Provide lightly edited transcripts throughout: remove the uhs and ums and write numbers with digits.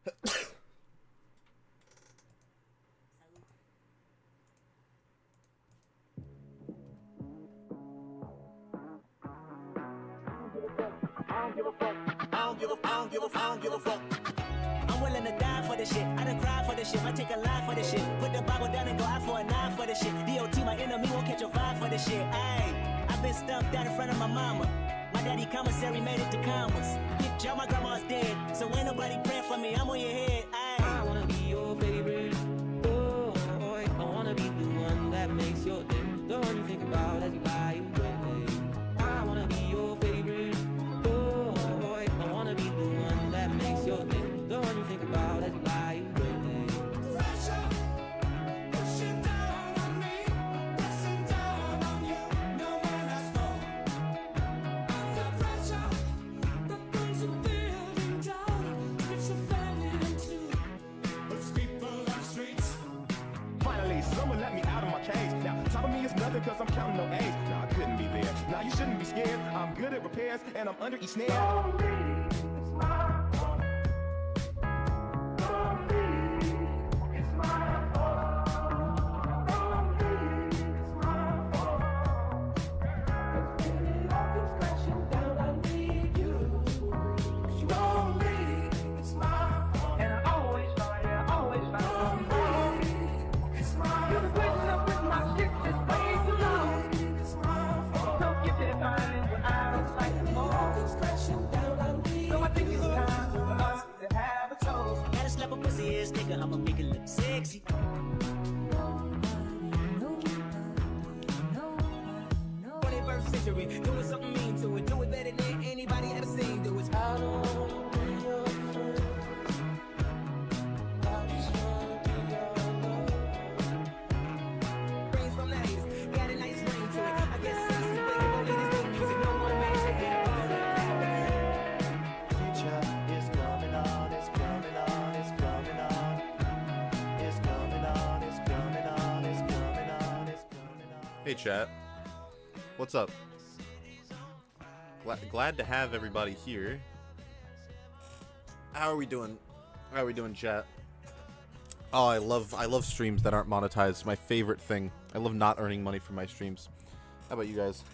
I'm willing to die for this shit. I done cried for this shit. Might take a lie for this shit. Put the Bible down and go out for a nine for this shit. DOT, my enemy won't catch a vibe for this shit. Ayy, I've been stumped out in front of my mama. My daddy commissary made it to commas. Bitch, y'all, my grandma's dead. So ain't nobody praying for me. I'm on your head. Ayy. I wanna be your favorite boy. I wanna be the one that makes your day. The one you think about as you lie awake. I wanna be your favorite boy. I wanna be the one that makes your day. The one you think about as you lie awake. Pressure, pushing down on me, pressing down on you. No one has fallen under pressure. The things are building down. It's a family too. Let's people on the streets. Finally, someone let me out of my cage. Now, top of me is nothing cause I'm counting no A's. Nah, I couldn't be there. Nah, you shouldn't be scared. I'm good at repairs and I'm under each snare. I'ma make it look sexy. 21st century, doing something mean to it. Do it better than anybody ever seen. Do it. I don't wanna be your friend. I just wanna be your love. Brains from the haters, got a nice ring to it. I guess sexy, but you won't need this music. No one makes it better. Future is coming on, it's coming on, it's coming on. Hey chat, what's up? Glad to have everybody here. How are we doing? How are we doing, chat? Oh, I love streams that aren't monetized. My favorite thing. I love not earning money from my streams. How about you guys?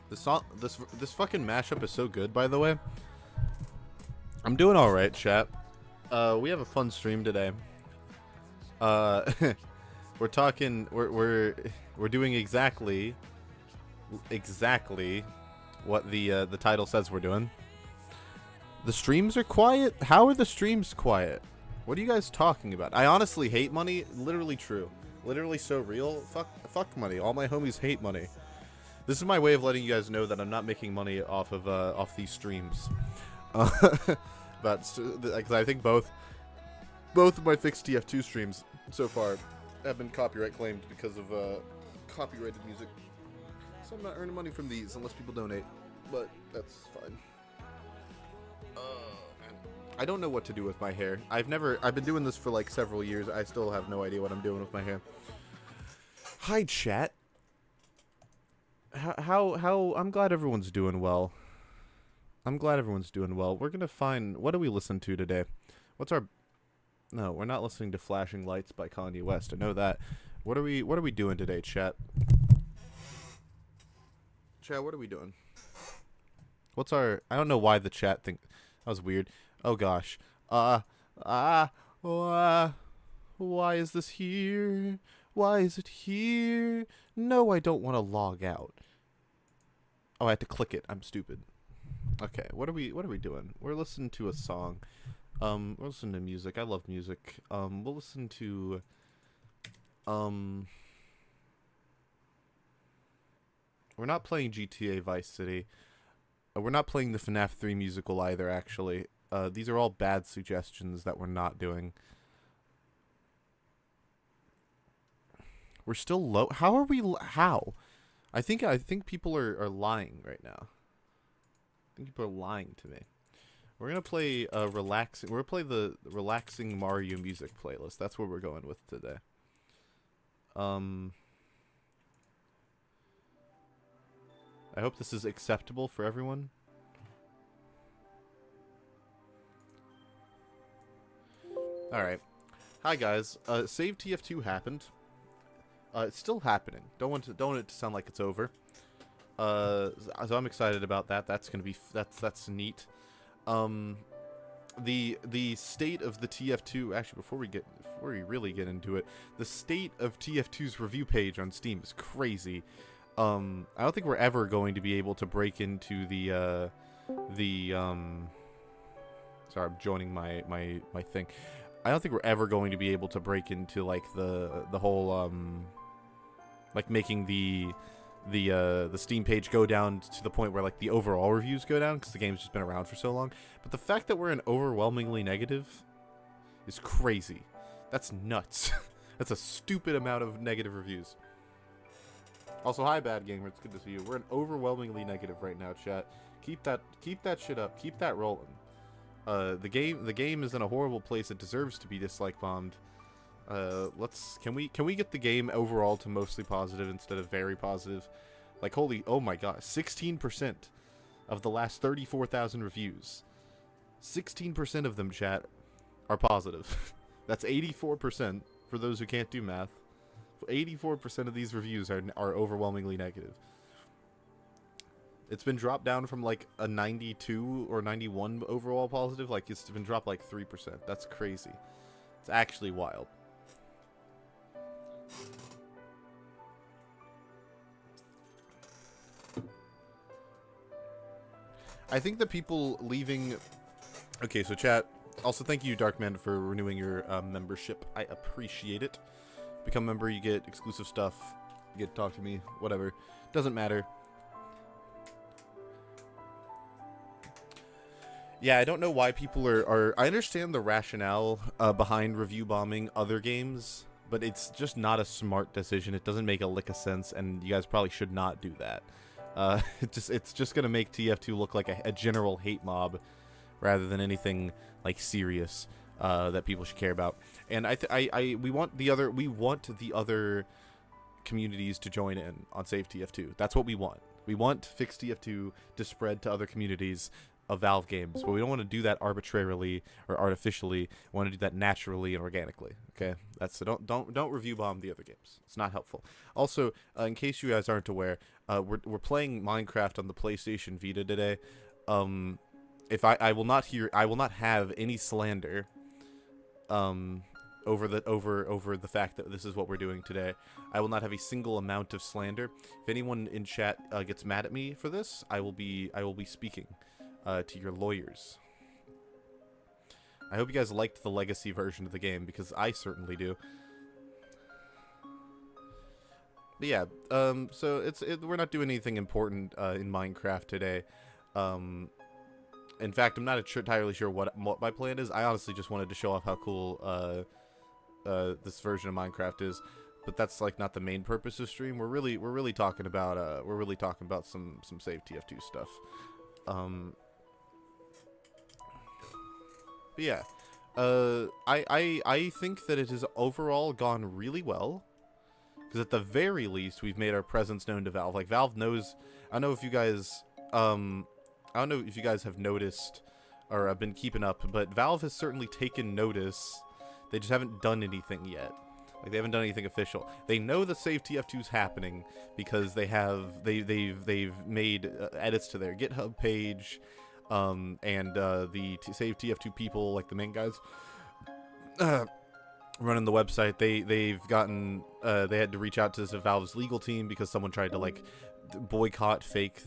This fucking mashup is so good, by the way. I'm doing all right, chat. We have a fun stream today. We're doing exactly what the title says we're doing. The streams are quiet? How are the streams quiet? What are you guys talking about? I honestly hate money. Literally true. Literally so real. Fuck money. All my homies hate money. This is my way of letting you guys know that I'm not making money off these streams. But because I think both of my fixed TF2 streams so far have been copyright claimed because of copyrighted music. So I'm not earning money from these unless people donate, but that's fine. I don't know what to do with my hair. I've been doing this for like several years. I still have no idea what I'm doing with my hair. Hi chat. How I'm glad everyone's doing well. I'm glad everyone's doing well. We're gonna find, what do we listen to today? No, we're not listening to Flashing Lights by Kanye West. I know that. What are we doing today, chat? Chat, what are we doing? I don't know why the chat think that was weird. Oh gosh. Why is this here? Why is it here? No, I don't want to log out. Oh, I had to click it. I'm stupid. Okay, what are we doing? We're listening to a song. We're listening to music. I love music. We'll listen to we're not playing GTA Vice City. We're not playing the FNAF 3 musical either, actually. These are all bad suggestions that we're not doing. We're still low. How are we? How? I think people are lying right now. I think people are lying to me. We're gonna play relaxing. We're gonna play the relaxing Mario music playlist. That's what we're going with today. I hope this is acceptable for everyone. Alright. Hi guys. Save TF2 happened. It's still happening. Don't want it to sound like it's over. So I'm excited about that. That's gonna be that's neat. The state of the TF2, actually before we really get into it, the state of TF2's review page on Steam is crazy. I don't think we're ever going to be able to break into the sorry, I'm joining my thing. I don't think we're ever going to be able to break into like the whole like making the Steam page go down to the point where like the overall reviews go down because the game's just been around for so long. But the fact that we're an overwhelmingly negative is crazy. That's nuts. That's a stupid amount of negative reviews. Also, hi Bad Gamer, it's good to see you. We're an overwhelmingly negative right now, chat. Keep that shit up. Keep that rolling. The game is in a horrible place. It deserves to be dislike bombed. Can we get the game overall to mostly positive instead of very positive? Like oh my god, 16% of the last 34,000 reviews. 16% of them, chat, are positive. That's 84% for those who can't do math. 84% of these reviews are overwhelmingly negative. It's been dropped down from like a 92 or 91 overall positive. Like it's been dropped like 3%. That's crazy. It's actually wild. I think the people leaving... Okay, so chat, also thank you, Darkman, for renewing your membership. I appreciate it. Become a member, you get exclusive stuff. You get to talk to me, whatever. Doesn't matter. Yeah, I don't know why people are... I understand the rationale behind review bombing other games, but it's just not a smart decision. It doesn't make a lick of sense, and you guys probably should not do that. It's just gonna make TF2 look like a general hate mob, rather than anything like serious that people should care about. And we want the other communities to join in on Save TF2. That's what we want. We want Fix TF2 to spread to other communities of Valve games, but we don't want to do that arbitrarily or artificially. We want to do that naturally and organically. Okay, so don't review bomb the other games. It's not helpful. Also, in case you guys aren't aware, we're playing Minecraft on the PlayStation Vita today. If I will not have any slander over the fact that this is what we're doing today. I will not have a single amount of slander. If anyone in chat gets mad at me for this, I will be speaking to your lawyers. I hope you guys liked the legacy version of the game, because I certainly do. But yeah, so we're not doing anything important in Minecraft today. In fact, I'm not entirely sure what my plan is. I honestly just wanted to show off how cool this version of Minecraft is, but that's like not the main purpose of stream. We're really talking about some Save TF2 stuff. But yeah, I think that it has overall gone really well, because at the very least we've made our presence known to Valve. Like Valve knows. I don't know if you guys have noticed or have been keeping up, but Valve has certainly taken notice. They just haven't done anything yet. Like they haven't done anything official. They know the Save TF2 is happening because they've made edits to their GitHub page, and the Save TF2 people, like the main guys running the website, they've gotten they had to reach out to Valve's legal team because someone tried to like boycott fake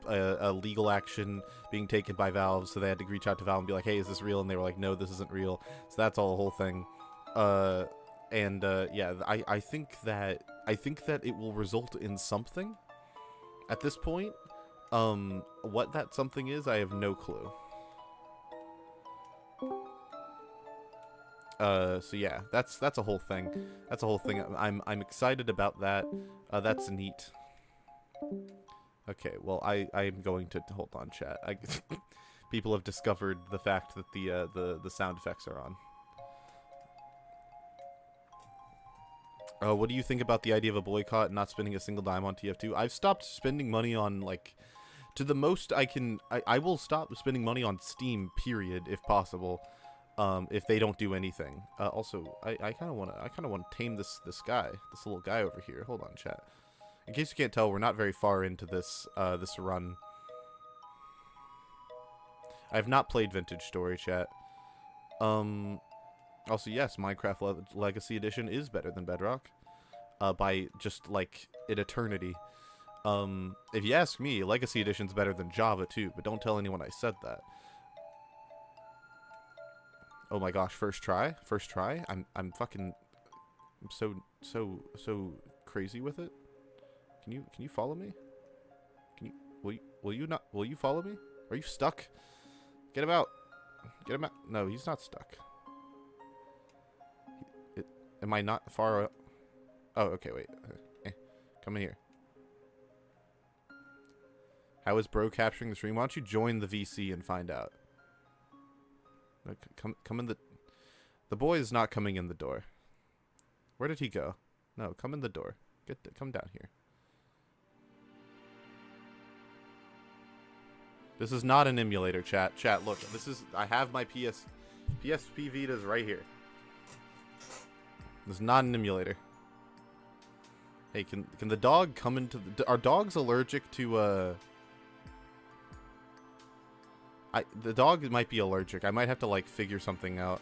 a legal action being taken by Valve, so they had to reach out to Valve and be like, hey, is this real? And they were like, no, this isn't real. So that's all the whole thing. Yeah, I think that it will result in something at this point. What that something is, I have no clue. So yeah, that's a whole thing. That's a whole thing. I'm excited about that. That's neat. Okay, well, I'm going to hold on, chat. People have discovered the fact that the sound effects are on. What do you think about the idea of a boycott and not spending a single dime on TF2? I've stopped spending money on, like, to the most I can. I will stop spending money on Steam, period, if possible. If they don't do anything. Also, I kind of want to tame this guy, this little guy over here. Hold on, chat. In case you can't tell, we're not very far into this this run. I have not played Vintage Story, chat. Also, yes, Minecraft Legacy Edition is better than Bedrock. By just, like, an eternity. If you ask me, Legacy Edition's better than Java, too, but don't tell anyone I said that. Oh my gosh, first try? First try? I'm so crazy with it. Can you follow me? Will you follow me? Are you stuck? Get him out. Get him out. No, he's not stuck. Am I not far? Oh, okay, wait. Come in here. How is bro capturing the stream? Why don't you join the VC and find out? Come in the boy is not coming in the door. Where did he go? No, come in the door. Come down here. This is not an emulator, chat. Chat, look. I have my PSP Vitas right here. This is not an emulator. Hey, can the dog come into the... Are dogs allergic to, the dog might be allergic. I might have to, like, figure something out.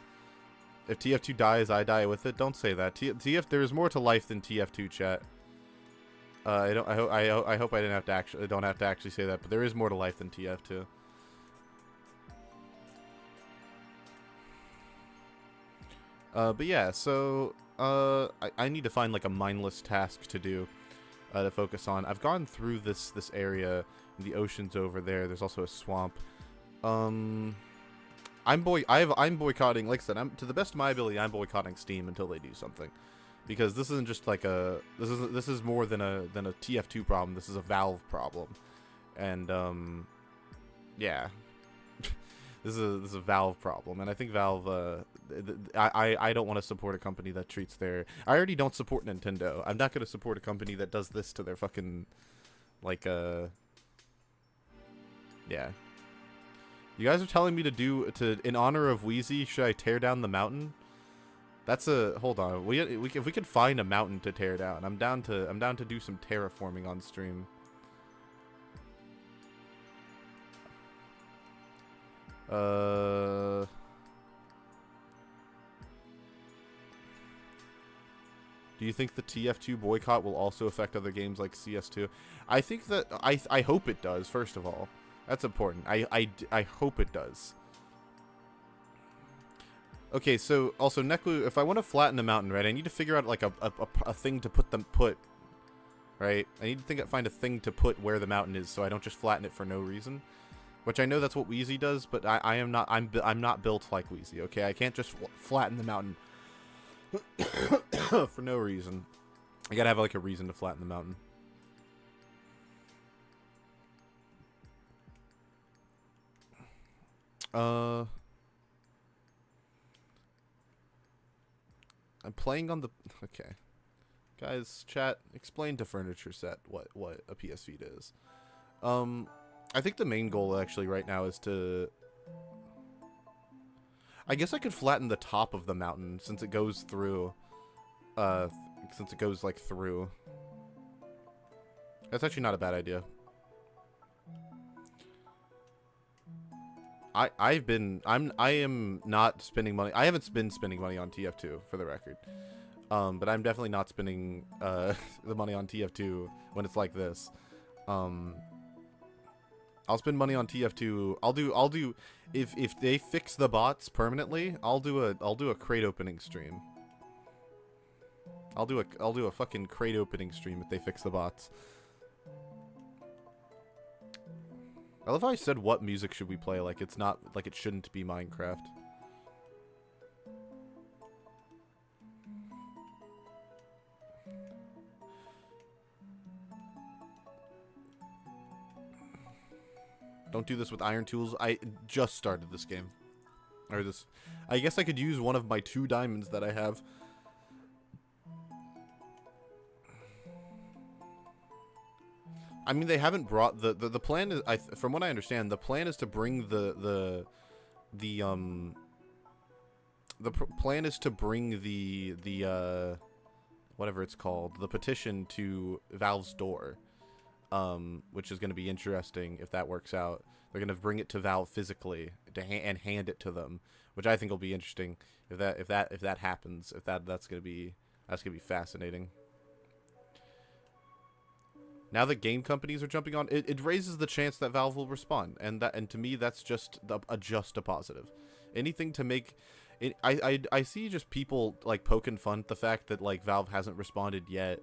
If TF2 dies, I die with it. Don't say that. There's more to life than TF2, chat. I hope I don't have to actually say that, but there is more to life than TF2. But yeah, so I need to find, like, a mindless task to do to focus on. I've gone through this area. The ocean's over there. There's also a swamp. I'm boycotting. Like I said, to the best of my ability, I'm boycotting Steam until they do something, because this isn't just like this is more than a TF2 problem. This is a Valve problem, and yeah, this is a Valve problem, and I think Valve. I don't want to support a company that treats their. I already don't support Nintendo. I'm not going to support a company that does this to their fucking, like, yeah. You guys are telling me in honor of Wheezy, should I tear down the mountain? That's a hold on. If we could find a mountain to tear down, I'm down to do some terraforming on stream. Do you think the TF2 boycott will also affect other games like CS2? I think that I hope it does. First of all. That's important. I hope it does. Okay, so also Neklu, if I want to flatten the mountain, right, I need to figure out like a thing to put, right? I need to find a thing to put where the mountain is, so I don't just flatten it for no reason. Which I know that's what Wheezy does, but I'm not built like Wheezy. Okay, I can't just flatten the mountain for no reason. I gotta have like a reason to flatten the mountain. I'm playing on the... Okay. Guys, chat, explain to Furniture Set what a PS Vita is. I think the main goal, actually, right now is to... I guess I could flatten the top of the mountain, since it goes through... since it goes, like, through. That's actually not a bad idea. I am not spending money. I haven't been spending money on TF2 for the record. But I'm definitely not spending the money on TF2 when it's like this. I'll spend money on TF2. I'll do if they fix the bots permanently, I'll do a crate opening stream. I'll do a fucking crate opening stream if they fix the bots. I love how I said what music should we play, like it's not, like it shouldn't be Minecraft. Don't do this with iron tools. I just started this game. Or this. I guess I could use one of my 2 diamonds that I have. I mean, they haven't brought the plan is, from what I understand, the plan is to bring the plan is to bring the whatever it's called, the petition to Valve's door, which is going to be interesting if that works out. They're going to bring it to Valve physically and hand it to them, which I think will be interesting if that happens. That's going to be fascinating. Now that game companies are jumping on, it raises the chance that Valve will respond, and to me that's just a positive. Anything to make it, I see just people like poking fun at the fact that like Valve hasn't responded yet.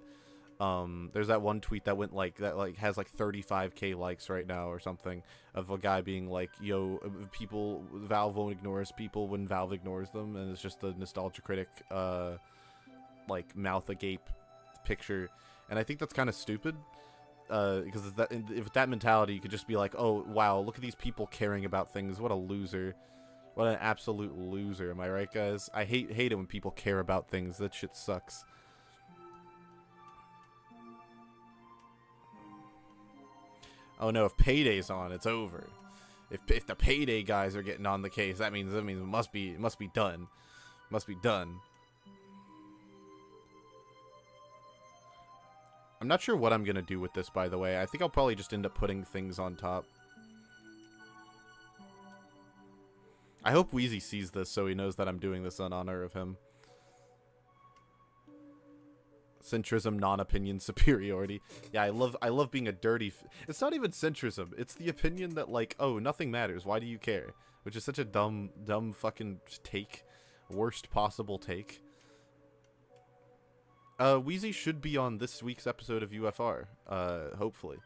There's that one tweet that went has like 35k likes right now or something, of a guy being like, yo, Valve won't ignore us people when Valve ignores them, and it's just the nostalgia critic like mouth agape picture, and I think that's kind of stupid. Because if that mentality, you could just be like, oh wow, look at these people caring about things, what a loser, what an absolute loser. Am I right, guys? I hate it when people care about things. That shit sucks. Oh no, if Payday's on, it's over. If the Payday guys are getting on the case, that means it must be done. Must be done. I'm not sure what I'm going to do with this, by the way. I think I'll probably just end up putting things on top. I hope Wheezy sees this so he knows that I'm doing this in honor of him. Centrism, non-opinion superiority. Yeah, I love being a dirty... It's not even centrism. It's the opinion that, like, oh, nothing matters. Why do you care? Which is such a dumb fucking take. Worst possible take. Wheezy should be on this week's episode of UFR, hopefully.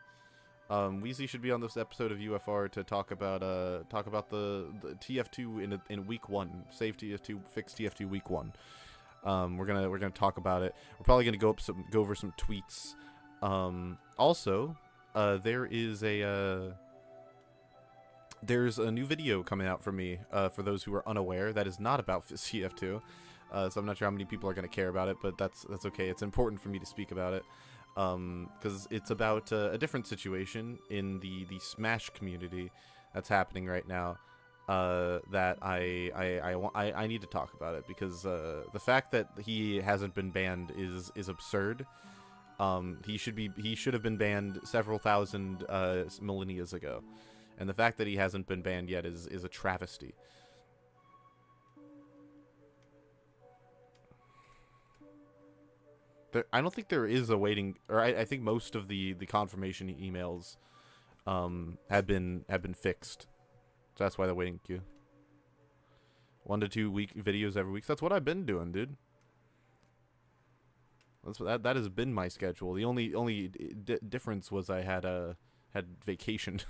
Wheezy should be on this episode of UFR to talk about the TF2 in week 1, save TF2, fix TF2 week 1. We're gonna talk about it. We're probably gonna go over some tweets. Also, there's a new video coming out for me, for those who are unaware, that is not about TF2. So I'm not sure how many people are going to care about it, but that's okay. It's important for me to speak about it, because it's about a different situation in the Smash community that's happening right now, that I need to talk about it, because the fact that he hasn't been banned is absurd. He should have been banned several thousand millennia ago, and the fact that he hasn't been banned yet is a travesty. I don't think there is a waiting, or I think most of the confirmation emails have been fixed. So that's why they're waiting queue. 1 to 2 week videos every week. That's what I've been doing, dude. That has been my schedule. The only difference was I had vacation.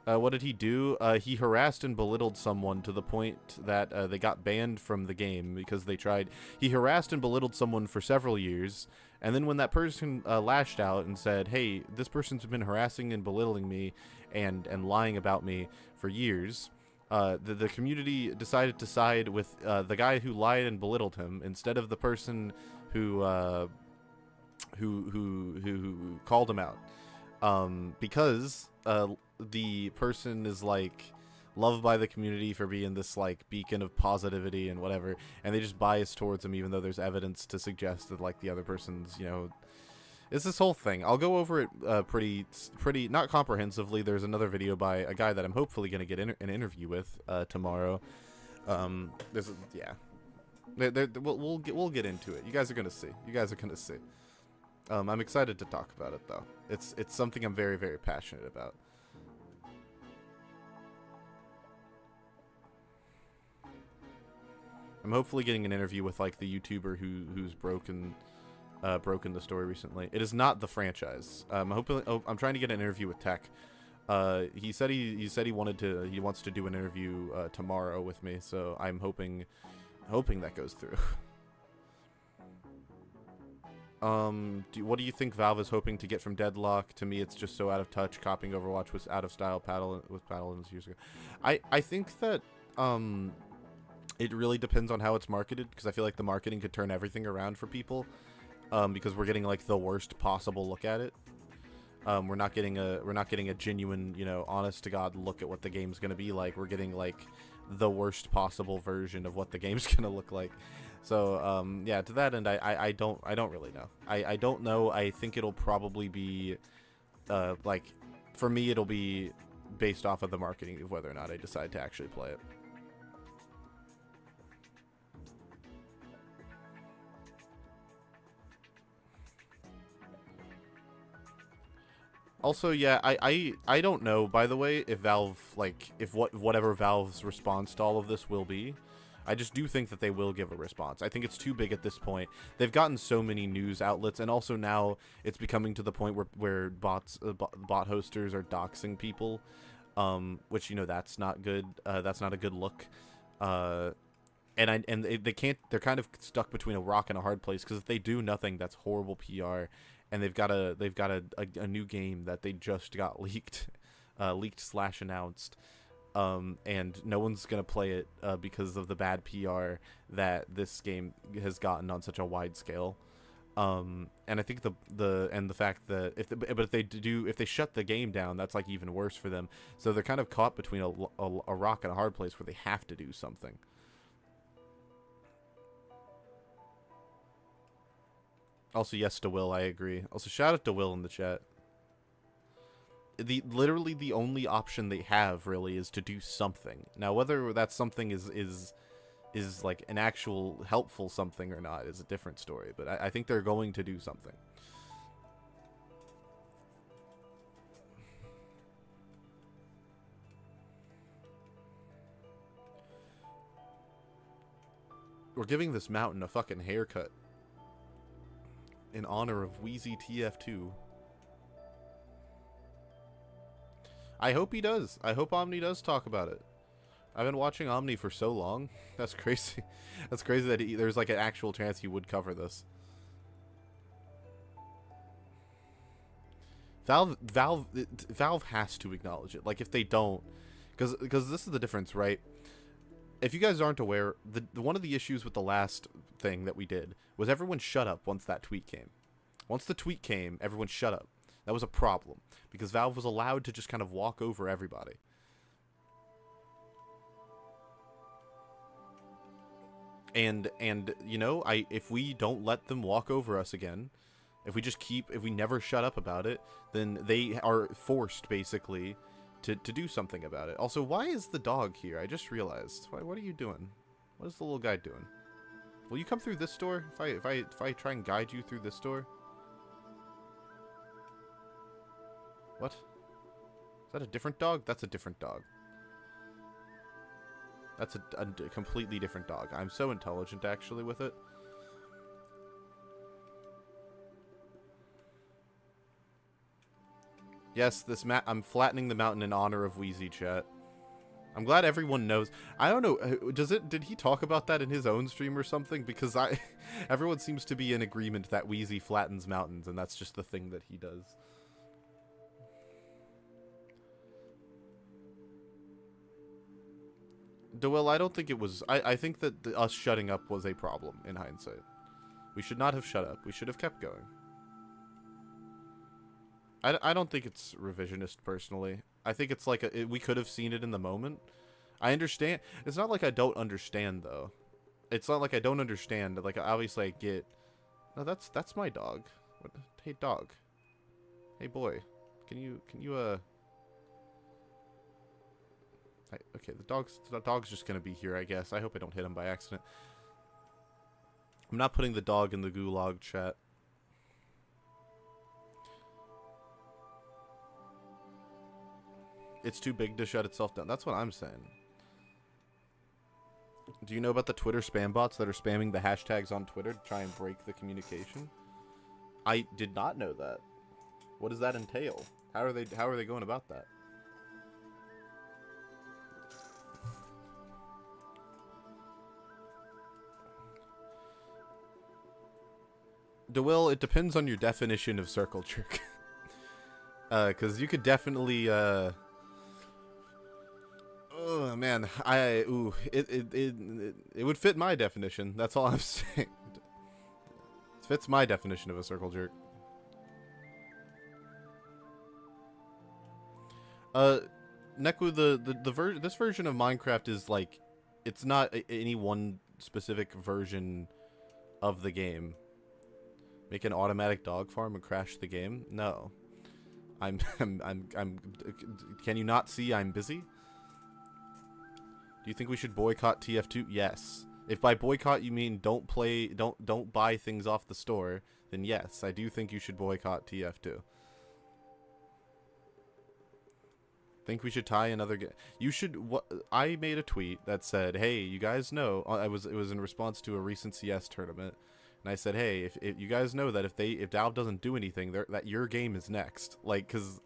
What did he do? He harassed and belittled someone to the point that they got banned from the game because they tried. He harassed and belittled someone for several years, and then when that person lashed out and said, hey, this person's been harassing and belittling me and lying about me for years, the community decided to side with the guy who lied and belittled him instead of the person who called him out, because the person is like loved by the community for being this like beacon of positivity and whatever, and they just bias towards him even though there's evidence to suggest that like the other person's, you know, it's this whole thing. I'll go over it pretty not comprehensively. There's another video by a guy that I'm hopefully going to get an interview with tomorrow. We'll get into it. You guys are going to see. I'm excited to talk about it though. It's something I'm very, very passionate about. I'm hopefully getting an interview with like the YouTuber who's broken the story recently. It is not the franchise. I'm trying to get an interview with Tech. He said he wants to do an interview tomorrow with me, so I'm hoping that goes through. What do you think Valve is hoping to get from Deadlock? To me, it's just so out of touch. Copying Overwatch was out of style. Paladins years ago. I think that it really depends on how it's marketed, because I feel like the marketing could turn everything around for people. because we're getting like the worst possible look at it. We're not getting a genuine, you know, honest to God look at what the game's gonna be like. We're getting like the worst possible version of what the game's gonna look like. So yeah, to that end, I don't really know. I don't know. I think it'll probably be like, for me, it'll be based off of the marketing of whether or not I decide to actually play it. Also, yeah, I don't know, by the way, if Valve, like, if whatever Valve's response to all of this will be. I just do think that they will give a response. I think it's too big at this point. They've gotten so many news outlets, and also now it's becoming to the point where bot hosters are doxing people, which, you know, that's not good. That's not a good look. And they can't. They're kind of stuck between a rock and a hard place, because if they do nothing, that's horrible PR. And they've got a new game that they just got leaked, /announced. And no one's gonna play it because of the bad PR that this game has gotten on such a wide scale. And I think the fact that if they shut the game down, that's like even worse for them. So they're kind of caught between a rock and a hard place where they have to do something. Also, yes to Will, I agree. Also, shout out to Will in the chat. Literally the only option they have really is to do something. Now, whether that something is like an actual helpful something or not is a different story. But I think they're going to do something. We're giving this mountain a fucking haircut in honor of Wheezy TF2. I hope he does. I hope Omni does talk about it. I've been watching Omni for so long. That's crazy. That's crazy that there's like an actual chance he would cover this. Valve has to acknowledge it. Like, if they don't, because this is the difference, right? If you guys aren't aware, one of the issues with the last thing that we did was everyone shut up once that tweet came. Once the tweet came, everyone shut up. That was a problem, because Valve was allowed to just kind of walk over everybody. And you know, if we don't let them walk over us again, if we never shut up about it, then they are forced, basically, to do something about it. Also, why is the dog here? I just realized. What are you doing? What is the little guy doing? Will you come through this door? If I try and guide you through this door? What? Is that a different dog? That's a different dog. That's a completely different dog. I'm so intelligent, actually, with it. Yes, I'm flattening the mountain in honor of Wheezy, chat. I'm glad everyone knows. I don't know. Did he talk about that in his own stream or something? Because everyone seems to be in agreement that Wheezy flattens mountains, and that's just the thing that he does. Doel, I don't think it was... I think that us shutting up was a problem, in hindsight. We should not have shut up. We should have kept going. I don't think it's revisionist, personally. I think it's like... we could have seen it in the moment. I understand. It's not like I don't understand, though. It's not like I don't understand. Like, obviously I get... No, that's my dog. What? Hey, dog. Hey, boy. Can you okay, the dog's just gonna be here, I guess. I hope I don't hit him by accident. I'm not putting the dog in the gulag, chat. It's too big to shut itself down. That's what I'm saying. Do you know about the Twitter spam bots that are spamming the hashtags on Twitter to try and break the communication? I did not know that. What does that entail? How are they going about that? DeWill, it depends on your definition of circle jerk. Because you could definitely, oh man, it would fit my definition. That's all I'm saying. Fits my definition of a circle jerk. Neku, this version of Minecraft is like, it's not any one specific version of the game. Make an automatic dog farm and crash the game? No. I'm can you not see I'm busy? Do you think we should boycott TF2? Yes. If by boycott you mean don't buy things off the store, then yes, I do think you should boycott TF2. Think we should tie another game? You should. I made a tweet that said, "Hey, you guys know." It was in response to a recent CS tournament, and I said, "Hey, if you guys know that if Valve doesn't do anything, that your game is next, like, cause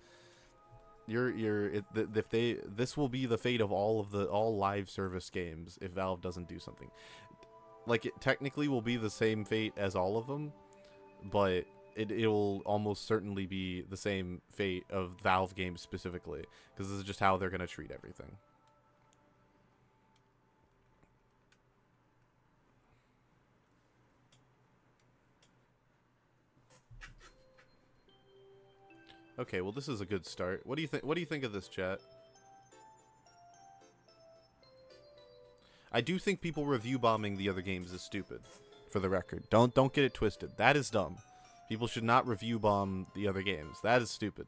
this will be the fate of all live service games if Valve doesn't do something. Like, it technically will be the same fate as all of them, but it'll almost certainly be the same fate of Valve games specifically, because this is just how they're going to treat everything." Okay, well, this is a good start. What do you think? What do you think of this, chat? I do think people review bombing the other games is stupid. For the record, don't get it twisted. That is dumb. People should not review bomb the other games. That is stupid.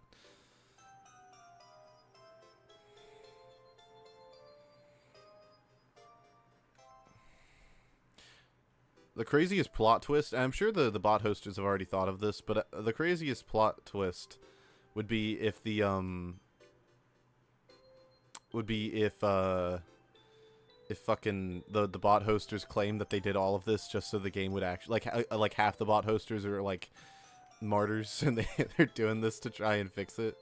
The craziest plot twist, and I'm sure the bot hosters have already thought of this, but the craziest plot twist would be if if fucking the bot hosters claim that they did all of this just so the game would actually, like half the bot hosters are like martyrs and they're doing this to try and fix it.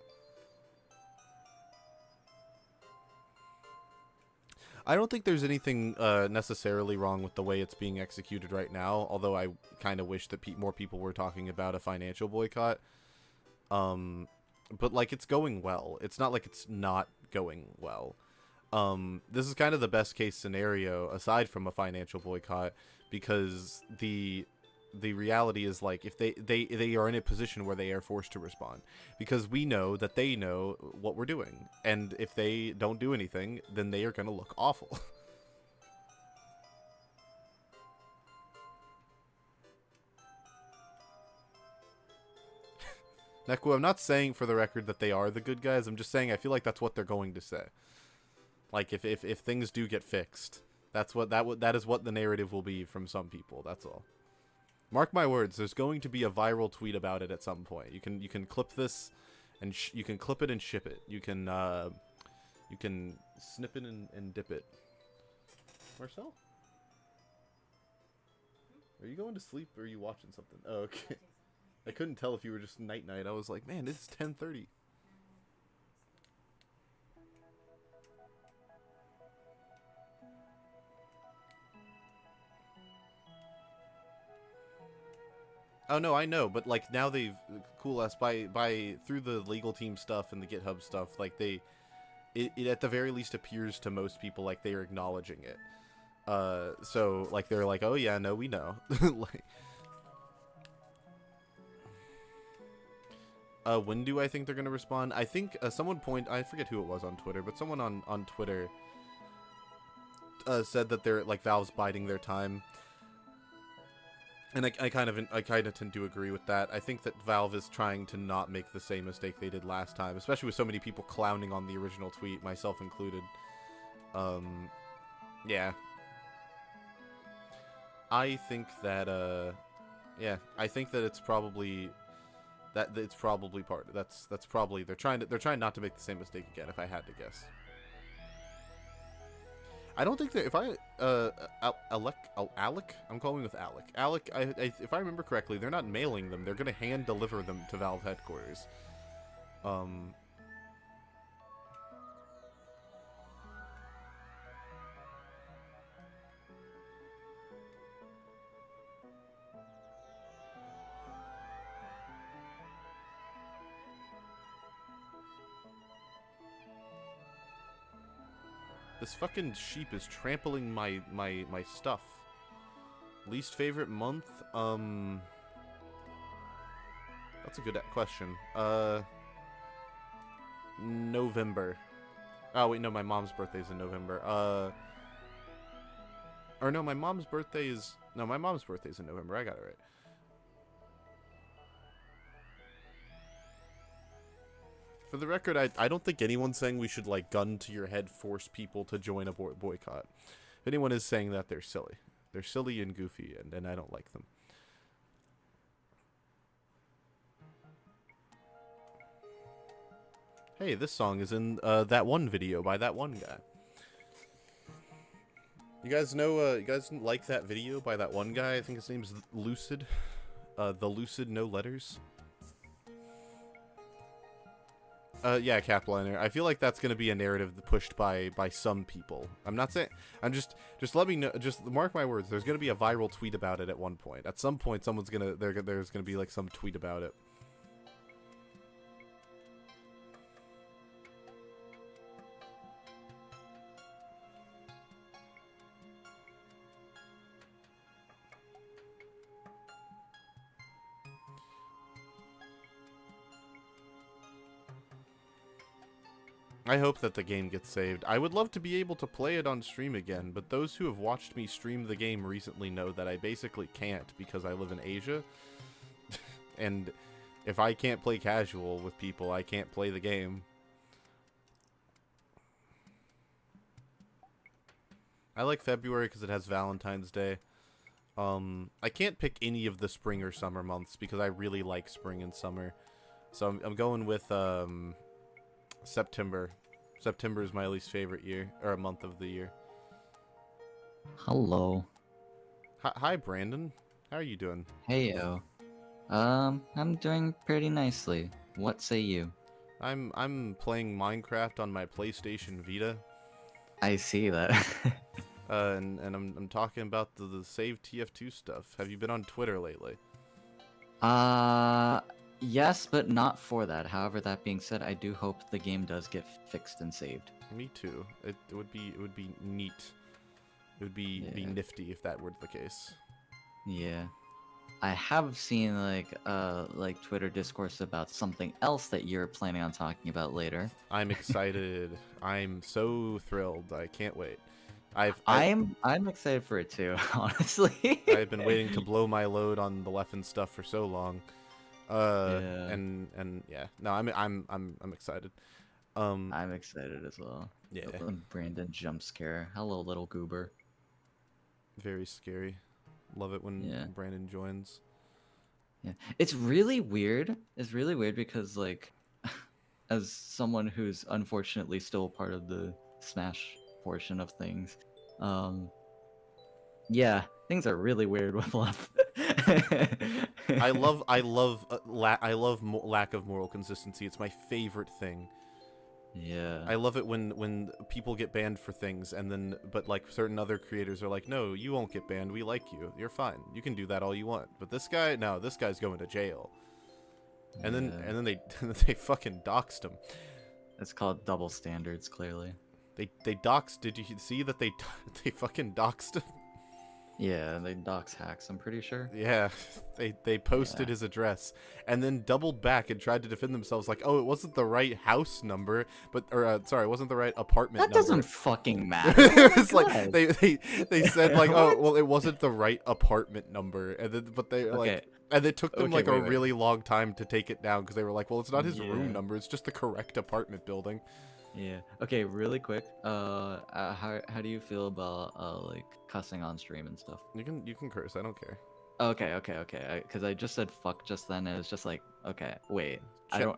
I don't think there's anything necessarily wrong with the way it's being executed right now, although I kind of wish that more people were talking about a financial boycott. But like, it's going well. It's not like it's not going well. This is kind of the best case scenario aside from a financial boycott, because the reality is, like, if they are in a position where they are forced to respond, because we know that they know what we're doing, and if they don't do anything, then they are going to look awful. Neku, I'm not saying for the record that they are the good guys. I'm just saying I feel like that's what they're going to say. Like, if things do get fixed, that's what that is what the narrative will be from some people. That's all. Mark my words. There's going to be a viral tweet about it at some point. You can clip this, and you can clip it and ship it. You can snip it and dip it. Marcel, are you going to sleep or are you watching something? Oh, okay. I couldn't tell if you were just night. I was like, man, it's 10:30. Oh no, I know, but like now they've cool us by through the legal team stuff and the GitHub stuff, like it at the very least appears to most people like they are acknowledging it. So like they're like, oh yeah, no, we know. Like, when do I think they're gonna respond? I think someone I forget who it was on Twitter, but someone on Twitter said that they're like Valve's biding their time. And I kind of tend to agree with that. I think that Valve is trying to not make the same mistake they did last time, especially with so many people clowning on the original tweet, myself included. Yeah. I think that I think that it's probably that's probably they're trying not to make the same mistake again, if I had to guess. I don't think that if Alec, I'm calling with Alec. Alec, if I remember correctly, they're not mailing them. They're going to hand deliver them to Valve headquarters. This fucking sheep is trampling my stuff. Least favorite month? That's a good question. November. Oh wait, no, my mom's birthday's in November. Or no, my mom's birthday's in November. I got it right. For the record, I don't think anyone's saying we should, like, gun to your head force people to join a boycott. If anyone is saying that, they're silly. They're silly and goofy, and I don't like them. Hey, this song is in that one video by that one guy. You guys know, you guys like that video by that one guy? I think his name's Lucid. The Lucid No Letters. Yeah, Capliner. I feel like that's gonna be a narrative pushed by some people. I'm not saying. I'm just let me know. Just mark my words. There's gonna be a viral tweet about it at one point. At some point, someone's gonna there's gonna be like some tweet about it. I hope that the game gets saved. I would love to be able to play it on stream again, but those who have watched me stream the game recently know that I basically can't because I live in Asia. And if I can't play casual with people, I can't play the game. I like February because it has Valentine's Day. I can't pick any of the spring or summer months because I really like spring and summer. So I'm going with September. September is my least favorite year, or a month of the year. Hello. Hi, Brandon. How are you doing? Heyo. I'm doing pretty nicely. What say you? I'm playing Minecraft on my PlayStation Vita. I see that. And I'm talking about the save TF2 stuff. Have you been on Twitter lately? Yes, but not for that. However, that being said, I do hope the game does get fixed and saved. Me too. It would be neat. It would be nifty if that were the case. Yeah. I have seen like Twitter discourse about something else that you're planning on talking about later. I'm excited. I'm so thrilled. I can't wait. I'm excited for it too, honestly. I've been waiting to blow my load on the Leffen stuff for so long. Yeah. And yeah. No, I'm excited. I'm excited as well. Yeah. Brandon jump scare. Hello, little goober. Very scary. Love it when Brandon joins. Yeah, it's really weird. It's really weird because, like, as someone who's unfortunately still part of the Smash portion of things, yeah, things are really weird with love. I love lack of moral consistency. It's my favorite thing. Yeah. I love it when people get banned for things but like certain other creators are like, no, you won't get banned. We like you. You're fine. You can do that all you want. But this guy, no, this guy's going to jail. And then they fucking doxed him. It's called double standards, clearly. They doxed. Did you see that they fucking doxed him? Yeah, they dox hacks, I'm pretty sure. Yeah, they posted his address and then doubled back and tried to defend themselves like, oh, it wasn't the right house number, sorry, it wasn't the right apartment number. That doesn't fucking matter. It's like they said like, oh, well, it wasn't the right apartment number, and then and it took them a really long time to take it down because they were like, well, it's not his room number, it's just the correct apartment building. Yeah. Okay, really quick. How do you feel about like cussing on stream and stuff? You can curse. I don't care. Okay. Because I just said fuck just then, and it's just like, okay, wait.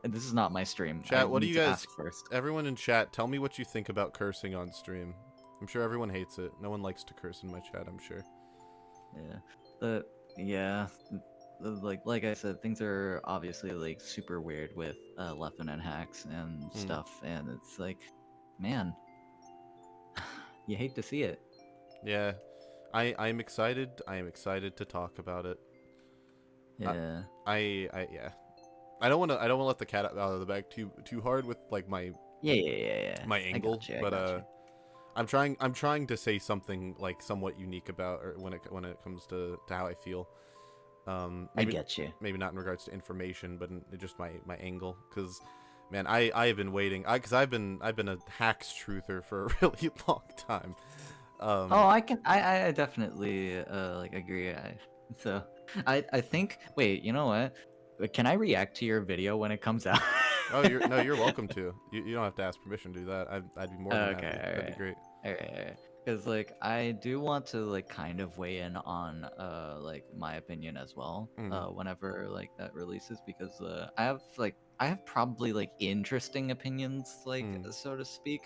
This is not my stream. Chat. What do you guys? Ask first. Everyone in chat, tell me what you think about cursing on stream. I'm sure everyone hates it. No one likes to curse in my chat. I'm sure. Yeah. Like I said, things are obviously like super weird with Leffen and hacks and stuff, and it's like, man, you hate to see it. Yeah, I'm excited. I am excited to talk about it. Yeah. Yeah. I don't want to let the cat out of the bag too hard with like my my angle, but I'm trying to say something like somewhat unique about when it comes to how I feel. I Maybe, get you. maybe not in regards to information, but in just my angle. Because, man, I have been waiting. Because I've been a hacks truther for a really long time. Oh, I definitely like agree. I think. Wait, you know what? Can I react to your video when it comes out? Oh, you're welcome to. You don't have to ask permission to do that. I'd be more than happy. That'd be great. Alright. Because like I do want to like kind of weigh in on like my opinion as well. Mhm. Whenever like that releases, because I have probably like interesting opinions, like Mm. so to speak.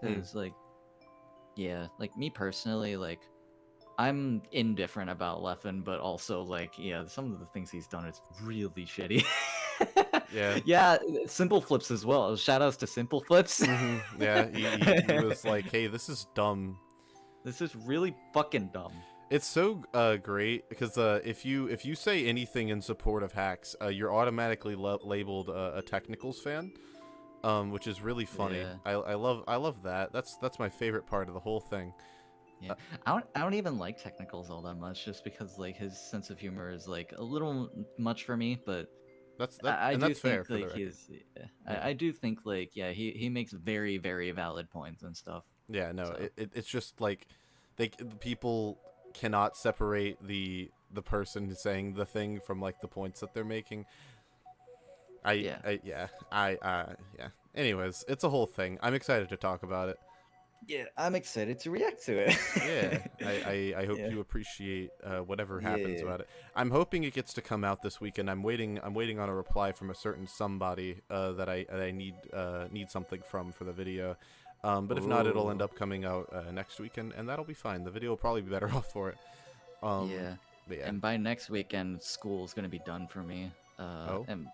Mm. Because like yeah, like me personally, like I'm indifferent about Leffen, but also like yeah, some of the things he's done is really shitty. Yeah. Yeah, Simple Flips as well. Shout outs to Simple Flips. Yeah. He was like, hey, this is dumb. This is really fucking dumb. It's so great because if you say anything in support of hacks, you're automatically labeled a technicals fan, which is really funny. Yeah. I love that. That's my favorite part of the whole thing. Yeah, I don't even like technicals all that much, just because like his sense of humor is like a little much for me. But I And do that's fair think for the like record. yeah, Yeah. I do think like yeah, he makes very very valid points and stuff. Yeah, no, So it's just like people cannot separate the person saying the thing from like the points that they're making. yeah. Yeah. Anyways, it's a whole thing. I'm excited to talk about it. Yeah, I'm excited to react to it. Yeah, I hope Yeah. you appreciate whatever happens Yeah. about it. I'm hoping it gets to come out this weekend. I'm waiting on a reply from a certain somebody that I need something from for the video. But if not, it'll end Ooh. up coming out next weekend, and that'll be fine. The video will probably be better off for it. Yeah. But yeah. And by next weekend, school's gonna be done for me. Oh, And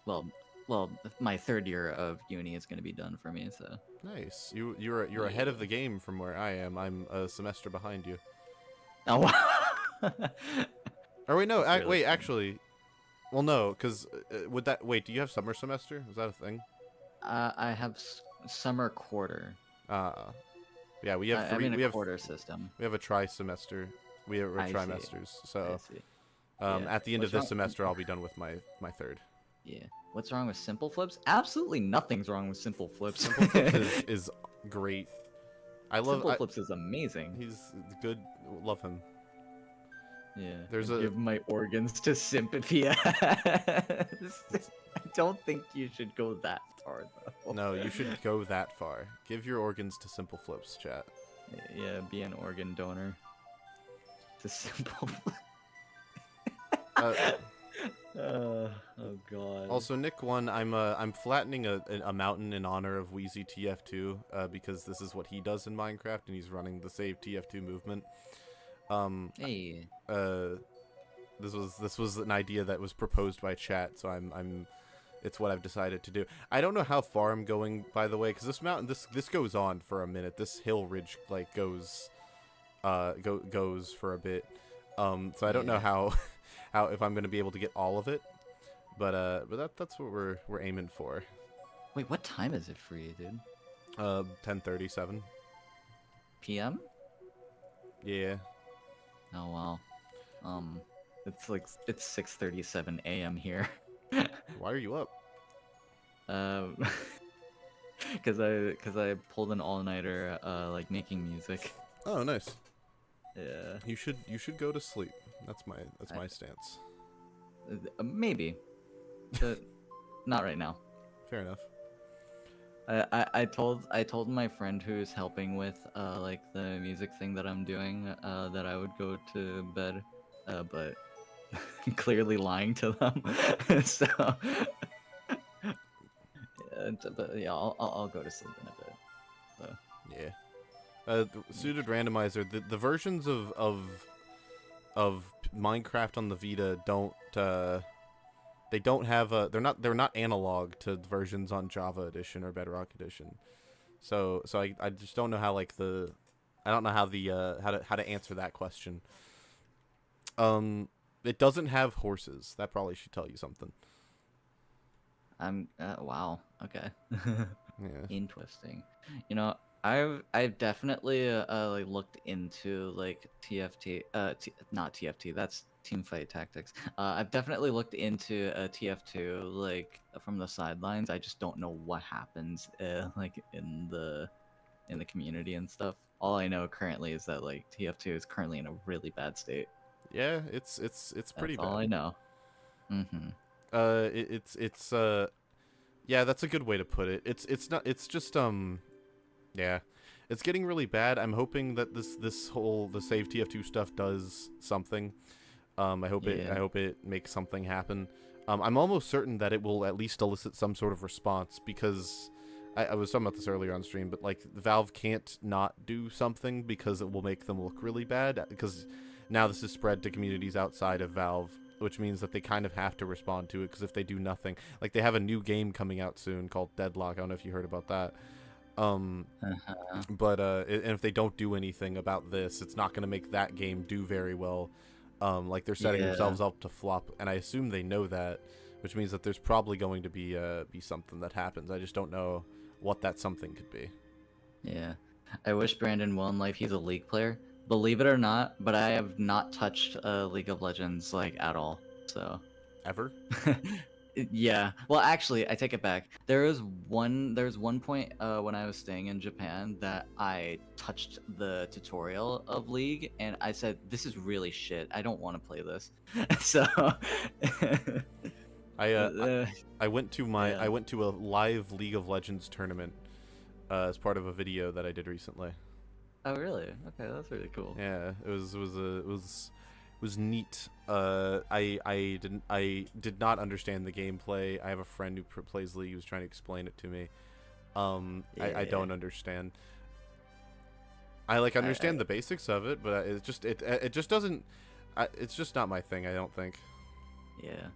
well, my third year of uni is gonna be done for me. So nice. You're ahead of the game from where I am. I'm a semester behind you. oh wow. Or wait, no. That's really Wait, funny. actually, well, no, because would that wait? Do you have summer semester? Is that a thing? I have summer quarter. Uh, yeah, we have I'm three. in We a have quarter system. we have a tri-semester. We have I see. trimesters. I So see. Yeah. at the end of What's this wrong- semester, I'll be done with my third. Yeah. What's wrong with Simple Flips? Absolutely nothing's wrong with Simple Flips. Simple Flips is great. I love. Simple Flips is amazing. He's good. Love him. Yeah. There's I a- give my organs to sympathy. I don't think you should go that far though. No, you should go that far. Give your organs to Simple Flips, chat. Yeah, be an organ donor. To Simple Flips. Oh god. Also, Nick 1, I'm flattening a mountain in honor of Wheezy TF2 because this is what he does in Minecraft, and he's running the Save TF2 movement. Hey. This was an idea that was proposed by chat, so it's what I've decided to do. I don't know how far I'm going, by the way, because this mountain this goes on for a minute. This hill ridge like goes for a bit. So I don't know Yeah. how if I'm gonna be able to get all of it, but that's what we're aiming for. Wait, what time is it for you, dude? 10:37. PM? Yeah. Oh wow. It's 6:37 a.m. here. Why are you up? Cause I pulled an all-nighter, like making music. Oh, nice. Yeah. You should go to sleep. That's my stance. Maybe, but not right now. Fair enough. I told my friend who's helping with like the music thing that I'm doing that I would go to bed, but I'm clearly lying to them. So but yeah, I'll go to sleep in a bit. So. Yeah. Suited randomizer. The versions of Minecraft on the Vita don't they don't have they're not analog to versions on Java Edition or Bedrock Edition. So I just don't know how like I don't know how how to answer that question. It doesn't have horses. That probably should tell you something. I'm wow. Okay. Yeah. Interesting. You know, I've definitely like looked into like TFT not TFT, that's team fight tactics. I've definitely looked into TF2 like from the sidelines. I just don't know what happens like in the community and stuff. All I know currently is that like TF2 is currently in a really bad state. Yeah, it's pretty That's all I bad. know. Mm-hmm. It's yeah, that's a good way to put it. It's not. It's just yeah, it's getting really bad. I'm hoping that this whole the save TF2 stuff does something. I hope it makes something happen. I'm almost certain that it will at least elicit some sort of response because I was talking about this earlier on stream, but like Valve can't not do something because it will make them look really bad because now this is spread to communities outside of Valve, which means that they kind of have to respond to it because if they do nothing, like they have a new game coming out soon called Deadlock. I don't know if you heard about that. But and if they don't do anything about this, it's not going to make that game do very well. Like they're setting themselves up to flop, and I assume they know that, which means that there's probably going to be something that happens. I just don't know what that something could be. Yeah, I wish Brandon well in life. He's a League player, believe it or not, but I have not touched League of Legends like at all. So Ever? yeah. Well, actually, I take it back. There was one point when I was staying in Japan that I touched the tutorial of League, and I said, "This is really shit. I don't want to play this." So I went to I went to a live League of Legends tournament as part of a video that I did recently. Oh, really? Okay, that's really cool. Yeah, it was neat. I did not understand the gameplay. I have a friend who plays League who was trying to explain it to me. I don't understand. I like understand the basics of it, but it just doesn't. It's just not my thing. I don't think. Yeah.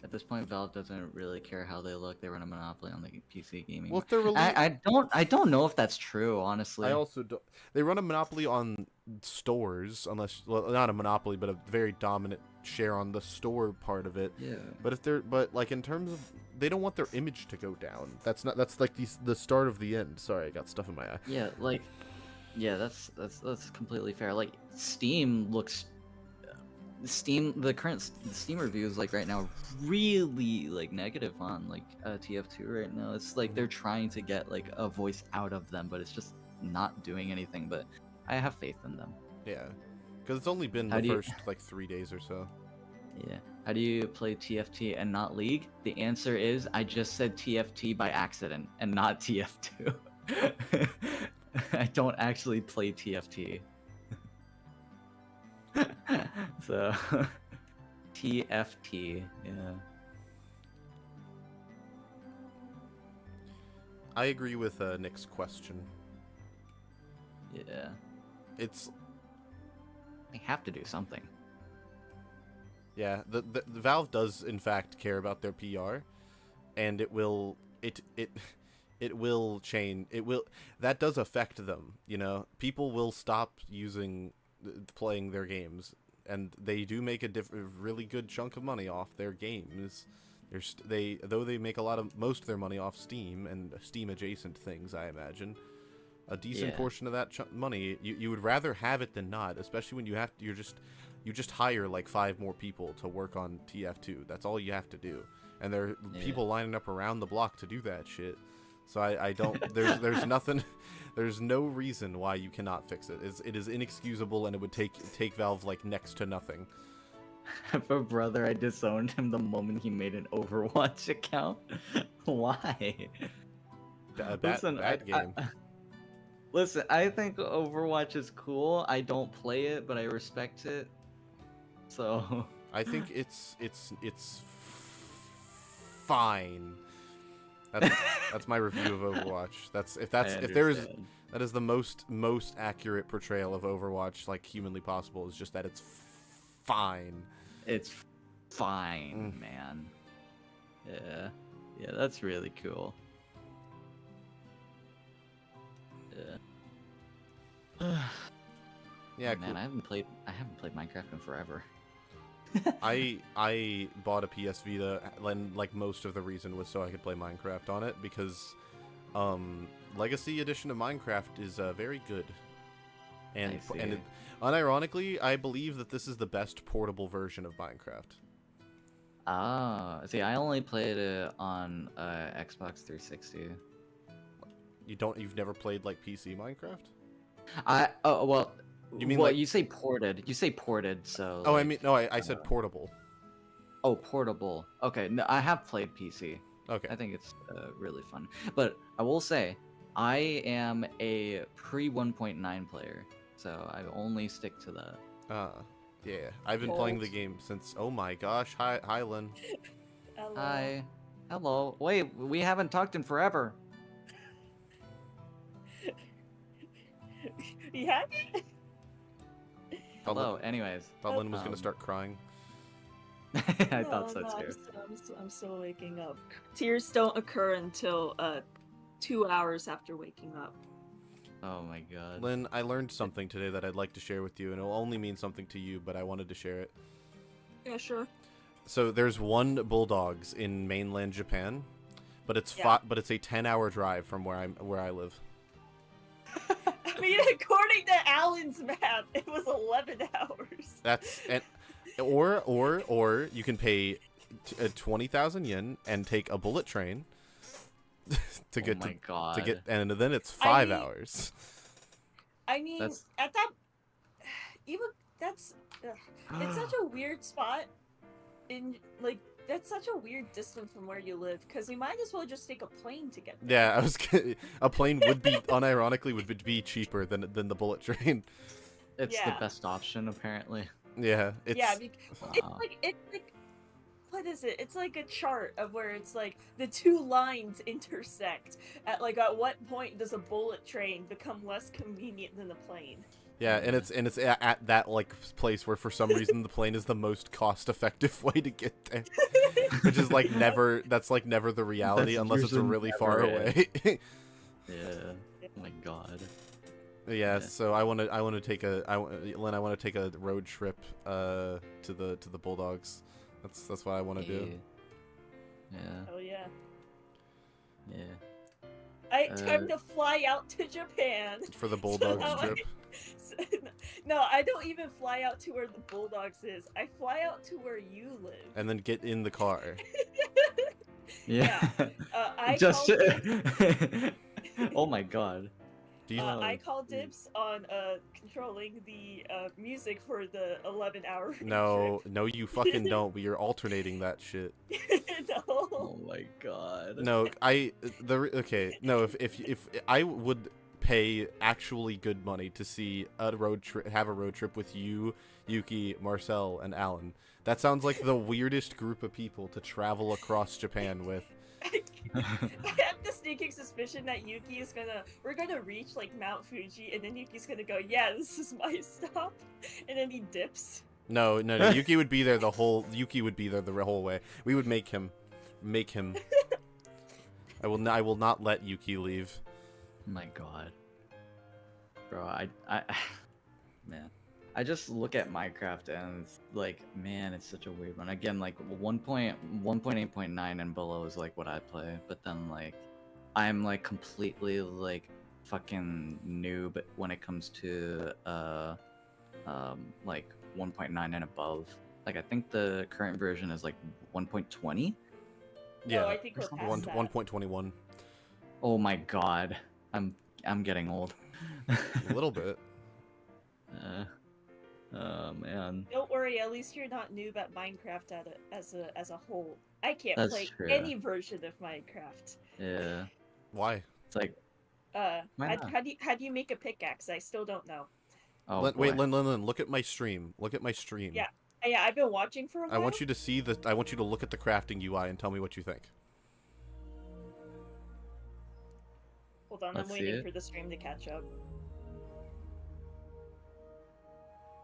At this point, Valve doesn't really care how they look. They run a monopoly on the PC gaming. Well, if they're I don't know if that's true, honestly. I also don't. They run a monopoly on stores, unless not a monopoly, but a very dominant share on the store part of it. Yeah. But like in terms of, they don't want their image to go down. That's like the start of the end. Sorry, I got stuff in my eye. Yeah, like, yeah, that's completely fair. Like, Steam looks. The current Steam reviews like right now really like negative on like TF2 right now. It's like they're trying to get like a voice out of them, but it's just not doing anything. But I have faith in them. Yeah, because it's only been the first like 3 days or so. Yeah. How do you play TFT and not League? The answer is I just said TFT by accident and not TF2. I don't actually play TFT. So TFT, yeah. I agree with Nick's question. Yeah. It's They have to do something. yeah. The Valve does in fact care about their PR, and it will change. That does affect them. You know, people will stop playing their games, and they do make a really good chunk of money off their games. Though they make most of their money off Steam and Steam adjacent things, I imagine a decent portion of that money you would rather have it than not, especially when you just hire like 5 more people to work on TF2. That's all you have to do, and there are people lining up around the block to do that shit. So I don't. There's nothing. There's no reason why you cannot fix it. It is inexcusable, and it would take Valve like next to nothing. I have a brother. I disowned him the moment he made an Overwatch account. Why? Bad game. Listen, I think Overwatch is cool. I don't play it, but I respect it. So I think it's fine. That's my review of Overwatch. That is the most accurate portrayal of Overwatch like humanly possible. Is just that it's fine. It's fine, man. Yeah, that's really cool. Yeah, man, cool. I haven't played Minecraft in forever. I bought a PS Vita, and like most of the reason was so I could play Minecraft on it, because Legacy edition of Minecraft is very good. And I see. unironically, I believe that this is the best portable version of Minecraft. Ah, see, I only played it on Xbox 360. You've never played like PC Minecraft? Well, You mean well, like- you say ported. You say ported, so. Oh, I like, mean, no, I said portable. Oh, portable. Okay, no, I have played PC. Okay. I think it's really fun. But I will say, I am a pre 1.9 player, so I only stick to that. Yeah. I've been playing the game since. Oh my gosh. Hi, Lynn. Hello. Hi. Hello. Wait, we haven't talked in forever. Yeah. Hello. Anyways, Thought Lynn was gonna Um, start crying. I thought so No, too. I'm still waking up. Tears don't occur until 2 hours after waking up. Oh my god. Lynn, I learned something today that I'd like to share with you, and it'll only mean something to you, but I wanted to share it. Yeah, sure. So there's one Bulldogs in mainland Japan, but it's Yeah. but it's a 10-hour drive from where I live. I mean, according to Alan's map, it was 11 hours. That's or you can pay 20,000 yen and take a bullet train to get oh my god. to get, and then it's 5 mean- hours. I mean, That's- at that, even that's, it's such a weird spot. That's such a weird distance from where you live, because you might as well just take a plane to get there. Yeah, a plane would be unironically would be cheaper than the bullet train. It's Yeah. the best option apparently. Yeah, it's Yeah, it's Wow. like what is it? It's like a chart of where it's like the two lines intersect at what point does a bullet train become less convenient than a plane? yeah, and it's at that like place where for some reason the plane is the most cost-effective way to get there, which is like never never the reality That's unless it's usually really far never away. Yeah. Oh my god. Yeah, Yeah. so I want to take Lynn, I want to take a road trip to the Bulldogs. That's what I want to do. Yeah. Oh yeah. Yeah. Time to fly out to Japan. For the Bulldogs now trip. No, I don't even fly out to where the Bulldogs is. I fly out to where you live. And then get in the car. Yeah. I Just. called Oh my god. Do you I call dibs on controlling the music for the 11-hour No, you fucking don't. But you're alternating that shit. No. Oh my god. No, okay. No, if I would pay actually good money to see have a road trip with you, Yuki, Marcel, and Alan. That sounds like the weirdest group of people to travel across Japan with. I have the sneaking suspicion that we're gonna reach like Mount Fuji, and then Yuki's gonna go, yeah, this is my stop, and then he dips. No, Yuki would be there the whole way. We would make him. I will not let Yuki leave. Oh my god. Bro, I man. I just look at Minecraft and it's like, man, it's such a weird one. Again, like 1.8.9 and below is like what I play, but then like I'm like completely like fucking noob when it comes to like 1.9 and above. Like I think the current version is like 1.20. Yeah, No, I think we're past that. 1.21. Oh my god. I'm getting old. A little bit. Oh man. Don't worry, at least you're not noob at Minecraft as a whole. I can't That's play true. any version of Minecraft. Yeah. Why? It's like, Why not? How do you make a pickaxe? I still don't know. oh Wait, boy. Lynn, look at my stream. Yeah. Yeah, I've been watching for a while. I want you to see I want you to look at the crafting UI and tell me what you think. Hold on, Let's I'm see waiting it. for the stream to catch up.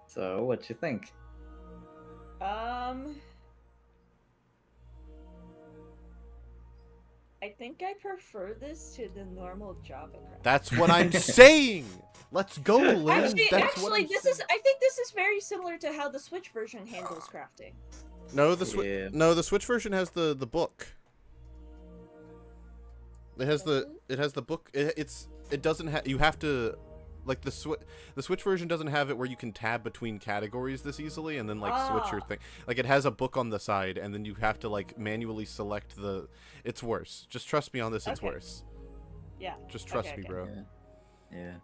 So, what you think? I think I prefer this to the normal Java craft. That's what I'm saying. Let's go, Lynn. Actually, That's what I'm I saying. think this is very similar to how the Switch version handles crafting. No, Yeah. the Switch version has the book. It has the book. It doesn't have. You have to, like the Switch version doesn't have it where you can tab between categories this easily and then like switch your thing. Like it has a book on the side and then you have to like manually select the. It's worse. Just trust me on this. It's worse. Yeah. Just trust me, bro. Yeah.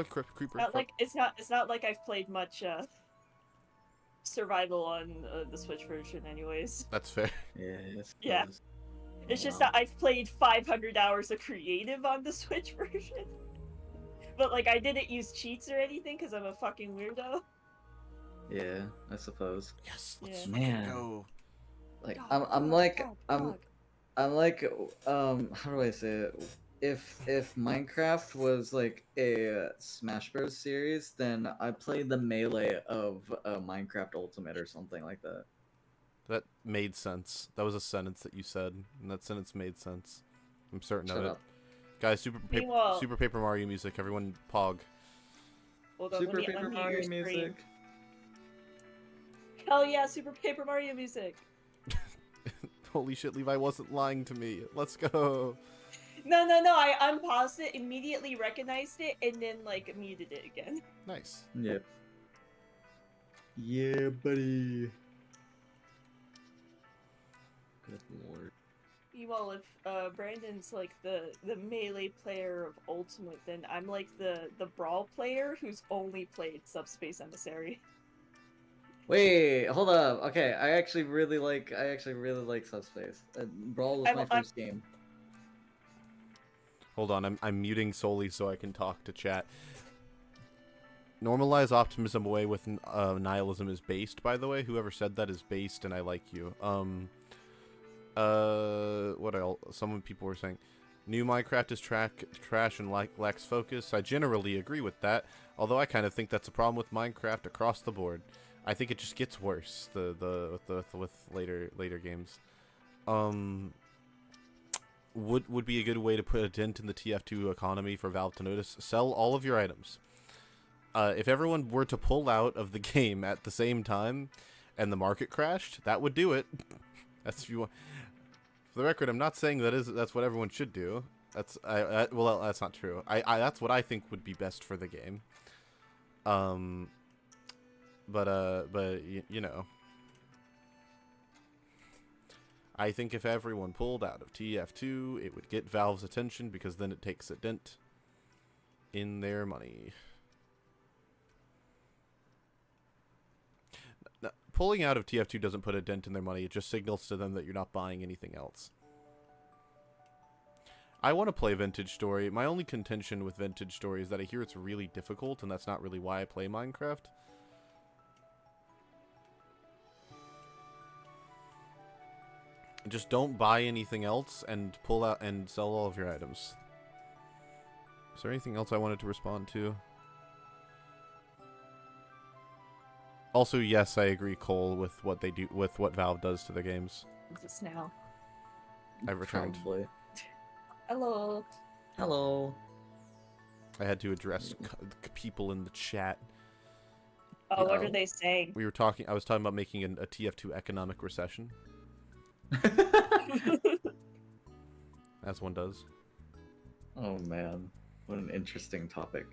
Creeper. It's not like I've played much survival on the Switch version, anyways. That's fair. Yeah. It's just that I've played 500 hours of creative on the Switch version. But, like, I didn't use cheats or anything because I'm a fucking weirdo. Yeah, I suppose. Yes, let's Man. go. Like, Dog, I'm dog, like, dog, I'm like, how do I say it? If Minecraft was like a Smash Bros. Series, then I played the melee of Minecraft Ultimate or something like that. That made sense. That was a sentence that you said, and that sentence made sense. I'm certain of it. Guys, Super Paper Mario music. Everyone, pog. Hold on, Super let me Paper unmute Mario your screen. music. Hell yeah, Super Paper Mario music. Holy shit, Levi wasn't lying to me. Let's go. No, I unpaused it, immediately recognized it, and then, like, muted it again. Nice. Yep. Yeah, buddy. Good lord. Meanwhile, if Brandon's like the melee player of Ultimate, then I'm like the brawl player who's only played Subspace Emissary. Wait, hold up. Okay, I actually really like Subspace. Brawl was my first game. Hold on, I'm muting solely so I can talk to chat. Normalize optimism away with nihilism is based, by the way. Whoever said that is based, and I like you. What else? Some people were saying, new Minecraft is trash and lacks focus. I generally agree with that, although I kind of think that's a problem with Minecraft across the board. I think it just gets worse with later games. Would be a good way to put a dent in the TF2 economy for Valve to notice. Sell all of your items. If everyone were to pull out of the game at the same time, and the market crashed, that would do it. That's if you want. For the record, I'm not saying that's what everyone should do. Well, that's not true. That's what I think would be best for the game. But you know, I think if everyone pulled out of TF2, it would get Valve's attention because then it takes a dent in their money. Now, pulling out of TF2 doesn't put a dent in their money. It just signals to them that you're not buying anything else. I want to play Vintage Story. My only contention with Vintage Story is that I hear it's really difficult, and that's not really why I play Minecraft. Just don't buy anything else and pull out and sell all of your items. Is there anything else I wanted to respond to? Also, yes, I agree, Cole, with what they do, with what Valve does to their games. What's this now? I've returned. Probably. Hello. Hello. I had to address people in the chat. Oh, what are they saying? We were talking. I was talking about making a TF2 economic recession. As one does. Oh man, what an interesting topic.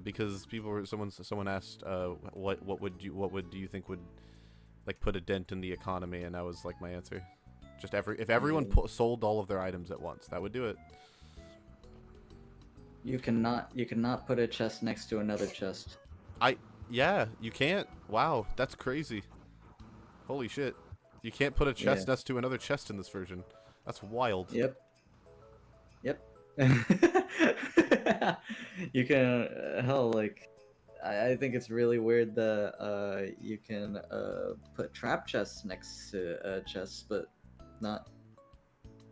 Because people were someone asked, what do you think would like put a dent in the economy, and that was like my answer. Just if everyone sold all of their items at once, that would do it. You cannot put a chest next to another chest. Yeah, you can't. Wow, that's crazy. Holy shit. You can't put a chest next to another chest in this version. That's wild. Yep. You can hell, like I think it's really weird that you can put trap chests next to chests, but not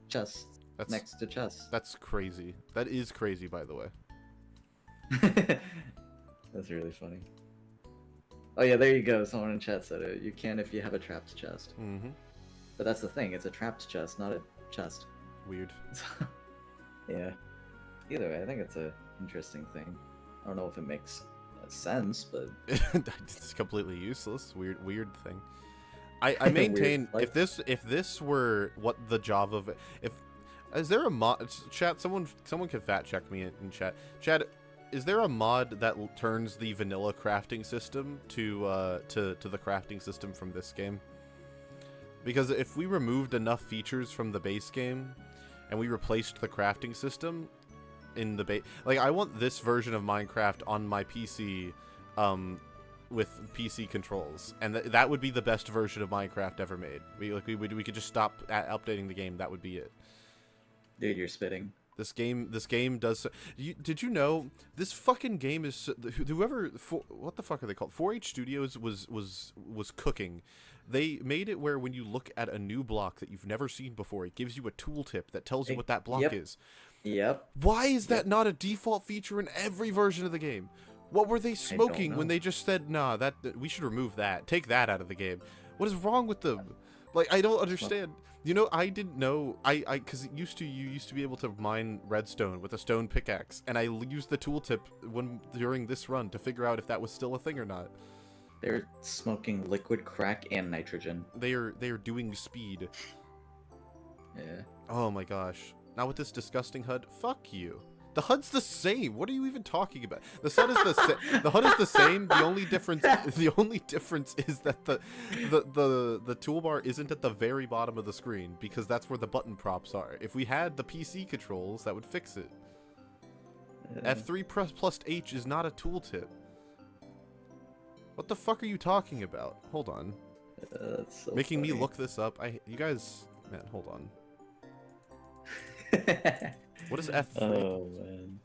chests next to chests. That's crazy. That is crazy, by the way. That's really funny. Oh yeah, there you go. Someone in chat said it. You can if you have a trapped chest. Mm-hmm. But that's the thing. It's a trapped chest, not a chest. Weird. Yeah. Either way, I think it's a interesting thing. I don't know if it makes sense, but it's completely useless. Weird thing. I maintain if this were what the Java if Is there a mod? Chat. Someone can fact check me in chat. Chat. Is there a mod that turns the vanilla crafting system to the crafting system from this game? Because if we removed enough features from the base game, and we replaced the crafting system in the base, like I want this version of Minecraft on my PC, with PC controls, and that would be the best version of Minecraft ever made. We could just stop updating the game. That would be it. Dude, you're spitting. This game does. Did you know this fucking game is what the fuck are they called? 4H Studios was cooking. They made it where when you look at a new block that you've never seen before, it gives you a tooltip that tells you what that block is. Yep. Why is that not a default feature in every version of the game? What were they smoking when they just said, nah, that we should remove that, take that out of the game? What is wrong with them? Like, I don't understand. You know, I didn't know, because you used to be able to mine redstone with a stone pickaxe, and I used the tooltip during this run to figure out if that was still a thing or not. They're smoking liquid crack and nitrogen. They are doing speed. Yeah. Oh my gosh. Not with this disgusting HUD. Fuck you. The HUD's the same. What are you even talking about? The HUD is the same. The HUD is the same. The only difference is that the toolbar isn't at the very bottom of the screen because that's where the button props are. If we had the PC controls, that would fix it. F3 plus H is not a tooltip. What the fuck are you talking about? Hold on. That's so Making funny. me look this up. You guys, man, hold on. What is F3? Oh man.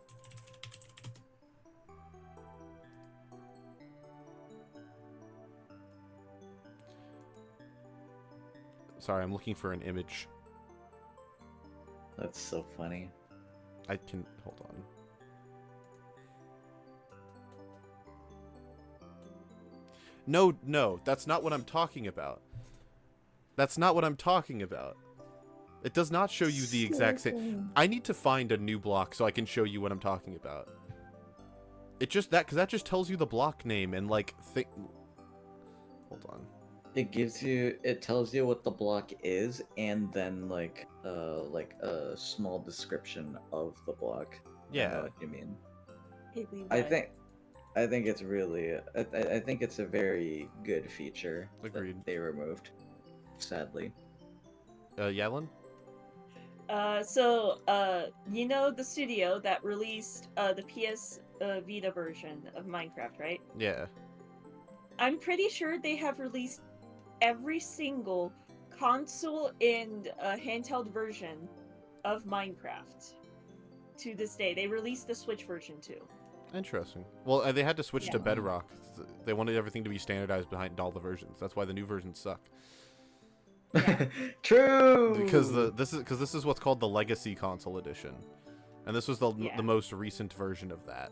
Sorry, I'm looking for an image. That's so funny. I can hold on. No, that's not what I'm talking about. That's not what I'm talking about. It does not show you the exact same. I need to find a new block so I can show you what I'm talking about. It just because that just tells you the block name and like Hold on. It tells you what the block is and then like a small description of the block. Yeah. I know what you mean. Hey, Levi. I think it's really I think it's a very good feature Agreed. that they removed. Sadly. Yellen? You know the studio that released the PS Vita version of Minecraft, right? Yeah. I'm pretty sure they have released every single console and handheld version of Minecraft to this day. They released the Switch version too. Interesting. Well, they had to switch to Yeah. Bedrock. They wanted everything to be standardized behind all the versions. That's why the new versions suck. True. Because this is what's called the Legacy Console Edition, and this was the most recent version of that.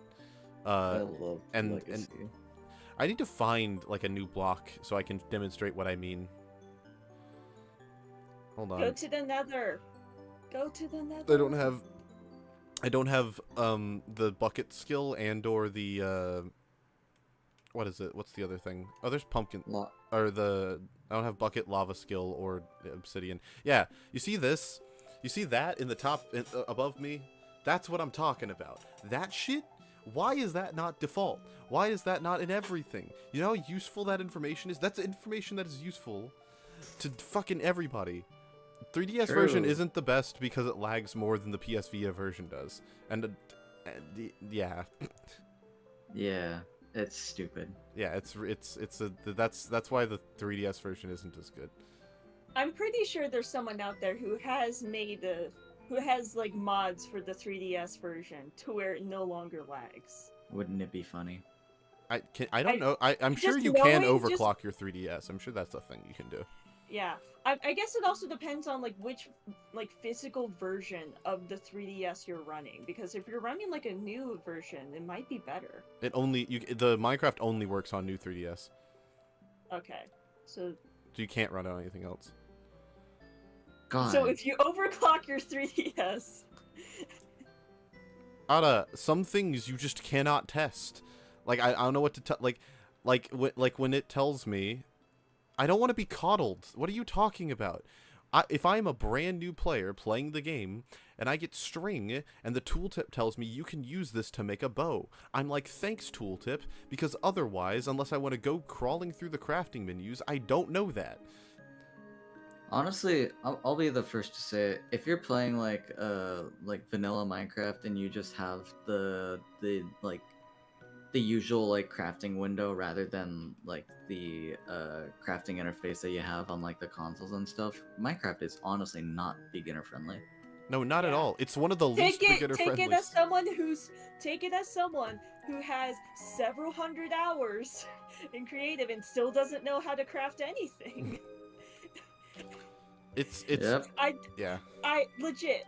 I love and Legacy. I need to find like a new block so I can demonstrate what I mean. Hold on. Go to the Nether. Go to the Nether. I don't have the bucket skill and or the what is it? What's the other thing? Oh, there's pumpkin or the I don't have bucket, lava skill, or obsidian. Yeah, you see this? You see that in the top above me? That's what I'm talking about. That shit? Why is that not default? Why is that not in everything? You know how useful that information is? That's information that is useful to fucking everybody. 3DS version isn't the best because it lags more than the PS Vita version does. And yeah. Yeah, it's stupid. Yeah, that's why the 3DS version isn't as good. I'm pretty sure there's someone out there who has like mods for the 3DS version to where it no longer lags. Wouldn't it be funny? I don't know. I'm sure you can overclock your 3DS. I'm sure that's a thing you can do. Yeah, I guess it also depends on like which like physical version of the 3DS you're running, because if you're running like a new version, it might be better. The Minecraft only works on new 3DS. Okay, so You can't run on anything else. God. So if you overclock your 3DS, Ada, some things you just cannot test. Like I don't know what to tell. Like when it tells me, I don't want to be coddled. What are you talking about? if I'm a brand new player playing the game and I get string and the tooltip tells me you can use this to make a bow, I'm like, thanks tooltip, because otherwise, unless I want to go crawling through the crafting menus, I don't know that. Honestly, I'll be the first to say it. If you're playing like vanilla Minecraft and you just have the usual like crafting window rather than like the crafting interface that you have on like the consoles and stuff, Minecraft is honestly not beginner friendly. No, not at Yeah. all. It's one of the least beginner Take friendly. it as someone who has several hundred hours in creative and still doesn't know how to craft anything. It's Yep. yeah. I legit,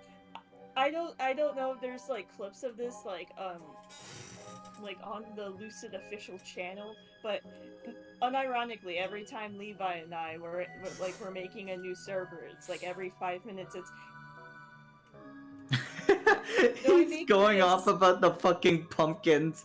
I don't know if there's like clips of this like on the Lucid official channel, but unironically, every time Levi and I we're making a new server, it's like every 5 minutes it's He's going off about the fucking pumpkins.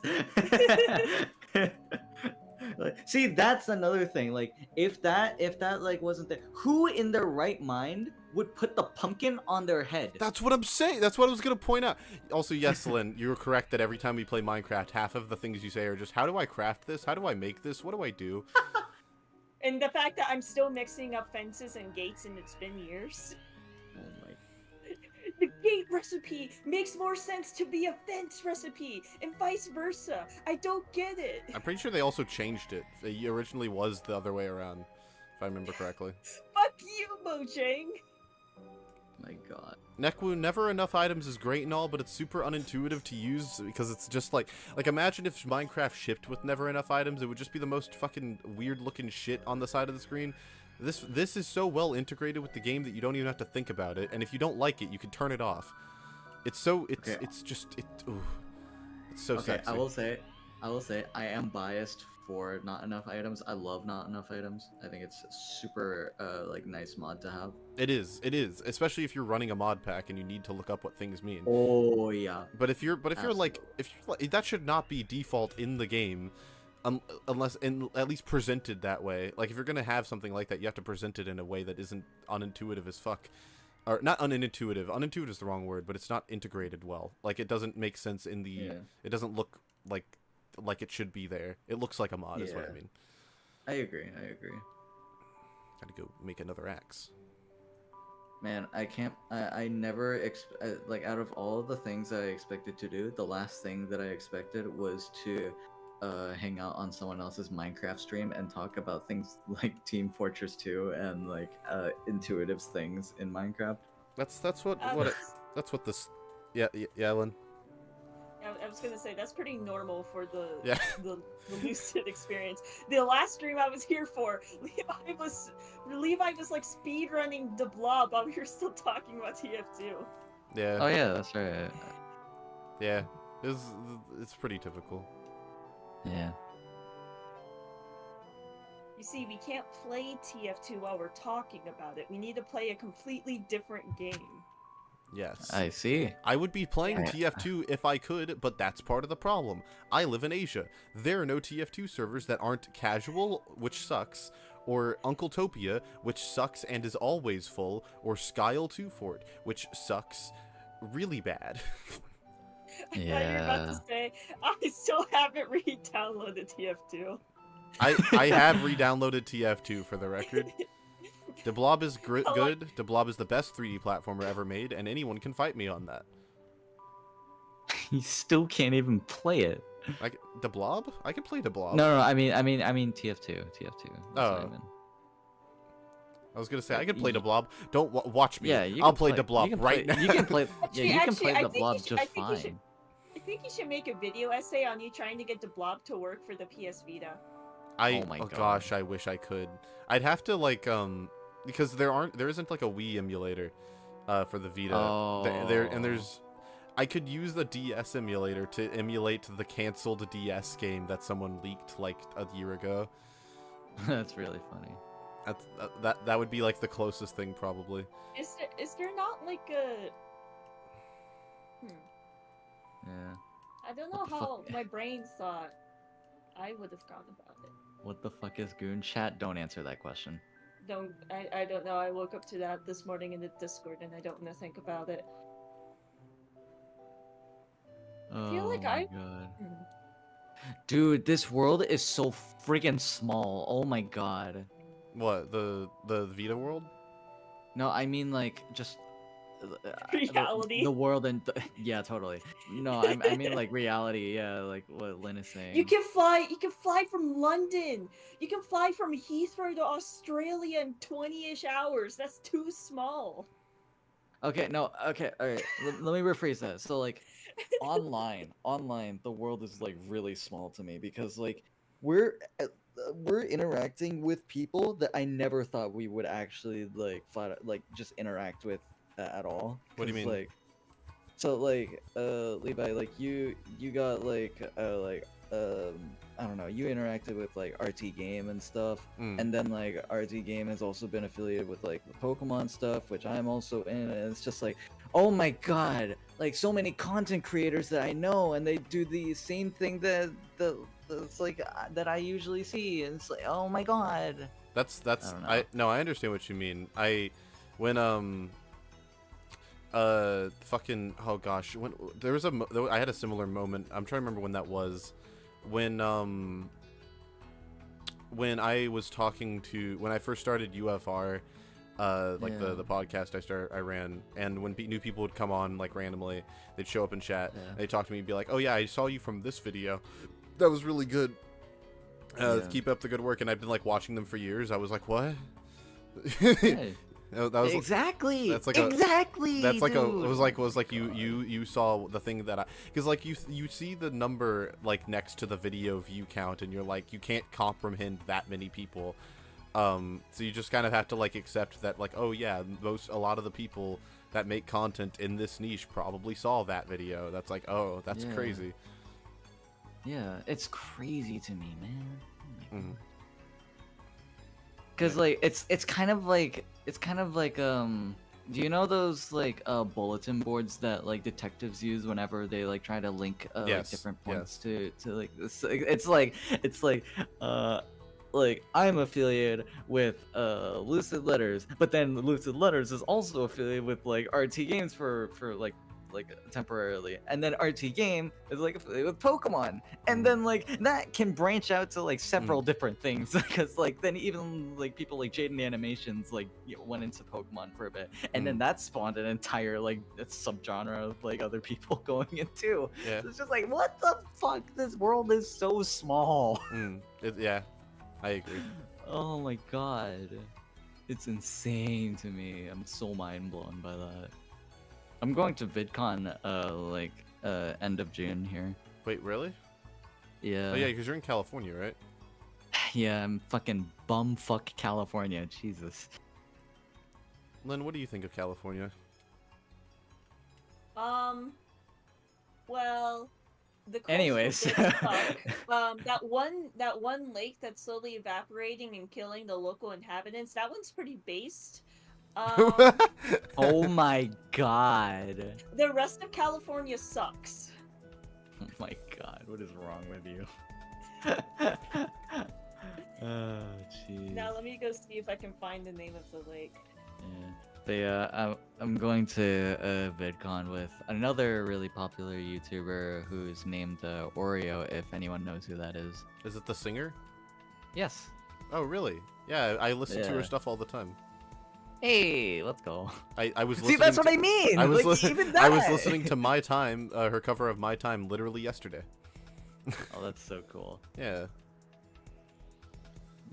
Like, see, that's another thing. Like, if that like wasn't there, who in their right mind would put the pumpkin on their head? That's what I'm saying. That's what I was gonna point out. Also, yes, Lynn, you're correct that every time we play Minecraft, half of the things you say are just, how do I craft this? How do I make this? What do I do? and the fact that I'm still mixing up fences and gates and it's been years. Oh my. The gate recipe makes more sense to be a fence recipe, and vice versa. I don't get it. I'm pretty sure they also changed it. It originally was the other way around, if I remember correctly. Fuck you, Mojang. My god. Nekwu, never enough items is great and all, but it's super unintuitive to use because it's just like imagine if Minecraft shipped with never enough items, it would just be the most fucking weird looking shit on the side of the screen. This is so well integrated with the game that you don't even have to think about it, and if you don't like it, you can turn it off. It's so it's just ooh, it's so sexy. I will say I am biased for not enough items. I love not enough items. I think it's super like nice mod to have. It is, especially if you're running a mod pack and you need to look up what things mean. Oh yeah. But if you're like that should not be default in the game. Unless at least presented that way. Like if you're gonna have something like that, you have to present it in a way that isn't unintuitive as fuck, or not unintuitive. Unintuitive is the wrong word, but it's not integrated well. Like it doesn't make sense in the. It doesn't look like it should be there. It looks like a mod, is what I mean. I agree. Gotta go make another axe. Man, I can't. I never like out of all of the things that I expected to do, the last thing that I expected was to hang out on someone else's Minecraft stream and talk about things like Team Fortress 2 and like intuitive things in Minecraft. That's what this. Yeah, Lynn. I was gonna say that's pretty normal for the Yeah. the Lucid experience. The last stream I was here for, Levi was like speed running the blob while we were still talking about TF2. Yeah. Oh yeah, that's right. Yeah. It's pretty typical. Yeah. You see, we can't play TF2 while we're talking about it. We need to play a completely different game. Yes. I see. I would be playing TF2 if I could, but that's part of the problem. I live in Asia. There are no TF2 servers that aren't casual, which sucks, or Uncletopia, which sucks and is always full, or Skyle 2 Fort, which sucks really bad. I thought you were about to say, I still haven't re-downloaded TF2. I have re-downloaded TF2 for the record. The Blob is good. The Blob is the best 3D platformer ever made, and anyone can fight me on that. You still can't even play it. Like the Blob? I can play the Blob. No, I mean TF2. Oh. I was gonna say I can play the Blob. Don't watch me. Yeah, I'll play the Blob right now. You can play. Yeah, you can play I the think Blob you should- just I think you fine. should- I think you should make a video essay on you trying to get the Blob to work for the PS Vita. Oh my God. Gosh, I wish I could. I'd have to like because there isn't like a Wii emulator for the Vita. I could use the DS emulator to emulate the canceled DS game that someone leaked like a year ago. That's really funny. That would be like the closest thing probably. Is there not like a Yeah. I don't know What the how fuck? my brain thought I would have gone about it. What the fuck is Goon Chat? Don't answer that question. I don't know. I woke up to that this morning in the Discord and I don't want to think about it. I feel like my I. god. Hmm. Dude, this world is so freaking small. Oh my god. What, the Vita world? No, I mean like just Reality. the world and yeah, totally. No, I mean like reality. Yeah, like what Lynn is saying. You can fly. You can fly from London. You can fly from Heathrow to Australia in 20-ish hours. That's too small. Okay, no, okay, all right. Let me rephrase that. So like online, the world is like really small to me because like we're interacting with people that I never thought we would actually like like just interact with at all. What do you 'Cause, mean? Like, so like Levi, like you got like I don't know, you interacted with like RT Game and stuff, and then like RT Game has also been affiliated with like the Pokemon stuff, which I'm also in, and it's just like, oh my god, like so many content creators that I know, and they do the same thing that's like that I usually see, and it's like, oh my god. That's I don't know. no, I understand what you mean. When fucking, oh gosh, when there was I had a similar moment. I'm trying to remember when that was. When I was talking to, when I first started UFR, like Yeah. the podcast I ran, and when new people would come on like randomly, they'd show up in chat, Yeah. and they'd talk to me and be like, oh yeah, I saw you from this video, that was really good, Yeah. keep up the good work. And I've been like watching them for years. I was like, what? Hey. That was Exactly. that's like exactly. that's like dude. it was like you saw the thing that because like you see the number like next to the video view count, and you're like, you can't comprehend that many people, so you just kind of have to like accept that, like, oh yeah, a lot of the people that make content in this niche probably saw that video. That's like, oh, that's Yeah. crazy. Yeah, it's crazy to me, man. Oh my Mhm. God. Cause like it's kind of like do you know those like bulletin boards that like detectives use whenever they like try to link like Yes, different points yes. to like this? It's like I'm affiliated with Lucid Letters, but then Lucid Letters is also affiliated with like RT Games for like temporarily, and then RT Game is like affiliated with Pokemon, and then like that can branch out to like several different things because like then even like people like Jaden Animations like went into Pokemon for a bit, and then that spawned an entire like subgenre of like other people going into. Yeah. So it's just like, what the fuck? This world is so small. Yeah, I agree. Oh my god. It's insane to me. I'm so mind blown by that. I'm going to VidCon end of June here. Wait, really? Yeah. Oh yeah, because you're in California, right? Yeah, I'm fucking bumfuck California. Jesus. Lynn, what do you think of California? Well, the coastal Anyways. bits suck. That one lake that's slowly evaporating and killing the local inhabitants. That one's pretty based. Oh my god. The rest of California sucks. Oh my god, what is wrong with you? Oh, jeez. Now let me go see if I can find the name of the lake. Yeah. But I'm going to VidCon with another really popular YouTuber who's named Oreo, if anyone knows who that is. Is it the singer? Yes. Oh, really? Yeah, I listen to her Yeah. stuff all the time. Hey, let's go. I was See, listening that's what to- I mean. I was, like, li- even I was that. listening to My Time, her cover of My Time, literally yesterday. Oh, that's so cool. Yeah.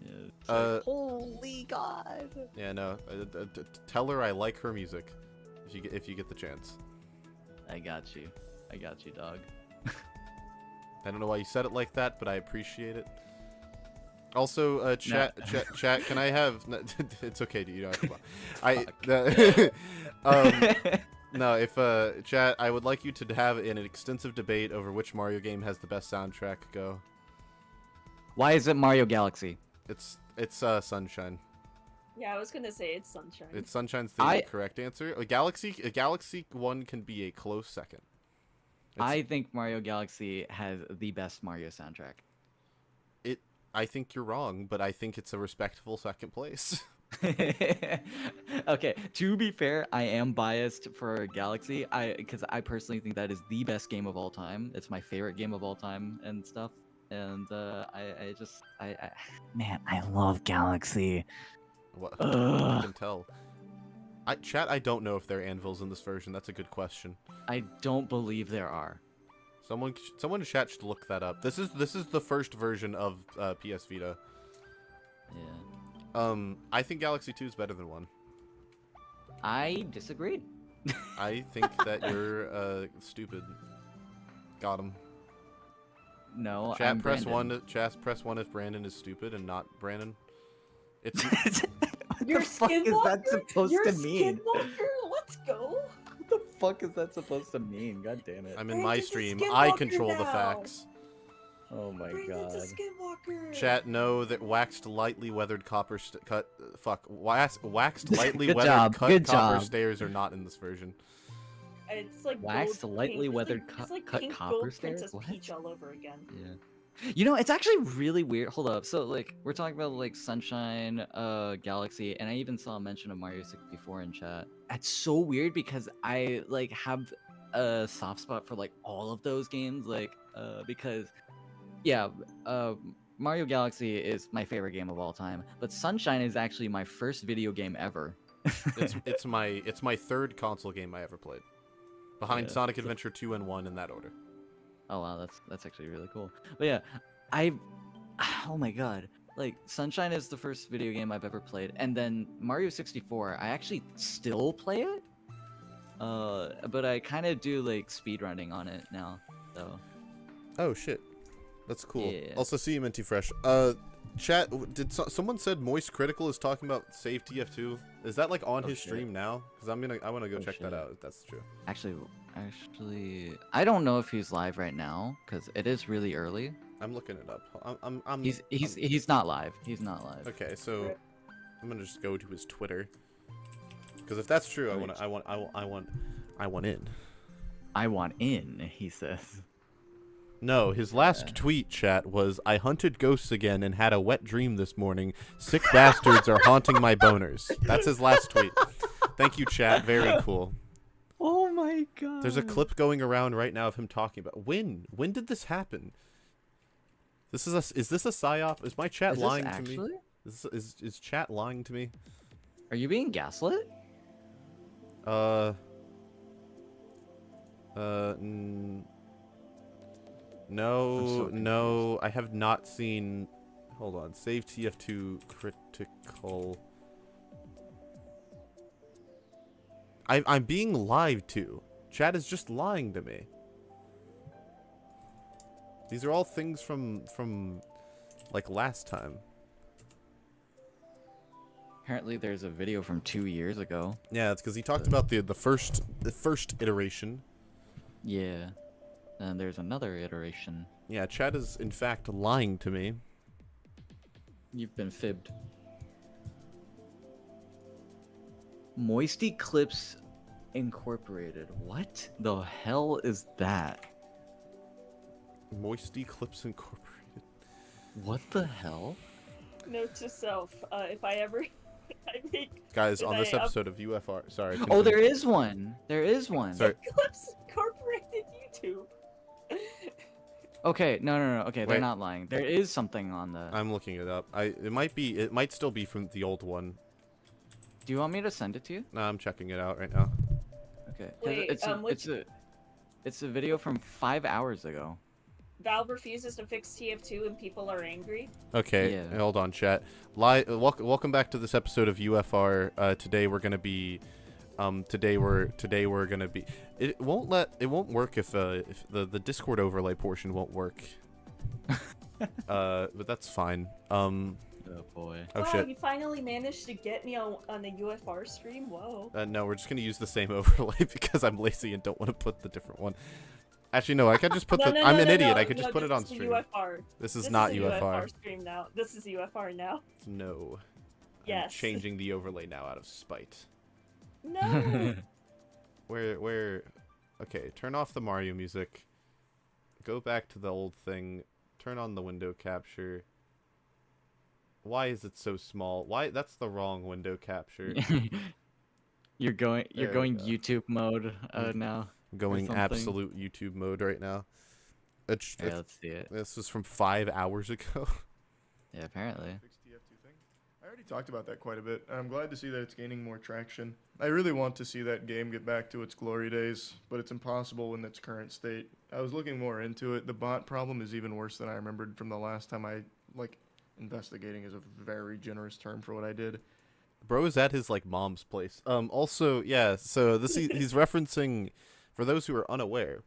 Yeah, it's Uh, like, holy god. Yeah, no. Tell her I like her music, if you get the chance. I got you, dog. I don't know why you said it like that, but I appreciate it. Also, chat, can I have? No, it's okay, dude. You don't have to. No, if chat, I would like you to have an extensive debate over which Mario game has the best soundtrack. Go. Why is it Mario Galaxy? It's Sunshine. Yeah, I was gonna say it's Sunshine. It's Sunshine's the correct answer. A Galaxy 1 can be a close second. I think Mario Galaxy has the best Mario soundtrack. I think you're wrong, but I think it's a respectable second place. Okay, to be fair, I am biased for Galaxy. Because I personally think that is the best game of all time. It's my favorite game of all time and stuff. And man, I love Galaxy. What? I Ugh. can tell. Chat, I don't know if there are anvils in this version. That's a good question. I don't believe there are. Someone in chat should look that up. This is the first version of PS Vita. Yeah. I think Galaxy 2 is better than 1. I disagreed. I think that you're stupid. Got him. No, Chat, I'm press Brandon. 1. Chat, press 1 if Brandon is stupid and not Brandon. It's What Your the fuck is that skinwalker? supposed Your to mean? skinwalker? Let's go. What the fuck is that supposed to mean? God damn it. I'm in my Brandon's a stream. I skinwalker control the now. facts. Oh my Brandon's god. a skinwalker. Chat, know that waxed lightly weathered copper waxed lightly Good weathered job, cut good copper job. stairs are not in this version. It's like Waxed, gold lightly pink. weathered It's like cut pink copper gold stairs? Princess What? Peach all over again. Yeah. You know, it's actually really weird. Hold up. So, like, we're talking about, like, Sunshine, Galaxy, and I even saw a mention of Mario 64 in chat. That's so weird because I, like, have a soft spot for, like, all of those games. Like, because, yeah, Mario Galaxy is my favorite game of all time, but Sunshine is actually my first video game ever. It's my third console game I ever played. Behind Yeah, Sonic so- Adventure 2 and 1 in that order. Oh wow, that's actually really cool. But yeah, oh my god, like Sunshine is the first video game I've ever played, and then Mario 64, I actually still play it. But I kind of do like speedrunning on it now, so. Oh shit, that's cool. Yeah. Also, see you, Minty Fresh. Chat, someone said Moist Critical is talking about Save TF2? Is that like on Oh, his shit. stream now? Because I want to go Oh, check that shit. out if that's true. Actually, I don't know if he's live right now because it is really early. I'm looking it up. He's not live. He's not live. Okay, so I'm gonna just go to his Twitter. Because if that's true, I want in. I want in, he says. No, his last tweet, chat, was, I hunted ghosts again and had a wet dream this morning. Sick bastards are haunting my boners. That's his last tweet. Thank you, chat. Very cool. Oh my god. There's a clip going around right now of him talking about when did this happen? Is this a psyop? Is my chat Is lying this to me? actually? Is chat lying to me? Are you being gaslit? No, so no, I have not seen. Hold on, save TF2 critical. I'm being lied to. Chat is just lying to me. These are all things from like last time. Apparently, there's a video from 2 years ago. Yeah, it's because he talked about the first iteration. Yeah. And there's another iteration. Yeah, chat is in fact lying to me. You've been fibbed. Moisty Clips Incorporated. What the hell is that? Moisty Clips Incorporated. What the hell? Note to self: if I ever, I make Guys, If on this I episode of UFR, sorry. Oh, continue. there is one. There is one. Sorry. Clips Incorporated YouTube. Okay, no. Okay, Wait. they're not lying. There is something on the. I'm looking it up. It might still be from the old one. Do you want me to send it to you? No, I'm checking it out right now. Okay. 'Cause Wait, it's a video from 5 hours ago. Valve refuses to fix TF2 and people are angry. Okay, Yeah. hold on, chat. Welcome back to this episode of UFR. Today we're gonna be, It won't work if the Discord overlay portion won't work. But that's fine. Oh boy. Oh wow, shit. you finally managed to get me on the UFR stream. Whoa. No, we're just gonna use the same overlay because I'm lazy and don't want to put the different one. Actually, no, I could just put I'm an idiot. I could just put it on this is stream. UFR. This is not a UFR. stream now. This is UFR now. No. I'm Yes. changing the overlay now out of spite. No. Where? Okay, turn off the Mario music. Go back to the old thing. Turn on the window capture. Why is it so small? Why? That's the wrong window capture. You're going There we go. YouTube mode now. Going something. absolute YouTube mode right now. Yeah, let's see it. This was from 5 hours ago. Yeah, apparently. Fixed TF2 thing. I already talked about that quite a bit. I'm glad to see that it's gaining more traction. I really want to see that game get back to its glory days, but it's impossible in its current state. I was looking more into it. The bot problem is even worse than I remembered from the last time I, investigating is a very generous term for what I did. Bro is at his mom's place. Also, yeah. So he's referencing, for those who are unaware,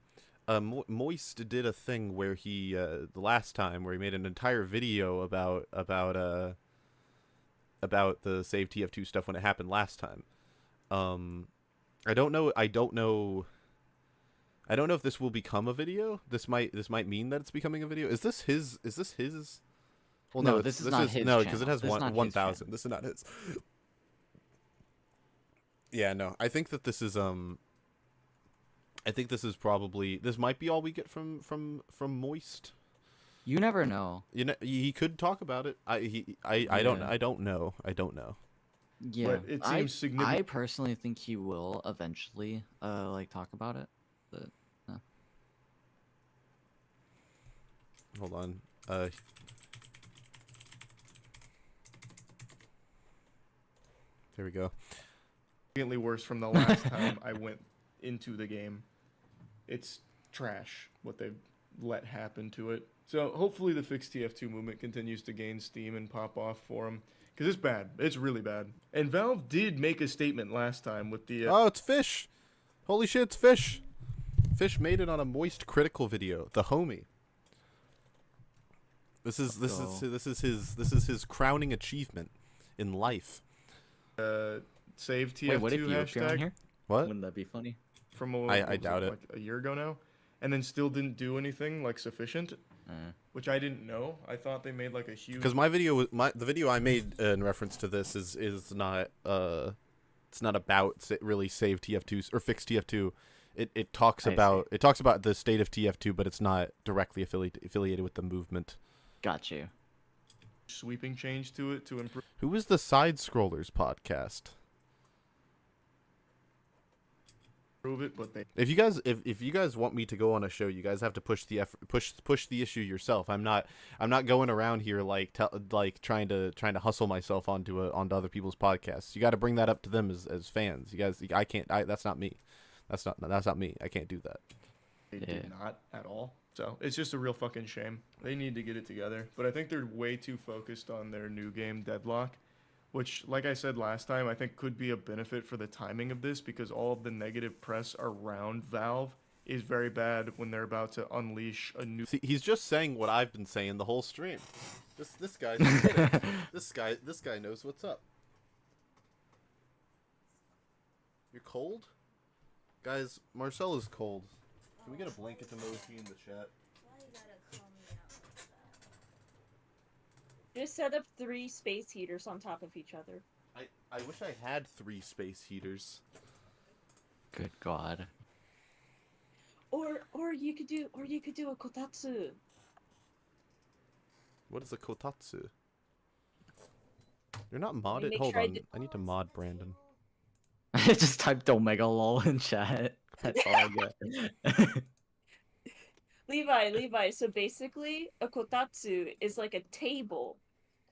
Moist did a thing where he the last time where he made an entire video about the save TF2 stuff when it happened last time. I don't know if this will become a video. This might mean that it's becoming a video. Is this his? Well, no, this is not his. No, because it has channel. 1,000. This is not his. Yeah, no. I think that this is I think this is probably, this might be all we get from Moist. You never know. You know, he could talk about it. I don't know. Yeah, But it seems significant. I personally think he will eventually talk about it. But Hold on. There we go. Significantly worse from the last time I went into the game. It's trash what they've let happen to it. So hopefully the fixed TF2 movement continues to gain steam and pop off for them. Because it's bad. It's really bad. And Valve did make a statement last time with the... Oh, it's Fish! Holy shit, it's Fish! Fish made it on a Moist critical video. The homie. This is his crowning achievement in life. Save TF2 wait, what if you appear on hashtag here? What? Wouldn't that be funny? from I doubt it. like a year ago now, and then still didn't do anything sufficient, which I didn't know. I thought they made a huge. Because the video I made in reference to this is not it's not about really save TF2 or fix TF2. It talks about the state of TF2, but it's not directly affiliated with the movement. Got you. Sweeping change to it to improve. Who was the Side Scrollers podcast? It, but they If you guys want me to go on a show, you guys have to push the push the issue yourself. I'm not going around here trying to hustle myself onto other people's podcasts. You got to bring that up to them as fans. You guys, I can't. That's not me. That's not me. I can't do that. They did not at all. So it's just a real fucking shame. They need to get it together. But I think they're way too focused on their new game, Deadlock, which, like I said last time, I think could be a benefit for the timing of this because all of the negative press around Valve is very bad when they're about to unleash a new... See, he's just saying what I've been saying the whole stream. This guy this guy knows what's up. You're cold? Guys, Marcel is cold. Can we get a blanket emoji in the chat? Why you gotta call me out like that? Just set up 3 space heaters on top of each other. I wish I had 3 space heaters. Good God. Or you could do a kotatsu. What is a kotatsu? You're not modded? make Hold sure I on. did- I need to mod Brandon. I just typed Omega lol in chat. That's all I get. Levi, so basically a kotatsu is like a table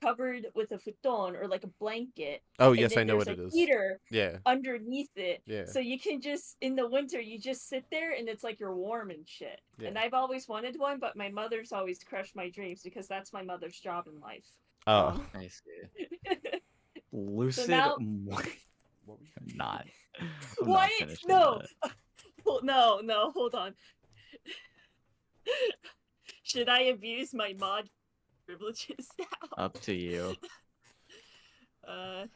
covered with a futon or like a blanket. Oh, and yes, then I know there's what it a is. heater Yeah. underneath it. Yeah. So you can just, in the winter, you just sit there and it's like you're warm and shit. Yeah. And I've always wanted one, but my mother's always crushed my dreams because that's my mother's job in life. Oh. I see. Lucid. now- Not. I'm not Why? finishing No. that. No, hold on. Should I abuse my mod privileges now? Up to you.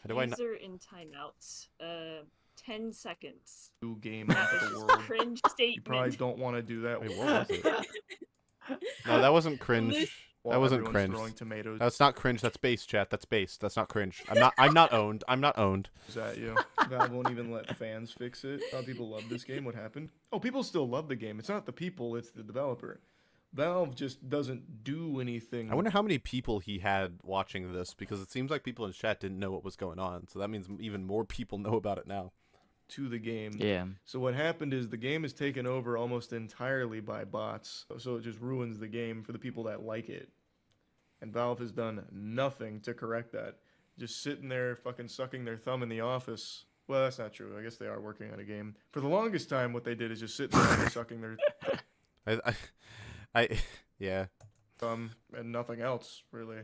do I not- user in timeout. 10 seconds. new game That of was the just a world. cringe You statement. probably don't want to do that. Wait, what was it? No, that wasn't cringe. while That wasn't everyone's cringe. throwing tomatoes That's not cringe. That's base, chat. That's base. That's not cringe. I'm not owned. I'm not owned. at you. Valve won't even let fans fix it. People love this game. What happened? Oh, people still love the game. It's not the people. It's the developer. Valve just doesn't do anything. I wonder how many people he had watching this, because it seems like people in chat didn't know what was going on. So that means even more people know about it now. To the game. Yeah. So what happened is the game is taken over almost entirely by bots. So it just ruins the game for the people that like it. And Valve has done nothing to correct that. Just sitting there fucking sucking their thumb in the office. Well, that's not true. I guess they are working on a game. For the longest time, what they did is just sit there and sucking their Yeah. thumb and nothing else, really.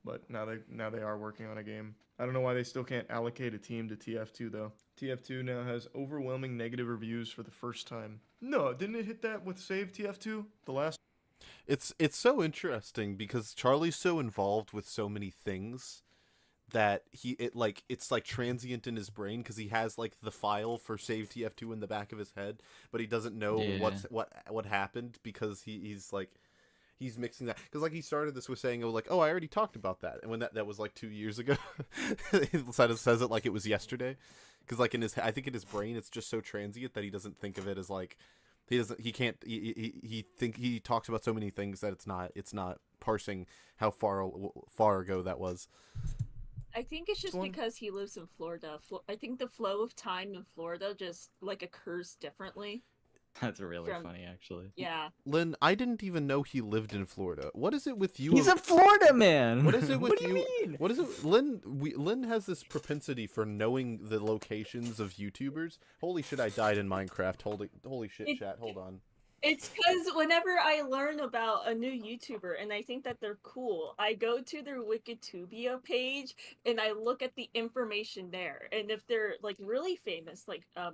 But now they are working on a game. I don't know why they still can't allocate a team to TF2, though. TF2 now has overwhelming negative reviews for the first time. No, didn't it hit that with Save TF2? The last... It's so interesting because Charlie's so involved with so many things that it's like transient in his brain, because he has like the file for Save TF2 in the back of his head, but he doesn't know what happened, because he's mixing that, because like he started this with saying, I already talked about that, and when that was like 2 years ago. He says it like it was yesterday, because like I think in his brain it's just so transient that he doesn't think of it as like he talks about so many things that it's not parsing how far ago that was. I think it's just because he lives in Florida. I think the flow of time in Florida just like occurs differently. That's really funny, actually. Yeah. Lynn, I didn't even know he lived in Florida. What is it with you? He's a Florida man. What is it with what do you mean? What is it, Lynn? Lynn has this propensity for knowing the locations of YouTubers. Holy shit! I died in Minecraft. Holy shit, chat. Hold on. It's because whenever I learn about a new YouTuber and I think that they're cool, I go to their Wikitubia page and I look at the information there. And if they're like really famous, like I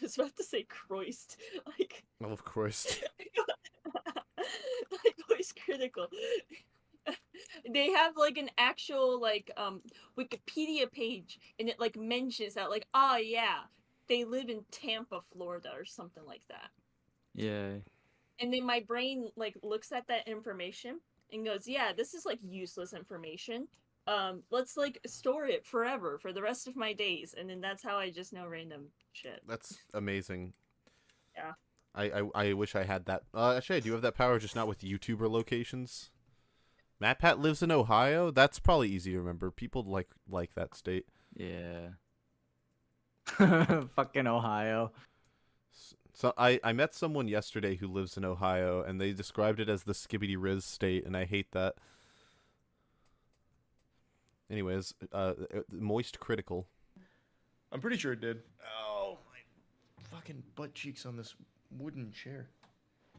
was about to say Croist, like Oh, of course. like voice critical. They have like an actual like Wikipedia page, and it like mentions that like, oh yeah, they live in Tampa, Florida, or something like that. Yeah. And then my brain like looks at that information and goes, yeah, this is like useless information. Let's like store it forever for the rest of my days. And then that's how I just know random shit. That's amazing. Yeah. I wish I had that. Actually, I do have that power, just not with YouTuber locations. MatPat lives in Ohio. That's probably easy to remember. People like that state. Yeah. Fucking Ohio. So I met someone yesterday who lives in Ohio, and they described it as the Skibbity Riz state, and I hate that. Anyways, moist critical. I'm pretty sure it did. Oh, my fucking butt cheeks on this wooden chair.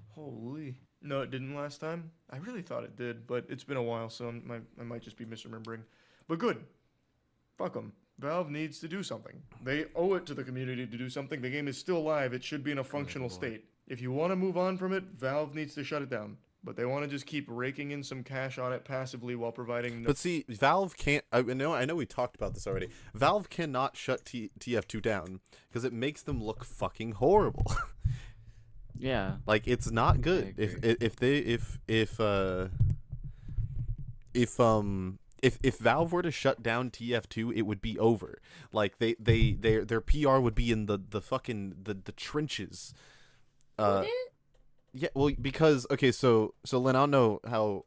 Holy. No, it didn't last time. I really thought it did, but it's been a while, so I might just be misremembering. But good. Fuck them. Valve needs to do something. They owe it to the community to do something. The game is still live. It should be in a functional state. If you want to move on from it, Valve needs to shut it down. But they want to just keep raking in some cash on it passively while providing... But see, Valve can't... I know we talked about this already. Valve cannot shut TF2 down, because it makes them look fucking horrible. Yeah. Like, it's not good. If Valve were to shut down TF2, it would be over. Like their PR would be in the fucking the trenches. Would it? Yeah, well, because okay, so Lynn, I don't know how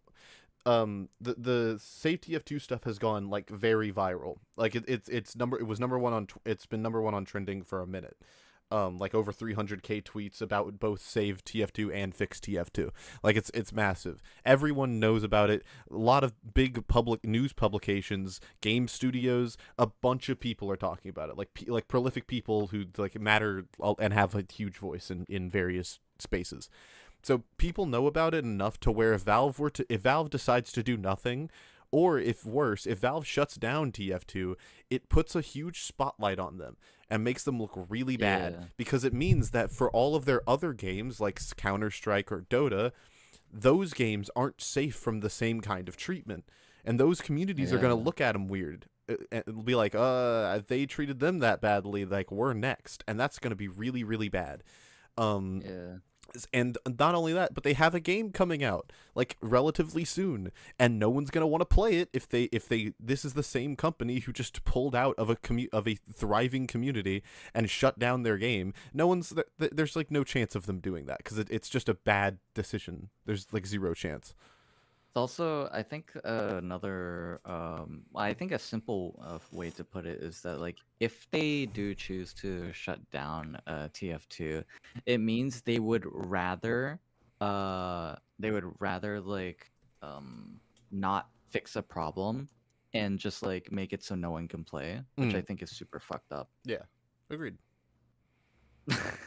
the Save TF2 stuff has gone like very viral. Like it's been number one on trending for a minute. Like over 300k tweets about both Save TF2 and Fix TF2. Like it's massive. Everyone knows about it. A lot of big public news publications, game studios, a bunch of people are talking about it. Like prolific people who like matter and have a huge voice in various spaces. So people know about it enough to where if Valve decides to do nothing, or if Valve shuts down TF2, it puts a huge spotlight on them and makes them look really bad, because it means that for all of their other games like Counter-Strike or Dota, those games aren't safe from the same kind of treatment. And those communities are going to look at them weird and be like, they treated them that badly, like we're next. And that's going to be really, really bad. And not only that, but they have a game coming out like relatively soon, and no one's gonna want to play it if they this is the same company who just pulled out of a thriving community and shut down their game. No one's there's like no chance of them doing that because it's just a bad decision. There's like zero chance. It's also, I think another, I think a simple way to put it is that like if they do choose to shut down TF2, it means they would rather like not fix a problem and just like make it so no one can play, which I think is super fucked up. Yeah, agreed.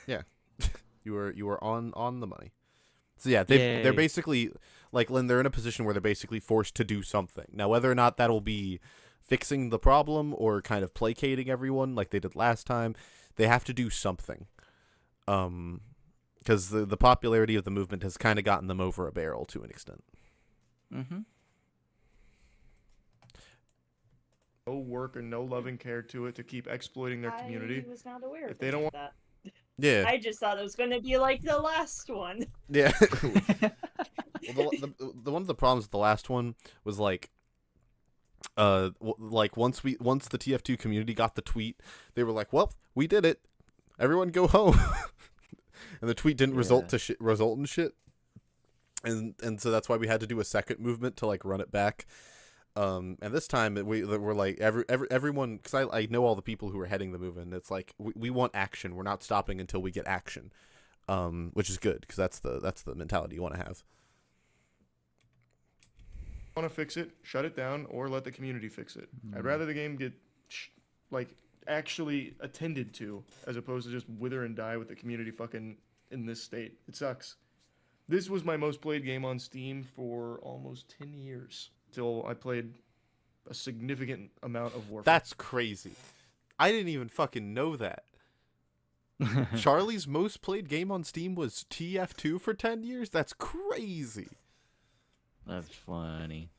Yeah, you were on the money. So yeah, they're basically like Lynn. They're in a position where they're basically forced to do something. Now, whether or not that'll be fixing the problem or kind of placating everyone like they did last time, they have to do something. Because the popularity of the movement has kind of gotten them over a barrel to an extent. Mm-hmm. No work or no loving care to it to keep exploiting their community. I was not aware If of they don't want that. Yeah. I just thought it was going to be like the last one. Yeah. Well, the one of the problems with the last one was like once the TF2 community got the tweet, they were like, "Well, we did it. Everyone go home." And the tweet didn't result in shit. And so that's why we had to do a second movement to like run it back. And this time we're like everyone, because I know all the people who are heading the movement. It's like we want action. We're not stopping until we get action, which is good because that's the mentality you want to have. Want to fix it, shut it down, or let the community fix it. I'd rather the game get actually attended to as opposed to just wither and die with the community fucking in this state. It sucks. This was my most played game on Steam for almost 10 years. Till I played a significant amount of Warfare. That's crazy. I didn't even fucking know that. Charlie's most played game on Steam was TF2 for 10 years? That's crazy. That's funny.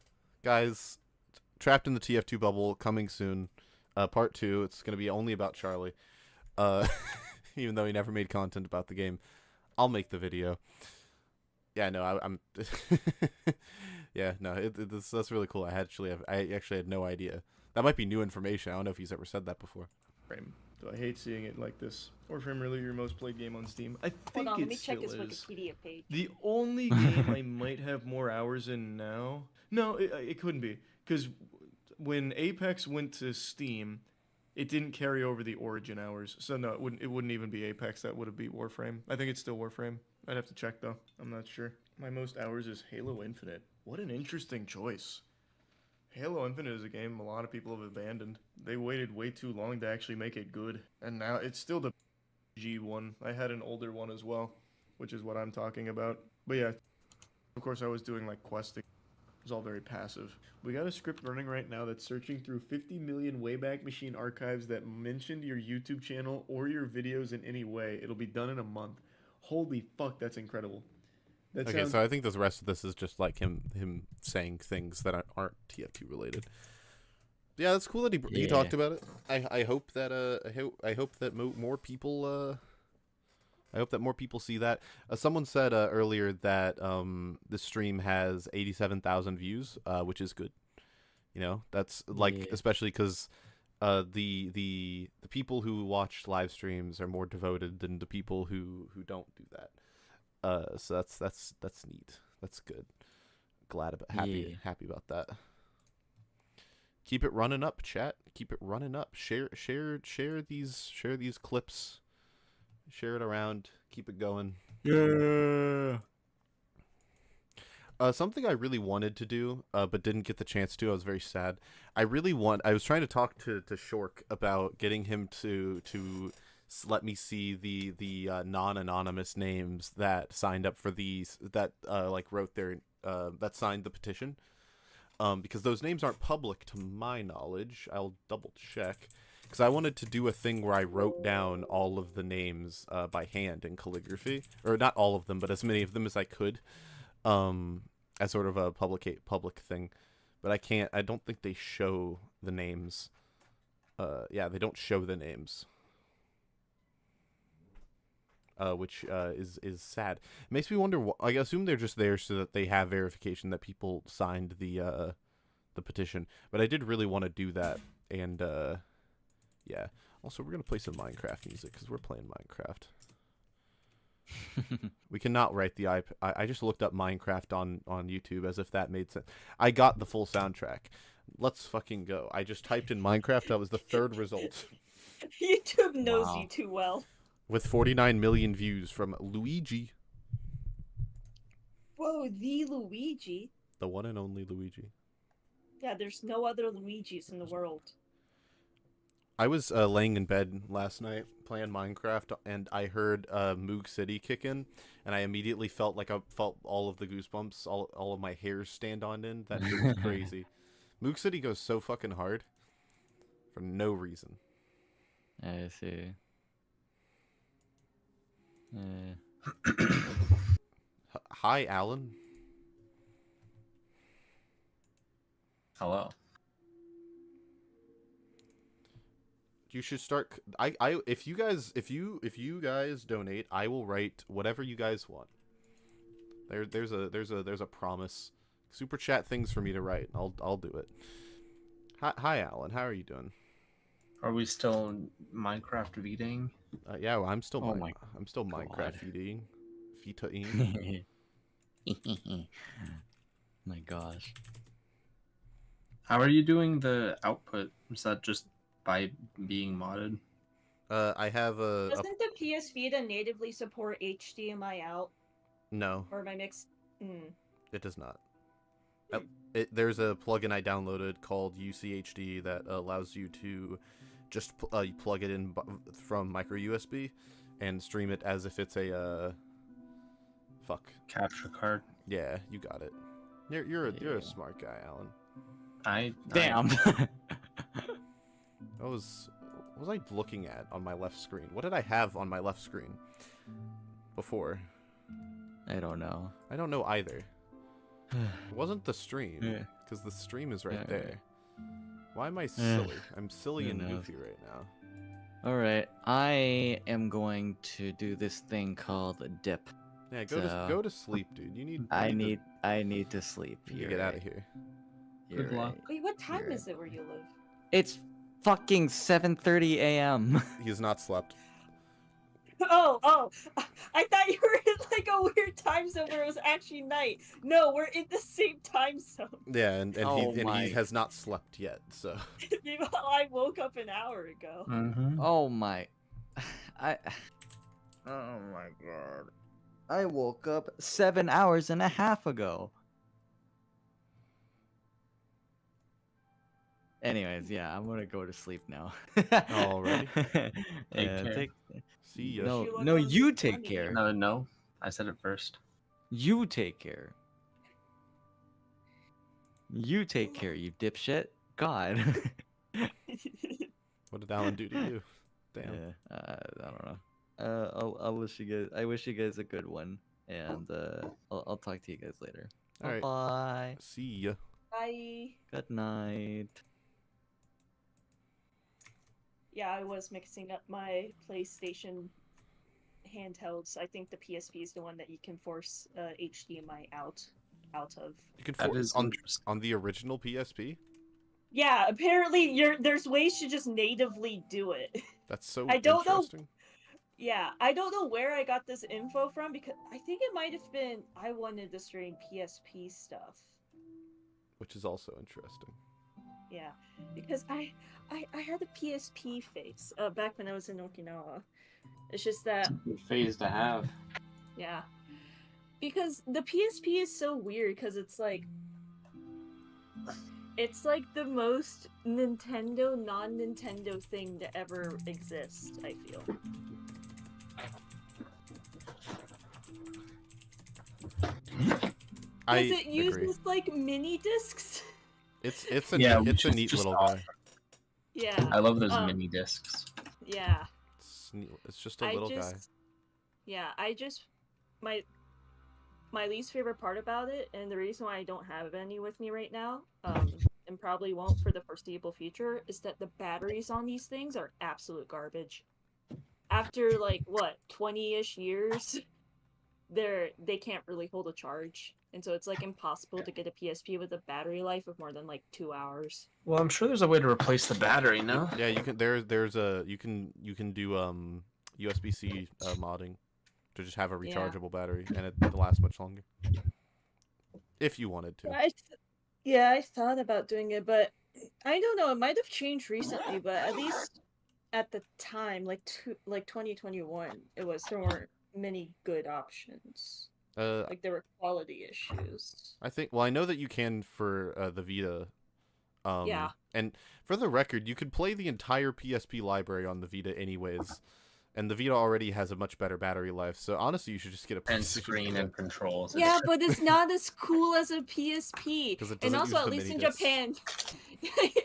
Guys, Trapped in the TF2 Bubble, coming soon. Part 2. It's going to be only about Charlie. Even though he never made content about the game. I'll make the video. Yeah, no, I'm... Yeah, no, that's really cool. I actually had no idea. That might be new information. I don't know if he's ever said that before. So I hate seeing it like this. Warframe really your most played game on Steam? I think Hold on, let me it check still his is. Wikipedia page. The only game I might have more hours in now... No, it couldn't be. Because when Apex went to Steam, it didn't carry over the Origin hours. So no, it wouldn't even be Apex. That would have been Warframe. I think it's still Warframe. I'd have to check, though. I'm not sure. My most hours is Halo Infinite. What an interesting choice. Halo Infinite is a game a lot of people have abandoned. They waited way too long to actually make it good. And now it's still the G one. I had an older one as well, which is what I'm talking about. But yeah, of course I was doing like questing. It was all very passive. We got a script running right now that's searching through 50 million Wayback Machine archives that mentioned your YouTube channel or your videos in any way. It'll be done in a month. Holy fuck, that's incredible. Okay, so I think the rest of this is just like him saying things that aren't TF2 related. Yeah, that's cool that he talked about it. I hope that I hope that more people I hope that more people see that. Someone said earlier that the stream has 87,000 views, which is good. You know, that's like especially because the people who watch live streams are more devoted than the people who don't do that. So that's neat. That's good. Glad about happy about that. Keep it running up, chat. Keep it running up. Share these clips. Share it around. Keep it going. Yeah. Something I really wanted to do, but didn't get the chance to. I was very sad. I was trying to talk to Shork about getting him to let me see the non-anonymous names that signed up for these, that wrote their that signed the petition, because those names aren't public to my knowledge. I'll double check, because I wanted to do a thing where I wrote down all of the names by hand in calligraphy, or not all of them, but as many of them as I could, as sort of a public thing. But I can't. I don't think they show the names. Yeah, they don't show the names. which is sad. It makes me wonder. I assume they're just there so that they have verification that people signed the petition. But I did really want to do that, and yeah. Also, we're gonna play some Minecraft music because we're playing Minecraft. We cannot write the I just looked up Minecraft on YouTube as if that made sense. I got the full soundtrack. Let's fucking go. I just typed in Minecraft. That was the third result. YouTube knows Wow. you too well. With 49 million views from Luigi. Whoa, the Luigi. The one and only Luigi. Yeah, there's no other Luigis in the world. I was laying in bed last night playing Minecraft, and I heard Moog City kick in, and I immediately felt like I felt all of the goosebumps, all of my hairs stand on end. That shit was crazy. Moog City goes so fucking hard for no reason. I see. Hi, Alan. Hello. You should start. If you guys donate, I will write whatever you guys want. There's a promise. Super chat things for me to write. I'll do it. Hi, Alan. How are you doing? Are we still Minecraft reading? Yeah, well, I'm still Oh my Minecraft God. feeding. Vita-ing. My gosh. How are you doing the output? Is that just by being modded? I have a Doesn't the PS Vita natively support HDMI out? no. Or am I mixed? It does not. There's a plugin I downloaded called UCHD that allows you to just plug it in from micro USB and stream it as if it's a fuck. Capture card. Yeah, you got it. You're a smart guy, Alan. Damn. What was I looking at on my left screen? What did I have on my left screen before? I don't know. I don't know either. It wasn't the stream, Yeah. because the stream is right Yeah, there. right. Why am I silly? I'm silly Who and knows? goofy right now. Alright, I am going to do this thing called a dip. Yeah, So- go to sleep, dude. You need. I need to sleep. to You're get out right. of here. You're Good luck. right. Wait, what time You're is it where you live? It's fucking 7:30 a.m. He has not slept. Oh, I thought you were in like a weird time zone where it was actually night. No, we're in the same time zone. Yeah, and Oh he my. has not slept yet. So Meanwhile, I woke up an hour ago. Mm-hmm. Oh my. Oh my god. I woke up 7 hours and a half ago. Anyways, yeah, I'm gonna go to sleep now. Alrighty. Yeah, care. see ya. No, You look no, on you the take funny. care. No, I said it first. You take care. You take care, you dipshit. God. What did Alan do to you? Damn. Yeah, I don't know. I wish you guys a good one, and I'll talk to you guys later. All right. Bye. See ya. Bye. Good night. Yeah, I was mixing up my PlayStation handhelds. I think the PSP is the one that you can force HDMI out of. You can That is on interesting. the original PSP. Yeah, apparently there's ways to just natively do it. That's so I don't know. interesting. Yeah, I don't know where I got this info from because I think it might have been I wanted to stream PSP stuff. Which is also interesting. Yeah, because I had a PSP face back when I was in Okinawa. It's just that Good phase to have. yeah, because the PSP is so weird because it's like the most Nintendo non-Nintendo thing to ever exist. I feel. I Because it agree. uses like mini discs. It's a Yeah, neat, which it's a is neat just little awesome. guy. Yeah. I love those Um, mini discs. Yeah. It's just a little guy. Yeah, my least favorite part about it, and the reason why I don't have any with me right now, and probably won't for the foreseeable future, is that the batteries on these things are absolute garbage. after like what 20-ish years, they can't really hold a charge, and so it's like impossible to get a PSP with a battery life of more than like 2 hours. Well, I'm sure there's a way to replace the battery. No. Yeah, you can. There's a you can do USB-C modding to just have a rechargeable battery, and it lasts much longer if you wanted to. I thought about doing it, but I don't know. It might have changed recently, but at least at the time, like 2021, there weren't many good options. Like there were quality issues. I think. Well, I know that you can for the Vita. Yeah. And for the record, you could play the entire PSP library on the Vita anyways. And the Vita already has a much better battery life, so honestly, you should just get a And screen and controls. Yeah, but it's not as cool as a PSP. Because it And doesn't also, use at the least in mini discs. Japan,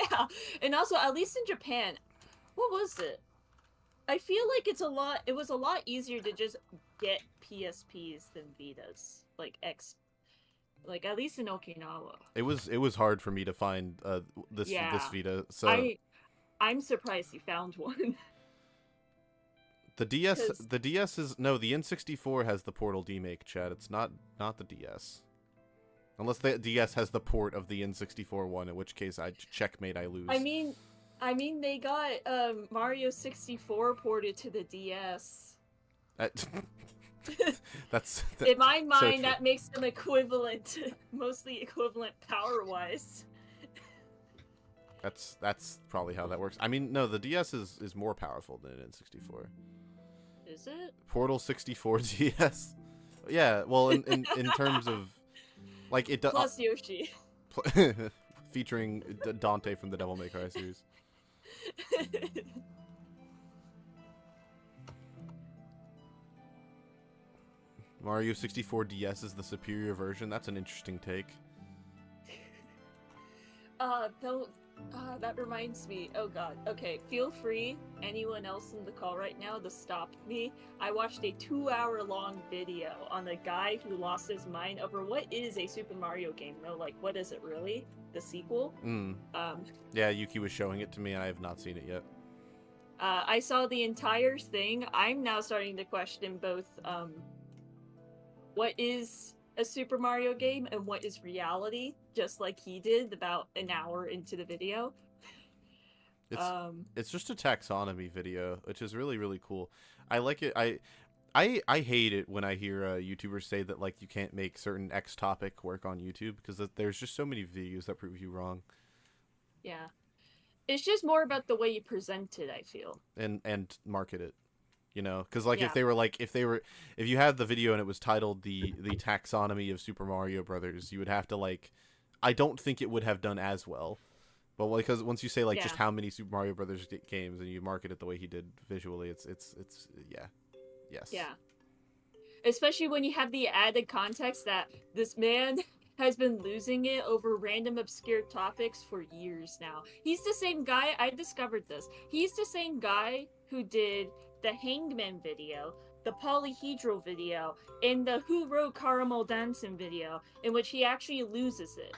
yeah. And also, at least in Japan, what was it? I feel like it was a lot easier to just get PSPs than Vitas, like at least in Okinawa. It was hard for me to find this Vita. So I'm surprised you found one. the DS is no, the N64 has the Portal demake, Chad. It's not the DS. Unless the DS has the port of the N64 one, in which case I checkmate, I lose. I mean they got Mario 64 ported to the DS. That's in my mind, so that makes them equivalent, mostly equivalent power-wise. That's probably how that works. I mean, no, the DS is more powerful than an N64. Is it? Portal 64 DS. Yeah, well, in terms of like it does. Plus Yoshi. Featuring Dante from the Devil May Cry series. Mario 64 DS is the superior version. That's an interesting take. That reminds me. Oh god. Okay, feel free, anyone else in the call right now, to stop me. I watched a 2-hour-long video on the guy who lost his mind over what is a Super Mario game. No, like, what is it really? The sequel? Yeah, Yuki was showing it to me, and I have not seen it yet. I saw the entire thing. I'm now starting to question both, what is a Super Mario game and what is reality, just like he did about an hour into the video. It's just a taxonomy video, which is really, really cool. I like it. I hate it when I hear YouTubers say that like you can't make certain X topic work on YouTube, because there's just so many videos that prove you wrong. Yeah. It's just more about the way you present it, I feel. And market it. You know, because like Yeah. if you had the video and it was titled the taxonomy of Super Mario Brothers, you would have to like, I don't think it would have done as well, but because once you say like just Yeah. how many Super Mario Brothers games and you market it the way he did visually, it's yeah, yes, Yeah. Especially when you have the added context that this man has been losing it over random obscure topics for years now. He's the same guy, I discovered this. He's the same guy who did the Hangman video, the Polyhedral video, and the Who Wrote Caramel Dancing video, in which he actually loses it.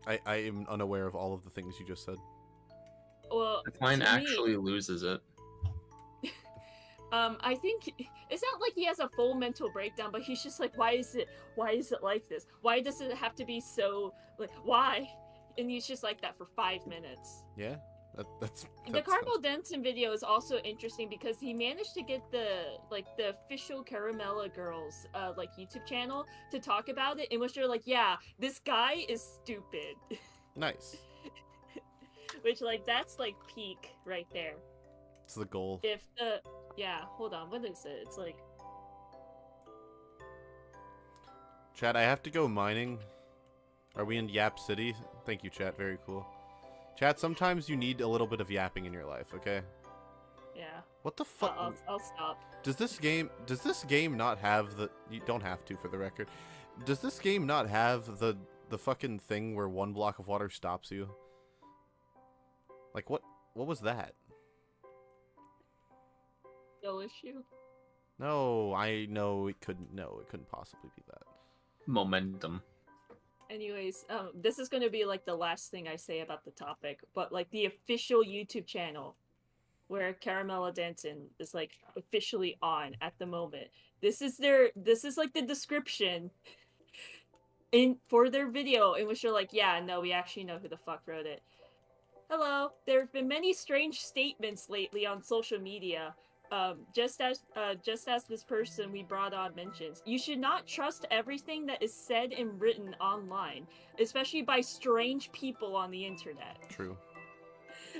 I am unaware of all of the things you just said. Well, Mine to me, actually loses it. I think it's not like he has a full mental breakdown, but he's just like, why is it like this? Why does it have to be so, like, why? And he's just like that for 5 minutes. Yeah, that's The Caramel Dancing video is also interesting because he managed to get the official Caramella Girls YouTube channel to talk about it, in which they're like, yeah, this guy is stupid. nice. Which that's like peak right there. It's the goal. Hold on, what is it? It's like, Chat, I have to go mining. Are we in Yap City? Thank you, chat. Very cool. Chat, sometimes you need a little bit of yapping in your life, okay? yeah. What the fuck? I'll stop. Does this game not have the... You don't have to, for the record. Does this game not have the fucking thing where one block of water stops you? Like, what was that? No issue. No, I know it couldn't... No, it couldn't possibly be that. Momentum. Anyways, this is going to be like the last thing I say about the topic, but like the official YouTube channel where Caramella Danton is like officially on at the moment. This is like the description for their video in which they're like, yeah, no, we actually know who the fuck wrote it. Hello, there have been many strange statements lately on social media. Just as this person we brought on mentions, you should not trust everything that is said and written online, especially by strange people on the internet. True.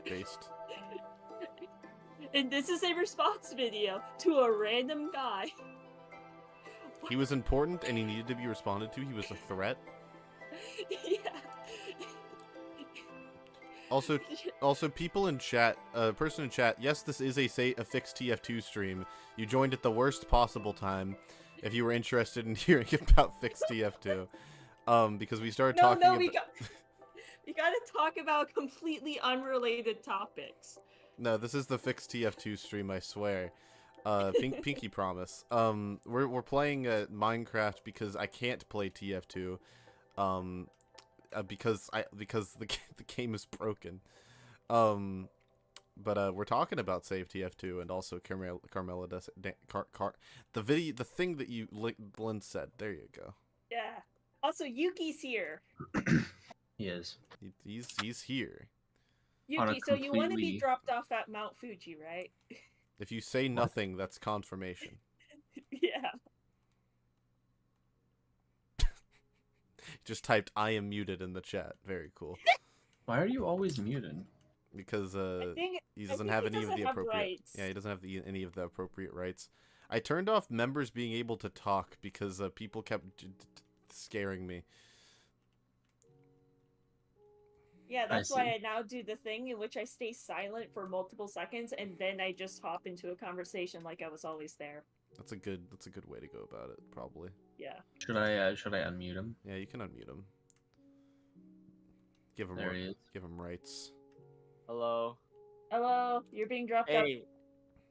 Based. And this is a response video to a random guy. He was important and he needed to be responded to. He was a threat. Yeah. Also, people in chat, person in chat, yes, this is a fixed TF2 stream. You joined at the worst possible time if you were interested in hearing about fixed TF2. Because we started talking about... we gotta talk about completely unrelated topics. No, this is the fixed TF2 stream, I swear. Pinky promise. We're playing Minecraft because I can't play TF2. Because the game is broken. But we're talking about Save TF2 and also Carmela the thing that you Lynn said. There you go. Yeah. Also, Yuki's here. He is. He's here. Yuki, so you want to be dropped off at Mount Fuji, right? If you say nothing, that's confirmation. Yeah. Just typed "I am muted" in the chat. Very cool. Why are you always muted? Because he doesn't have any of the appropriate rights. Yeah, he doesn't have any of the appropriate rights. I turned off members being able to talk because people kept scaring me. Yeah, that's why I now do the thing in which I stay silent for multiple seconds and then I just hop into a conversation like I was always there. That's a good way to go about it, probably. Yeah. Should I unmute him? Yeah, you can unmute him. Give him give him rights. Hello. Hello, you're being dropped off.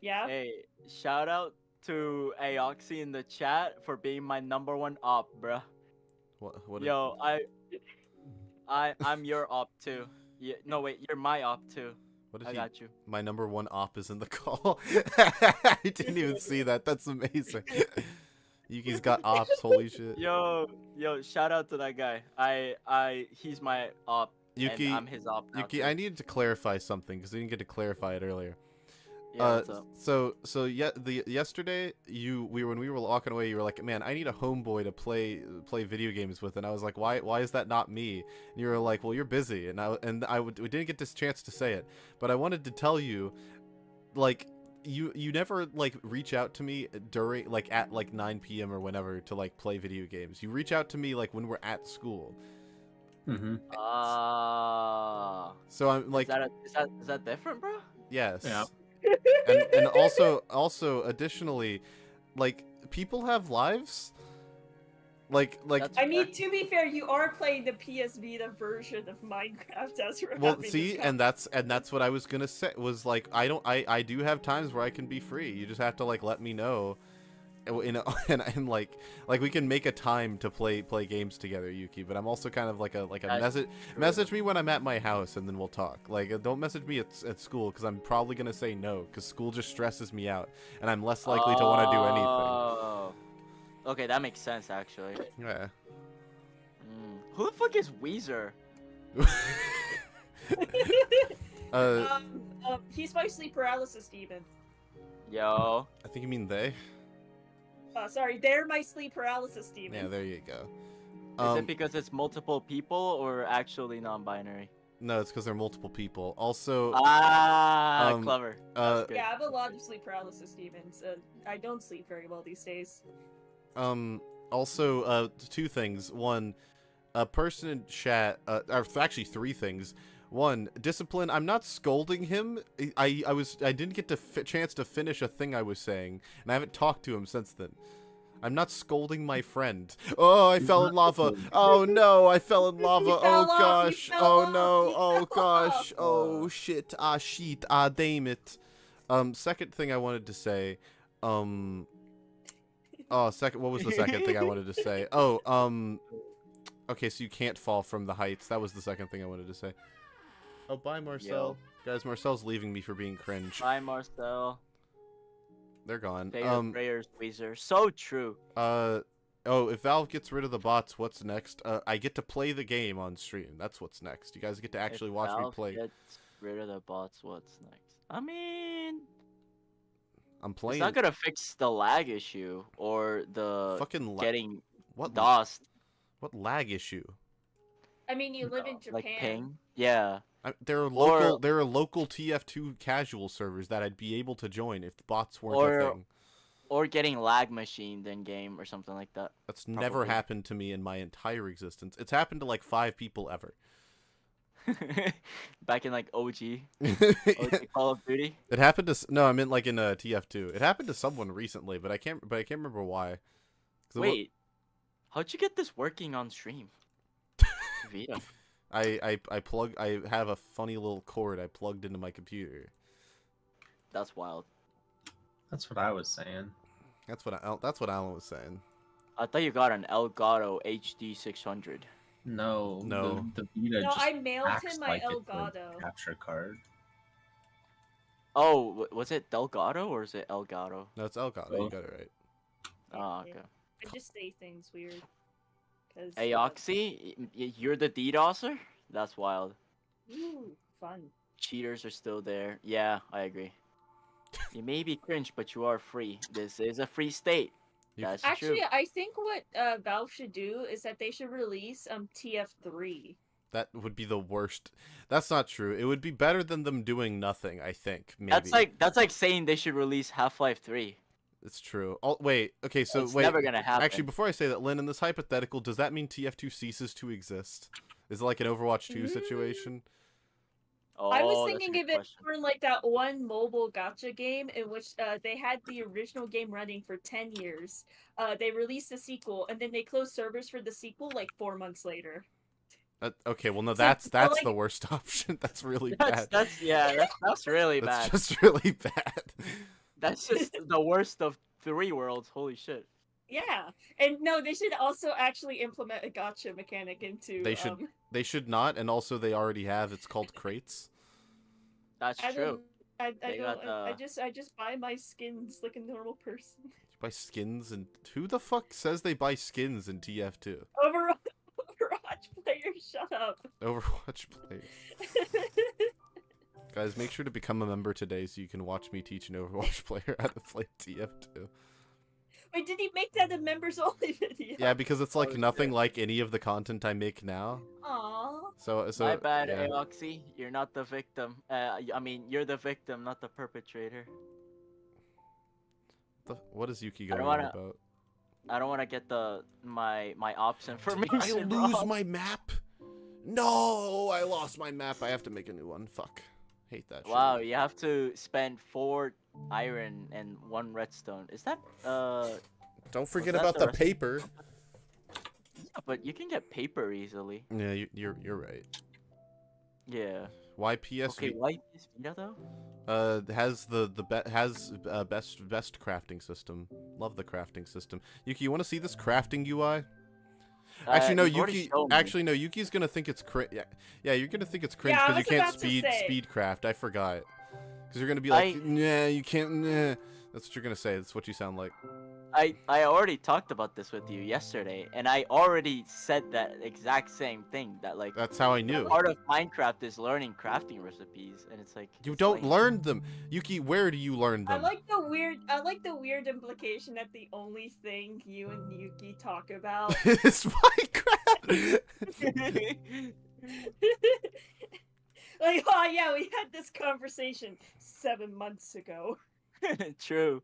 Yeah? Hey, shout out to Aoxy in the chat for being my #1 op, bruh. What Yo, I'm your op too. No wait, you're my op too. I got you. My #1 op is in the call. I didn't even see that. That's amazing. Yuki's got ops. Holy shit. Yo, shout out to that guy. He's my op. Yuki, and I'm his op. Yuki, I needed to clarify something because we didn't get to clarify it earlier. Yeah, what's up? So yesterday when we were walking away, you were like, man, I need a homeboy to play video games with, and I was like, why is that not me? And you were like, well, you're busy, and we didn't get this chance to say it, but I wanted to tell you, like, you never like reach out to me during like at like 9 p.m. or whenever to like play video games. You reach out to me like when we're at school. Mm-hmm. So I'm like, is that different, bro? Yes. Yeah. and also additionally, like, people have lives. Like I mean, to be fair, you are playing the PS Vita version of Minecraft as we're well, having see, this and that's what I was gonna say. Was like, I do have times where I can be free. You just have to like let me know. And like we can make a time to play games together, Yuki. But I'm also kind of like a message me when I'm at my house, and then we'll talk. Like, don't message me at school because I'm probably gonna say no because school just stresses me out, and I'm less likely to want to do anything. Okay, that makes sense actually. Yeah. Who the fuck is Weezer? He's my sleep paralysis demon. Yo. I think you mean they. Sorry, they're my sleep paralysis demon. Yeah, there you go. Is it because it's multiple people or actually non-binary? No, it's because they're multiple people. Also, clever. Yeah, I have a lot of sleep paralysis demons. I don't sleep very well these days. Also, two things. One, a person in chat, or actually three things. One, discipline. I'm not scolding him. I didn't get the chance to finish a thing I was saying, and I haven't talked to him since then. I'm not scolding my friend. Oh, I fell in lava. Oh no, I fell in lava. Oh gosh. Oh no. Oh gosh. Oh shit. Ah shit. Ah damn it. Second thing I wanted to say. What was the second thing I wanted to say? Okay, so you can't fall from the heights. That was the second thing I wanted to say. Oh, bye, Marcel. Guys, Marcel's leaving me for being cringe. Bye, Marcel. They're gone. Prayers, Weezer. So true. Oh, if Valve gets rid of the bots, what's next? I get to play the game on stream. That's what's next. You guys get to actually watch me play. Gets rid of the bots, what's next? I mean, I'm playing. It's not gonna fix the lag issue or the fucking getting what DOSed. What lag issue? I mean, you live in Japan. Like ping? Yeah. There are local TF2 casual servers that I'd be able to join if the bots weren't a thing. Or getting lag machined in game or something like that. That's never happened to me in my entire existence. It's happened to like 5 people ever. Back in like OG Call of Duty. It happened to I meant like in TF2. It happened to someone recently, but I can't remember why. Wait, how'd you get this working on stream? Vita. I have a funny little cord I plugged into my computer. That's wild. That's what I was saying. That's what Alan was saying. I thought you got an Elgato HD 600. No. The Vita No, just I mailed acts him my like it's a Elgato. capture card. Oh, was it Delgado or is it Elgato? No, it's Elgato. You got it right. Oh, okay. I just say things weird. Aoxy, you're the DDoSer? That's wild. Ooh, fun. Cheaters are still there. Yeah, I agree. You may be cringe, but you are free. This is a free state. That's Actually, true. I think what Valve should do is that they should release TF3. That would be the worst. That's not true. It would be better than them doing nothing, I think. Maybe. That's like saying they should release Half-Life 3. It's true. Oh, wait. Okay, so it's wait. never gonna happen. Actually, before I say that, Lynn, in this hypothetical, does that mean TF2 ceases to exist? Is it like an Overwatch 2 situation? Oh, I was thinking of it for like that one mobile gacha game in which they had the original game running for 10 years. They released the sequel, and then they closed servers for the sequel like 4 months later. Okay, well, no, So, that's like, the worst option. That's really bad. That's really bad. That's just really bad. That's just the worst of 3 worlds. Holy shit. Yeah, and no, they should also actually implement a gacha mechanic into. They should not, and also they already have. It's called crates. That's true. I just buy my skins like a normal person. You buy skins, and who the fuck says they buy skins in TF2? Overwatch players, shut up. Overwatch players. Guys, make sure to become a member today so you can watch me teach an Overwatch player how to play TF2. Wait, did he make that a members only video? Yeah, because it's like nothing like any of the content I make now. Aww. So My bad, yeah. Aoxy. You're not the victim. I mean, you're the victim, not the perpetrator. What is Yuki going on about? I don't want to get my ops information. I lose my map? No, I lost my map. I have to make a new one. Fuck. Hate that shit. Wow, you have to spend 4 iron and 1 redstone. Is that Don't forget about the paper. Yeah, but you can get paper easily. Yeah, you're right. Yeah. Why PS? Okay, why PS Vita though? Has best crafting system. Love the crafting system. Yuki, you want to see this crafting UI? Actually, no, Yuki. Actually, no, Yuki's gonna think it's yeah, you're gonna think it's cringe because you can't speed craft. I forgot. Because you're gonna be like, nah, you can't. Nah. That's what you're gonna say. That's what you sound like. I already talked about this with you yesterday, and I already said that exact same thing. That like that's how I knew. Part of Minecraft is learning crafting recipes, and it's like you don't learn them, Yuki. Where do you learn them? I like the weird implication that the only thing you and Yuki talk about is Minecraft. Like, oh yeah, we had this conversation 7 months ago. True.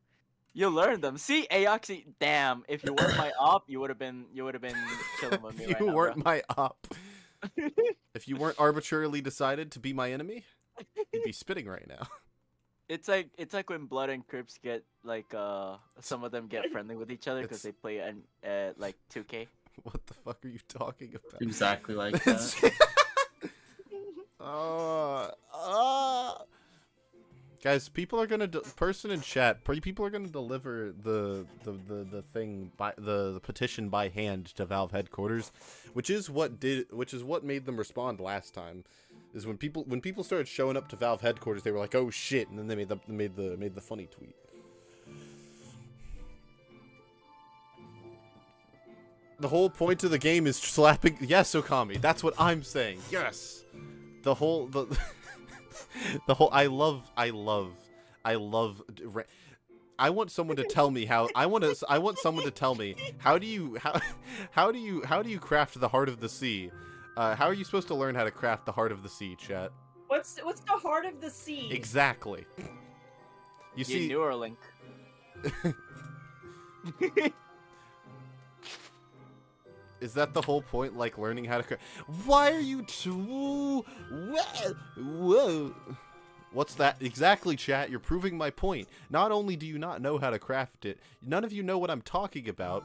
You learned them. See, Aoxy, damn, if you weren't my op, you would have been chilling with me right now. If you weren't my op. If you weren't arbitrarily decided to be my enemy, you'd be spitting right now. It's like when Blood and Crips get like some of them get friendly with each other because they play like 2K. What the fuck are you talking about? Exactly like that. Guys, people are gonna person in chat. People are gonna deliver the thing by the petition by hand to Valve headquarters, which is what made them respond last time. Is when people started showing up to Valve headquarters, they were like, "Oh shit," and then they made the funny tweet. The whole point of the game is slapping. Yes, Okami. That's what I'm saying. Yes. The whole. I love. I want someone to tell me how. I want someone to tell me how do you craft the heart of the sea? How are you supposed to learn how to craft the heart of the sea, chat? What's the heart of the sea? Exactly. You see. Neuralink. Is that the whole point? Like learning how to. Why are you too? Whoa. What's that? Exactly, chat. You're proving my point. Not only do you not know how to craft it, none of you know what I'm talking about.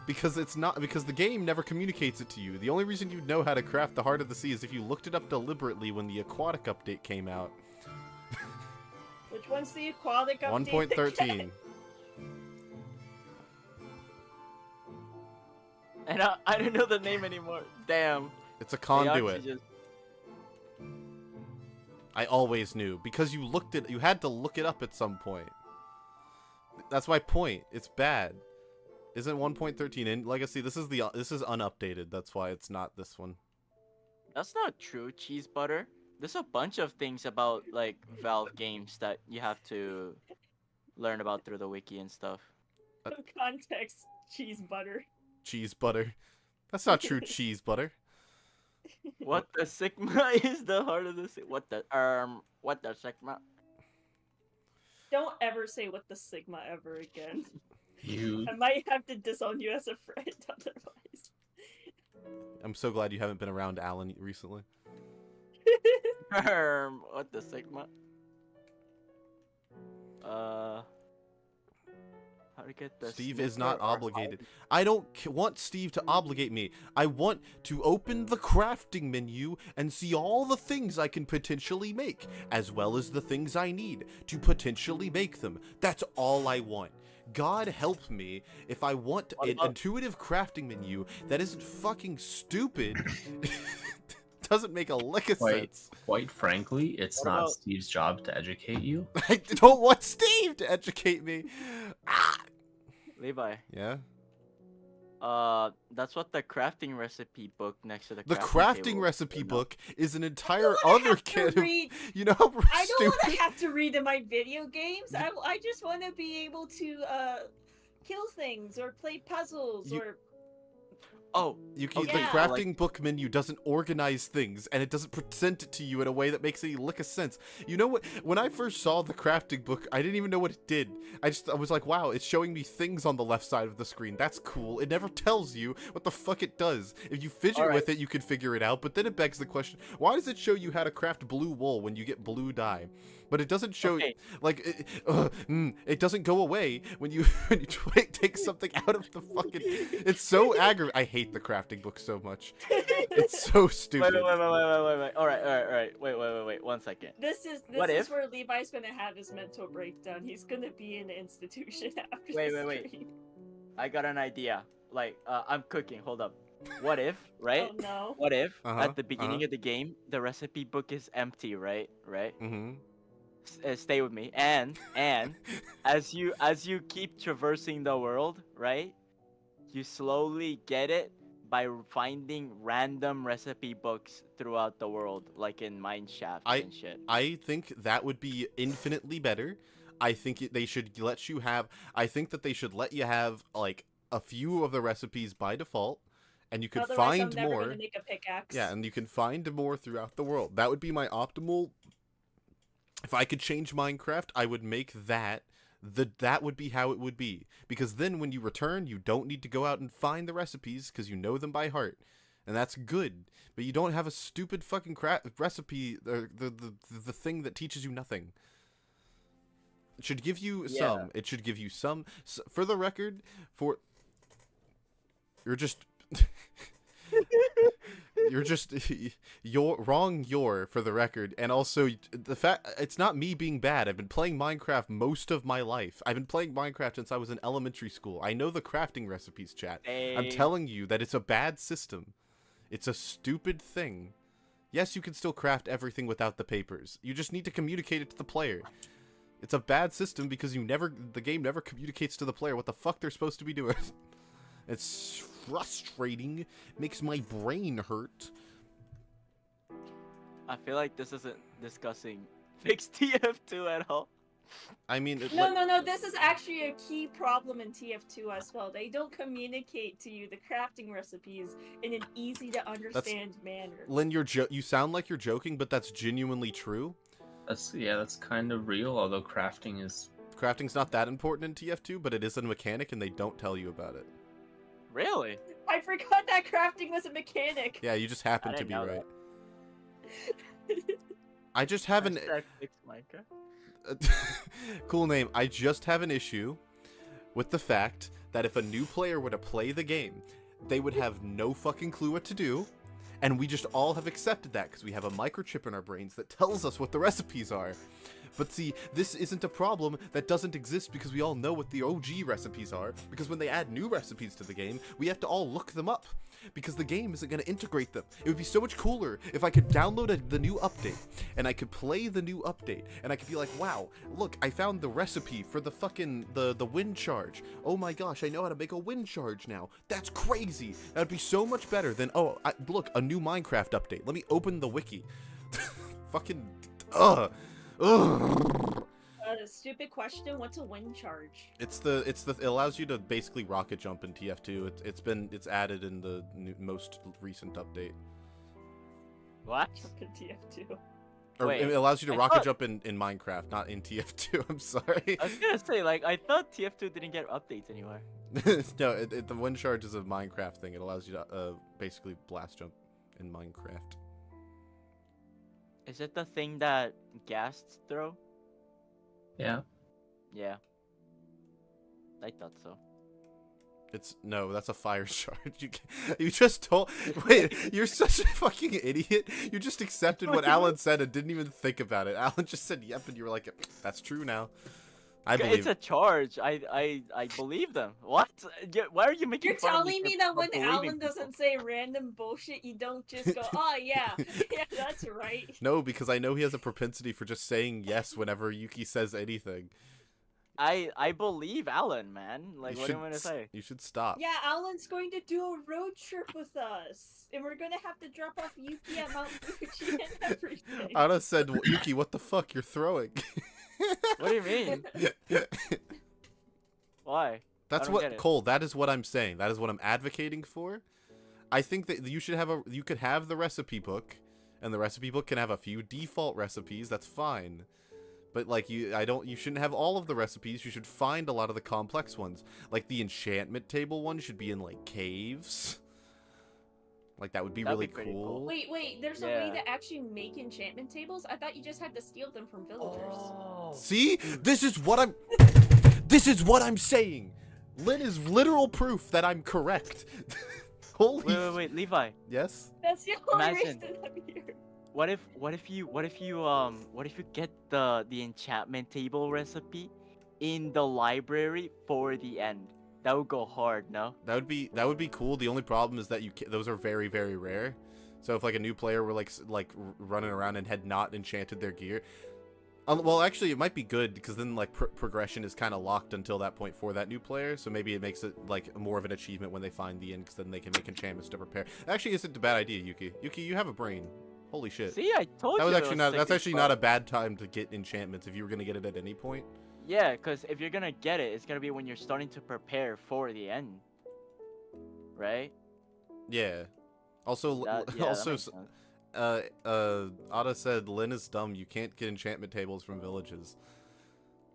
Because the game never communicates it to you. The only reason you know how to craft the heart of the sea is if you looked it up deliberately when the aquatic update came out. Which one's the aquatic update? 1.13. And I don't know the name anymore. Damn. It's a conduit. I always knew because you had to look it up at some point. That's my point. It's bad. Isn't 1.13 in Legacy? This is unupdated. That's why it's not this one. That's not true, cheese butter. There's a bunch of things about like Valve games that you have to learn about through the wiki and stuff. No context, cheese butter. Cheese butter. That's not true, cheese butter. What the sigma is the heart of the sea? What the sigma? Don't ever say what the sigma ever again. You. I might have to disown you as a friend otherwise. I'm so glad you haven't been around Alan recently. What the sigma? How to get the Steve is not obligated. I don't want Steve to obligate me. I want to open the crafting menu and see all the things I can potentially make, as well as the things I need to potentially make them. That's all I want. God help me if I want an intuitive crafting menu that isn't fucking stupid. Doesn't make a lick of sense. Quite frankly, it's not Steve's job to educate you. I don't want Steve to educate me. Levi. Yeah? That's what the crafting recipe book next to the crafting recipe book is an entire other kit. You know how I don't want to have to read in my video games. I just want to be able to kill things or play puzzles or. Oh, the crafting book menu doesn't organize things, and it doesn't present it to you in a way that makes any lick of sense. You know what? When I first saw the crafting book, I didn't even know what it did. I was like, wow, it's showing me things on the left side of the screen. That's cool. It never tells you what the fuck it does. If you fidget with it, you can figure it out, but then it begs the question, why does it show you how to craft blue wool when you get blue dye? But it doesn't show, it doesn't go away when you take something out of the fucking. It's so aggravating. I hate the crafting book so much. It's so stupid. Wait. All right. Wait. 1 second. This is where Levi's gonna have his mental breakdown. He's gonna be in an institution after this Wait. I got an idea. I'm cooking. Hold up. What if, right? Oh no. What if at the beginning of the game the recipe book is empty, right? Mm-hmm. Stay with me, and as you keep traversing the world, right, you slowly get it by finding random recipe books throughout the world, like in mine shafts and shit. I think that would be infinitely better. I think they should let you have. I think that they should let you have like a few of the recipes by default, and you could find I'm never more. Gonna make a pickaxe. Yeah, and you can find more throughout the world. That would be my optimal. If I could change Minecraft, I would make that. That would be how it would be. Because then when you return, you don't need to go out and find the recipes because you know them by heart. And that's good. But you don't have a stupid fucking recipe, the thing that teaches you nothing. It should give you some. It should give you some. For the record, you're just... you're wrong for the record, and also the fact it's not me being bad. I've been playing Minecraft most of my life. I've been playing Minecraft since I was in elementary school. I know the crafting recipes, chat. I'm telling you that it's a bad system. It's a stupid thing. Yes, you can still craft everything without the papers. You just need to communicate it to the player. It's a bad system because the game never communicates to the player what the fuck they're supposed to be doing. It's frustrating. Makes my brain hurt. I feel like this isn't discussing fixed TF2 at all. I mean, No. This is actually a key problem in TF2 as well. They don't communicate to you the crafting recipes in an easy to understand manner. Lynn, you sound like you're joking, but that's genuinely true. That's kind of real. Although crafting's not that important in TF2, but it is a mechanic, and they don't tell you about it. Really? I forgot that crafting was a mechanic. Yeah, you just happen to didn't be know right. I just have an Hashtag fixed Minecraft. cool name. I just have an issue with the fact that if a new player were to play the game, they would have no fucking clue what to do, and we just all have accepted that because we have a microchip in our brains that tells us what the recipes are. But see, this isn't a problem that doesn't exist because we all know what the OG recipes are, because when they add new recipes to the game, we have to all look them up, because the game isn't going to integrate them. It would be so much cooler if I could download the new update, and I could play the new update, and I could be like, wow, look, I found the recipe for the fucking, the wind charge. Oh my gosh, I know how to make a wind charge now. That's crazy. That would be so much better than, look, a new Minecraft update. Let me open the wiki. Fucking, ugh. Stupid question. What's a wind charge? It allows you to basically rocket jump in TF2. It's added in the most recent update. What? In TF2. Or Wait, it allows you to I rocket thought- jump in Minecraft, not in TF2. I'm sorry. I was gonna say, like, I thought TF2 didn't get updates anywhere. No, the wind charge is a Minecraft thing. It allows you to basically blast jump in Minecraft. Is it the thing that ghasts throw? Yeah. Yeah. I thought so. No, that's a fire charge. You just told. Wait, you're such a fucking idiot. You just accepted what Alan said and didn't even think about it. Alan just said yep, and you were like, that's true now. I believe. It's a charge. I believe them. What? Why are you making You're fun of me telling me for that when believing Alan people? doesn't say random bullshit, you don't just go, oh yeah, yeah, that's right. No, because I know he has a propensity for just saying yes whenever Yuki says anything. I believe Alan, man. Like, what do you want to say? You should stop. Yeah, Alan's going to do a road trip with us, and we're gonna have to drop off Yuki at Mount Fuji and everything. Anna said, Yuki, what the fuck? You're throwing. What do you mean? Why? That's I don't what get it. Cole. That is what I'm saying. That is what I'm advocating for. I think that you should have you could have the recipe book, and the recipe book can have a few default recipes. That's fine. But like you shouldn't have all of the recipes. You should find a lot of the complex ones. Like the enchantment table one should be in like caves. Like that would be That'd really be pretty cool. cool. Wait, there's a way to actually make enchantment tables? I thought you just had to steal them from villagers. See? This is what I'm saying. Lynn is literal proof that I'm correct. Holy Wait, Levi. Yes? That's the only Imagine. reason I'm here. What if you get the enchantment table recipe in the library for the end? That would go hard, no? That would be cool. The only problem is that those are very, very rare. So if like a new player were like running around and had not enchanted their gear, well, actually it might be good because then like progression is kind of locked until that point for that new player. So maybe it makes it like more of an achievement when they find the end, because then they can make enchantments to prepare. Actually, isn't a bad idea, Yuki. Yuki, you have a brain. Holy shit. See, I told That you. was actually not. That's sick actually as not a fuck. bad time to get enchantments if you were gonna get it at any point. Yeah, because if you're gonna get it, it's gonna be when you're starting to prepare for the end, right? Yeah. Also, That also, makes sense. Ada said Lynn is dumb. You can't get enchantment tables from villages.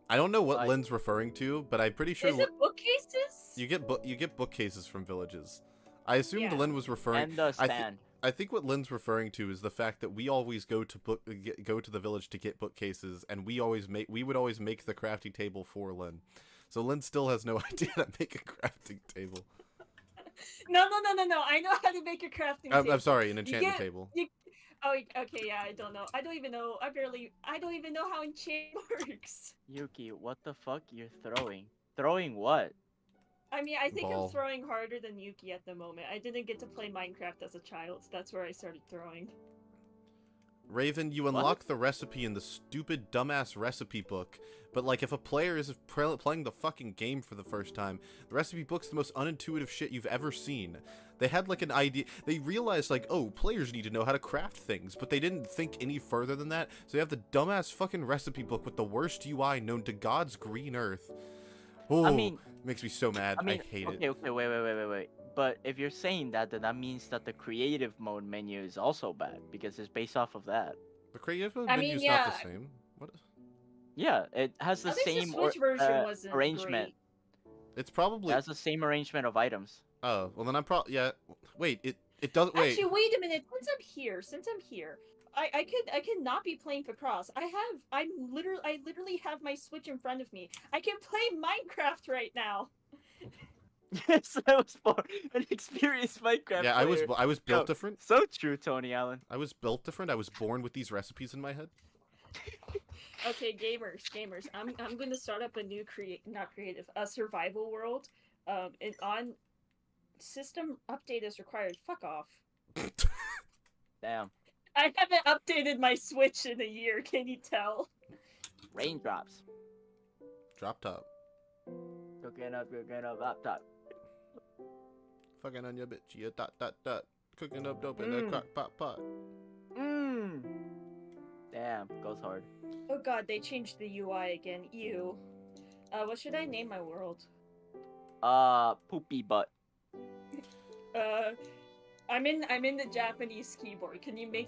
I don't know what Lynn's referring to, but I'm pretty sure Is it bookcases? you get bookcases from villages. I assumed Yeah. Lynn was referring. And the stand. I think what Lynn's referring to is the fact that we always go to the village to get bookcases, and we would always make the crafting table for Lynn. So Lynn still has no idea how to make a crafting table. No. I know how to make a crafting table. I'm sorry, an enchantment get- table. Oh, okay, yeah, I don't know. I don't even know. I don't even know how enchantment works. Yuki, what the fuck you're throwing? Throwing what? I mean, I think Ball. I'm throwing harder than Yuki at the moment. I didn't get to play Minecraft as a child. That's where I started throwing. Raven, you unlock the recipe in the stupid dumbass recipe book, but like if a player is playing the fucking game for the first time, the recipe book's the most unintuitive shit you've ever seen. They had like an idea, they realized like, oh, players need to know how to craft things, but they didn't think any further than that, so they have the dumbass fucking recipe book with the worst UI known to God's green earth. Oh, I mean, makes me so mad. I hate it. Okay, wait. But if you're saying that, then that means that the creative mode menu is also bad because it's based off of that. The creative mode I menu's mean, not the same. What? Yeah, it has the At least same the Switch version wasn't arrangement. great. It's probably. It has the same arrangement of items. Oh, well then I'm probably. Yeah. Wait, it doesn't. Wait. Actually, wait a minute. Since I'm here, I could not be playing Picross. I literally have my Switch in front of me. I can play Minecraft right now. Yes, I was born an experienced Minecraft Yeah, player. I was built different. So true, Tony Allen. I was built different. I was born with these recipes in my head. Okay, gamers. I'm going to start up a new survival world. And on system update is required. Fuck off. Damn. I haven't updated my Switch in a year. Can you tell? Raindrops. Drop top. Cooking up, laptop. Fucking on your bitch, yeah, dot. Cooking up dope in the crock pot. Mmm. Damn, goes hard. Oh god, they changed the UI again. Ew. What should I name my world? Poopy butt. I'm in the Japanese keyboard. Can you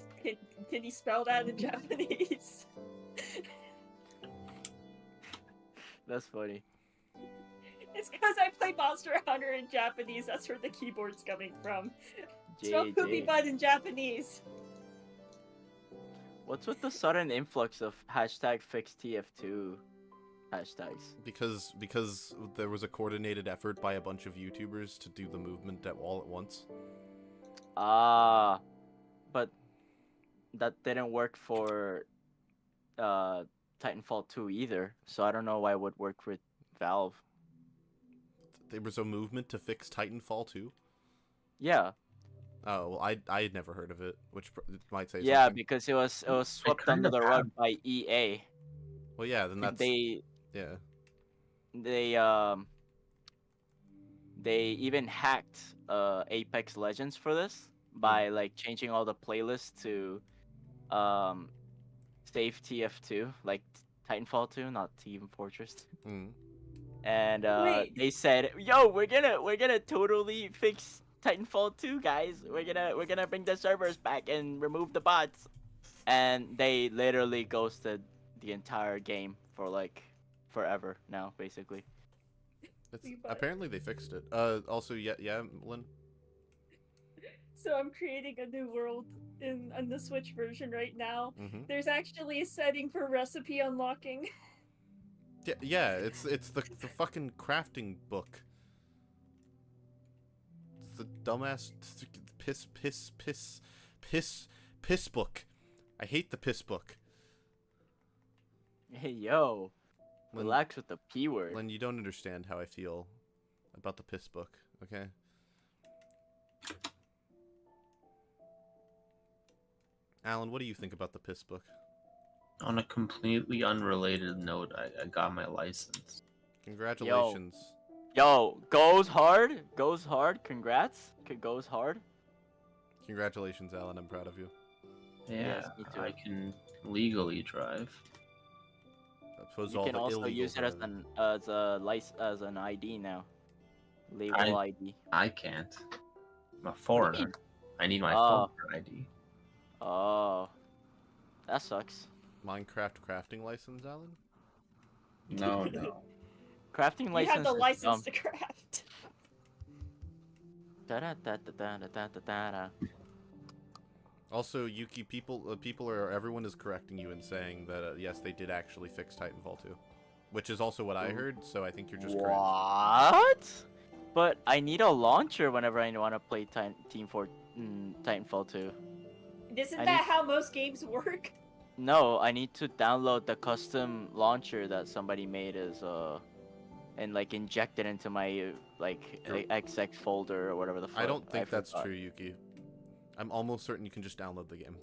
spell that in Japanese? That's funny. It's because I play Monster Hunter in Japanese. That's where the keyboard's coming from. Spell poopy butt in Japanese. What's with the sudden influx of #FixTF2 hashtags? Because there was a coordinated effort by a bunch of YouTubers to do the movement all at once. But that didn't work for Titanfall 2 either, so I don't know why it would work with Valve. There was a movement to fix Titanfall 2? Yeah. Oh, well, I had never heard of it, which might say yeah, something. because it was swept under the rug by EA. Well, yeah, then that's... They even hacked Apex Legends for this by like changing all the playlists to save TF2, like Titanfall 2, not Team Fortress. And they said, "Yo, we're gonna totally fix Titanfall 2, guys. We're gonna bring the servers back and remove the bots." And they literally ghosted the entire game for like forever now, basically. Apparently they fixed it. Also, yeah, Lynn? So I'm creating a new world on the Switch version right now. There's actually a setting for recipe unlocking. Yeah, it's the fucking crafting book. It's the dumbass piss book. I hate the piss book. Hey, yo. Relax with the P word. Len, you don't understand how I feel about the piss book, okay? Alan, what do you think about the piss book? On a completely unrelated note, I got my license. Congratulations. Yo, goes hard. Congrats. Goes hard. Congratulations, Alan. I'm proud of you. Yeah, Yes, me too. I can legally drive. You can also use it as an ID now. Label ID. I can't. I'm a foreigner. I need my phone ID. Oh, that sucks. Minecraft crafting license, Alan? No. Crafting You license. have the license to craft. Also, Yuki, everyone is correcting you and saying that yes, they did actually fix Titanfall 2, which is also what I heard. So I think you're just correct. What? But I need a launcher whenever I want to play Titanfall 2. Isn't that how most games work? No, I need to download the custom launcher that somebody made and like inject it into my XX folder or whatever the fuck. I don't think that's true, Yuki. I'm almost certain you can just download the game.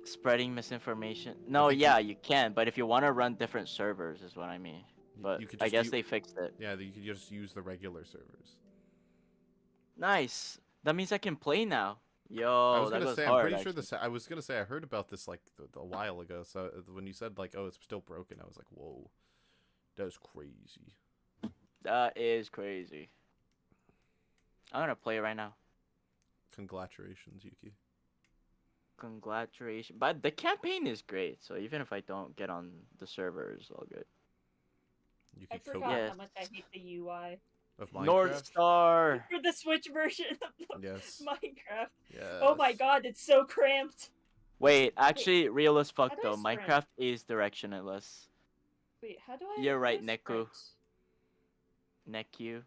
Spreading misinformation. No, think yeah, you can, but if you want to run different servers, is what I mean. But you could I just guess they fixed it. Yeah, you could just use the regular servers. Nice. That means I can play now. I Yo, was that gonna goes say, I'm hard. pretty sure Actually. I was gonna say I heard about this like a while ago. So when you said like, oh, it's still broken, I was like, whoa, that's crazy. That is crazy. I'm gonna play it right now. Congratulations, Yuki. Congratulations. But the campaign is great, so even if I don't get on the server, it's all good. Yuki I Kobe forgot Yes. how much I hate the UI of Minecraft. North Star. for the Switch version of Yes. Minecraft. Yes. Oh my god, it's so cramped. Wait, actually, real as fuck how do I though. sprint? Minecraft is directionless. Wait, how do I? You're how right, do I Neku. sprint? Neck you.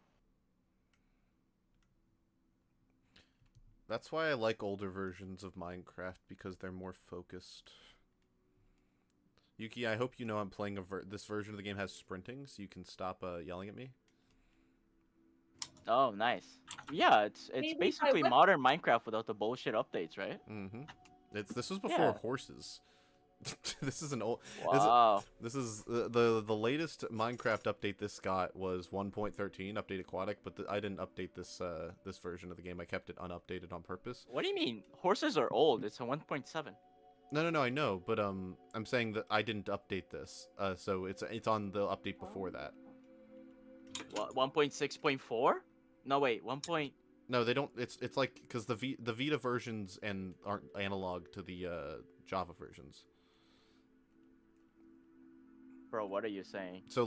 That's why I like older versions of Minecraft, because they're more focused. Yuki, I hope you know I'm playing this version of the game has sprinting, so you can stop yelling at me. Oh, nice. Yeah, it's Maybe basically I- modern Minecraft without the bullshit updates, right? Mm-hmm. This was before Yeah. horses. This is an old. Wow. This is the latest Minecraft update this got was 1.13 update aquatic, but I didn't update this this version of the game. I kept it unupdated on purpose. What do you mean? Horses are old. It's a 1.7. No, I know, but I'm saying that I didn't update this. So it's on the update before that. What, 1.6.4? No, wait, 1. No, they don't. It's like because the Vita versions aren't analog to the Java versions. Bro, what are you saying? So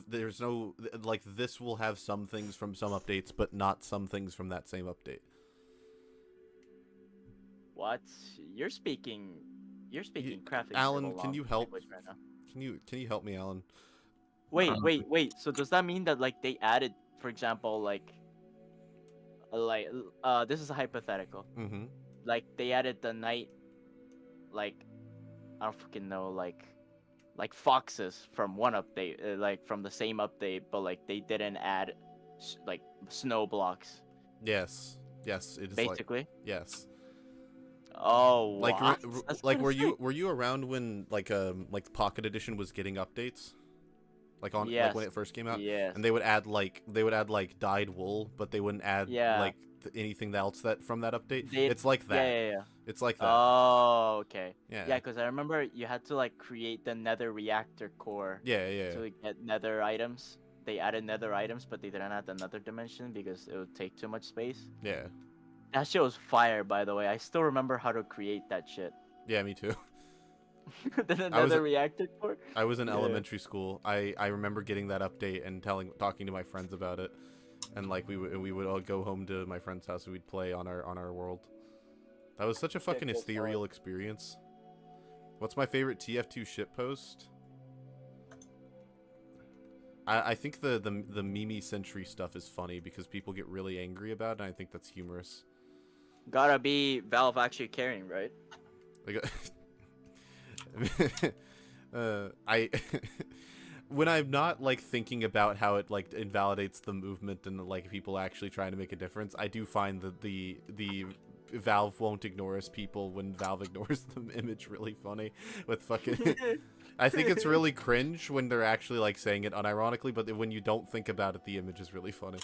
there's no like this will have some things from some updates, but not some things from that same update. What? You're speaking crafting. Alan, civil can you help? language right now. Can you help me, Alan? Wait. So does that mean that like they added, for example, like this is a hypothetical. Mm-hmm. Like they added the night, like I don't fucking know, like foxes from one update, like from the same update, but like they didn't add like snow blocks. Yes, it is Basically. yes. Oh, Like what? like were you around when like Pocket Edition was getting updates? Like on like when it first came out? Yes. And they would add like dyed wool, but they wouldn't add like anything else that from that update. It's like that. Yeah. It's like that. Oh, okay. Yeah. Yeah, because I remember you had to like create the nether reactor core. Yeah. To get nether items. They added nether items, but they didn't add another dimension because it would take too much space. Yeah. That shit was fire, by the way. I still remember how to create that shit. Yeah, me too. The nether reactor core. I was in elementary school. I remember getting that update and talking to my friends about it, and like we would all go home to my friend's house and we'd play on our world. That was such a fucking ethereal experience. What's my favorite TF2 shitpost? I think the Mimi Sentry stuff is funny because people get really angry about it, and I think that's humorous. Gotta be Valve actually caring, right? Like, when I'm not like thinking about how it like invalidates the movement and like people actually trying to make a difference, I do find that the Valve won't ignore us people when Valve ignores them image really funny with fucking I think it's really cringe when they're actually like saying it unironically, but when you don't think about it, the image is really funny.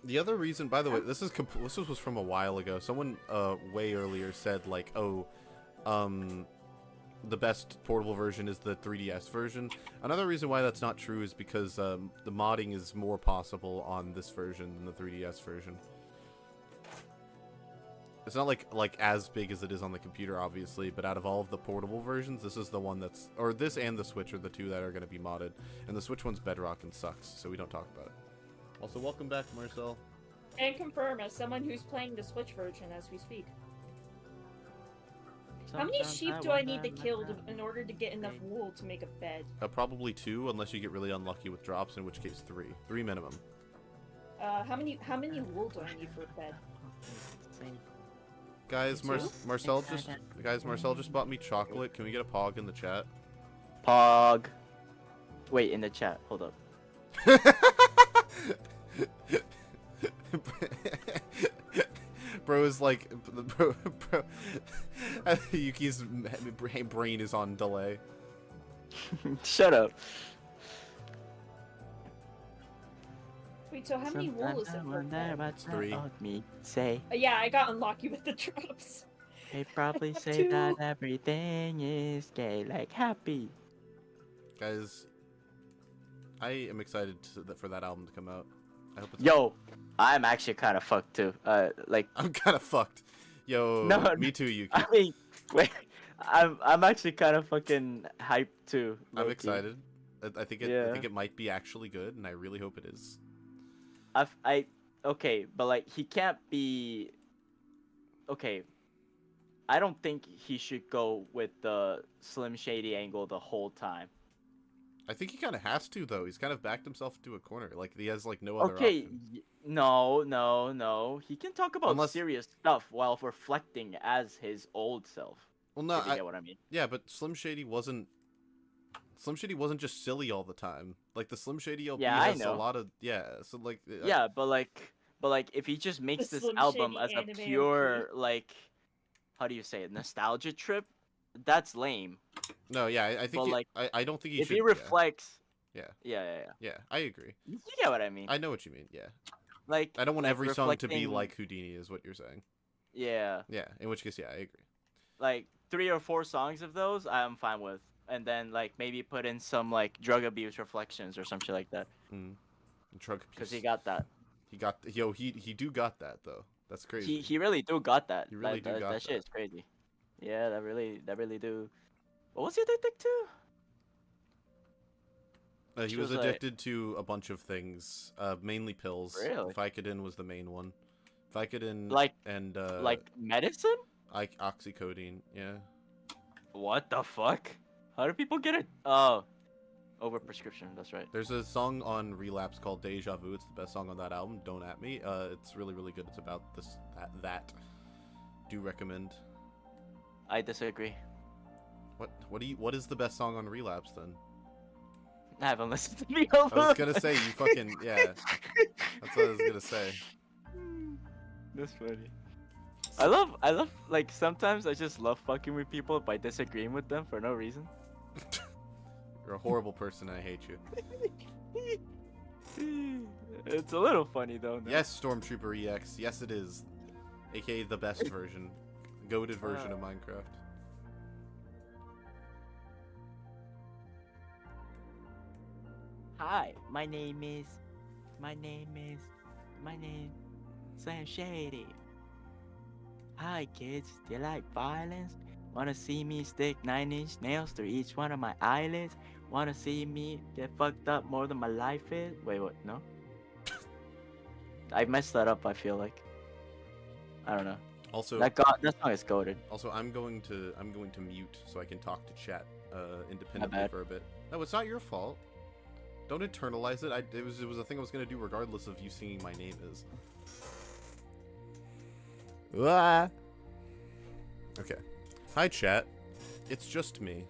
The other reason, by the way, this was from a while ago. Someone way earlier said like, oh, the best portable version is the 3DS version. Another reason why that's not true is because the modding is more possible on this version than the 3DS version. It's not like as big as it is on the computer, obviously, but out of all of the portable versions, this is the one that's, or this and the Switch are the two that are going to be modded, and the Switch one's bedrock and sucks, so we don't talk about it. Also, welcome back, Marcel. And confirm as someone who's playing the Switch version as we speak. How many sheep do I need to kill in order to get enough wool to make a bed? Probably 2, unless you get really unlucky with drops, in which case 3. 3 minimum. How many wool do I need for a bed? Guys, Marcel just bought me chocolate. Can we get a pog in the chat? Pog. Wait, in the chat. Hold up. Bro is like, bro, Yuki's brain is on delay. Shut up. Wait, so how many wool is it for? Three. Me say. Yeah, I got unlucky with the drops. They probably say Two. that everything is gay, like happy. Guys, I am excited for that album to come out. I hope it's Yo, I'm actually kind of fucked too. Like I'm kind of fucked. Yo, No, me too, Yuki. I mean, wait, I'm actually kind of fucking hyped too. I'm low-key. excited. I think it. Yeah. I think it might be actually good, and I really hope it is. Okay, but like he can't be. Okay, I don't think he should go with the Slim Shady angle the whole time. I think he kind of has to though. He's kind of backed himself into a corner. Like he has like no other Okay, option. no. He can talk about Unless- serious stuff while reflecting as his old self. Well, no, If you get what I mean. yeah, but Slim Shady wasn't. Slim Shady wasn't just silly all the time. Like the Slim Shady LP Yeah, I has a know. lot of So like. Yeah, but like if he just makes The this Slim album Shady as a anime pure like, how do you say it, nostalgia trip, that's lame. No, yeah, I think. But, like, I don't think he If should. he reflects, Yeah. yeah. I agree. You get what I mean? I know what you mean. Yeah. Like I don't want like every song to be reflecting- like Houdini, is what you're saying. Yeah, Yeah. In which case, yeah, I agree. like 3 or 4 songs of those I'm fine with, and then like maybe put in some like drug abuse reflections or some shit like that, Drug because he abuse. got that. He got that though. That's crazy. He really do got that. He really do got that shit that. is crazy. Yeah, that really do. What was he addicted to? He She was was like- addicted to a bunch of things, mainly pills. Really? Vicodin was the main one. Vicodin Like and like medicine? oxycodone. Yeah. What the fuck? How do people get it? Oh, over prescription. That's right. There's a song on Relapse called Deja Vu. It's the best song on that album. Don't at me. It's really good. It's about that. Do recommend. I disagree. What is the best song on Relapse then? I haven't listened to the I album. was gonna say you fucking yeah. That's what I was gonna say. That's funny. I love like sometimes I just love fucking with people by disagreeing with them for no reason. You're a horrible person and I hate you. It's a little funny though. No? Yes, Stormtrooper EX. Yes, it is. AKA the best version. Goated version of Minecraft. Hi, my name Slim Shady. Hi kids, do you like violence? Wanna see me stick 9-inch nails through each one of my eyelids? Wanna see me get fucked up more than my life is? Wait, what? No? I messed that up, I feel like. I don't know. Also, That song is goated. Also, I'm going to mute so I can talk to chat independently bad. for a bit. No, it's not your fault. Don't internalize it. It was a thing I was gonna do regardless of you singing my name is. Ah. Okay. Hi chat. It's just me.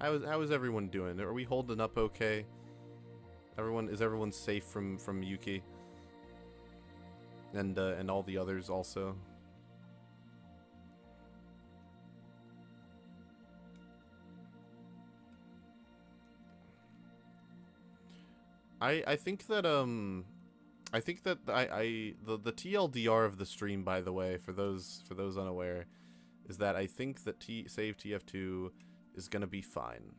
How is everyone doing? Are we holding up okay? Is everyone safe from Yuki? And all the others also. I think that the TLDR of the stream, by the way, for those unaware, is that I think that save TF2 is gonna be fine.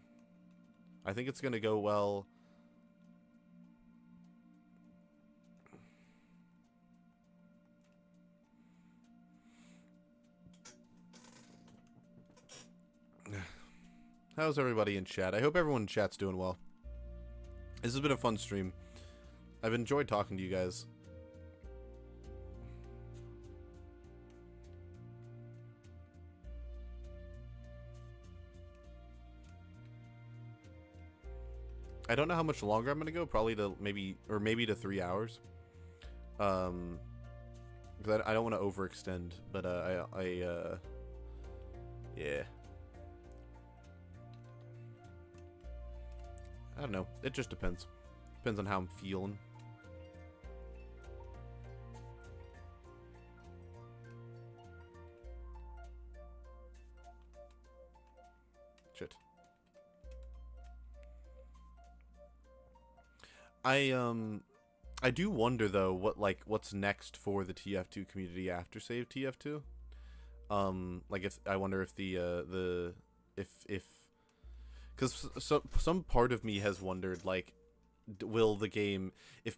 I think it's gonna go well. How's everybody in chat? I hope everyone in chat's doing well. This has been a fun stream. I've enjoyed talking to you guys. I don't know how much longer I'm gonna go. Probably to maybe to 3 hours. Because I don't want to overextend. But yeah. I don't know. It just depends. Depends on how I'm feeling. Shit. I do wonder though what's next for the TF2 community after Save TF2. Like if I wonder if if because some part of me has wondered like will the game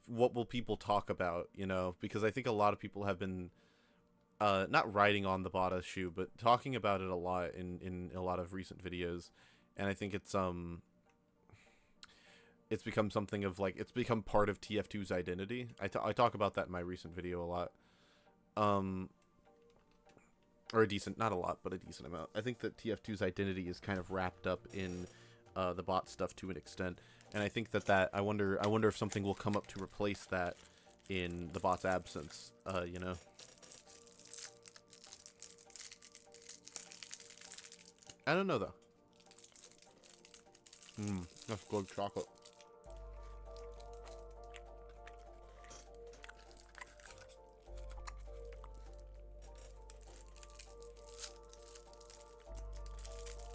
what will people talk about, you know, because I think a lot of people have been not riding on the Bada shoe but talking about it a lot in a lot of recent videos, and I think it's become something of like it's become part of TF2's identity. I talk about that in my recent video a lot, or a decent, not a lot, but a decent amount. I think that TF2's identity is kind of wrapped up in the bot stuff to an extent, and I think that I wonder if something will come up to replace that in the bot's absence. You know. I don't know though. That's good chocolate.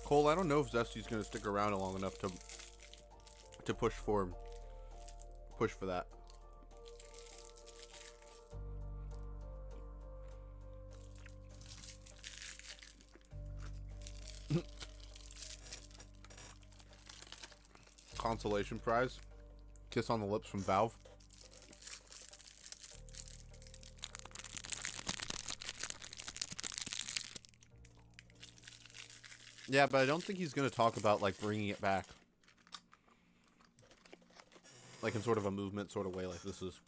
Cole, I don't know if Zesty's gonna stick around long enough to push for that. Consolation prize. Kiss on the lips from Valve. Yeah, but I don't think he's going to talk about, like, bringing it back. Like, in sort of a movement sort of way like this is.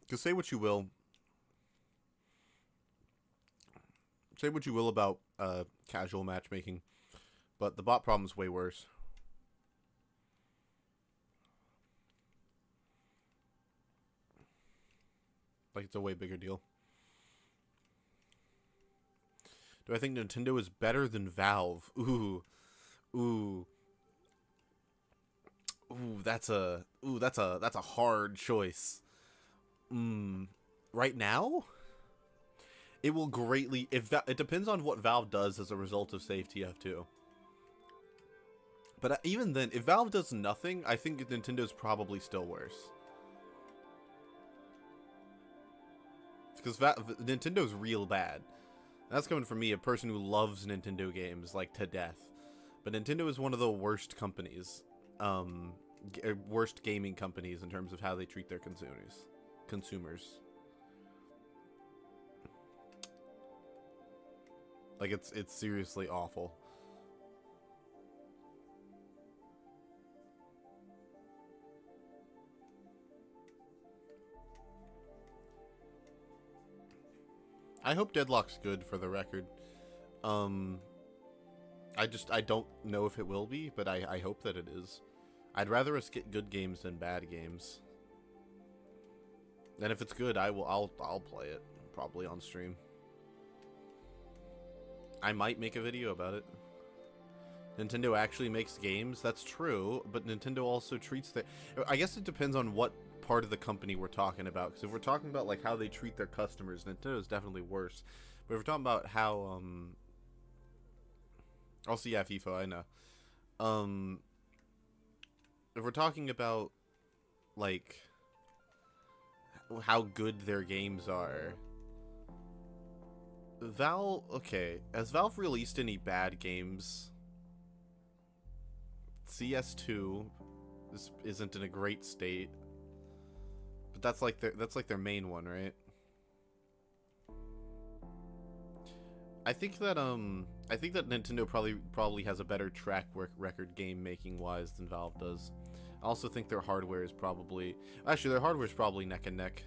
Because say what you will. Say what you will about casual matchmaking. But the bot problem is way worse. Like, it's a way bigger deal. Do I think Nintendo is better than Valve? Ooh. That's a hard choice. Right now? It will greatly it depends on what Valve does as a result of Save TF2. But even then, if Valve does nothing, I think Nintendo's probably still worse. Because Nintendo's real bad. That's coming from me, a person who loves Nintendo games, like, to death. But Nintendo is one of the worst companies. Worst gaming companies in terms of how they treat their consumers. Like, it's seriously awful. I hope Deadlock's good, for the record. I don't know if it will be, but I hope that it is. I'd rather us get good games than bad games. And if it's good, I'll play it, probably on stream. I might make a video about it. Nintendo actually makes games, that's true, but Nintendo also treats their... I guess it depends on what part of the company we're talking about, because if we're talking about like how they treat their customers, Nintendo is definitely worse. But if we're talking about how also, yeah, FIFA, I know. If we're talking about like how good their games are, Valve, okay, has Valve released any bad games? CS2 isn't in a great state. But that's like their main one, right? I think that Nintendo probably has a better track record game making wise than Valve does. I also think their hardware is probably neck and neck.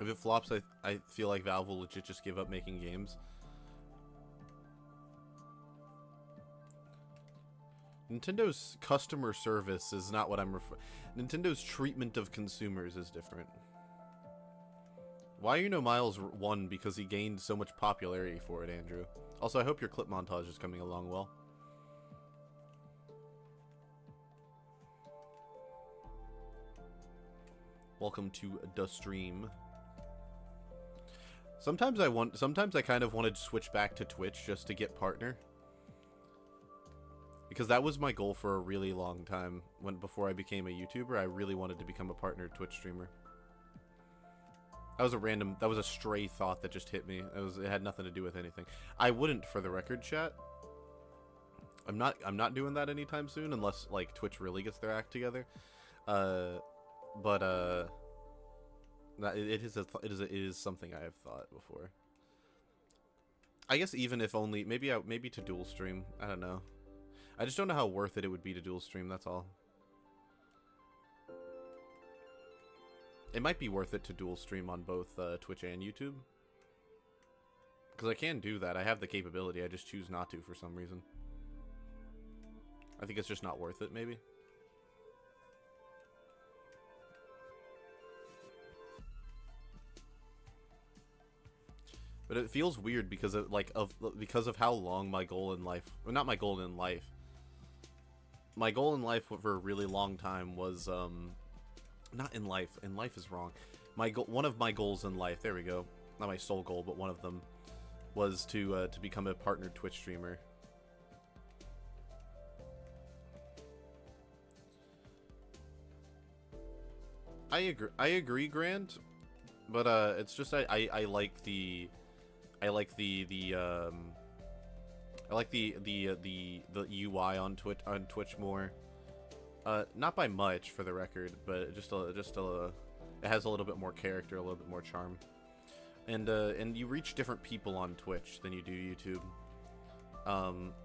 If it flops, I feel like Valve will legit just give up making games. Nintendo's customer service is not what I'm Nintendo's treatment of consumers is different. Why you know Miles won because he gained so much popularity for it, Andrew. Also, I hope your clip montage is coming along well. Welcome to the stream. Sometimes I kind of wanted to switch back to Twitch just to get partner. Because that was my goal for a really long time. Before I became a YouTuber, I really wanted to become a partnered Twitch streamer. That was a stray thought that just hit me. It had nothing to do with anything. I wouldn't, for the record, chat. I'm not doing that anytime soon, unless like Twitch really gets their act together. It is something I have thought before. I guess even if only maybe to dual stream. I don't know. I just don't know how worth it would be to dual stream. That's all. It might be worth it to dual stream on both Twitch and YouTube. Because I can do that. I have the capability. I just choose not to for some reason. I think it's just not worth it, maybe. But it feels weird because of how long my goal in life, well, not my goal in life. My goal in life for a really long time was not in life. In life is wrong. One of my goals in life, there we go. Not my sole goal, but one of them was to become a partnered Twitch streamer. I agree, Grant, but it's just I like the UI on Twitch more. Not by much, for the record, but it has a little bit more character, a little bit more charm, and you reach different people on Twitch than you do YouTube.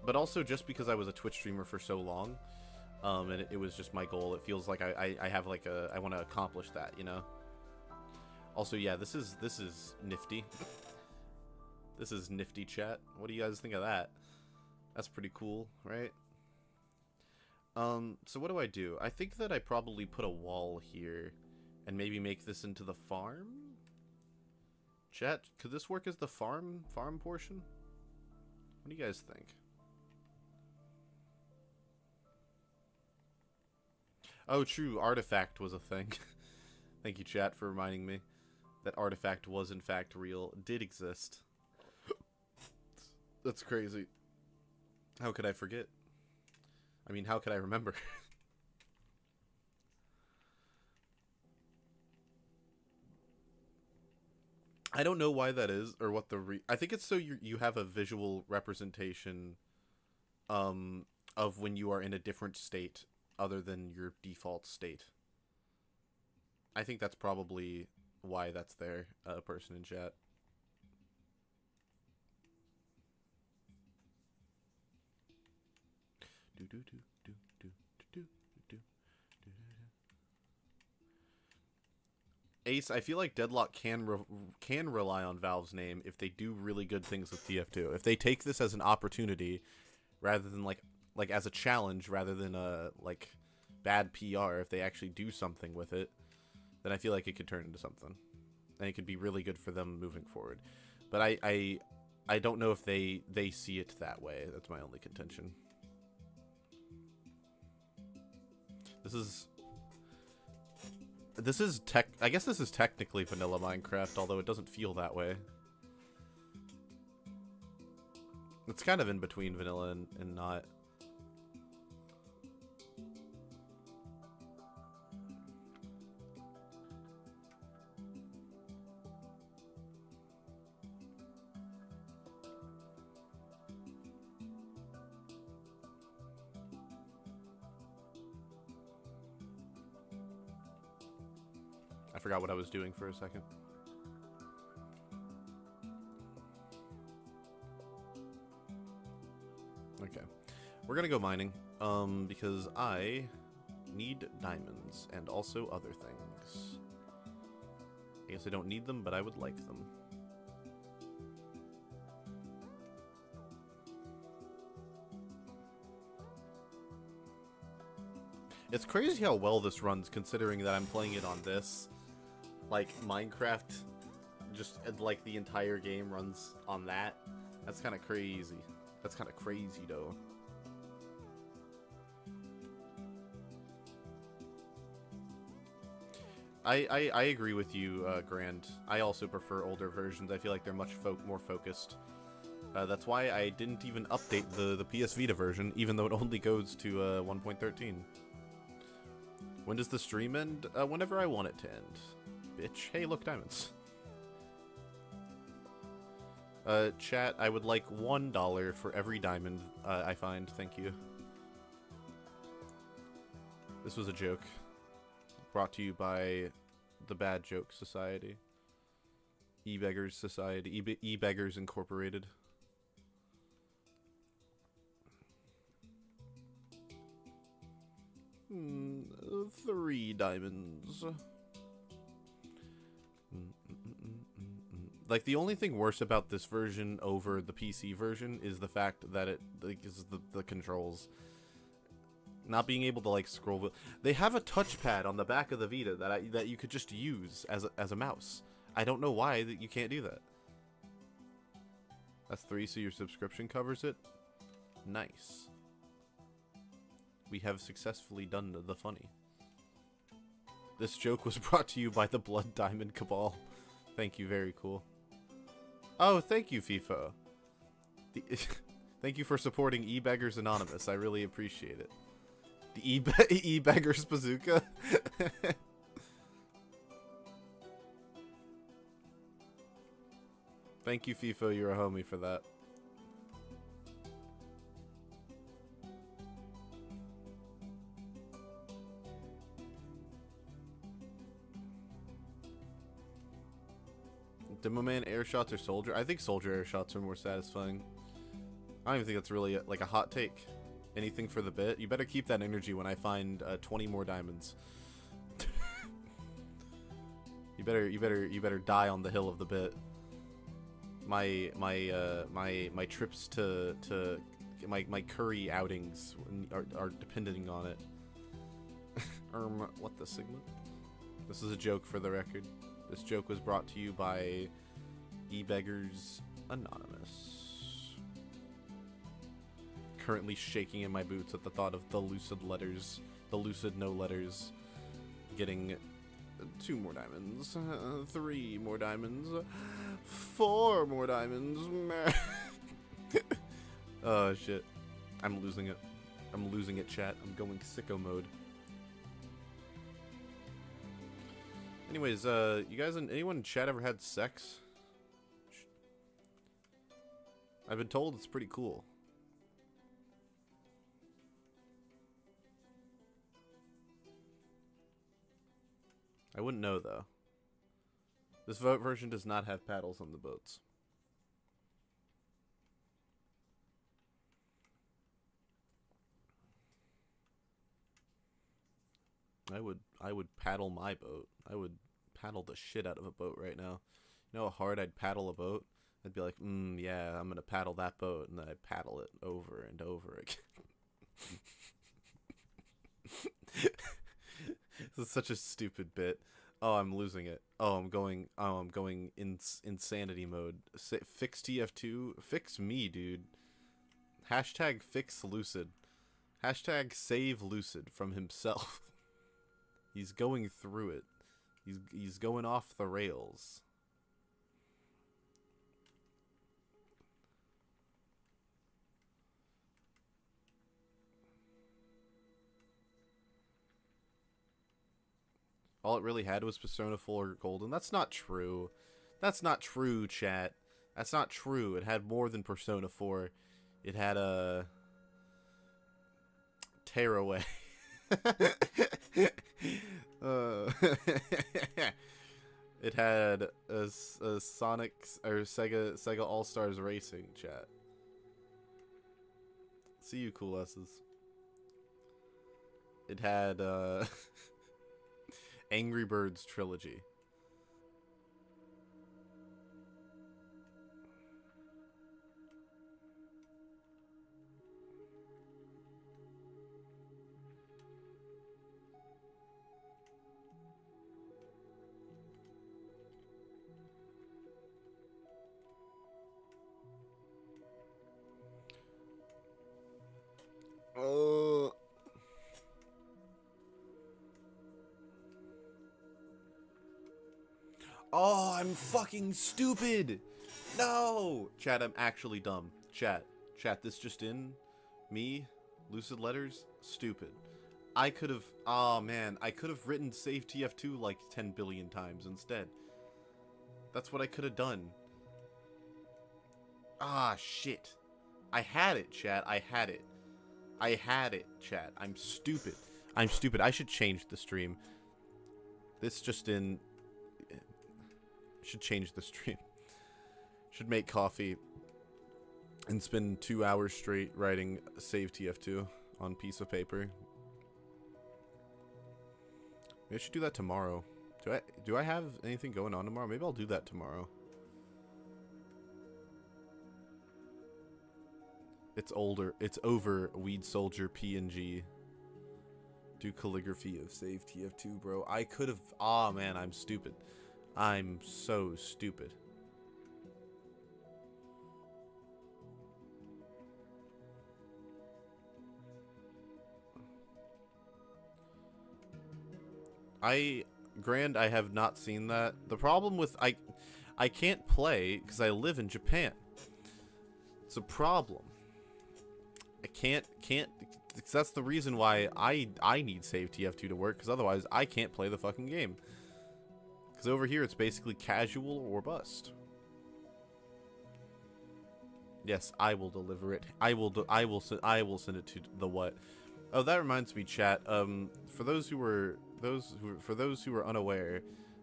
But also just because I was a Twitch streamer for so long, and it was just my goal. It feels like I have like I want to accomplish that, you know. Also, yeah, this is nifty. This is nifty, chat. What do you guys think of that? That's pretty cool, right? So what do I do? I think that I probably put a wall here and maybe make this into the farm? Chat, could this work as the farm portion? What do you guys think? Oh, true, artifact was a thing. Thank you, chat, for reminding me that artifact was in fact real, did exist. That's crazy. How could I forget? I mean, how could I remember? I don't know why that is, or what I think it's so you have a visual representation of when you are in a different state other than your default state. I think that's probably why that's there, person in chat. Ace, I feel like Deadlock can rely on Valve's name if they do really good things with TF2. If they take this as an opportunity rather than like as a challenge rather than a like bad PR, if they actually do something with it, then I feel like it could turn into something. And it could be really good for them moving forward. But I don't know if they see it that way. That's my only contention. I guess this is technically vanilla Minecraft, although it doesn't feel that way. It's kind of in between vanilla and not. I forgot what I was doing for a second. Okay. We're gonna go mining, because I need diamonds and also other things. I guess I don't need them, but I would like them. It's crazy how well this runs, considering that I'm playing it on this. Like, Minecraft, just, like, the entire game runs on that. That's kind of crazy. That's kind of crazy, though. I agree with you, Grand. I also prefer older versions. I feel like they're much more focused. That's why I didn't even update the PS Vita version, even though it only goes to 1.13. When does the stream end? Whenever I want it to end. Bitch. Hey, look, diamonds. Chat, I would like $1 for every diamond I find. Thank you. This was a joke. Brought to you by the Bad Joke Society. E-Beggars Society. E-Beggars Incorporated. Hmm, 3 diamonds. Like, the only thing worse about this version over the PC version is the fact that it is the controls. Not being able to, like, scroll. They have a touchpad on the back of the Vita that you could just use as a mouse. I don't know why that you can't do that. That's 3, so your subscription covers it. Nice. We have successfully done the funny. This joke was brought to you by the Blood Diamond Cabal. Thank you, very cool. Oh, thank you, FIFO. Thank you for supporting E-Beggars Anonymous. I really appreciate it. The E-Beggars Bazooka? Thank you, FIFO. You're a homie for that. Demo Man air shots or soldier? I think soldier air shots are more satisfying. I don't even think that's really like a hot take. Anything for the bit. You better keep that energy when I find 20 more diamonds. you better die on the hill of the bit. My trips to my curry outings are depending on it. What the Sigma? This is a joke for the record. This joke was brought to you by E-Beggars Anonymous. Currently shaking in my boots at the thought of the Lucid letters, the Lucid no letters, getting 2 more diamonds, 3 more diamonds, 4 more diamonds. Oh shit. I'm losing it. I'm losing it, chat. I'm going sicko mode. Anyways, you guys, anyone in chat ever had sex? I've been told it's pretty cool. I wouldn't know, though. This vote version does not have paddles on the boats. I would paddle my boat. I would paddle the shit out of a boat right now. You know how hard I'd paddle a boat? I'd be like, yeah, I'm gonna paddle that boat, and then I'd paddle it over and over again. This is such a stupid bit. Oh, I'm losing it. I'm going insanity mode. Fix TF2. Fix me, dude. Hashtag fix Lucid. Hashtag save Lucid from himself. He's going through it. He's going off the rails. All it really had was Persona 4 Golden. That's not true. That's not true, chat. That's not true. It had more than Persona 4. It had a Tearaway. It had a Sonic or Sega All Stars Racing, chat. See you, cool S's. It had Angry Birds Trilogy. Oh, I'm fucking stupid. No. Chat, I'm actually dumb. Chat, this just in. Me, Lucid Letters, stupid. I could have, oh man, I could have written save TF2 like 10 billion times instead. That's what I could have done. Ah, shit. I had it, chat. I had it, chat. I'm stupid. I should change the stream. This just in. Should change the stream. Should make coffee and spend 2 hours straight writing save TF2 on piece of paper. Maybe I should do that tomorrow. Do I have anything going on tomorrow? Maybe I'll do that tomorrow. It's over, Weed Soldier PNG. Do calligraphy of save TF2, bro. I could have. Ah, man, I'm stupid. I'm so stupid. I have not seen that. The problem with I can't play because I live in Japan. It's a problem. I can't that's the reason why I need save TF2 to work, because otherwise I can't play the fucking game. Because over here it's basically casual or bust. Yes, I will deliver it. I will send it to the what? Oh, that reminds me, chat. For those who are unaware,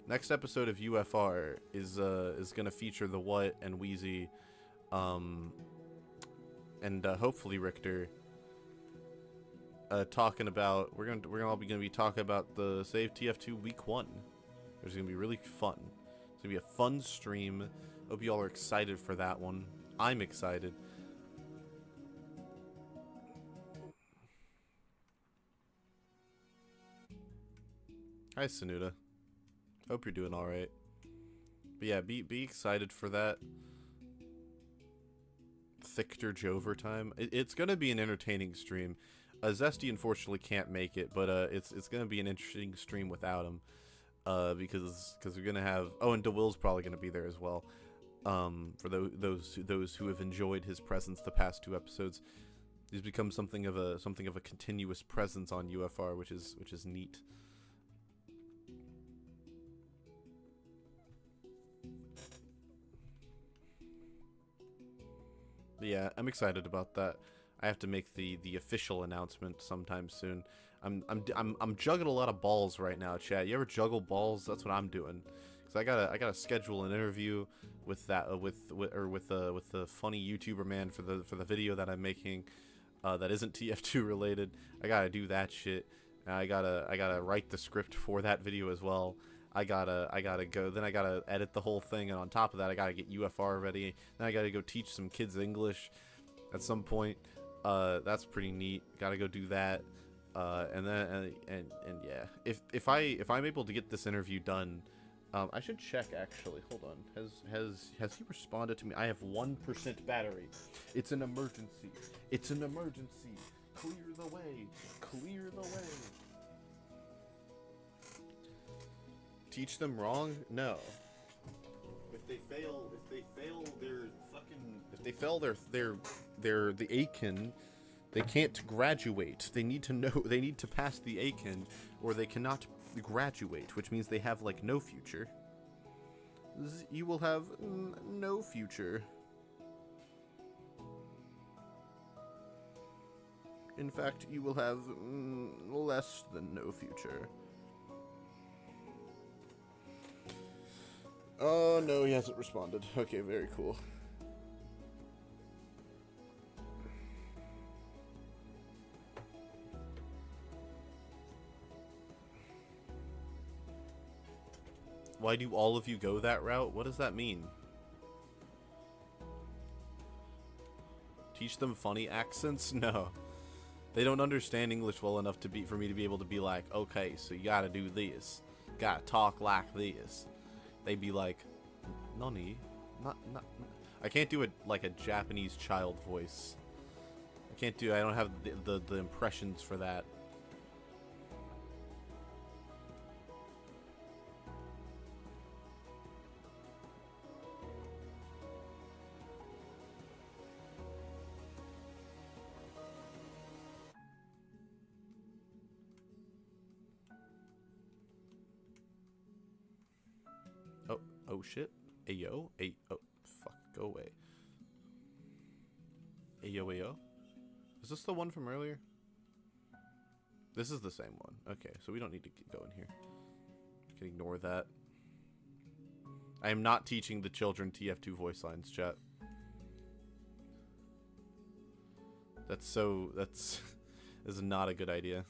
next episode of UFR is gonna feature the what and Wheezy, and hopefully Richter. Talking about we're gonna be talking about the Save TF2 Week 1. It's gonna be really fun. It's gonna be a fun stream. Hope you all are excited for that one. I'm excited. Hi, Sanuda. Hope you're doing all right. But yeah, be excited for that. Thichter Jover time. It's gonna be an entertaining stream. Zesty unfortunately can't make it, but it's gonna be an interesting stream without him. Because we're gonna have and DeWill's probably gonna be there as well. For those who have enjoyed his presence the past 2 episodes, he's become something of a continuous presence on UFR, which is neat. But yeah, I'm excited about that. I have to make the official announcement sometime soon. I'm juggling a lot of balls right now, chat. You ever juggle balls? That's what I'm doing. Cause I gotta schedule an interview with that with the funny YouTuber man for the video that I'm making, that isn't TF2 related. I gotta do that shit. I gotta write the script for that video as well. I gotta go. Then I gotta edit the whole thing, and on top of that, I gotta get UFR ready. Then I gotta go teach some kids English at some point. That's pretty neat. Gotta go do that. And then yeah, if I'm able to get this interview done, I should check actually. Hold on. Has he responded to me? I have 1% battery. It's an emergency. It's an emergency. Clear the way. Clear the way. Teach them wrong? No. If they fail the Aiken, they can't graduate. They need to pass the Aiken, or they cannot graduate, which means they have like no future. You will have no future. In fact, you will have less than no future. Oh no, he hasn't responded. Okay, very cool. Why do all of you go that route? What does that mean? Teach them funny accents? No. They don't understand English well enough for me to be able to be like, okay, so you gotta do this. Gotta talk like this. They'd be like, Nani? Not. I can't do it like a Japanese child voice. I don't have the impressions for that. Oh shit. Ayo. Oh, fuck. Go away. Ayo. Is this the one from earlier? This is the same one. Okay, so we don't need to go in here. We can ignore that. I am not teaching the children TF2 voice lines, chat. That's is not a good idea.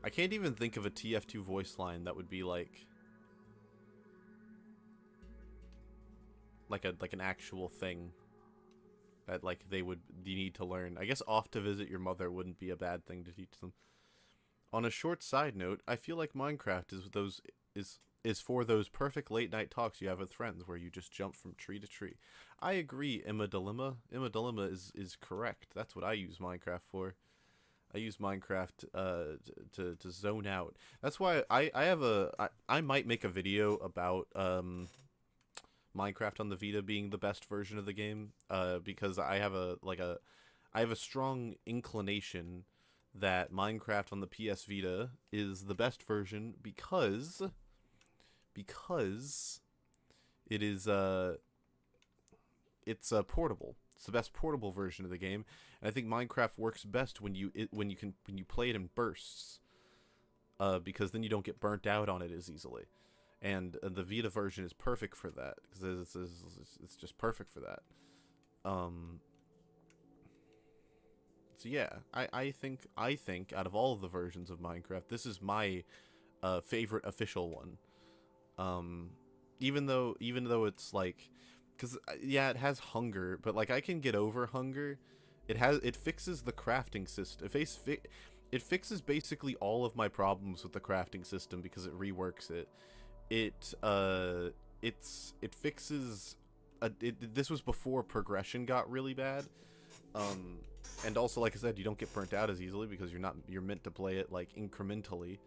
I can't even think of a TF2 voice line that would be like an actual thing that like you need to learn. I guess off to visit your mother wouldn't be a bad thing to teach them. On a short side note, I feel like Minecraft is for those perfect late night talks you have with friends where you just jump from tree to tree. I agree, Emma Dilemma. Emma Dilemma is correct. That's what I use Minecraft for. I use Minecraft to zone out. That's why I might make a video about Minecraft on the Vita being the best version of the game, because I have a strong inclination that Minecraft on the PS Vita is the best version because it is it's portable. It's the best portable version of the game, and I think Minecraft works best when you play it in bursts, because then you don't get burnt out on it as easily, and the Vita version is perfect for that because it's just perfect for that. So yeah, I think out of all of the versions of Minecraft, this is my favorite official one. Even though it's like. Because, yeah, it has hunger, but, like, I can get over hunger. It fixes the crafting system. It fixes basically all of my problems with the crafting system because it reworks it. It fixes... this was before progression got really bad. And also, like I said, you don't get burnt out as easily because you're meant to play it, like, incrementally.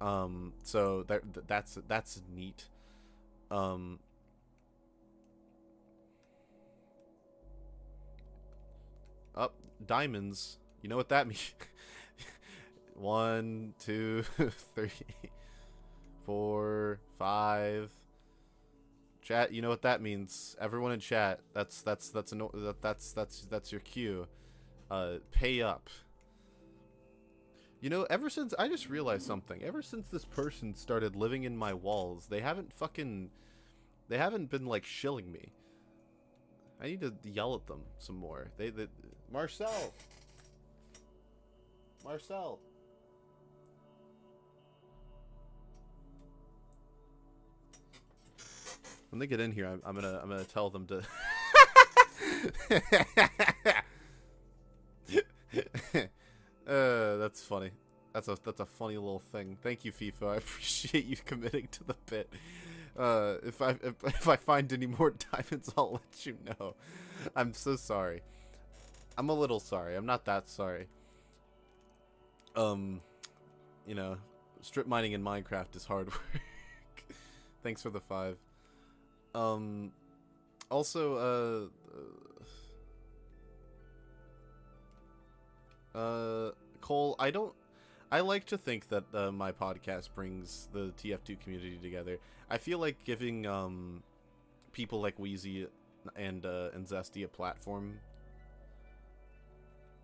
So that's neat. Up diamonds. You know what that means? 1, 2, 3, 4, 5. Chat, you know what that means. Everyone in chat, that's your cue. Pay up. You know, I just realized something. Ever since this person started living in my walls, they haven't been, like, shilling me. I need to yell at them some more. Marcel! When they get in here, I'm gonna tell them to... That's funny. That's a funny little thing. Thank you, FIFA. I appreciate you committing to the bit. If I find any more diamonds, I'll let you know. I'm so sorry. I'm a little sorry. I'm not that sorry. You know, strip mining in Minecraft is hard work. Thanks for the 5. Also, Cole, I like to think that my podcast brings the TF2 community together. I feel like giving people like Wheezy and Zesty a platform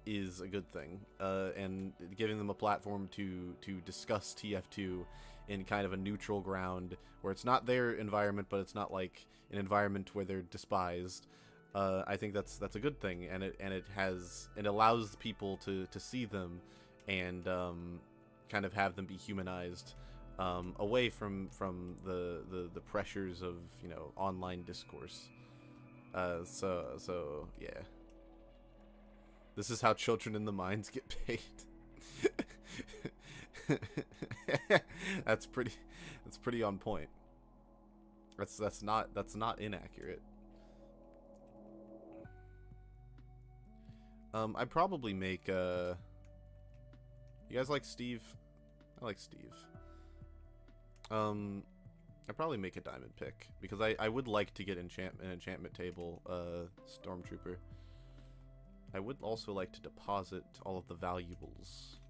is a good thing, and giving them a platform to discuss TF2 in kind of a neutral ground where it's not their environment, but it's not like an environment where they're despised. I think that's a good thing, and it allows people to see them and kind of have them be humanized, away from the pressures of, you know, online discourse. So yeah, this is how children in the mines get paid. That's pretty on point. That's not inaccurate. I'd probably make You guys like Steve? I like Steve. I'd probably make a diamond pick because I would like to get an enchantment table stormtrooper. I would also like to deposit all of the valuables.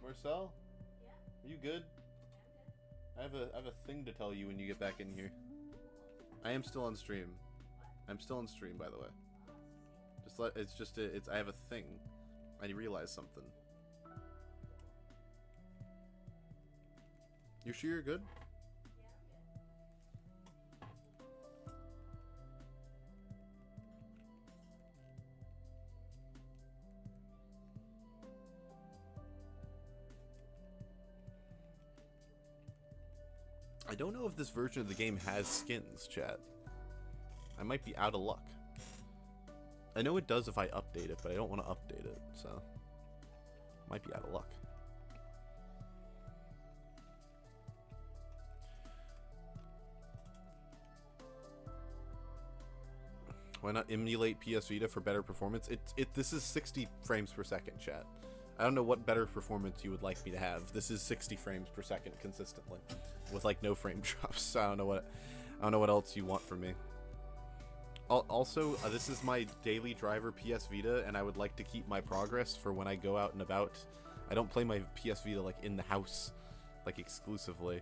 Marcel? Yeah? Are you good? I have a thing to tell you when you get back in here. I am still on stream. I'm still on stream, by the way. I have a thing. I realized something. You sure you're good? I don't know if this version of the game has skins, chat. I might be out of luck. I know it does if I update it, but I don't want to update it, so might be out of luck. Why not emulate PS Vita for better performance? This is 60 frames per second, chat. I don't know what better performance you would like me to have. This is 60 frames per second consistently, with like no frame drops. So I don't know what else you want from me. Also, this is my daily driver PS Vita, and I would like to keep my progress for when I go out and about. I don't play my PS Vita like in the house, like exclusively.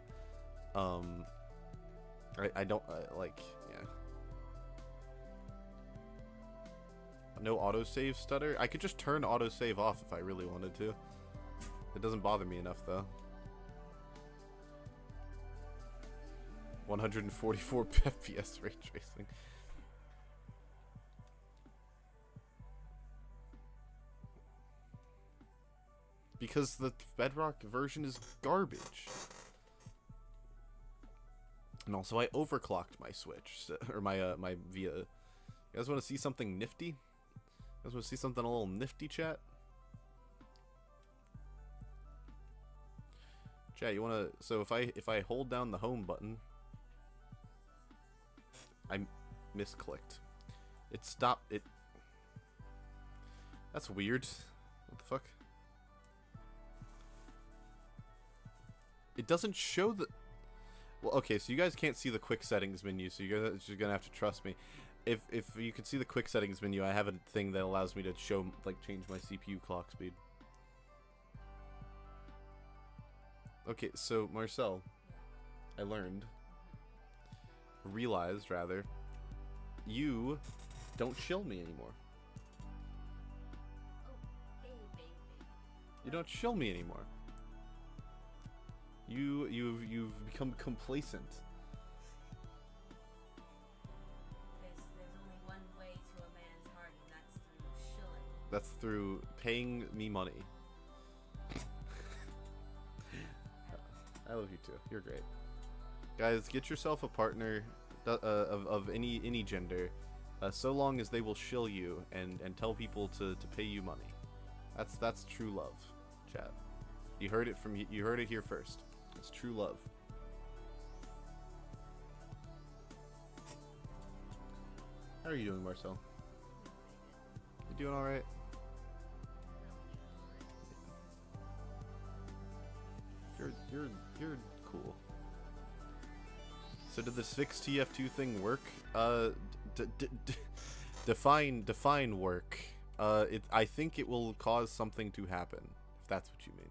I don't like, yeah. No autosave stutter? I could just turn autosave off if I really wanted to. It doesn't bother me enough, though. 144 FPS ray tracing. Because the Bedrock version is garbage. And also, I overclocked my Switch, or my my Vita. You guys want to see something nifty? You guys want to see something a little nifty, chat? Chat, you want to? So if I hold down the home button, I misclicked. It stopped. It. That's weird. What the fuck? It doesn't show the. Well, okay, so you guys can't see the quick settings menu, so you're just gonna have to trust me. If you can see the quick settings menu, I have a thing that allows me to show, like, change my CPU clock speed. Okay, so Marcel, I realized rather, you don't shill me anymore. You don't shill me anymore. You've become complacent. There's only one way to a man's heart, and that's through shilling. That's through paying me money. I love you too. You're great. Guys, get yourself a partner of any gender, so long as they will shill you and tell people to pay you money. That's true love, chat. You heard it here first. It's true love. How are you doing, Marcel? You doing all right? You're cool. So did this fixed TF2 thing work? Define work. I think it will cause something to happen, if that's what you mean.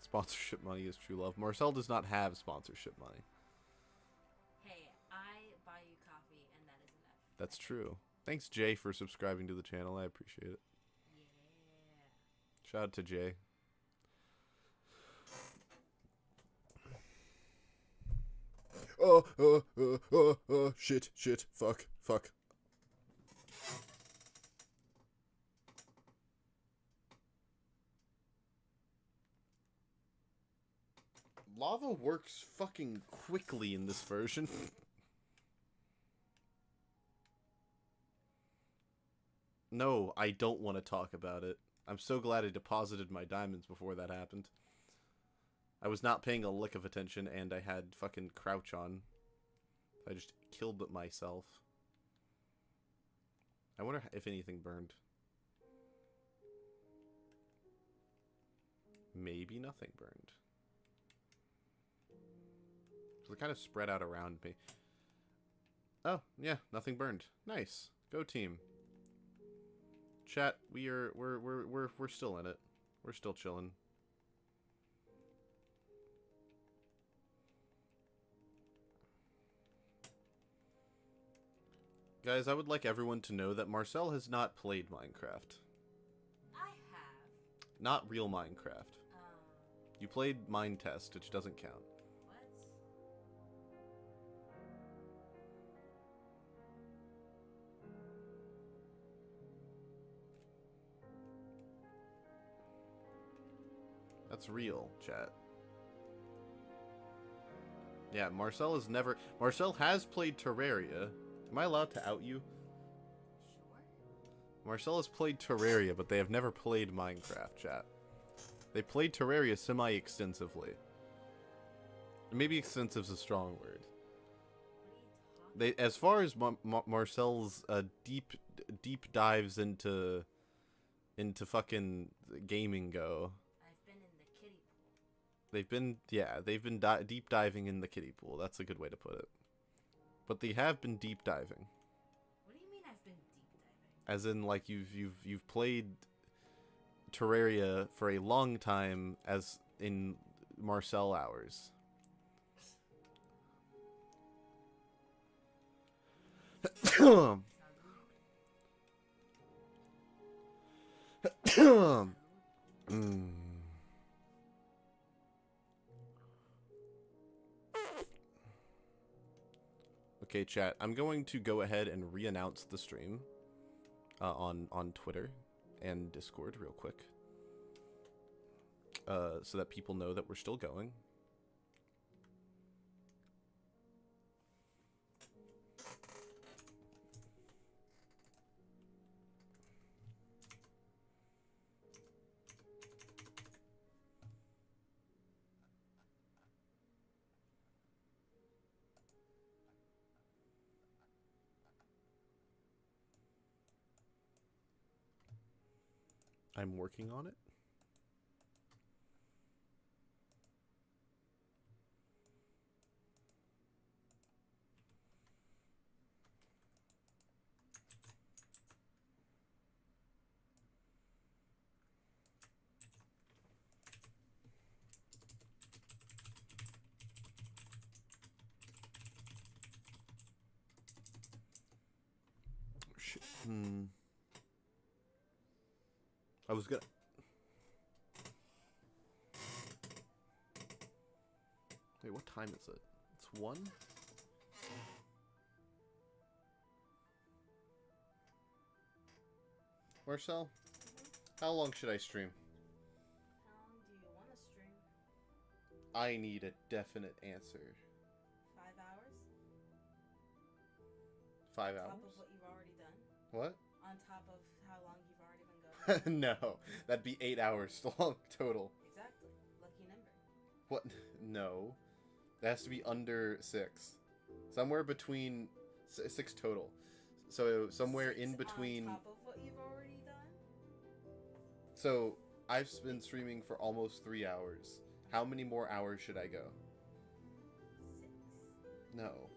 Sponsorship money is true love. Marcel does not have sponsorship money. Hey, I buy you coffee, and that is enough. That's true. Thanks, Jay, for subscribing to the channel. I appreciate it. Yeah. Shout out to Jay. Shit, fuck. Lava works fucking quickly in this version. No, I don't want to talk about it. I'm so glad I deposited my diamonds before that happened. I was not paying a lick of attention, and I had fucking crouch on. I just killed myself. I wonder if anything burned. Maybe nothing burned. They're kind of spread out around me. Oh, yeah, nothing burned. Nice. Go team. Chat, we're still in it. We're still chilling. Guys, I would like everyone to know that Marcel has not played Minecraft. I have. Not real Minecraft. You played Minetest, which doesn't count. What? That's real, chat. Yeah, Marcel has never... Marcel has played Terraria. Am I allowed to out you? Sure. Marcel has played Terraria, but they have never played Minecraft, chat. They played Terraria semi-extensively. Maybe extensive is a strong word. They, as far as Marcel's deep dives into fucking gaming go, I've been in the kiddie pool. they've been deep diving in the kiddie pool. That's a good way to put it. But they have been deep diving. What do you mean I've been deep diving? As in, like, you've played Terraria for a long time, as in Marcel hours. Okay, chat. I'm going to go ahead and re-announce the stream on Twitter and Discord real quick, so that people know that we're still going. I'm working on it. Shit. I was gonna... Wait, what time is it? It's 1? Marcel, how long should I stream? How long do you want to stream? I need a definite answer. 5 hours? 5 On top hours? of what you've already done? What? On top of how long you've already been going? No, that'd be 8 hours long total. Exactly. Lucky number. What? No. That has to be under 6. Somewhere between 6 total. So somewhere 6 in between. On top of what you've already done? So I've been streaming for almost 3 hours. How many more hours should I go? 6. No.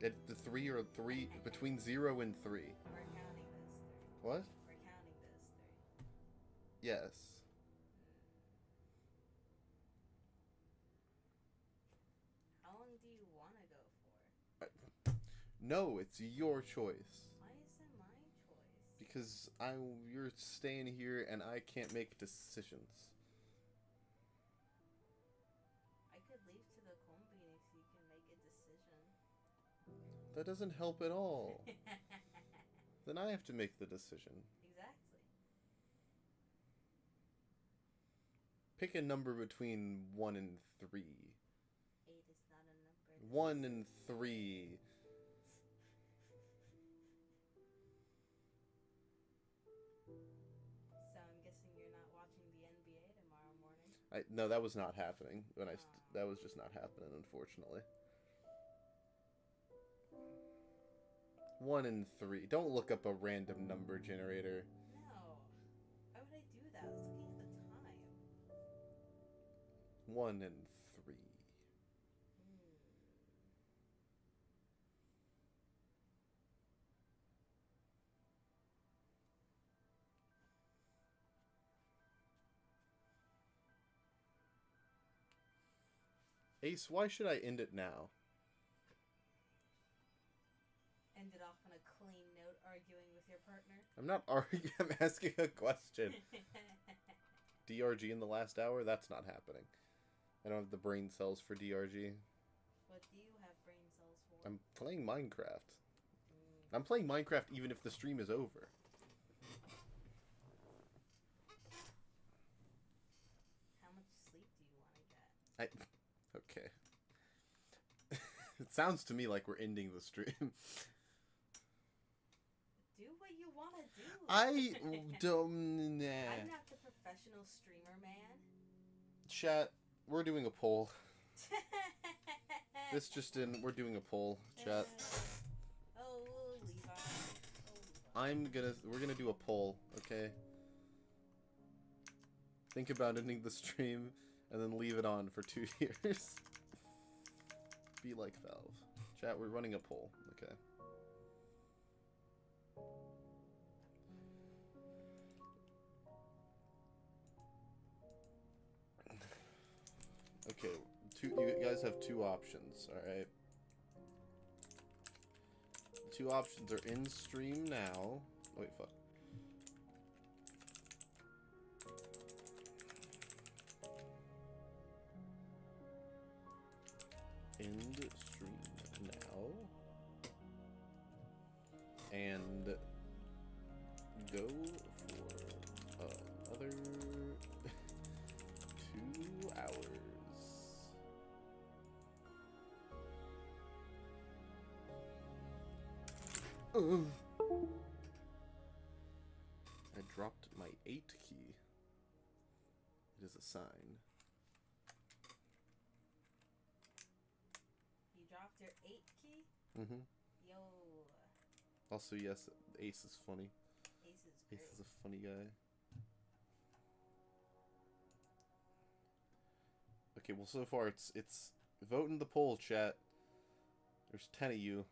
The 3 or 3 between 0 and 3. We're counting this 3. What? We're counting this 3. Yes. How long do you want to go for? No, it's your choice. Why is it my choice? Because you're staying here and I can't make decisions. I could leave to the convenience so you can make a decision. That doesn't help at all. Then I have to make the decision. Exactly. Pick a number between 1 and 3. 8 is not a number. 1 and 3. So I'm guessing you're not watching the NBA tomorrow morning. No, that was not happening. That was just not happening, unfortunately. 1 and 3. Don't look up a random number generator. No. Why would I do that? I was looking at the time. 1 and 3. Ace, why should I end it now? Ended off on a clean note arguing with your partner. I'm not arguing, I'm asking a question. DRG in the last hour? That's not happening. I don't have the brain cells for DRG. What do you have brain cells for? I'm playing Minecraft. I'm playing Minecraft even if the stream is over. How much sleep do you want to get? Okay. It sounds to me like we're ending the stream. Do what you want to do. I don't... Nah. I'm not the professional streamer, man. Chat, we're doing a poll. This just in, we're doing a poll, chat. Oh, Levi. We're gonna do a poll, okay? Think about ending the stream and then leave it on for 2 years. Be like Valve. Chat, we're running a poll, okay? Okay, you guys have 2 options, alright? The 2 options are in stream now. Oh, wait, fuck. End stream now. And go for another 2 hours. I dropped my 8 key. It is a sign. You dropped your 8 key? Mm-hmm. Yo. Also, yes, Ace is funny. Ace is great. Ace is a funny guy. Okay, well, so far it's vote in the poll, chat. There's 10 of you.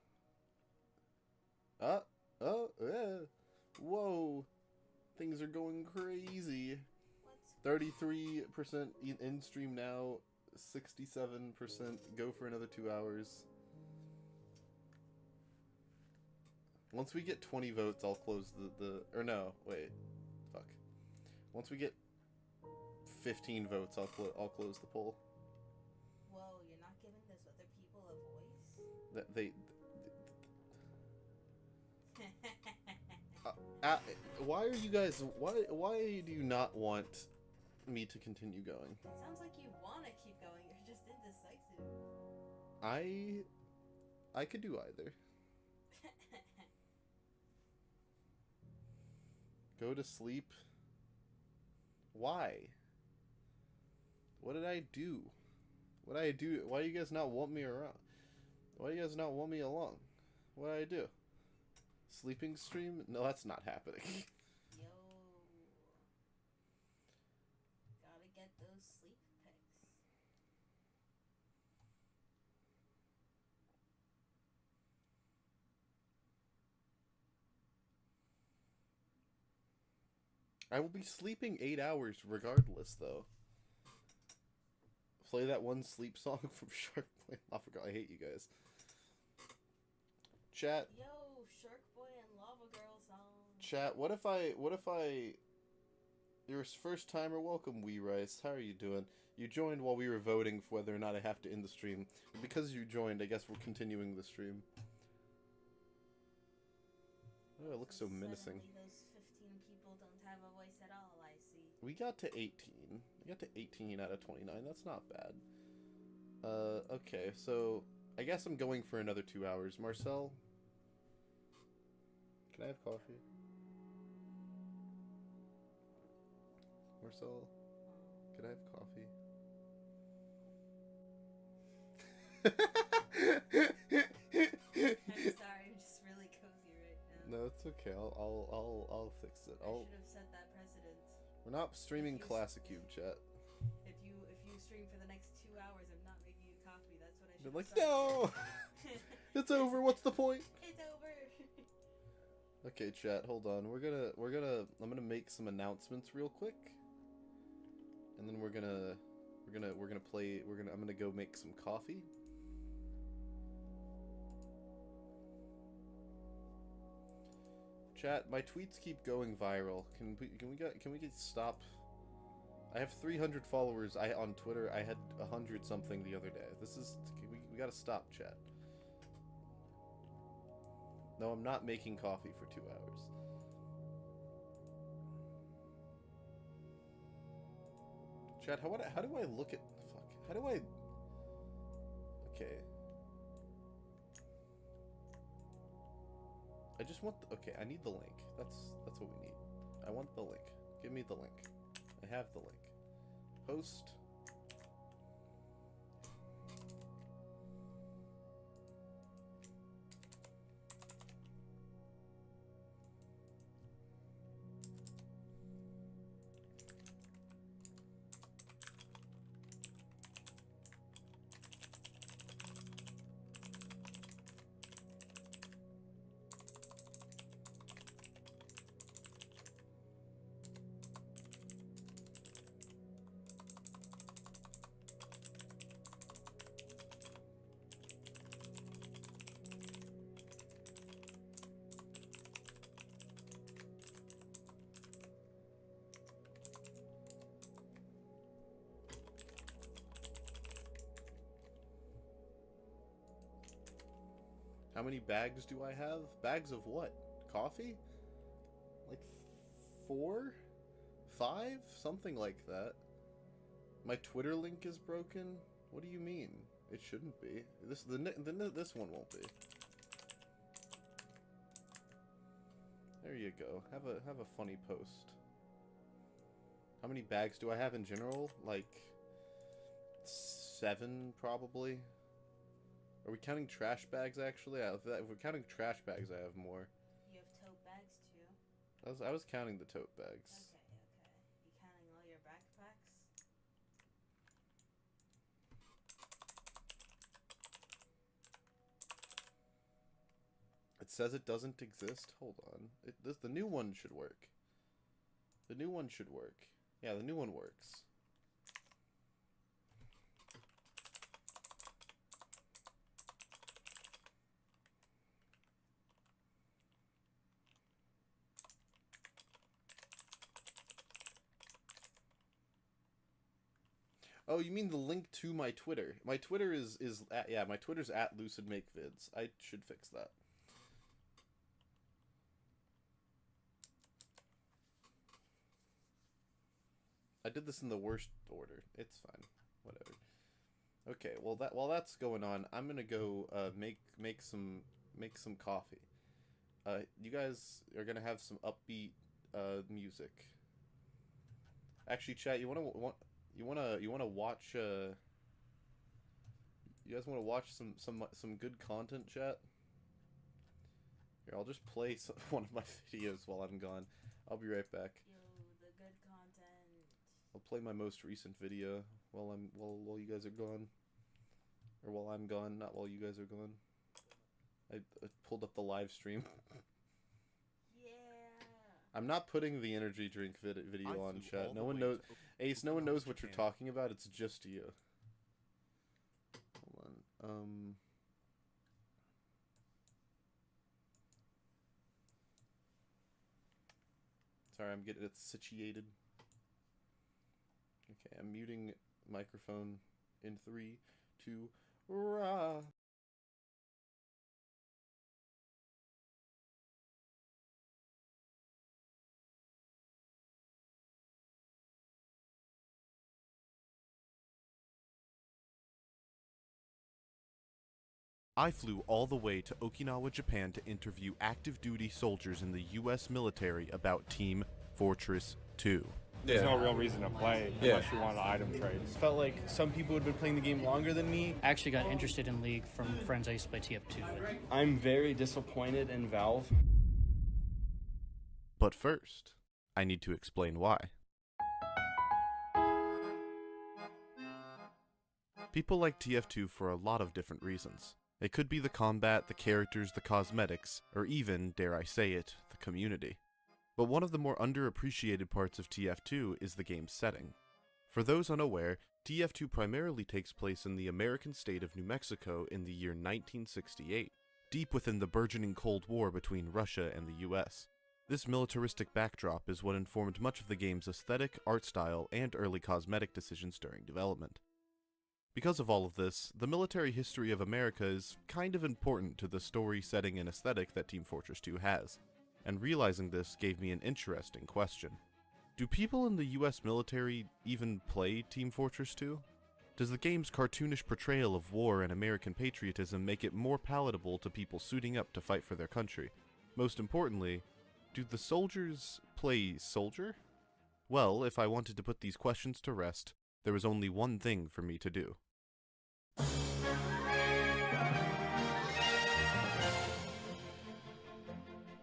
Whoa. Things are going crazy. 33% in stream now. 67% go for another 2 hours. Once we get 20 votes, I'll close or no, wait. Fuck. Once we get 15 votes, I'll close the poll. Whoa, you're not giving those other people a voice? Why are you guys? Why do you not want me to continue going? It sounds like you want to keep going. You're just indecisive. I could do either. Go to sleep. Why? What did I do? What did I do? Why do you guys not want me around? Why do you guys not want me along? What did I do? Sleeping stream? No, that's not happening. Yo. Gotta get those sleep pics. I will be sleeping 8 hours regardless, though. Play that one sleep song from Shark Boy and Lava Girl. I hate you guys. Chat. Yo, Shark Boy and Lava Girl song. Chat, what if I... You're a first timer, welcome, Wee Rice. How are you doing? You joined while we were voting for whether or not I have to end the stream. And because you joined, I guess we're continuing the stream. Oh, it looks so menacing. Suddenly those 15 people don't have a voice at all, I see. We got to 18. We got to 18 out of 29. That's not bad. Okay, so I guess I'm going for another 2 hours. Marcel? Can I have coffee? Marcel? Can I have coffee? I'm sorry, I'm just really cozy Okay, I'll fix it. I should have set that precedent. We're not streaming If you- Classic Cube chat. If you stream for the next 2 hours, I'm not making you coffee. That's what I should They're have like, said. no, it's over. What's the point? It's over. Okay, chat. Hold on. I'm gonna make some announcements real quick, and then I'm gonna go make some coffee. Chat, my tweets keep going viral. Can we get stop? I have 300 followers. On Twitter. I had 100 something the other day. We gotta stop, chat. No, I'm not making coffee for 2 hours. Chat, how do I look at fuck? How do I? Okay. I just want okay, I need the link. That's what we need. I want the link. Give me the link. I have the link. Post. How many bags do I have? Bags of what? Coffee? Like 4? 5? Something like that. My Twitter link is broken? What do you mean? It shouldn't be. This one won't be. There you go. Have a funny post. How many bags do I have in general? Like 7 probably. Are we counting trash bags, actually? If we're counting trash bags, I have more. You have tote bags, too? I was counting the tote bags. Okay. You counting all your backpacks? It says it doesn't exist. Hold on. The new one should work. The new one should work. Yeah, the new one works. Oh, you mean the link to my Twitter? My Twitter is at, yeah, my Twitter's at Lucid Make Vids. I should fix that. I did this in the worst order. It's fine. Whatever. Okay, well while that's going on, I'm gonna go make some coffee. You guys are gonna have some upbeat music. Actually, chat, you wanna watch you guys want to watch some good content, chat? Here, I'll just play one of my videos while I'm gone. I'll be right back. Yo, the good content. I'll play my most recent video while you guys are gone, or while I'm gone, not while you guys are gone. I pulled up the live stream. Yeah. I'm not putting the energy drink video on, chat. No one knows. Ace, no one knows what you're talking about. It's just you. Hold on. Sorry, I'm getting it situated. Okay, I'm muting microphone in 3, 2, rah. I flew all the way to Okinawa, Japan to interview active duty soldiers in the US military about Team Fortress 2. There's no real reason to play unless you want an item trade. Felt like some people had been playing the game longer than me. I actually got interested in League from friends I used to play TF2 with. I'm very disappointed in Valve. But first, I need to explain why. People like TF2 for a lot of different reasons. It could be the combat, the characters, the cosmetics, or even, dare I say it, the community. But one of the more underappreciated parts of TF2 is the game's setting. For those unaware, TF2 primarily takes place in the American state of New Mexico in the year 1968, deep within the burgeoning Cold War between Russia and the US. This militaristic backdrop is what informed much of the game's aesthetic, art style, and early cosmetic decisions during development. Because of all of this, the military history of America is kind of important to the story, setting, and aesthetic that Team Fortress 2 has, and realizing this gave me an interesting question. Do people in the US military even play Team Fortress 2? Does the game's cartoonish portrayal of war and American patriotism make it more palatable to people suiting up to fight for their country? Most importantly, do the soldiers play soldier? Well, if I wanted to put these questions to rest, there was only one thing for me to do.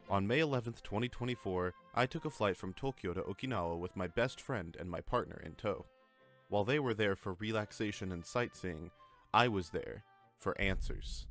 On May 11th, 2024, I took a flight from Tokyo to Okinawa with my best friend and my partner in tow. While they were there for relaxation and sightseeing, I was there for answers.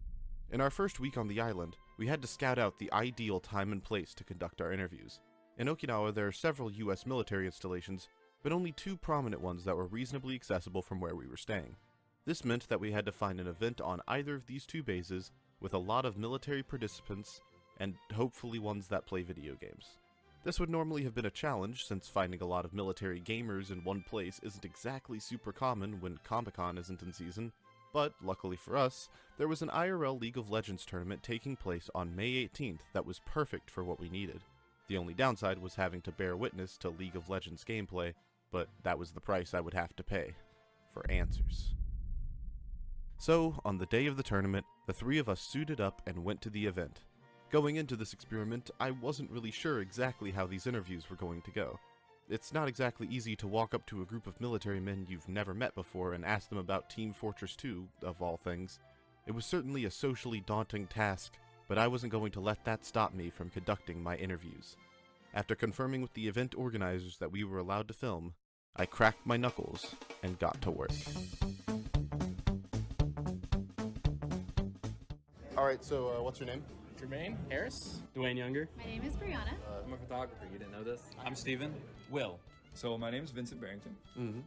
In our first week on the island, we had to scout out the ideal time and place to conduct our interviews. In Okinawa, there are several US military installations, but only 2 prominent ones that were reasonably accessible from where we were staying. This meant that we had to find an event on either of these 2 bases with a lot of military participants and hopefully ones that play video games. This would normally have been a challenge since finding a lot of military gamers in one place isn't exactly super common when Comic-Con isn't in season, but luckily for us, there was an IRL League of Legends tournament taking place on May 18th that was perfect for what we needed. The only downside was having to bear witness to League of Legends gameplay, but that was the price I would have to pay for answers. So, on the day of the tournament, the 3 of us suited up and went to the event. Going into this experiment, I wasn't really sure exactly how these interviews were going to go. It's not exactly easy to walk up to a group of military men you've never met before and ask them about Team Fortress 2, of all things. It was certainly a socially daunting task, but I wasn't going to let that stop me from conducting my interviews. After confirming with the event organizers that we were allowed to film, I cracked my knuckles and got to work. Alright, so what's your name? Jermaine Harris. Dwayne Younger. My name is Brianna. I'm a photographer. You didn't know this? I'm Steven. Will. So my name is Vincent Barrington,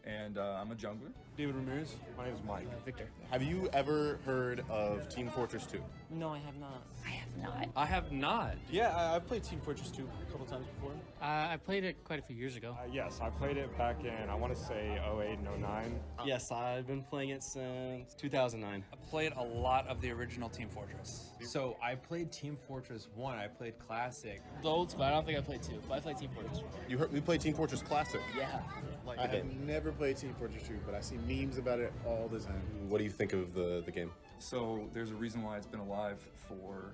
and I'm a jungler. David Ramirez. My name is Mike. Victor. Have you ever heard of Team Fortress 2? No, I have not. I have not. I have not. Yeah, I've played Team Fortress 2 a couple times before. I played it quite a few years ago. Yes, I played it back in, I want to say 08 and 09. Yes, I've been playing it since 2009. I played a lot of the original Team Fortress. So I played Team Fortress 1, I played Classic. The old school, I don't think I played 2, but I played Team Fortress 1. You heard we played Team Fortress Classic? Yeah. I have never played Team Fortress 2, but I see memes about it all the time. What do you think of the game? So there's a reason why it's been alive for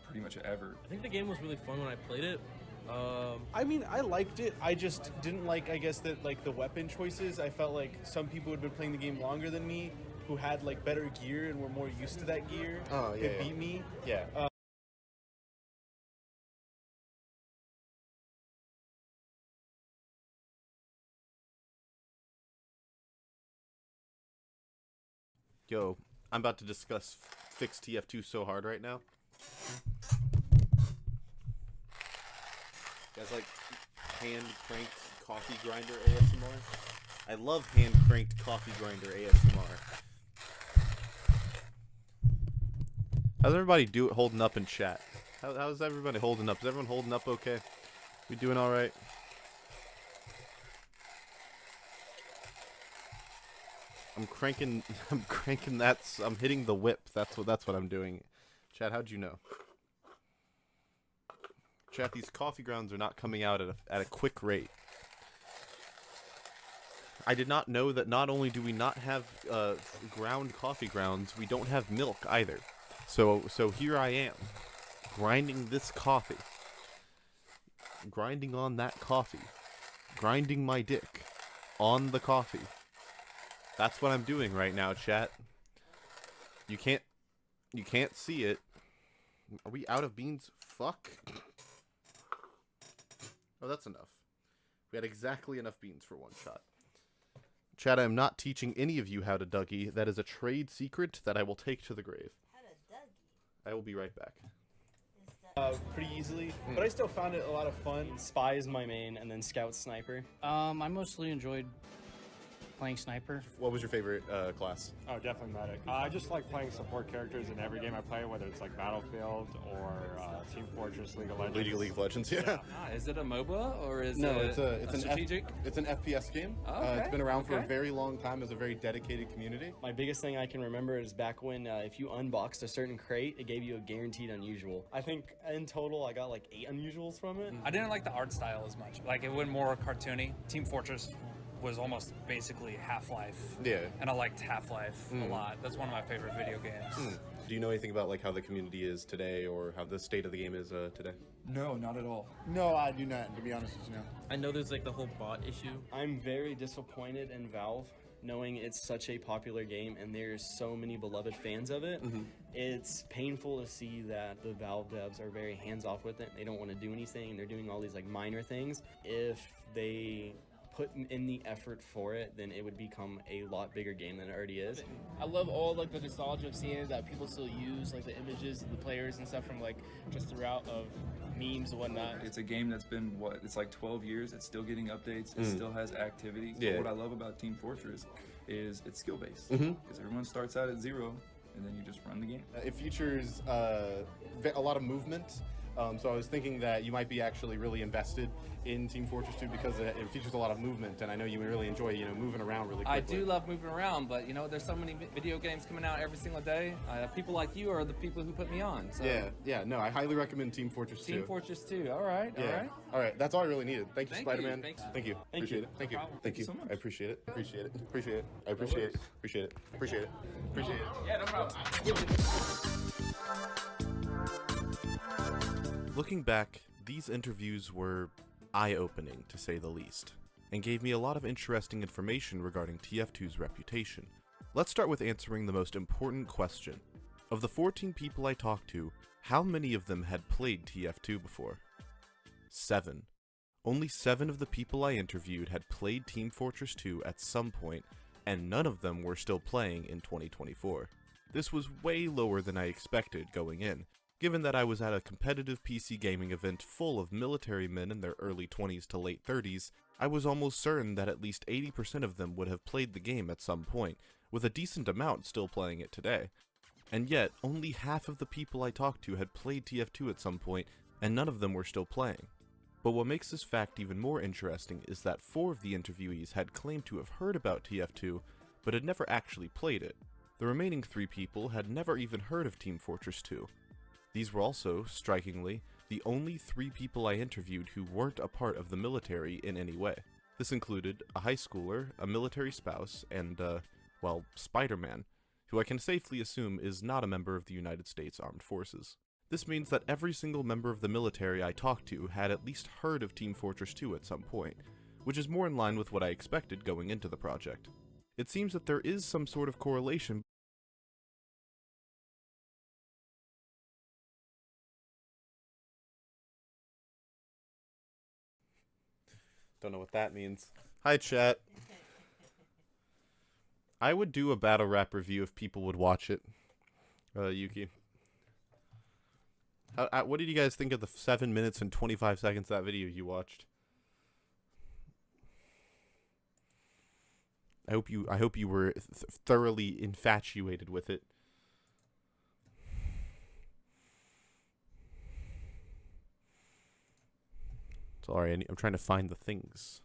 pretty much ever. I think the game was really fun when I played it. I mean, I liked it. I just didn't like, I guess, that like the weapon choices. I felt like some people who had been playing the game longer than me, who had like better gear and were more used to that gear, could beat me. Yeah. Yo, I'm about to discuss fix TF2 so hard right now. You guys like hand-cranked coffee grinder ASMR? I love hand-cranked coffee grinder ASMR. How's everybody holding up in chat? How's everybody holding up? Is everyone holding up okay? We doing all right? I'm cranking that. I'm hitting the whip. That's what I'm doing. Chat, how'd you know? Chat, these coffee grounds are not coming out at a quick rate. I did not know that not only do we not have ground coffee grounds, we don't have milk either. So here I am, grinding this coffee. Grinding on that coffee. Grinding my dick on the coffee. That's what I'm doing right now, chat. You can't see it. Are we out of beans? Fuck. Oh, that's enough. We had exactly enough beans for one shot. Chad, I am not teaching any of you how to Dougie. That is a trade secret that I will take to the grave. How to Dougie? I will be right back. Pretty easily, but I still found it a lot of fun. Spy is my main, and then Scout Sniper. I mostly enjoyed playing Sniper. What was your favorite class? Oh, definitely Medic. I just like playing support characters in every game I play, whether it's like Battlefield or Team Fortress, League of Legends. League of Legends, yeah. Is it a MOBA or is No, it it's an strategic? it's an FPS game. Oh, okay. It's been around for a very long time. It's a very dedicated community. My biggest thing I can remember is back when if you unboxed a certain crate, it gave you a guaranteed unusual. I think in total I got like 8 unusuals from it. I didn't like the art style as much. Like it went more cartoony. Team Fortress was almost basically Half-Life. Yeah. And I liked Half-Life a lot. That's one of my favorite video games. Do you know anything about like how the community is today or how the state of the game is today? No, not at all. No, I do not, to be honest with you. No. I know there's like the whole bot issue. I'm very disappointed in Valve, knowing it's such a popular game and there's so many beloved fans of it. It's painful to see that the Valve devs are very hands-off with it. They don't want to do anything. They're doing all these like minor things. If they put in the effort for it, then it would become a lot bigger game than it already is. I love all like the nostalgia of seeing that people still use like the images of the players and stuff from like just throughout of memes and whatnot. It's a game that's been it's like 12 years. It's still getting updates. It still has activities. Yeah. But what I love about Team Fortress is it's skill based. Because everyone starts out at 0 and then you just run the game. It features a lot of movement. So I was thinking that you might be actually really invested in Team Fortress 2 because it features a lot of movement, and I know you really enjoy, moving around really quickly. I do love moving around, but there's so many video games coming out every single day. People like you are the people who put me on. So. Yeah, no, I highly recommend Team Fortress 2. Team Fortress 2, all right. All right, that's all I really needed. Thank you, Spider-Man. Thank you. Appreciate it. Thank you. Thank you. so much. I appreciate it. Appreciate it. Appreciate it. I appreciate it. Appreciate it. Appreciate it. Appreciate it. Yeah, no problem. Looking back, these interviews were eye-opening, to say the least, and gave me a lot of interesting information regarding TF2's reputation. Let's start with answering the most important question. Of the 14 people I talked to, how many of them had played TF2 before? 7. Only 7 of the people I interviewed had played Team Fortress 2 at some point, and none of them were still playing in 2024. This was way lower than I expected going in, given that I was at a competitive PC gaming event full of military men in their early 20s to late 30s. I was almost certain that at least 80% of them would have played the game at some point, with a decent amount still playing it today. And yet, only half of the people I talked to had played TF2 at some point, and none of them were still playing. But what makes this fact even more interesting is that 4 of the interviewees had claimed to have heard about TF2, but had never actually played it. The remaining 3 people had never even heard of Team Fortress 2. These were also, strikingly, the only 3 people I interviewed who weren't a part of the military in any way. This included a high schooler, a military spouse, and, Spider-Man, who I can safely assume is not a member of the United States Armed Forces. This means that every single member of the military I talked to had at least heard of Team Fortress 2 at some point, which is more in line with what I expected going into the project. It seems that there is some sort of correlation. Don't know what that means. Hi, chat. I would do a battle rap review if people would watch it. Yuki. What did you guys think of the 7 minutes and 25 seconds of that video you watched? I hope you were thoroughly infatuated with it. Sorry, I'm trying to find the things.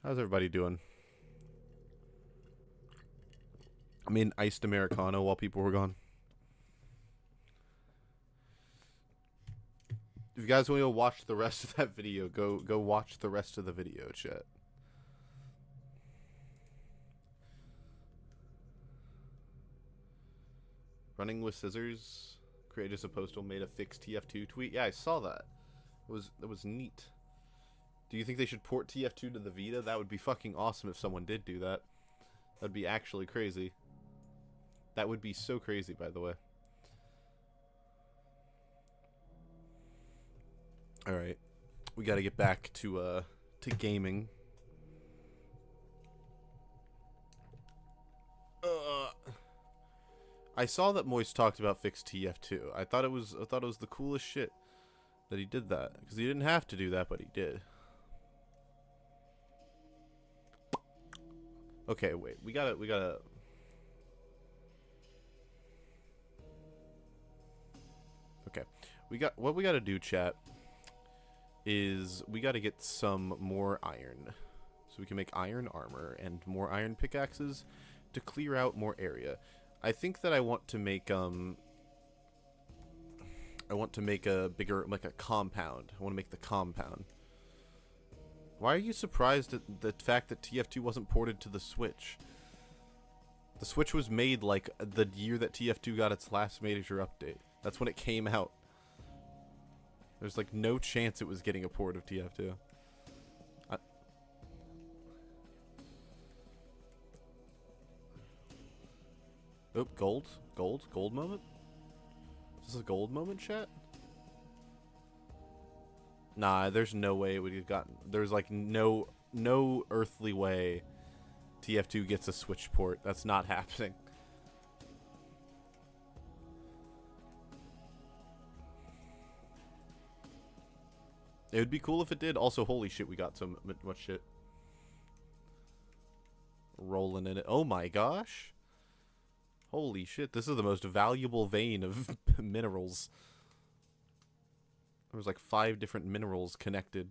How's everybody doing? I made an iced Americano while people were gone. If you guys want to watch the rest of that video, go watch the rest of the video, chat. Running with scissors. Creators of Postal made a fixed TF2 tweet. Yeah, I saw that. That was neat. Do you think they should port TF2 to the Vita? That would be fucking awesome if someone did do that. That'd be actually crazy. That would be so crazy, by the way. All right, we got to get back to gaming. I saw that Moist talked about fixed TF2. I thought it was the coolest shit that he did that, because he didn't have to do that, but he did. Okay, wait. We gotta. Okay, what we gotta do, chat, is we gotta get some more iron, so we can make iron armor and more iron pickaxes to clear out more area. I think that I want to make a bigger, like a compound. I want to make the compound. Why are you surprised at the fact that TF2 wasn't ported to the Switch? The Switch was made like the year that TF2 got its last major update. That's when it came out. There's like no chance it was getting a port of TF2. Oh, gold moment? Is this a gold moment, chat? Nah, there's no way it would have gotten. There's like no earthly way TF2 gets a Switch port. That's not happening. It would be cool if it did. Also, holy shit, we got so much shit rolling in it. Oh my gosh. Holy shit, this is the most valuable vein of minerals. There was like 5 different minerals connected.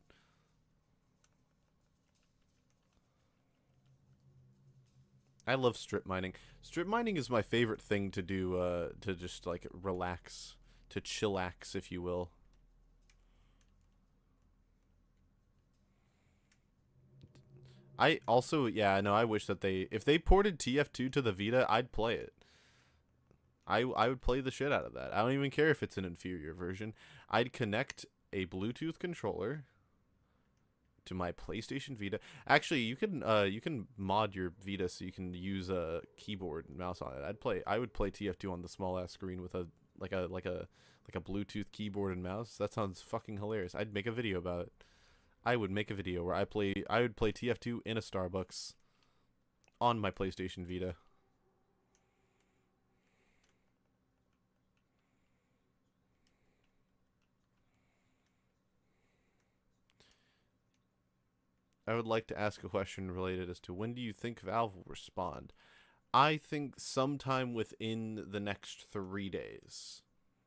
I love strip mining. Strip mining is my favorite thing to do, to just like relax, to chillax, if you will. I also, yeah, no, I wish that if they ported TF2 to the Vita, I'd play it. I would play the shit out of that. I don't even care if it's an inferior version. I'd connect a Bluetooth controller to my PlayStation Vita. Actually, you can mod your Vita so you can use a keyboard and mouse on it. I would play TF2 on the small ass screen with a Bluetooth keyboard and mouse. That sounds fucking hilarious. I'd make a video about it. I would make a video where I would play TF2 in a Starbucks on my PlayStation Vita. I would like to ask a question related as to when do you think Valve will respond? I think sometime within the next 3 days.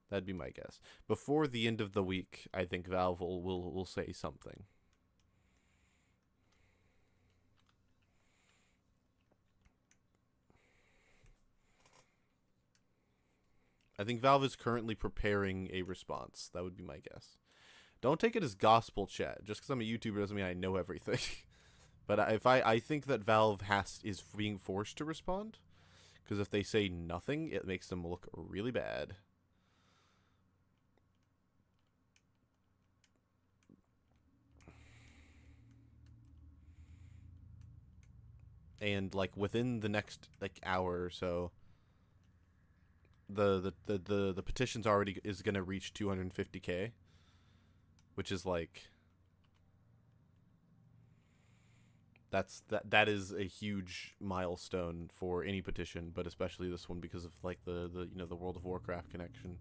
That'd be my guess. Before the end of the week, I think Valve will say something. I think Valve is currently preparing a response. That would be my guess. Don't take it as gospel, chat. Just because I'm a YouTuber doesn't mean I know everything. But I think that Valve is being forced to respond, because if they say nothing, it makes them look really bad. And like within the next like hour or so, the petition's already is gonna reach 250K, which is like that is a huge milestone for any petition, but especially this one because of like the the World of Warcraft connection.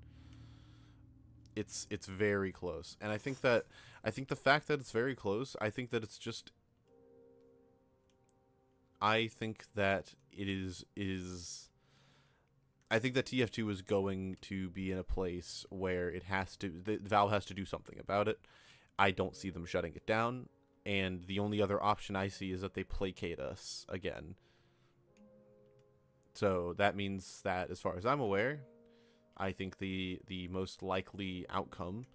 It's very close, and I think the fact that it's very close, I think that it's just. I think that I think that TF2 is going to be in a place where Valve has to do something about it. I don't see them shutting it down, and the only other option I see is that they placate us again. So that means that, as far as I'm aware, I think the most likely outcome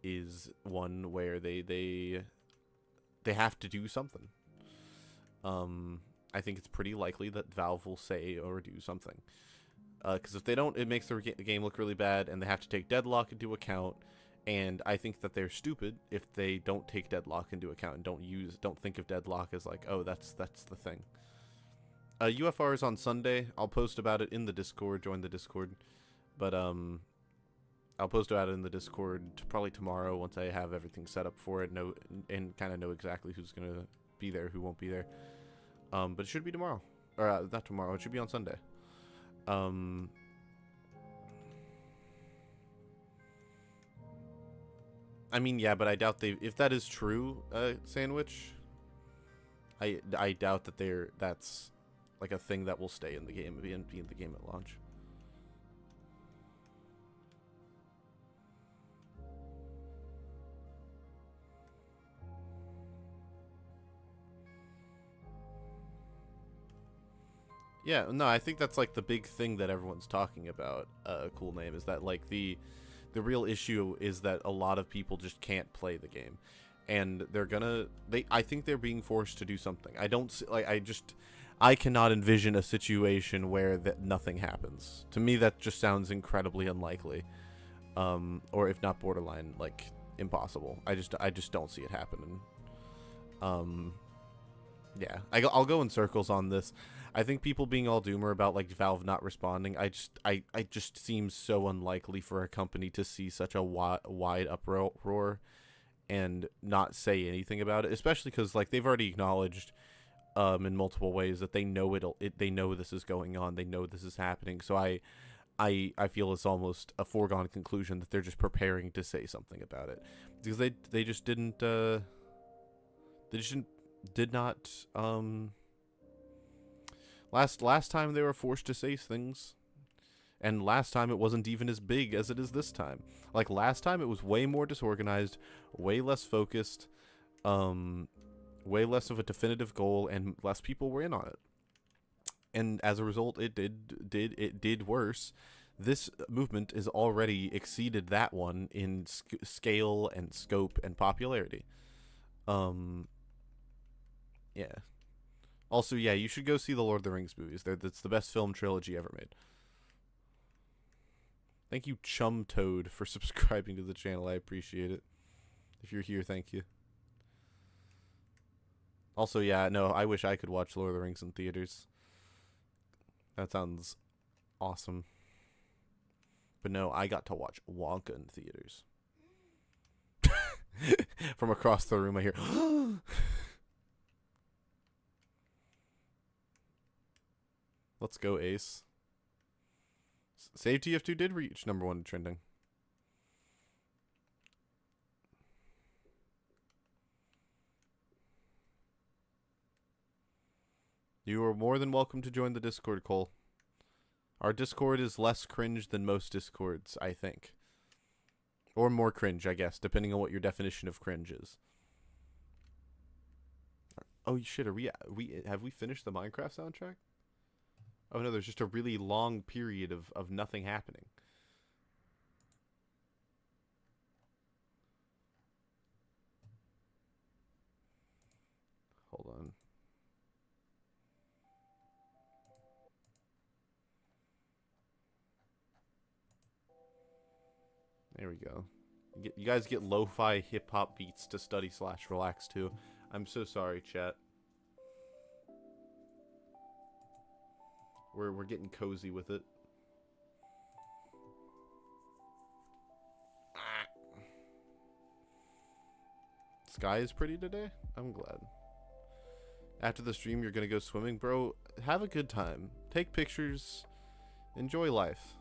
is one where they have to do something. I think it's pretty likely that Valve will say or do something. Because if they don't, it makes the game look really bad, and they have to take Deadlock into account. And I think that they're stupid if they don't take Deadlock into account and don't think of Deadlock as like, oh, that's the thing. UFR is on Sunday. I'll post about it in the Discord. Join the Discord. But I'll post about it in the Discord probably tomorrow once I have everything set up for it, and kind of know exactly who's gonna be there, who won't be there. But it should be tomorrow, or not tomorrow. It should be on Sunday. I mean, yeah, but I doubt if that is true, Sandwich. I doubt that that's like a thing that will stay in the game, be in the game at launch. Yeah, no, I think that's like the big thing that everyone's talking about. Cool Name is that like the real issue is that a lot of people just can't play the game, and I think they're being forced to do something. I cannot envision a situation where that nothing happens. To me, that just sounds incredibly unlikely, or if not borderline like impossible. I just don't see it happening. Yeah, I'll go in circles on this. I think people being all doomer about like Valve not responding, I just seems so unlikely for a company to see such a wide uproar and not say anything about it, especially because like they've already acknowledged in multiple ways that they know they know this is going on, they know this is happening. So I feel it's almost a foregone conclusion that they're just preparing to say something about it, because they just didn't did not last time they were forced to say things, and last time it wasn't even as big as it is this time. Like last time it was way more disorganized, way less focused, way less of a definitive goal, and less people were in on it, and as a result it did worse. This movement is already exceeded that one in scale and scope and popularity. Yeah. Also, yeah, you should go see the Lord of the Rings movies. That's the best film trilogy ever made. Thank you, Chum Toad, for subscribing to the channel. I appreciate it. If you're here, thank you. Also, yeah, no, I wish I could watch Lord of the Rings in theaters. That sounds awesome. But no, I got to watch Wonka in theaters. From across the room, I hear... Let's go, Ace. Save TF2 did reach #1 in trending. You are more than welcome to join the Discord, Cole. Our Discord is less cringe than most Discords, I think. Or more cringe, I guess, depending on what your definition of cringe is. Oh shit, have we finished the Minecraft soundtrack? Oh no, there's just a really long period of nothing happening. Hold on. There we go. You guys get lo-fi hip-hop beats to study/relax to. I'm so sorry, chat. We're getting cozy with it. Sky is pretty today? I'm glad. After the stream, you're gonna go swimming? Bro, have a good time. Take pictures. Enjoy life.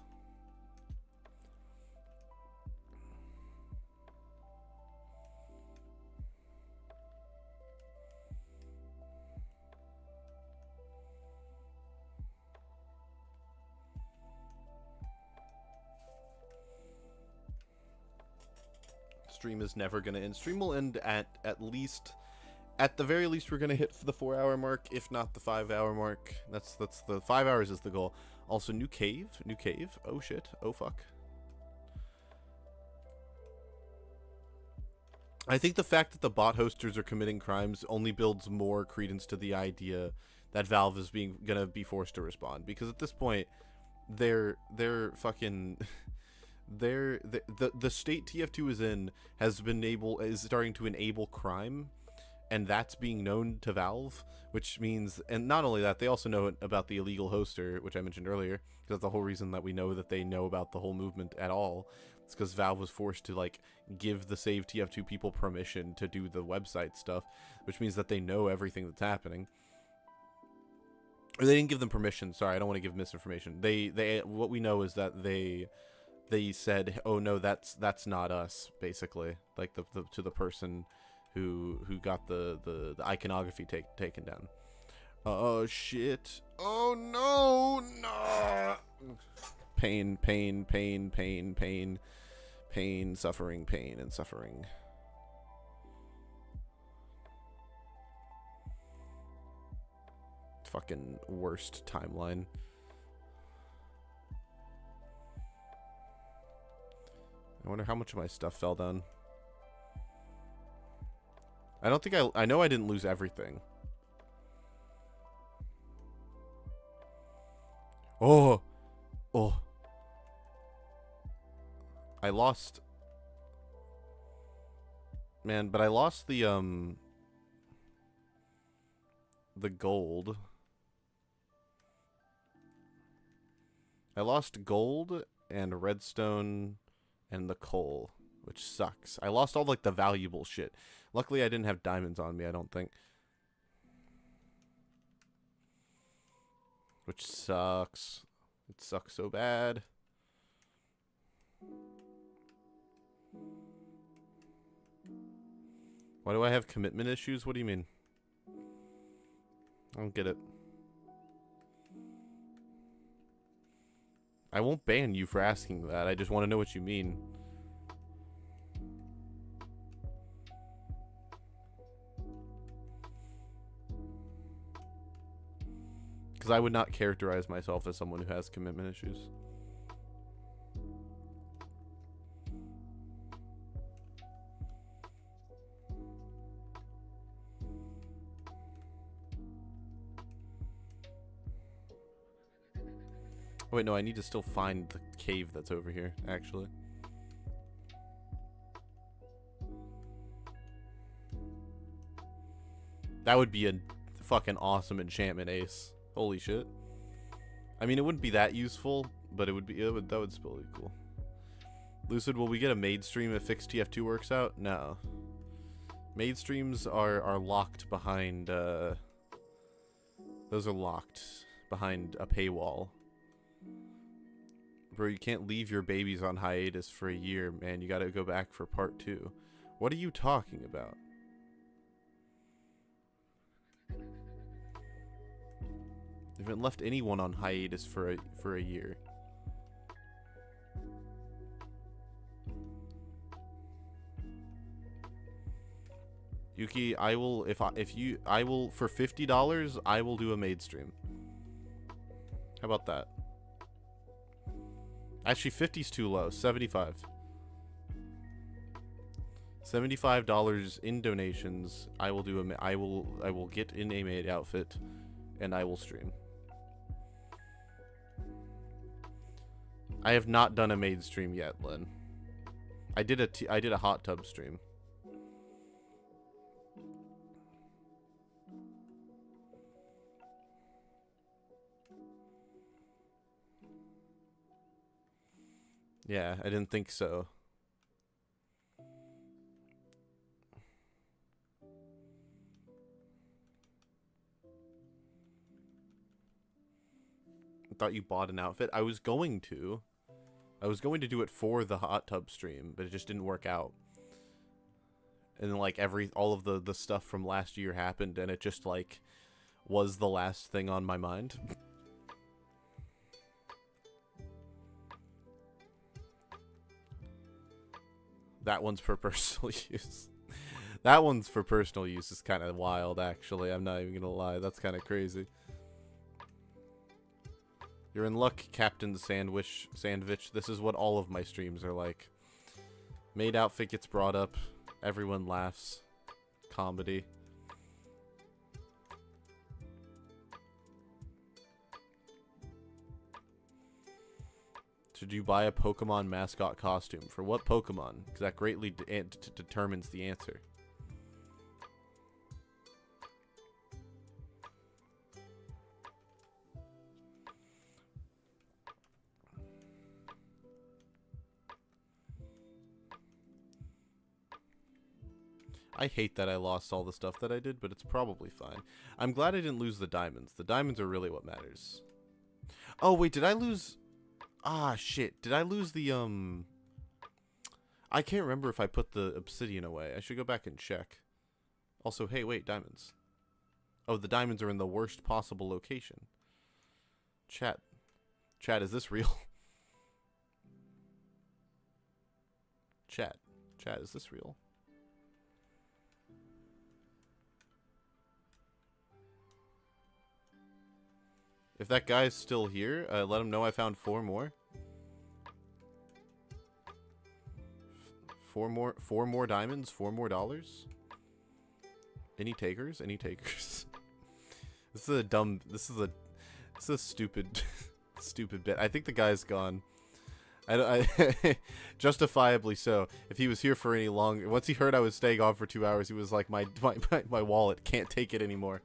Stream is never gonna end. Stream will end at the very least we're gonna hit the 4-hour mark, if not the 5-hour mark. That's the 5 hours is the goal. Also, new cave. Oh shit. Oh fuck. I think the fact that the bot hosters are committing crimes only builds more credence to the idea that Valve is gonna be forced to respond, because at this point they're fucking the state TF2 is in is starting to enable crime, and that's being known to Valve, which means, and not only that, they also know about the illegal hoster, which I mentioned earlier, because that's the whole reason that we know that they know about the whole movement at all. It's because Valve was forced to like give the Save TF2 people permission to do the website stuff, which means that they know everything that's happening. Or they didn't give them permission. Sorry, I don't want to give misinformation. They what we know is that they said, "Oh no, that's not us," basically, like to the person who got the iconography taken down. Oh shit. Oh no. Pain, suffering, pain, and suffering. Fucking worst timeline. I wonder how much of my stuff fell down. I don't think I know I didn't lose everything. Oh. I lost. Man, but I lost the gold. I lost gold and redstone and the coal, which sucks. I lost all like the valuable shit. Luckily I didn't have diamonds on me, I don't think. Which sucks. It sucks so bad. Why do I have commitment issues? What do you mean? I don't get it. I won't ban you for asking that. I just want to know what you mean. Because I would not characterize myself as someone who has commitment issues. Oh, wait, no, I need to still find the cave that's over here, actually. That would be a fucking awesome enchantment ace. Holy shit. I mean, it wouldn't be that useful, but that would still be cool. Lucid, will we get a maid stream if Fixed TF2 works out? No. Maid streams are locked behind, those are locked behind a paywall. Bro, you can't leave your babies on hiatus for a year, man. You gotta go back for part 2. What are you talking about? You haven't left anyone on hiatus for a year. Yuki, I will for $50, I will do a maid stream. How about that? Actually, 50's too low. 75. $75 in donations. I will do I will get in a maid outfit, and I will stream. I have not done a maid stream yet, Lynn. I did a hot tub stream. Yeah, I didn't think so. I thought you bought an outfit. I was going to do it for the hot tub stream, but it just didn't work out. And then like all of the stuff from last year happened, and it just like was the last thing on my mind. That one's for personal use. That one's for personal use is kind of wild, actually. I'm not even gonna lie. That's kind of crazy. You're in luck, Captain Sandwich. This is what all of my streams are like. Maid outfit gets brought up. Everyone laughs. Comedy. Should you buy a Pokemon mascot costume? For what Pokemon? Because that greatly determines the answer. I hate that I lost all the stuff that I did, but it's probably fine. I'm glad I didn't lose the diamonds. The diamonds are really what matters. Oh, wait, did I lose... Ah, shit. Did I lose the, I can't remember if I put the obsidian away. I should go back and check. Also, hey, wait, diamonds. Oh, the diamonds are in the worst possible location. Chat. Chat, is this real? Chat. Chat, is this real? If that guy's still here, let him know I found 4 more. 4 more diamonds, 4 more dollars. Any takers? Any takers? This is a stupid stupid bit. I think the guy's gone. Justifiably so. If he was here for any longer, once he heard I was staying on for 2 hours, he was like, my wallet can't take it anymore.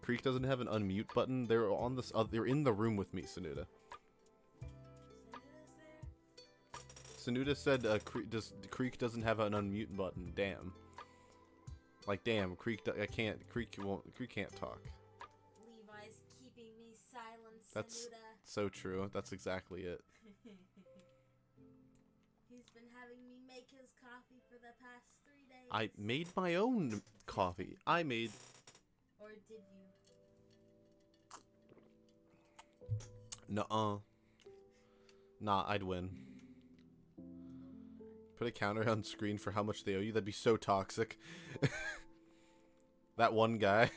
Creek doesn't have an unmute button. They're on this. They're in the room with me, Sanuda. Sanuda said Creek doesn't have an unmute button. Damn. Like damn, Creek can't talk. Levi's keeping me silent, That's Sanuda. so true. That's exactly it. He's been having me make his coffee for the past 3 days. I made my own coffee. I made. Or did you? Nuh-uh. Nah, I'd win. Put a counter on screen for how much they owe you. That'd be so toxic. That one guy.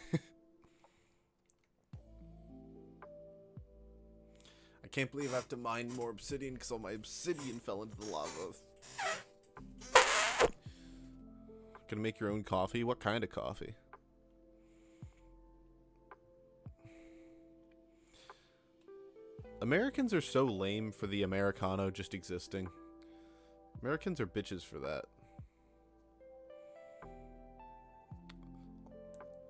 I can't believe I have to mine more obsidian because all my obsidian fell into the lava. Gonna make your own coffee? What kind of coffee? Americans are so lame for the Americano just existing. Americans are bitches for that.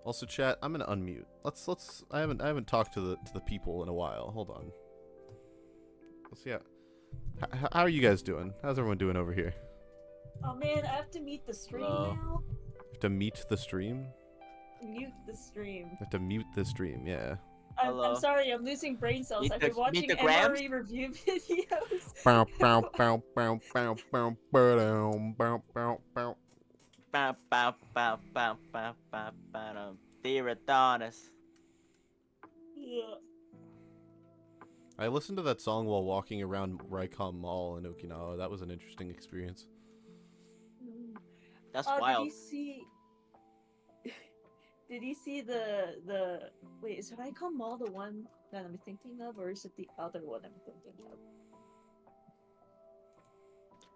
Also, chat, I'm gonna unmute. Let's. I haven't talked to the people in a while. Hold on. Let's see how are you guys doing? How's everyone doing over here? Oh man, I have to mute the stream now. You have to meet the stream. Mute the stream. You have to mute the stream. Yeah. I'm sorry, I'm losing brain cells. I've been watching MRE review videos. Bow, bow, bow, bow, bow, bow, bow, bow, bow, bow. Bow, bow, bow, bow, bow, bow, bow. Dear Adonis. Yeah. I listened to that song while walking around Raycom Mall in Okinawa. That was an interesting experience. That's wild. Did you see the wait, is Raycom Mall the one that I'm thinking of, or is it the other one I'm thinking of?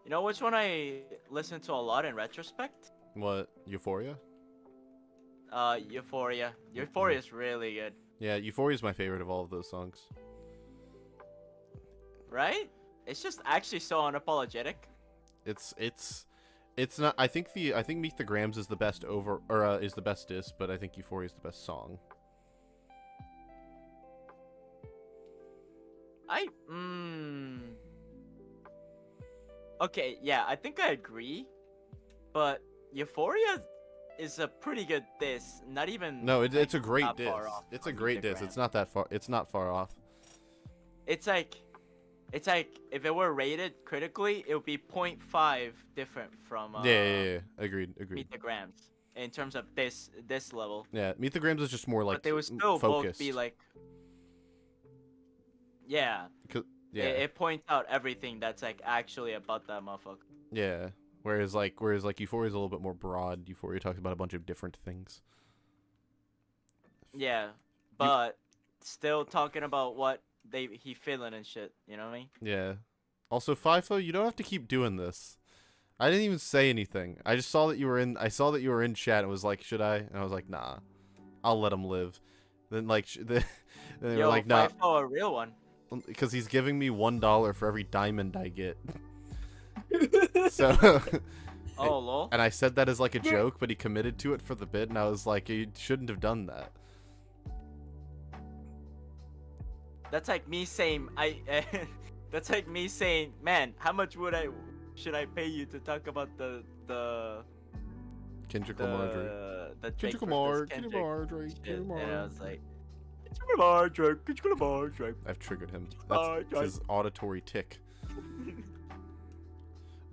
You know which one I listen to a lot in retrospect? What? Euphoria? Euphoria. Euphoria is really good. Yeah, Euphoria is my favorite of all of those songs. Right? It's just actually so unapologetic. It's not. I think Meet the Grams is the best is the best disc, but I think Euphoria is the best song. Okay, yeah, I think I agree, but Euphoria is a pretty good disc. Not even. No, it's a great not disc. far off It's a from great Meet the disc. Grams. It's not that far. It's not far off. It's like if it were rated critically, it would be 0.5 different from. Yeah. Agreed. Meet the Grams in terms of this level. Yeah, Meet the Grams is just more like But they would still focused. both be like. Yeah. Yeah. It points out everything that's like actually about that motherfucker. Yeah. Whereas Euphoria is a little bit more broad. Euphoria talks about a bunch of different things. Yeah, but still talking about what he feeling and shit. You know what I mean? Yeah. Also, FIFO, you don't have to keep doing this. I didn't even say anything. I just saw that you were in. I saw that you were in chat and was like, "Should I?" And I was like, "Nah, I'll let him live." Then then they were like, "Nah." FIFO, a real one. Because he's giving me $1 for every diamond I get. So. Oh, lol. And I said that as like a joke, but he committed to it for the bid, and I was like, you shouldn't have done that. That's like me saying that's like me saying, man, how much should I pay you to talk about the the Kendrick Lamar Drake. the Drake Kendrick versus Lamar, Kendrick Kendrick Lamar, Drake, shit, Kendrick Lamar. and I was like, Kendrick Lamar, Drake, Kendrick Lamar, Drake. I've triggered him. Lamar, That's his auditory tick.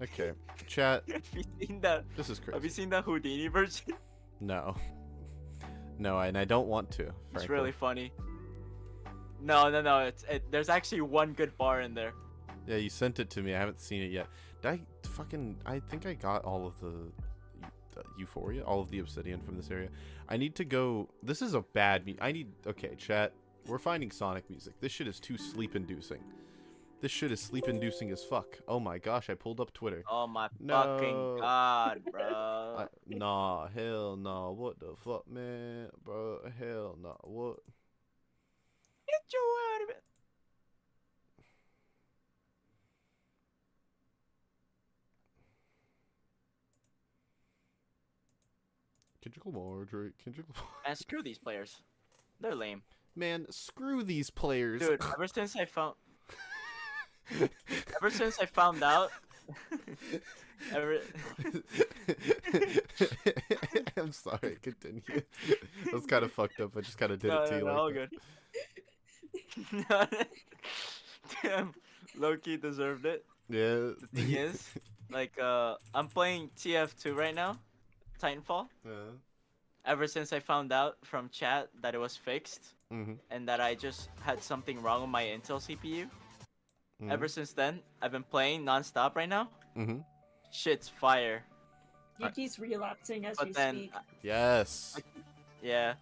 Okay, chat. Have you seen that? This is crazy. Have you seen the Houdini version? No. No, and I don't want to. It's Frankly. really funny. No. There's actually one good bar in there. Yeah, you sent it to me. I haven't seen it yet. I think I got all of the Euphoria, all of the Obsidian from this area. I need to go. This is a bad okay, chat. We're finding Sonic music. This shit is too sleep-inducing. This shit is sleep-inducing as fuck. Oh my gosh, I pulled up Twitter. Oh my No. fucking god, bro. Nah, hell nah. What the fuck, man? Bro, hell nah. What? Get you out of it. Kendrick Lamar, Drake, Kendrick Lamar. And screw these players. They're lame. Man, screw these players. Dude, ever since I found out I'm sorry, continue. That was kind of fucked up. I just kind of did it to you. No, like all that. good. Damn, Loki deserved it. Yeah. The thing is, like, I'm playing TF2 right now, Titanfall. Yeah. Ever since I found out from chat that it was fixed, Mhm. and that I just had something wrong with my Intel CPU. Mhm. Ever since then, I've been playing non-stop right now. Mhm. Shit's fire. Yuki's relapsing as But we then, speak. Yes. yeah,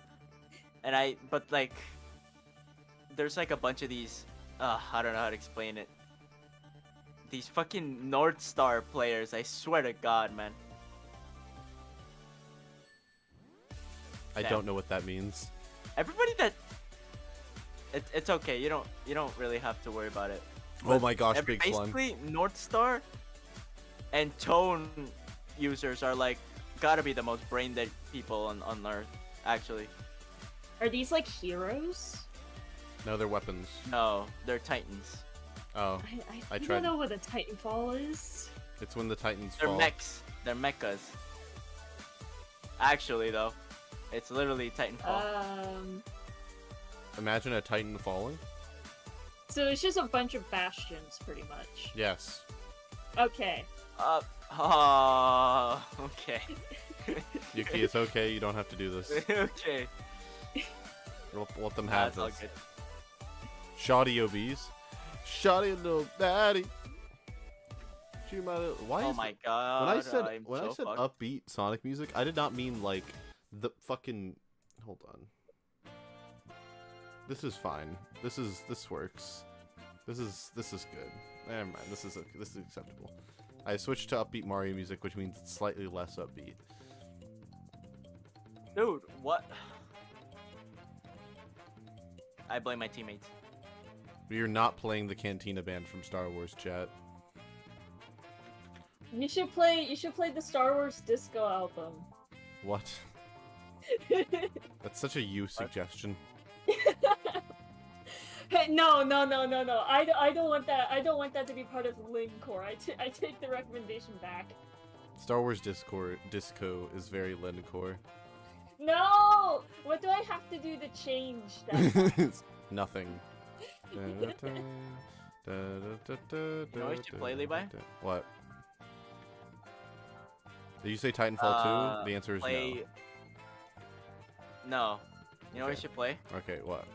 but like, there's like a bunch of these. I don't know how to explain it. These fucking North Star players. I swear to God, man. I don't know what that means. Everybody that. It's okay. You don't really have to worry about it. Oh my gosh, big slime. Basically, North Star and Tone users are like gotta be the most brain dead people on Earth. Actually, Are these like heroes? No, they're weapons. no, they're Titans. Oh, I tried. don't know what a Titanfall is. It's when the Titans They're fall. mechs. They're mechas. Actually, though, it's literally Titanfall. Imagine a Titan falling. So it's just a bunch of bastions, pretty much. Yes. Okay. Okay. Yuki, it's okay. You don't have to do this. Okay. Let them have That's all this. good. Shoddy OBs. Shoddy little daddy. Shoot my little. Why Oh is my it- god. When I said I'm when I so said fucked. upbeat Sonic music, I did not mean like the fucking. Hold on. This is fine. This works. This is good. Never mind. This is acceptable. I switched to upbeat Mario music, which means it's slightly less upbeat. Dude, what? I blame my teammates. You're not playing the Cantina band from Star Wars, chat. You should play the Star Wars disco album. What? That's such a you suggestion. Hey, no. I don't want that. I don't want that to be part of Lincore. I take the recommendation back. Star Wars disco is very Lindcore. No! What do I have to do to change that? Nothing. You know what you should play, Levi? What? Did you say Titanfall 2? The answer is play... No. You know what you should play? no. Okay, what?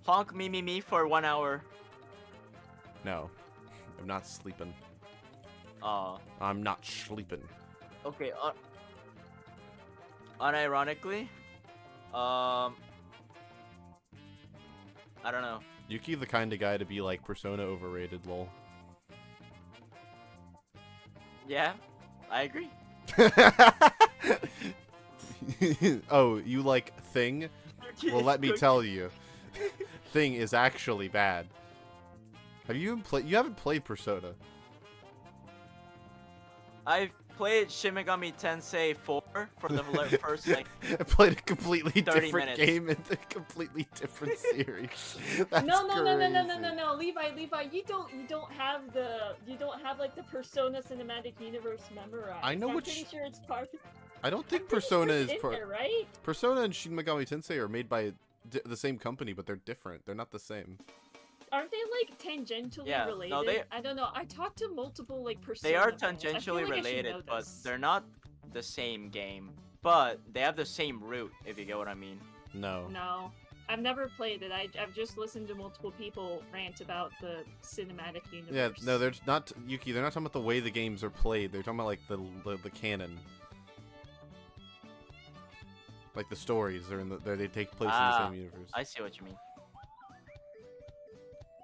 Honk me for 1 hour. No. I'm not sleeping. Oh. I'm not sleeping. Okay, unironically, I don't know. Yuki the kind of guy to be like Persona overrated, lol. Yeah, I agree. Oh, you like Thing? Well, let me tell you. Thing is actually bad. Have you even played? You haven't played Persona. I've played Shin Megami Tensei 4 for the first like. I played a completely 30 different minutes. game in a completely different series. That's No, crazy. Levi, you don't have like the Persona cinematic universe memorized. I know I'm which- pretty sure it's part. I don't think I'm pretty Persona sure is it's in there, right? Persona and Shin Megami Tensei are made by the same company, but they're different. They're not the same. Aren't they like tangentially Yeah, related? no, they- I don't know. I talked to multiple like Persona. They are fans. I feel tangentially like I should related, know but this. they're not the same game. But they have the same root, if you get what I mean. No. No, I've never played it. I've just listened to multiple people rant about the cinematic universe. Yeah, no, they're not Yuki. They're not talking about the way the games are played. They're talking about like the canon, like the stories. They're in the they take place in the same universe. I see what you mean.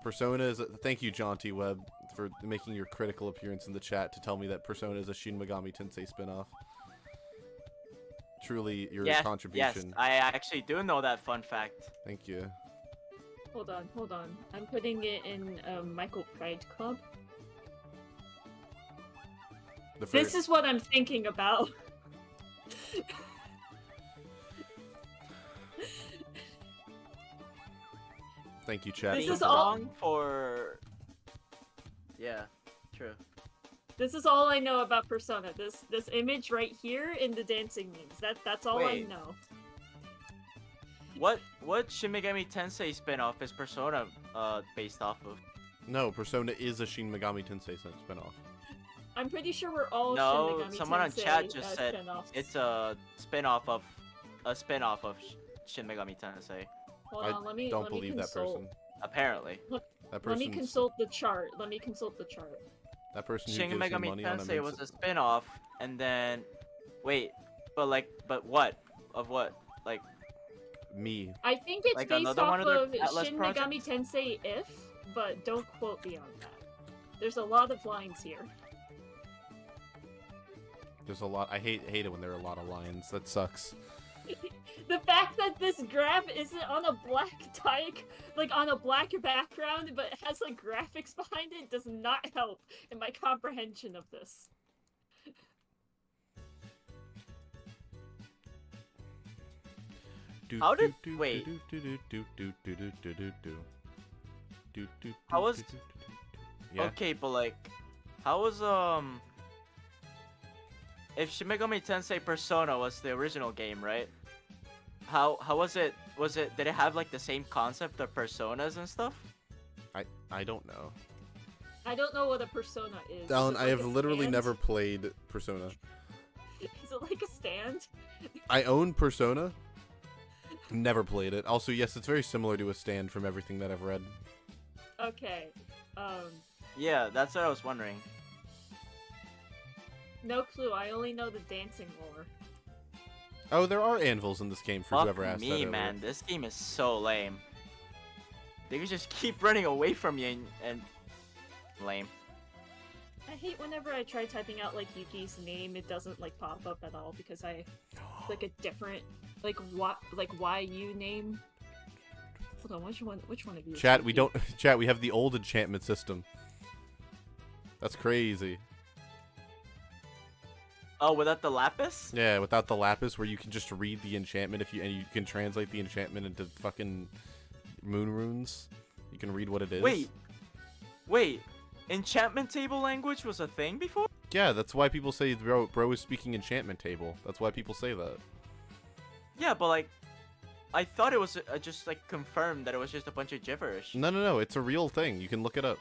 Persona is. Thank you, Jaunty Web, for making your critical appearance in the chat to tell me that Persona is a Shin Megami Tensei spinoff. Truly, your contribution. Yes, I actually do know that fun fact. Thank you. Hold on. I'm putting it in Michael Pride Club. This is what I'm thinking about. Thank you, chat. This Being is all- wrong for. Yeah, true. This is all I know about Persona. This image right here in the dancing memes. That's all Wait. I know. What Shin Megami Tensei spinoff is Persona based off of? No, Persona is a Shin Megami Tensei spinoff. I'm pretty sure we're all No, Shin Megami someone on Tensei, chat just said spin-offs. it's a spin-off of Shin Megami Tensei. Hold on, let me don't let me believe that consult. person. Apparently. That Let me person's- consult the chart. That person who Shin gives you Megami money on a Tensei was a spin-off, and then wait, but what of what? Like me. I think it's Like based another off one of their of Atlas Shin projects? Megami Tensei If, but don't quote me on that. There's a lot of lines here. There's a lot. I hate it when there are a lot of lines. That sucks. The fact that this graph isn't on a black on a black background, but has like graphics behind it, does not help in my comprehension of this. How did wait? How was Yeah. okay, but like, how was if Shin Megami Tensei Persona was the original game, right? How was it? Did it have like the same concept of personas and stuff? I don't know. I don't know what a persona is. Alan, Is it I like have a literally stand? never played Persona. Is it like a stand? I own Persona. Never played it. Also, yes, it's very similar to a stand from everything that I've read. Okay. Yeah, that's what I was wondering. No clue. I only know the dancing lore. Oh, there are anvils in this game for Fuck whoever asked that. me, earlier. man. This game is so lame. They could just keep running away from you and lame. I hate whenever I try typing out like Yuki's name, it doesn't like pop up at all because I click a different YU name. Hold on, which one of you? is Chat, we Yuki? don't. Chat, we have the old enchantment system. That's crazy. Oh, without the lapis? Yeah, without the lapis, where you can just read the enchantment and you can translate the enchantment into fucking moon runes. You can read what it is. Wait. Enchantment table language was a thing before? Yeah, that's why people say bro is speaking enchantment table. That's why people say that. Yeah, but like, I thought it was just like confirmed that it was just a bunch of gibberish. No, it's a real thing. You can look it up.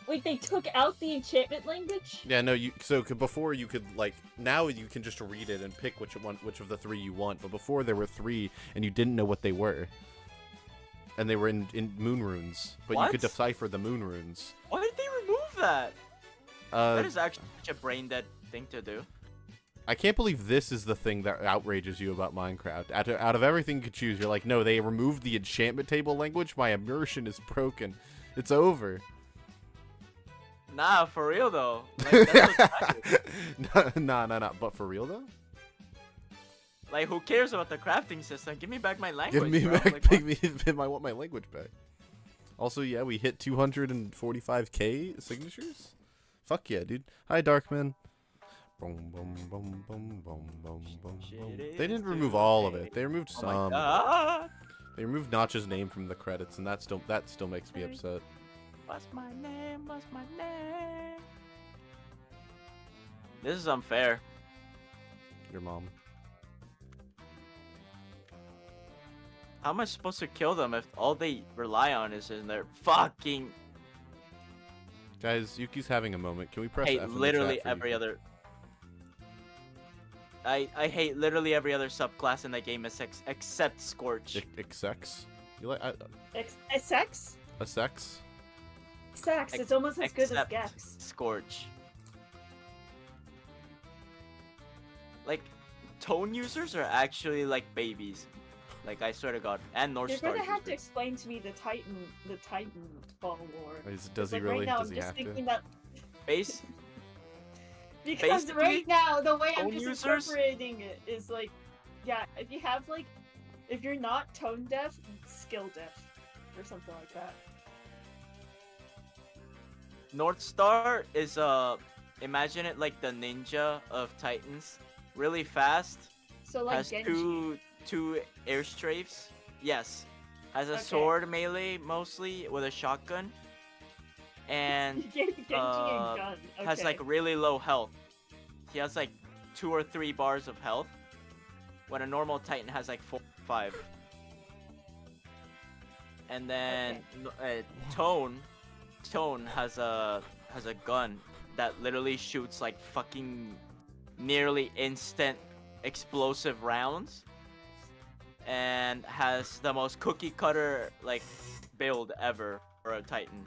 Wait, they took out the enchantment language? Yeah, no, before you could like now you can just read it and pick which of the three you want. But before there were three and you didn't know what they were, and they were in moon runes, but you could What? decipher the moon runes. Why did they remove that? Uh, That is actually such a brain dead thing to do. I can't believe this is the thing that outrages you about Minecraft. Out of everything you could choose, you're like, no, they removed the enchantment table language. My immersion is broken. It's over. Nah, for real though. Like, that's what Nah. But for real though? Like, who cares about the crafting system? Give me back my language. Give me bro. back. Like, I want my language back. Also, yeah, we hit 245k signatures. Fuck yeah, dude. Hi, Darkman. Boom, boom, boom, boom, boom, boom, boom, boom. Shit They didn't is remove too all of late. it. They removed Oh my some. God. They removed Notch's name from the credits, and that still makes me upset. What's my name? What's my name? This is unfair. Your mom. How am I supposed to kill them if all they rely on is in their fucking... Guys, Yuki's having a moment. Can we press hate F in the literally chat for every Yuki? other... I hate literally every other subclass in that game except Scorch. Exex? You like Sex? a sex? Sex. It's almost as good as Except Gex. Scorch. Like, tone users are actually like babies. Like, I swear to God. And North You're Star gonna have to users. explain to me the Titan ball lore. Does he Like, really? right now, Does I'm he just have thinking to? that Base. because Basically, right now the way I'm tone just users- incorporating it is like, yeah, if you have like, if you're not tone deaf, skill deaf, or something like that. North Star is imagine it like the ninja of Titans. Really fast. So like has Genji. two air strafes. Yes. Has a Okay. sword melee mostly with a shotgun. And Genji and gun. has Okay. like really low health. He has like 2 or 3 bars of health. When a normal Titan has like 4 or 5. And then Tone has a gun that literally shoots like fucking nearly instant explosive rounds and has the most cookie cutter like build ever for a Titan.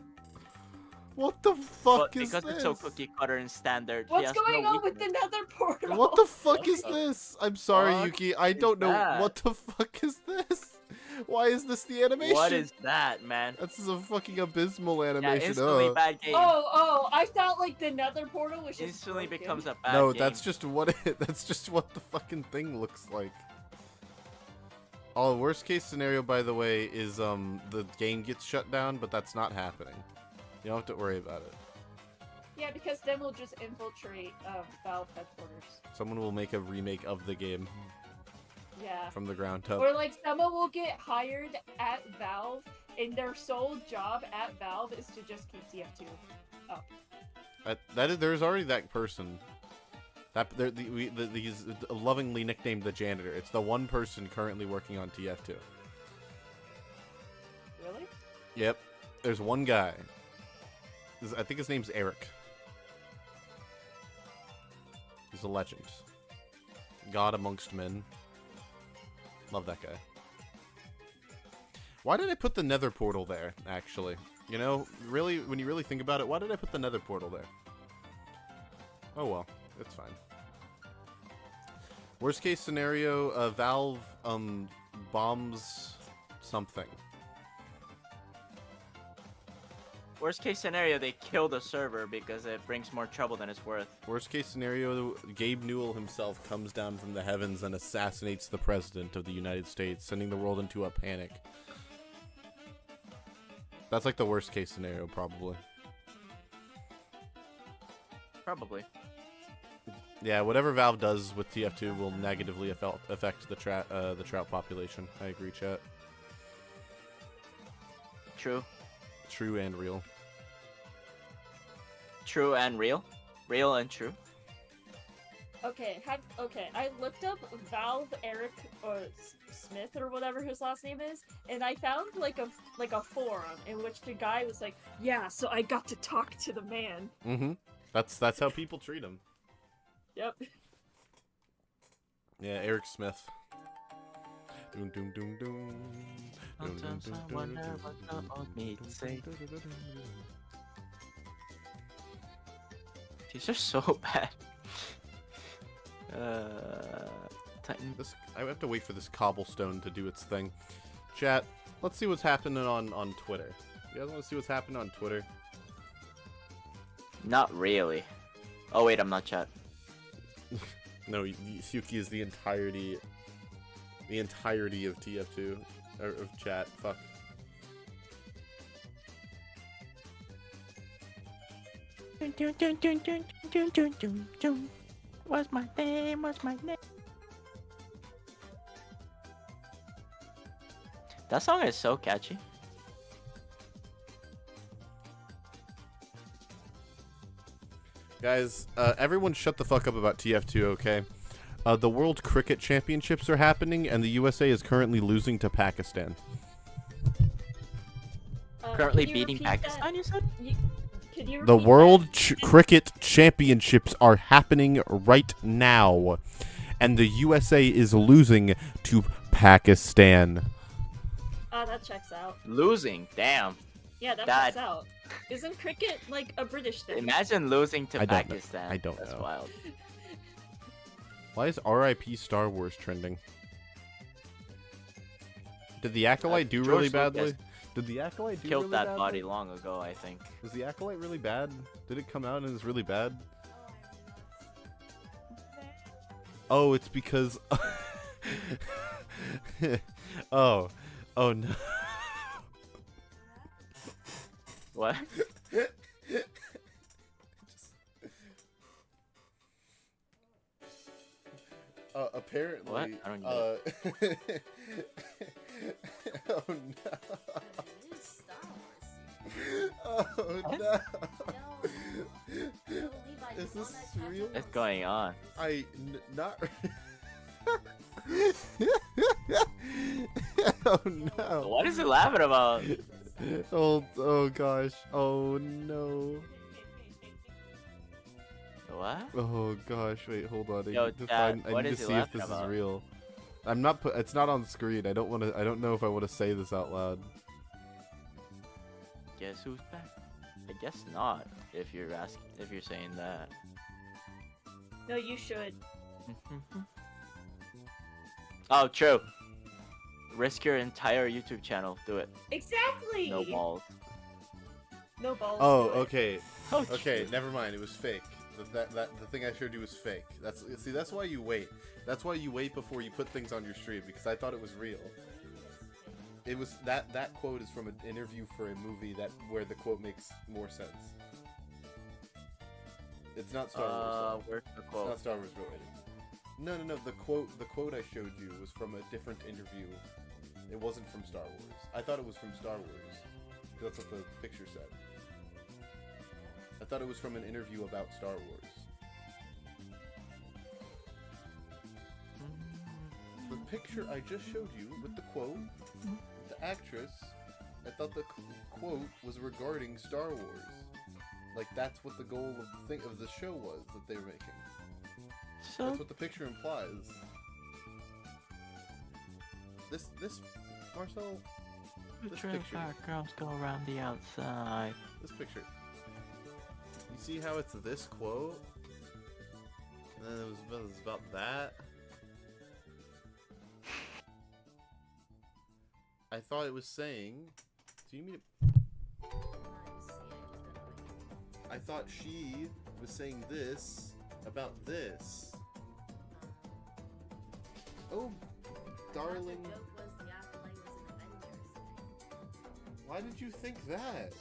What the fuck But is because this? it's so cookie cutter and standard, he What's has going no on with the Nether portal? What the fuck is this? I'm sorry, fuck Yuki. I is don't know. that? What the fuck is this? Why is this the animation? What is that, man? That's a fucking abysmal Yeah, animation. instantly bad game. Oh, I thought like the Nether portal was just Instantly broken. becomes a bad No, game. that's just what that's just what the fucking thing looks like. Oh, worst case scenario, by the way, is the game gets shut down, but that's not happening. You don't have to worry about it. Yeah, because then we'll just infiltrate Valve headquarters. Someone will make a remake of the game Yeah. from the ground up. Or like someone will get hired at Valve, and their sole job at Valve is to just keep TF2 up. There's already that person. He's lovingly nicknamed the janitor. It's the one person currently working on TF2. Really? Yep. There's one guy. I think his name's Eric. He's a legend. God amongst men. Love that guy. Why did I put the Nether portal there, actually? You know, really, when you really think about it, why did I put the Nether portal there? Oh well, it's fine. Worst case scenario, Valve, bombs something. Worst case scenario, they kill the server because it brings more trouble than it's worth. Worst case scenario, Gabe Newell himself comes down from the heavens and assassinates the President of the United States, sending the world into a panic. That's like the worst case scenario, probably. Probably. Yeah, whatever Valve does with TF2 will negatively affect the trout population. I agree, chat. True. True and real. True and real. Real and true. Okay, I looked up Valve Eric Smith or whatever his last name is, and I found like a forum in which the guy was like, "Yeah, so I got to talk to the man." Mm-hmm. That's how people treat him. Yep. Yeah, Eric Smith. Doom doom doom doom. Sometimes I wonder what the old me say. These are so bad. Titan. I have to wait for this cobblestone to do its thing. Chat, let's see what's happening on Twitter. You guys want to see what's happening on Twitter? Not really. Oh wait, I'm not chat. No, Yuki is the entirety of TF2 or of chat. Fuck. What's my name? What's my name? That song is so catchy. Guys, everyone shut the fuck up about TF2, okay? The World Cricket Championships are happening, and the USA is currently losing to Pakistan. Currently beating Pakistan, you said? Could you The repeat World that? Cricket Championships are happening right now, and the USA is losing to Pakistan. Oh, that checks out. Losing, damn. Yeah, that That- checks out. Isn't cricket like a British thing? Imagine losing to I don't know. Pakistan. I don't That's know. wild. Why is RIP Star Wars trending? Did the Acolyte do really George badly? Lucas Did the Acolyte do Killed really that badly? body long ago, I think. Was the Acolyte really bad? Did it come out and it's really bad? Oh, it's because... oh. Oh, no. What? Apparently. What? I don't get Oh no. Oh no. Is this real? What's going on? Not. Oh no. What is he laughing about? Oh gosh. Oh no. What? Oh gosh. Wait, hold on. Yo, I need to, Chad, I what need is to he see if laughing this about? is real. I'm not put. It's not on the screen. I don't want to. I don't know if I want to say this out loud. Guess who's back? I guess not. If you're asking, if you're saying that. No, you should. Oh, true. Risk your entire YouTube channel. Do it. Exactly. No balls. No balls. Oh, do it. okay. Oh, Okay, never mind. It was fake. The thing I showed you was fake. That's why you wait. That's why you wait before you put things on your stream, because I thought it was real. It was that quote is from an interview for a movie where the quote makes more sense. It's not Star Wars. Where's the It's quote? not Star Wars related. No. The quote I showed you was from a different interview. It wasn't from Star Wars. I thought it was from Star Wars. That's what the picture said. I thought it was from an interview about Star Wars. The picture I just showed you with the quote, the actress, I thought the quote was regarding Star Wars. Like that's what the goal of the show was that they were making. So That's what the picture implies. This Marcel, this picture. girls go around the outside. This picture. You see how it's this quote? And then it was about that. I thought it was saying. Do you mean? I thought she was saying this about this. Oh, darling. Why did you think that?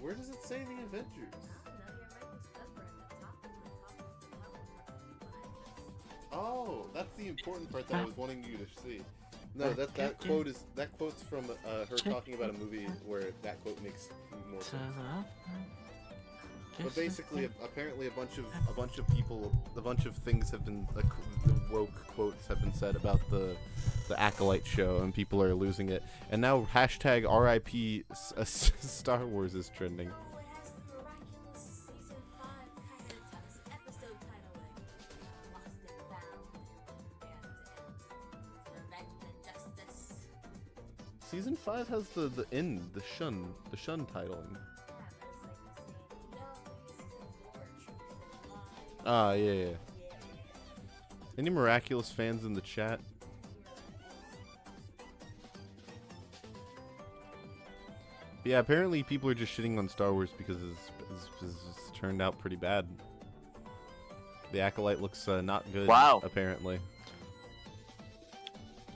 Where does it say the Avengers? Oh, that's the important part that I was wanting you to see. No, that quote's from her talking about a movie where that quote makes more sense. But basically, apparently, a bunch of people, a bunch of things have been woke quotes have been said about the Acolyte show, and people are losing it. And now hashtag RIP Star Wars is trending. Season 5 has the shun titling. Ah, yeah. Any Miraculous fans in the chat? Yeah, apparently people are just shitting on Star Wars because it's turned out pretty bad. The Acolyte looks not good. Wow. Apparently.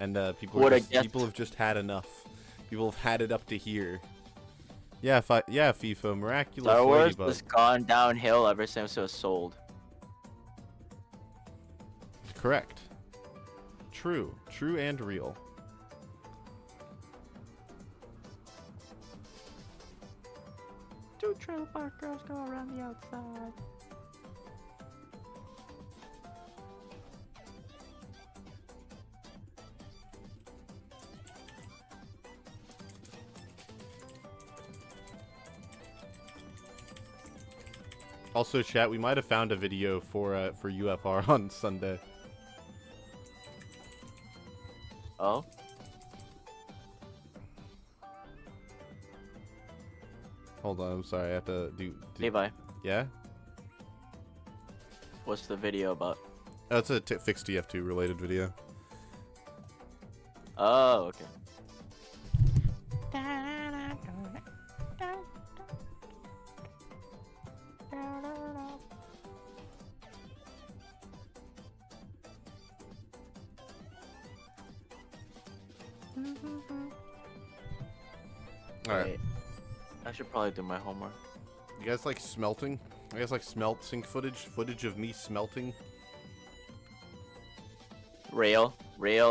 And people have just had enough. People have had it up to here. Yeah, FIFA, Miraculous Star Wars Ladybug. has gone downhill ever since it was sold. Correct. True. True and real. Two true black girls go around the outside. Also, chat, we might have found a video for UFR on Sunday. Oh? Hold on, I'm sorry. I have to do. Levi. Yeah? What's the video about? Oh, it's a fixed TF2 related video. Oh, okay. Alright. Wait, I should probably do my homework. You guys like smelting? You guys like smelting footage? Footage of me smelting? Real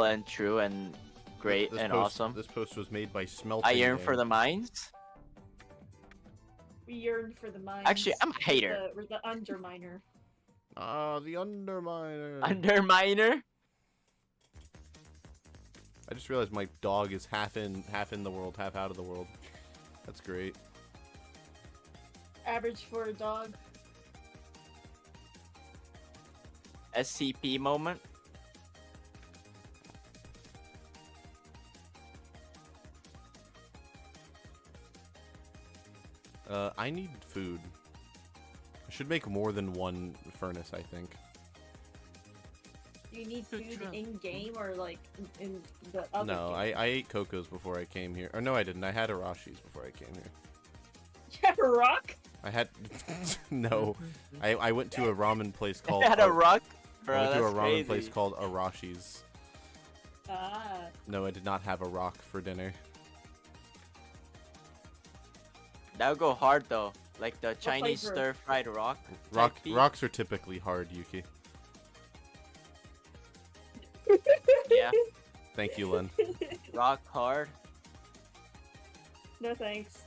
and true and great This and post- awesome. This post was made by Smelting. I yearn Man. for the mines. We yearn for the mines. Actually, I'm a hater. We're the underminer. Ah, the Underminer. Underminer? I just realized my dog is half in the world, half out of the world. That's great. Average for a dog. SCP moment. I need food. I should make more than one furnace, I think. Do you need food in game or like in the other? No, game? I ate Coco's before I came here. Or no, I didn't. I had Arashi's before I came here. You have a rock? I had no. I went to a ramen place called. Had a rock? Bro, I went to a that's ramen crazy. place called Arashi's. Ah. No, I did not have a rock for dinner. That would go hard though, like the Chinese flavor? stir-fried rock. Rocks are typically hard, Yuki. Yeah. Thank you, Lynn. Rock hard. No thanks.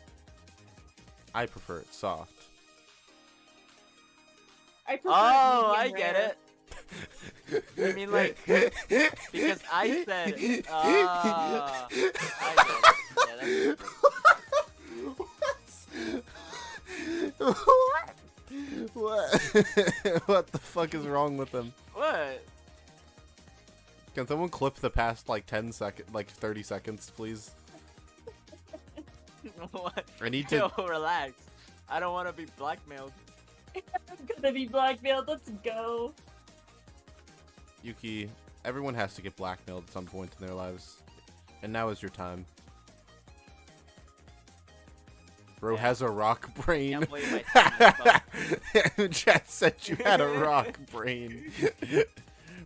I prefer it soft. I prefer Oh, I medium get rare. it. I mean, like, because I said, I get it. Yeah, that's What? What? What the fuck is wrong with them? What? Can someone clip the past like 10 seconds, like 30 seconds, please? What? I need to- Yo, relax. I don't want to be blackmailed. I'm gonna be blackmailed. Let's go. Yuki, everyone has to get blackmailed at some point in their lives. And now is your time. Bro has a rock brain. Can't believe my team is Chat said you had a rock brain.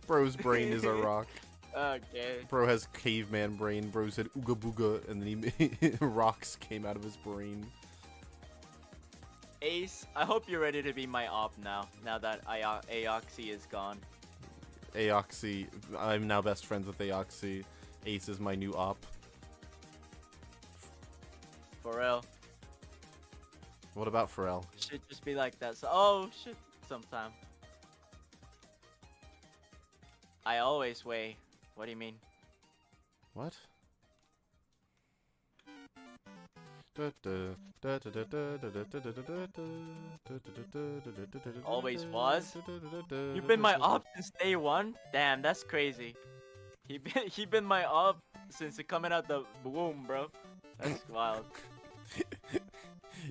Bro's brain is a rock. Okay. Bro has caveman brain. Bro said ooga booga, and then he rocks came out of his brain. Ace, I hope you're ready to be my op now. Now that Aoxy is gone. Aoxy, I'm now best friends with Aoxy. Ace is my new op. For real. What about Pharrell? Should just be like that. So, oh shit, sometime. I always weigh. What do you mean? What? Always was? You've been my op since day one? Damn, that's crazy. He been my op since coming out the womb, bro. That's wild.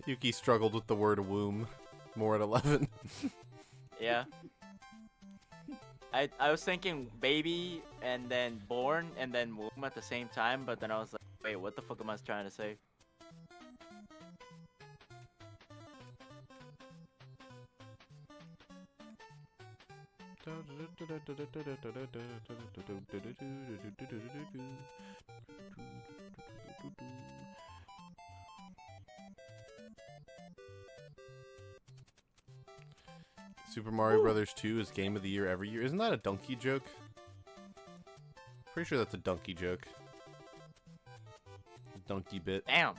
Yuki struggled with the word womb more at 11. Yeah. I was thinking baby and then born and then womb at the same time, but then I was like, wait, what the fuck am I trying to say? Super Mario Brothers 2 is game of the year every year. Isn't that a donkey joke? Pretty sure that's a donkey joke. Donkey bit. Damn.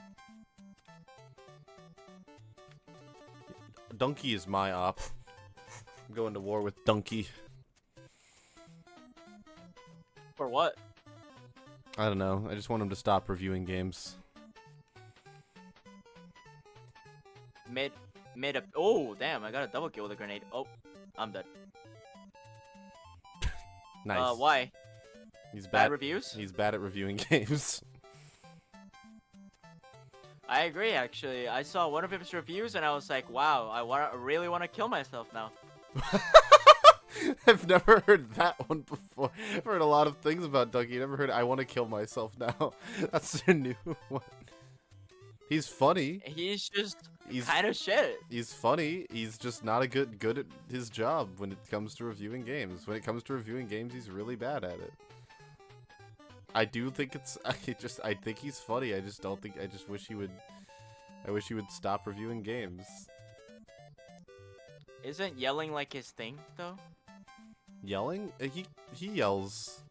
Donkey is my op. I'm going to war with Donkey. For what? I don't know. I just want him to stop reviewing games. Made a. Oh, damn! I got a double kill with a grenade. Oh, I'm dead. Nice. Why? He's bad reviews. He's bad at reviewing games. I agree. Actually, I saw one of his reviews and I was like, "Wow, I really want to kill myself now." I've never heard that one before. I've heard a lot of things about Donkey. Never heard I want to kill myself now. That's a new one. He's funny. He's kind of shit. He's funny. He's just not a good at his job when it comes to reviewing games. When it comes to reviewing games, he's really bad at it. I do think it's. I think he's funny. I just don't think. I just wish he would. I wish he would stop reviewing games. Isn't yelling like his thing though? Yelling? He yells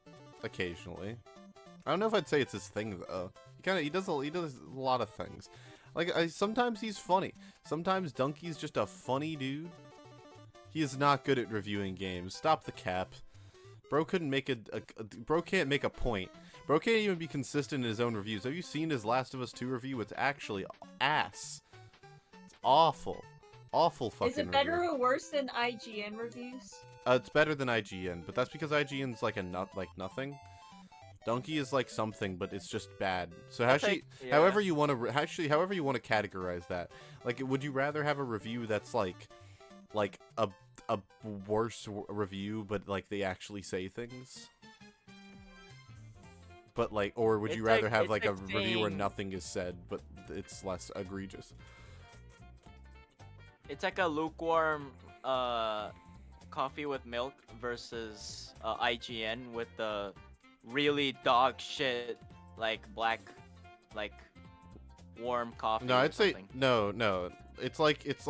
occasionally. I don't know if I'd say it's his thing though. He does a lot of things. Like sometimes he's funny. Sometimes Donkey's just a funny dude. He is not good at reviewing games. Stop the cap. Bro couldn't make bro can't make a point. Bro can't even be consistent in his own reviews. Have you seen his Last of Us 2 review? It's actually ass. It's awful. Awful fucking Is it better or worse than IGN reviews? It's better than IGN, but that's because IGN's like nothing. Donkey is like something, but it's just bad. So however you want to categorize that. Like, would you rather have a review that's like a worse review, but like they actually say things? But like, or would you rather have like a review where nothing is said, but it's less egregious? It's like a lukewarm coffee with milk versus IGN with the really dog shit like black warm coffee. No, I'd say no. It's like if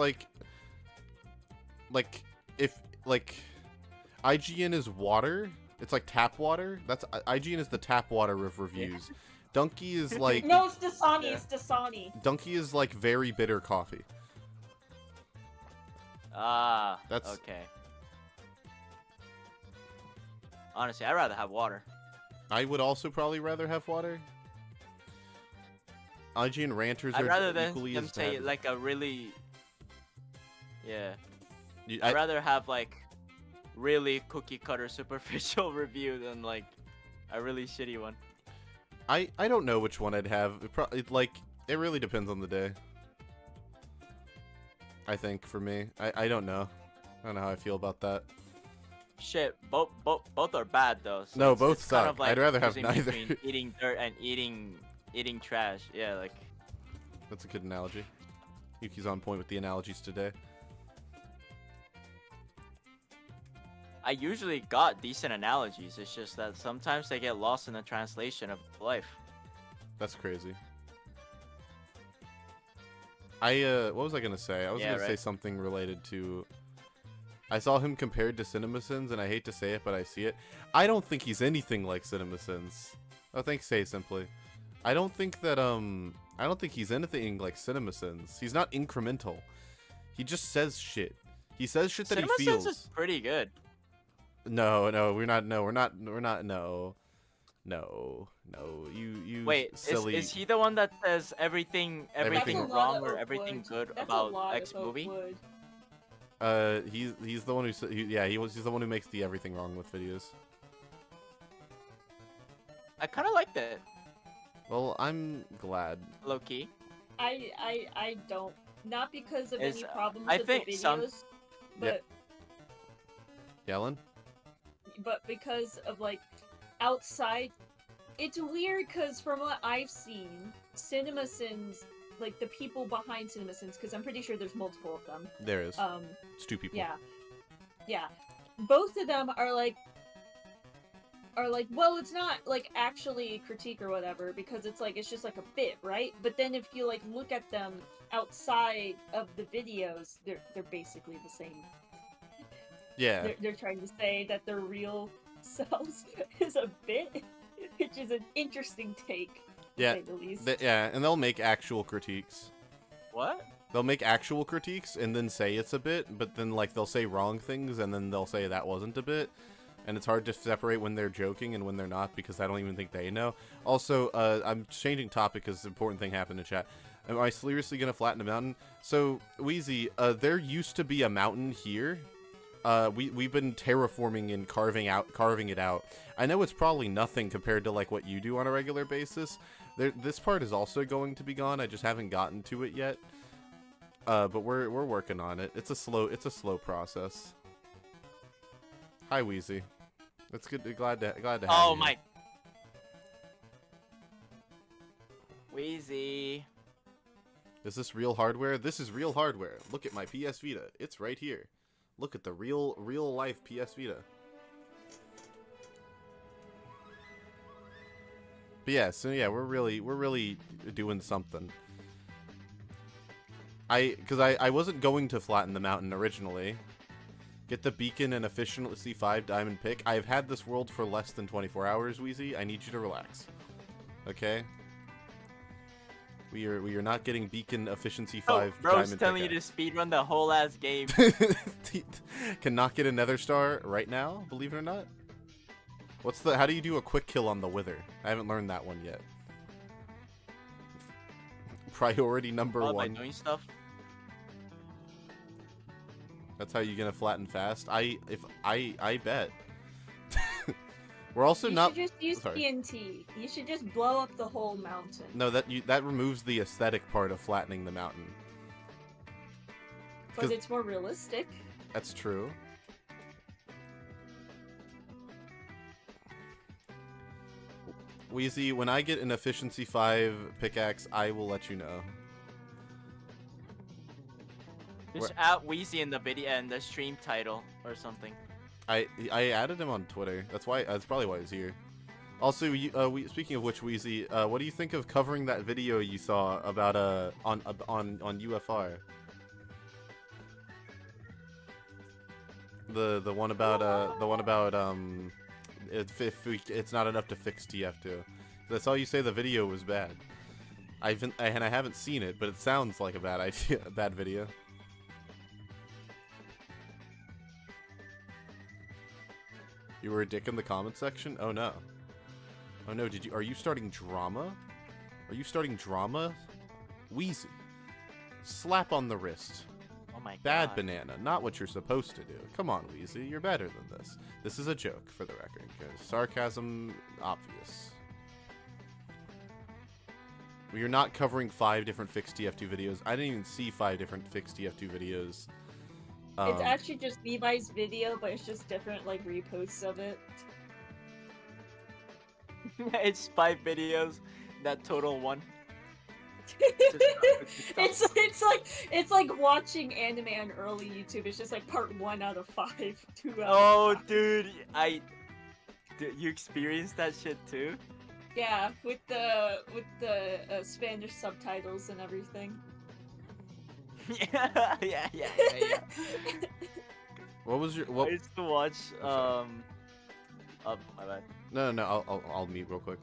IGN is water. It's like tap water. That's IGN is the tap water of reviews. Donkey is like no, it's Dasani. It's Dasani. Donkey is like very bitter coffee. That's okay. Honestly, I'd rather have water. I would also probably rather have water. IGN ranters I'd are rather equally them as say bad. like a really I'd I'd rather have like really cookie cutter superficial review than like a really shitty one. I don't know which one I'd have. It really depends on the day. I think for me, I don't know. I don't know how I feel about that. Shit, both are bad though. So No, it's both kind suck. of like I'd rather have choosing neither. between eating dirt and eating trash. Yeah, like That's a good analogy. Yuki's on point with the analogies today. I usually got decent analogies. It's just that sometimes they get lost in the translation of life. That's crazy. What was I gonna say? I was gonna say something related to. I saw him compared to CinemaSins, and I hate to say it, but I see it. I don't think he's anything like CinemaSins. Oh, thanks, Say Simply. I don't think he's anything like CinemaSins. He's not incremental. He just says shit. He says shit that he feels. CinemaSins is pretty good. No, we're not. No. You. Wait, silly. is he the one that says everything wrong or everything good about X movie? He's the one who he's the one who makes the everything wrong with videos. I kind of liked it. Well, I'm glad. Low key. I don't. Not because of any problems I with think the videos, but Yellen? but because of like outside. It's weird because from what I've seen, CinemaSins, like the people behind CinemaSins, because I'm pretty sure there's multiple of them. There is. It's two people. Yeah. Both of them are like, well, it's not like actually a critique or whatever, because it's just like a bit, right? But then if you like look at them outside of the videos, they're basically the same. Yeah. They're trying to say that their real selves is a bit, which is an interesting take, to Yeah. say the least. Yeah, and they'll make actual critiques. What? They'll make actual critiques and then say it's a bit, but then like they'll say wrong things and then they'll say that wasn't a bit. And it's hard to separate when they're joking and when they're not because I don't even think they know. Also, I'm changing topic because an important thing happened in chat. Am I seriously going to flatten a mountain? So, Wheezy, there used to be a mountain here. We've been terraforming and carving it out. I know it's probably nothing compared to like what you do on a regular basis. This part is also going to be gone. I just haven't gotten to it yet. But we're working on it. It's a slow process. Hi, Wheezy. It's good. Glad to have you. Oh my. Wheezy. Is this real hardware? This is real hardware. Look at my PS Vita. It's right here. Look at the real life PS Vita. But yeah, so yeah, we're really doing something. Because I wasn't going to flatten the mountain originally. Get the beacon and efficiency 5 diamond pick. I've had this world for less than 24 hours, Wheezy. I need you to relax. Okay? We are not getting beacon efficiency 5 bro's diamond telling you pickaxe. to speedrun the whole ass game. Cannot get a nether star right now, believe it or not. How do you do a quick kill on the wither? I haven't learned that one yet. Priority number 1. By doing stuff. That's how you're gonna flatten fast. I bet. We're also not. You should just use TNT. You should just blow up the whole mountain. No, that removes the aesthetic part of flattening the mountain. But it's more realistic. That's true. Wheezy, when I get an efficiency 5 pickaxe, I will let you know. Just add Wheezy in the video and the stream title or something. I added him on Twitter. That's probably why he's here. Also, speaking of which, Wheezy, what do you think of covering that video you saw about on UFR? The one about it's not enough to fix TF2. That's all you say. The video was bad. I haven't seen it, but it sounds like a bad idea, a bad video. You were a dick in the comment section? Oh no. Oh no, are you starting drama? Are you starting drama? Wheezy. Slap on the wrist. Oh my god. Bad banana, not what you're supposed to do. Come on, Wheezy, you're better than this. This is a joke, for the record, because sarcasm, obvious. We are not covering 5 different fixed TF2 videos. I didn't even see 5 different fixed TF2 videos. It's actually just Levi's video, but it's just different like reposts of it. It's 5 videos that total 1. it's like watching anime on early YouTube. It's just like part 1 out of 5, 2 out of 5. Dude, you experienced that shit too? Yeah, with the Spanish subtitles and everything. yeah. What was your? I used to watch. Oh, my bad. No. I'll mute real quick.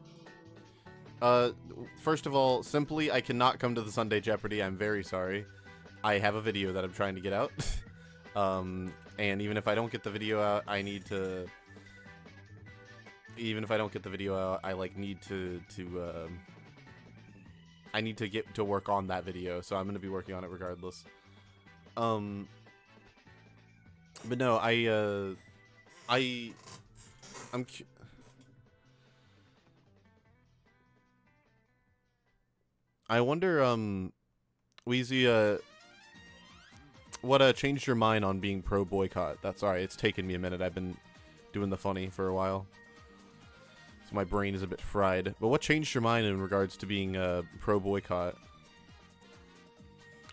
First of all, simply, I cannot come to the Sunday Jeopardy. I'm very sorry. I have a video that I'm trying to get out. And even if I don't get the video out, I need to. Even if I don't get the video out, I need to I need to get to work on that video, so I'm gonna be working on it regardless. But no, I wonder, Wheezy, what changed your mind on being pro boycott? That's alright. It's taken me a minute. I've been doing the funny for a while. My brain is a bit fried. But what changed your mind in regards to being pro boycott?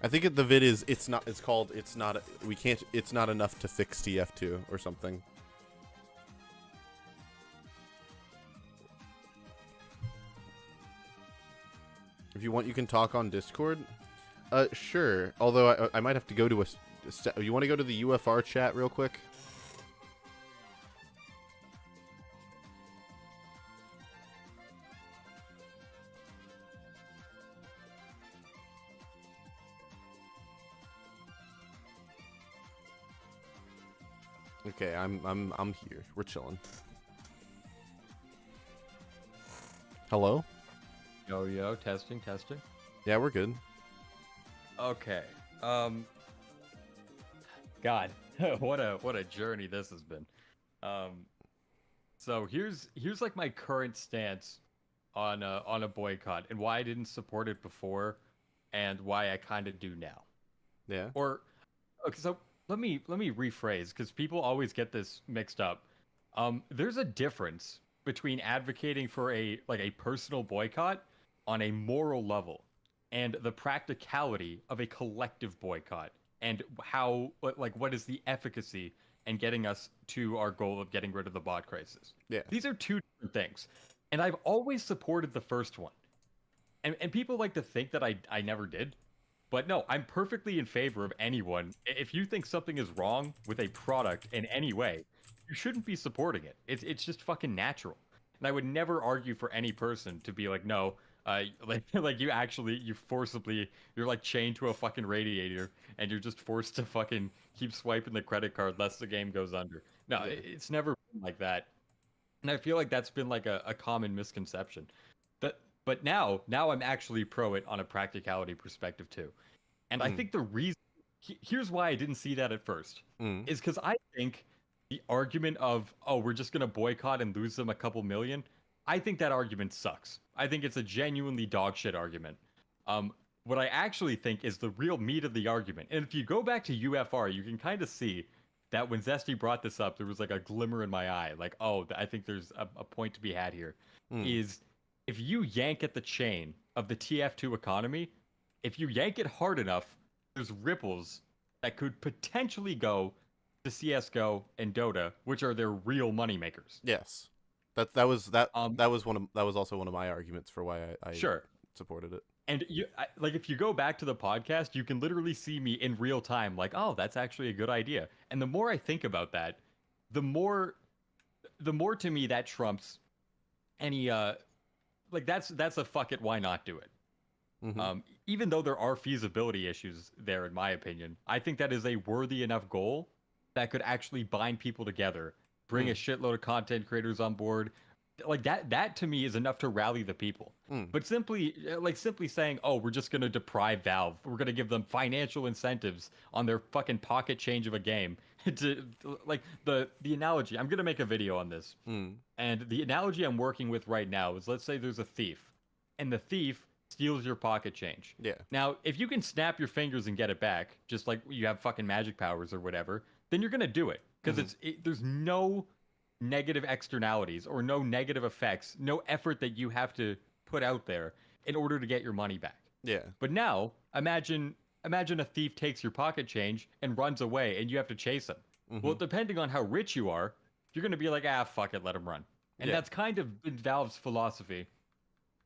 I think the vid is it's not enough to fix TF2 or something. If you want, you can talk on Discord. Sure. Although I might have to go to you want to go to the UFR chat real quick? Okay, I'm here. We're chilling. Hello? Yo, testing. Yeah, we're good. Okay. God, what a journey this has been. So here's like my current stance on a boycott and why I didn't support it before, and why I kind of do now. Yeah. Or okay, so let me rephrase, because people always get this mixed up. There's a difference between advocating for a personal boycott on a moral level and the practicality of a collective boycott, and how what is the efficacy in getting us to our goal of getting rid of the bot crisis. Yeah. These are two different things. And I've always supported the first one. And people like to think that I never did. But no, I'm perfectly in favor of anyone. If you think something is wrong with a product in any way, you shouldn't be supporting it. It's just fucking natural. And I would never argue for any person to be like, no, like you forcibly, you're like chained to a fucking radiator and you're just forced to fucking keep swiping the credit card lest the game goes under. No, it's never been like that. And I feel like that's been like a common misconception. But now I'm actually pro it on a practicality perspective too. And I think the reason, here's why I didn't see that at first, is because I think the argument of, oh, we're just going to boycott and lose them a couple million, I think that argument sucks. I think it's a genuinely dog shit argument. What I actually think is the real meat of the argument, and if you go back to UFR, you can kind of see that when Zesty brought this up, there was like a glimmer in my eye, like, oh, I think there's a point to be had here, is if you yank at the chain of the TF2 economy, if you yank it hard enough, there's ripples that could potentially go to CS:GO and Dota, which are their real money makers. Yes. That was also one of my arguments for why I supported it. And if you go back to the podcast, you can literally see me in real time, like, oh, that's actually a good idea. And the more I think about that, the more to me that trumps any that's a fuck it, why not do it? Even though there are feasibility issues there, in my opinion, I think that is a worthy enough goal that could actually bind people together, bring a shitload of content creators on board. Like that to me is enough to rally the people. But simply saying, oh, we're just going to deprive Valve, we're going to give them financial incentives on their fucking pocket change of a game to, like, the analogy, I'm going to make a video on this. And the analogy I'm working with right now is, let's say there's a thief and the thief steals your pocket change. Yeah. Now, if you can snap your fingers and get it back, just like you have fucking magic powers or whatever, then you're going to do it, because there's no negative externalities or no negative effects, no effort that you have to put out there in order to get your money back. Yeah. But now, imagine a thief takes your pocket change and runs away and you have to chase him. Well, depending on how rich you are, you're going to be like, fuck it, let him run. And that's kind of been Valve's philosophy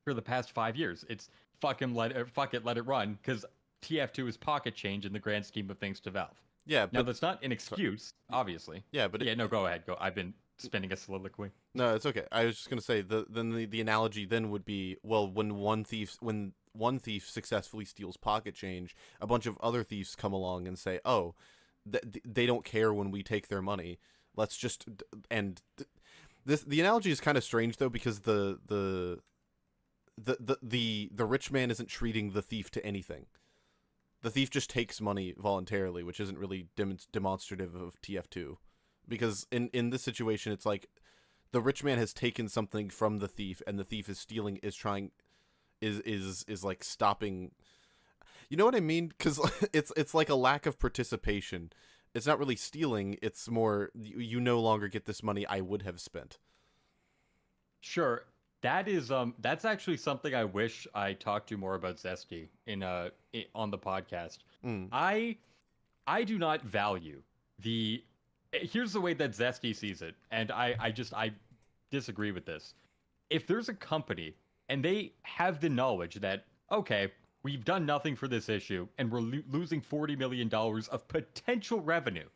for the past 5 years. It's fuck it, let it run, because TF2 is pocket change in the grand scheme of things to Valve. Yeah. Now, that's not an excuse, obviously. Yeah, but go ahead. Go. I've been spinning a soliloquy. No, it's okay. I was just gonna say the analogy then would be, well, when one thief successfully steals pocket change, a bunch of other thieves come along and say, oh, they don't care when we take their money. Let's just the analogy is kind of strange though, because the rich man isn't treating the thief to anything. The thief just takes money voluntarily, which isn't really demonstrative of TF2. Because in this situation, it's like the rich man has taken something from the thief, and the thief is stealing, is like stopping. You know what I mean? Because it's like a lack of participation. It's not really stealing. It's more, you no longer get this money I would have spent. Sure. That is that's actually something I wish I talked to more about Zesty on the podcast. I do not value here's the way that Zesty sees it, and I disagree with this. If there's a company and they have the knowledge that, okay, we've done nothing for this issue and we're losing $40 million of potential revenue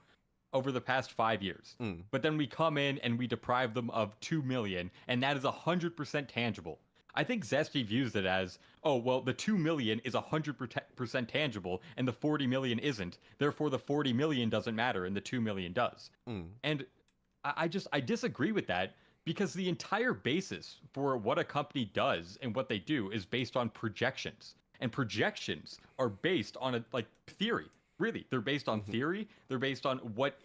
over the past 5 years, but then we come in and we deprive them of $2 million, and that is 100% tangible. I think Zesty views it as, oh, well, the 2 million is 100% tangible and the 40 million isn't. Therefore, the 40 million doesn't matter and the 2 million does. And I disagree with that because the entire basis for what a company does and what they do is based on projections. And projections are based on a theory. Really, they're based on theory. They're based on what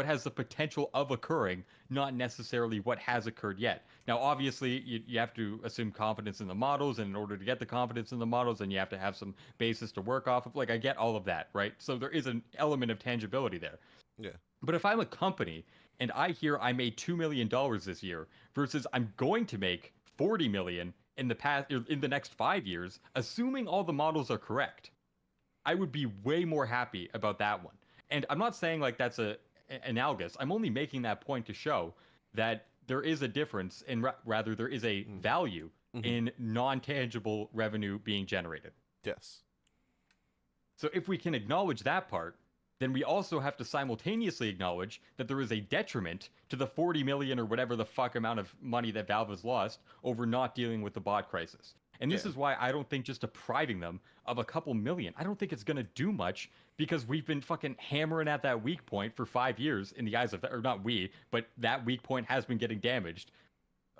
has the potential of occurring, not necessarily what has occurred yet. Now, obviously, you have to assume confidence in the models, and in order to get the confidence in the models, then you have to have some basis to work off of. I get all of that, right? So there is an element of tangibility there. Yeah. But if I'm a company and I hear I made $2 million this year versus I'm going to make 40 million in the next 5 years, assuming all the models are correct, I would be way more happy about that one. And I'm not saying that's analogous. I'm only making that point to show that there is a difference in rather there is a value in non-tangible revenue being generated. Yes. So if we can acknowledge that part, then we also have to simultaneously acknowledge that there is a detriment to the 40 million or whatever the fuck amount of money that Valve has lost over not dealing with the bot crisis. And this is why I don't think just depriving them of a couple million, I don't think it's going to do much because we've been fucking hammering at that weak point for 5 years in the eyes of, or not we, but that weak point has been getting damaged,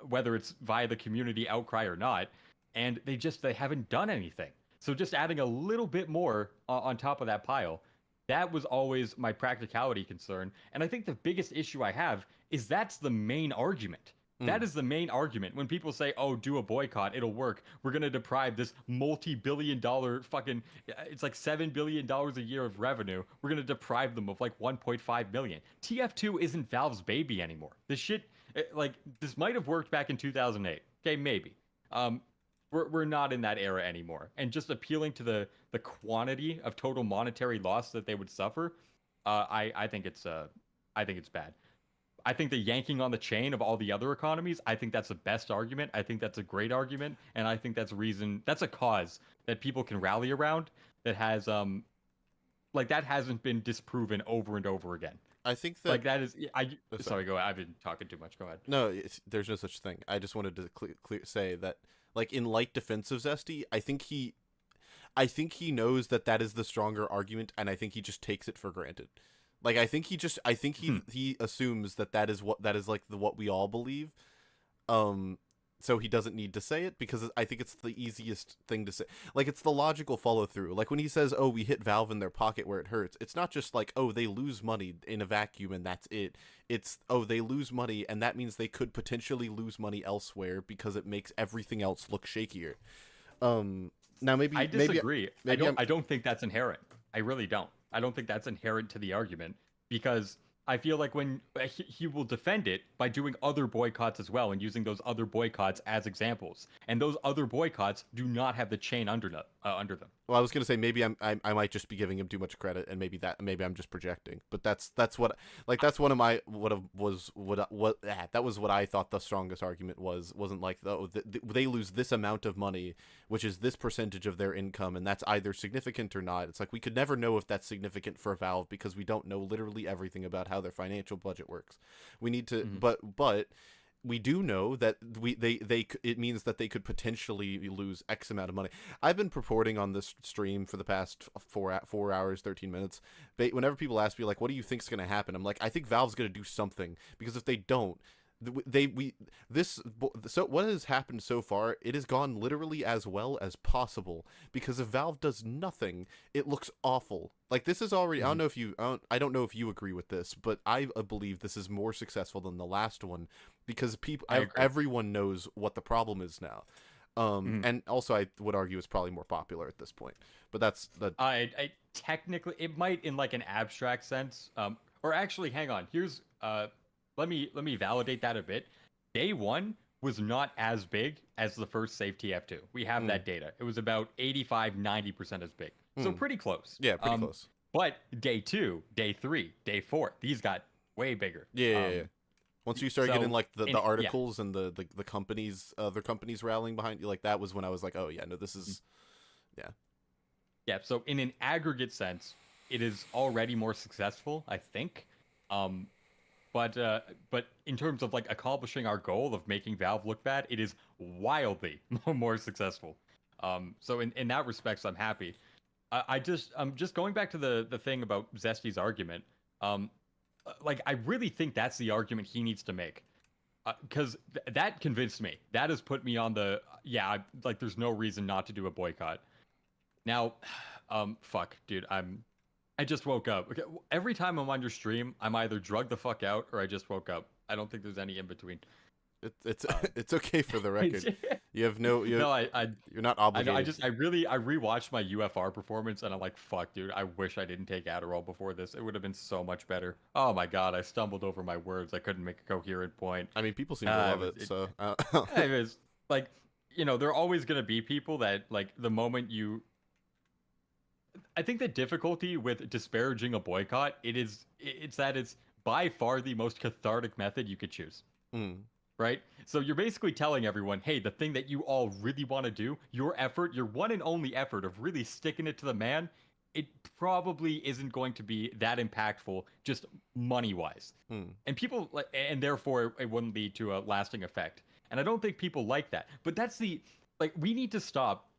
whether it's via the community outcry or not. And they haven't done anything. So just adding a little bit more on top of that pile, that was always my practicality concern. And I think the biggest issue I have is that's the main argument. That is the main argument. When people say, oh, do a boycott, it'll work. We're going to deprive this multi-billion-dollar fucking, it's like $7 billion a year of revenue. We're going to deprive them of 1.5 million. TF2 isn't Valve's baby anymore. This shit, this might have worked back in 2008. Okay, maybe. We're not in that era anymore. And just appealing to the quantity of total monetary loss that they would suffer, I think it's bad. I think the yanking on the chain of all the other economies, I think that's the best argument. I think that's a great argument, and I think that's a cause that people can rally around that has that hasn't been disproven over and over again. I think that that is. Sorry, go ahead. I've been talking too much. Go ahead. No, there's no such thing. I just wanted to say that, in light defense of Zesty, I think he knows that is the stronger argument, and I think he just takes it for granted. I think he assumes that is what we all believe. So he doesn't need to say it because I think it's the easiest thing to say. It's the logical follow through. When he says, "Oh, we hit Valve in their pocket where it hurts," it's not just oh, they lose money in a vacuum and that's it. It's, oh, they lose money and that means they could potentially lose money elsewhere because it makes everything else look shakier. Now maybe I disagree. I don't think that's inherent. I really don't. I don't think that's inherent to the argument because I feel like when he will defend it by doing other boycotts as well and using those other boycotts as examples, and those other boycotts do not have the chain under them. Well, I was gonna say maybe I might just be giving him too much credit, and maybe I'm just projecting. But that's what that's one of my that was what I thought the strongest argument was. Wasn't they lose this amount of money, which is this percentage of their income, and that's either significant or not. It's we could never know if that's significant for Valve because we don't know literally everything about how their financial budget works. We need to, but we do know that it means that they could potentially lose X amount of money. I've been purporting on this stream for the past 4 hours, 13 minutes. Whenever people ask me what do you think's going to happen, I'm I think Valve's going to do something, because if they don't, so what has happened so far, it has gone literally as well as possible, because if Valve does nothing, it looks awful. This is already, I don't know if you agree with this, but I believe this is more successful than the last one, because everyone knows what the problem is now. And also I would argue it's probably more popular at this point, but that's I technically it might in an abstract sense, or actually hang on, here's let me validate that a bit. Day one was not as big as the first Save TF2. We have that data. It was about 85-90% as big. So pretty close. Yeah, pretty close. But day 2, day 3, day 4, these got way bigger. Yeah. Once you start getting the articles and the companies, other companies rallying behind you, that was when I was oh yeah, no, this is, yeah. Yeah, so in an aggregate sense, it is already more successful, I think. But in terms of accomplishing our goal of making Valve look bad, it is wildly more successful. So in that respect, I'm happy. I'm just going back to the thing about Zesty's argument. Like I really think that's the argument he needs to make, because that convinced me. That has put me on the like there's no reason not to do a boycott. Now, fuck, dude, I just woke up. Okay, every time I'm on your stream, I'm either drugged the fuck out or I just woke up. I don't think there's any in between. It's it's okay for the record. You have no. You're not obligated. I rewatched my UFR performance and I'm like, fuck, dude. I wish I didn't take Adderall before this. It would have been so much better. Oh my god, I stumbled over my words. I couldn't make a coherent point. I mean, people seem to love it. So it was like, there are always gonna be people that like the moment you. I think the difficulty with disparaging a boycott it's that it's by far the most cathartic method you could choose. Right? So you're basically telling everyone, hey, the thing that you all really want to do, your effort, your one and only effort of really sticking it to the man, it probably isn't going to be that impactful just money-wise. And people, and therefore it wouldn't lead to a lasting effect. And I don't think people like that. But that's we need to stop.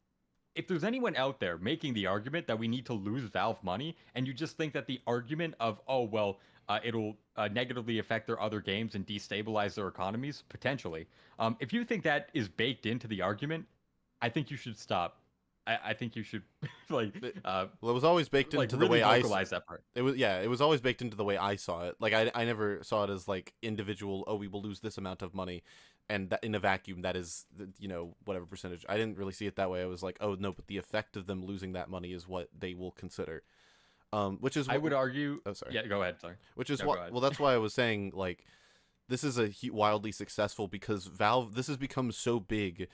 If there's anyone out there making the argument that we need to lose Valve money, and you just think that the argument of, it'll negatively affect their other games and destabilize their economies, potentially. If you think that is baked into the argument, I think you should stop. I think you should, well, it was always baked into the way I vocalize that part. It was always baked into the way I saw it. Like, I never saw it as, like, individual, we will lose this amount of money, and that in a vacuum, that is, whatever percentage. I didn't really see it that way. I was like, oh, no, but the effect of them losing that money is what they will consider. Which is what, I would argue. Oh, sorry. Yeah, go ahead. Sorry. Which is well, that's why I was saying, like, this is wildly successful because Valve. This has become so big,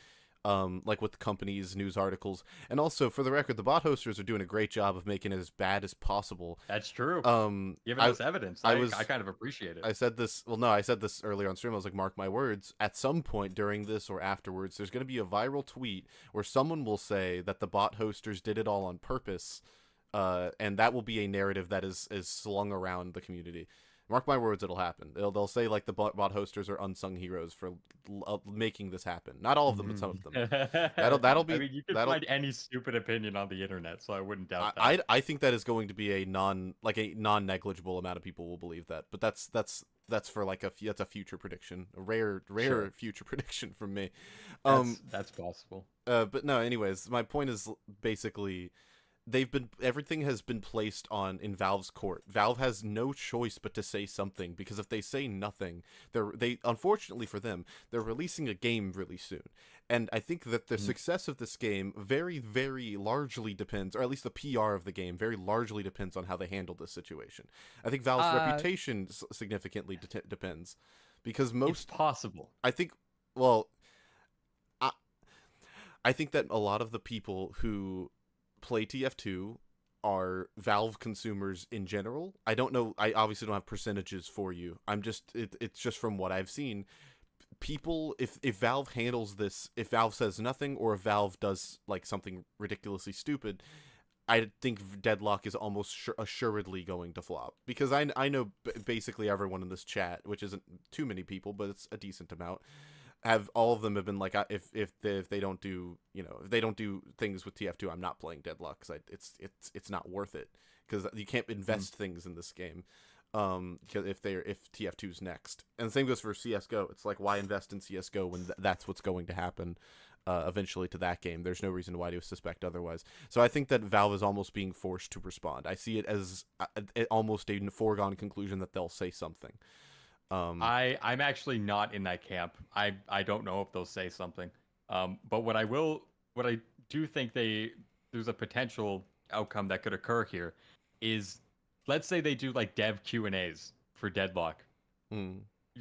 like with companies, news articles, and also for the record, the bot hosters are doing a great job of making it as bad as possible. That's true. Giving us evidence. I kind of appreciate it. I said this. Well, no, I said this earlier on stream. I was like, mark my words. At some point during this or afterwards, there's going to be a viral tweet where someone will say that the bot hosters did it all on purpose. And that will be a narrative that is slung around the community. Mark my words, it'll happen. They'll say like the bot hosters are unsung heroes for making this happen. Not all of them, but some of them. That'll be. I mean, you can find any stupid opinion on the internet, so I wouldn't doubt that. I think that is going to be a non-negligible amount of people will believe that. But that's for like that's a future prediction, a rare future prediction from me. That's possible. But no, anyways, my point is basically. Everything has been placed in Valve's court. Valve has no choice but to say something, because if they say nothing, they unfortunately for them, they're releasing a game really soon. And I think that the success of this game very, very largely depends, or at least the PR of the game very largely depends on how they handle this situation. I think Valve's reputation significantly depends, because it's possible. I think that a lot of the people who play TF2 are Valve consumers in general. I don't know. I obviously don't have percentages for you. It's just from what I've seen. People, if Valve handles this, if Valve says nothing, or if Valve does like something ridiculously stupid, I think Deadlock is almost assuredly going to flop, because I know basically everyone in this chat, which isn't too many people, but it's a decent amount. All of them have been like, if they don't do if they don't do things with TF2, I'm not playing Deadlock, because it's not worth it, because you can't invest things in this game, because if TF2's next, and the same goes for CS:GO. It's like, why invest in CS:GO when that's what's going to happen eventually to that game? There's no reason why to suspect otherwise. So I think that Valve is almost being forced to respond. I see it as almost a foregone conclusion that they'll say something. I'm actually not in that camp. I don't know if they'll say something. But what I do think there's a potential outcome that could occur here is, let's say they do like dev Q&As for Deadlock.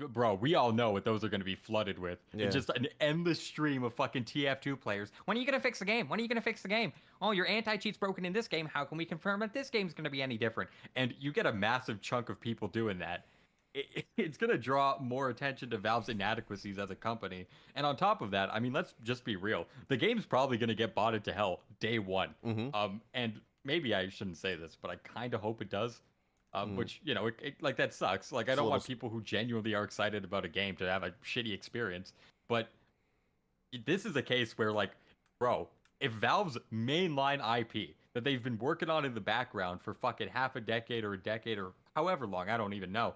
Bro, we all know what those are going to be flooded with. Yeah. It's just an endless stream of fucking TF2 players. When are you going to fix the game? When are you going to fix the game? Oh, your anti-cheat's broken in this game. How can we confirm that this game's going to be any different? And you get a massive chunk of people doing that. It's going to draw more attention to Valve's inadequacies as a company. And on top of that, I mean, let's just be real. The game's probably going to get botted to hell day one. And maybe I shouldn't say this, but I kind of hope it does. Which, like, that sucks. Like, I don't want people who genuinely are excited about a game to have a shitty experience. But this is a case where, like, bro, if Valve's mainline IP that they've been working on in the background for fucking half a decade or however long, I don't even know,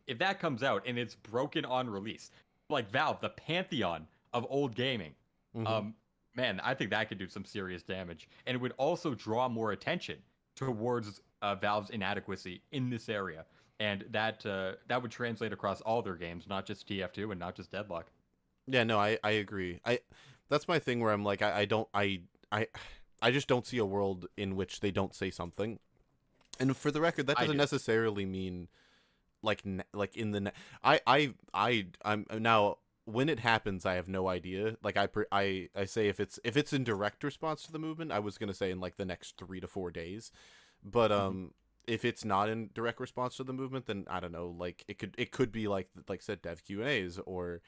if that comes out and it's broken on release, like Valve, the pantheon of old gaming, man, I think that could do some serious damage, and it would also draw more attention towards Valve's inadequacy in this area, and that would translate across all their games, not just TF2 and not just Deadlock. Yeah, no, I agree. That's my thing where I'm like, I just don't see a world in which they don't say something. And for the record, that doesn't necessarily mean like in the I'm now, when it happens, I have no idea. Like I say if it's in direct response to the movement, I was gonna say in like the next 3 to 4 days, but if it's not in direct response to the movement, then I don't know. Like it could be like said Dev Q&As, or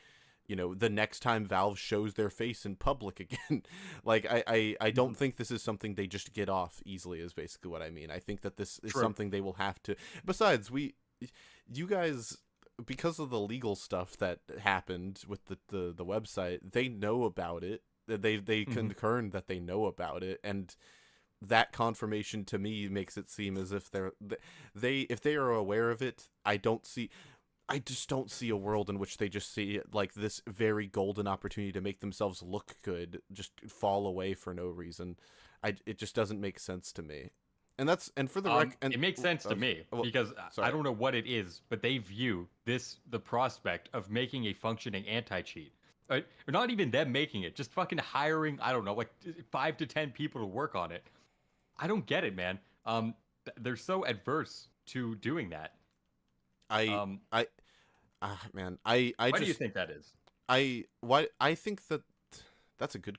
the next time Valve shows their face in public again. Like I don't think this is something they just get off easily, is basically what I mean. I think that this is something they will have to. Besides, you guys, because of the legal stuff that happened with the website, they know about it. They concurred that they know about it, and that confirmation to me makes it seem as if if they are aware of it. I just don't see a world in which they just see it like this very golden opportunity to make themselves look good just fall away for no reason. It just doesn't make sense to me. And for the it makes sense to me because I don't know what it is, but they view the prospect of making a functioning anti-cheat, or not even them making it, just fucking hiring, I don't know, like 5 to 10 people to work on it. I don't get it, man. They're so adverse to doing that. Man, Why do you think that is? I think that's a good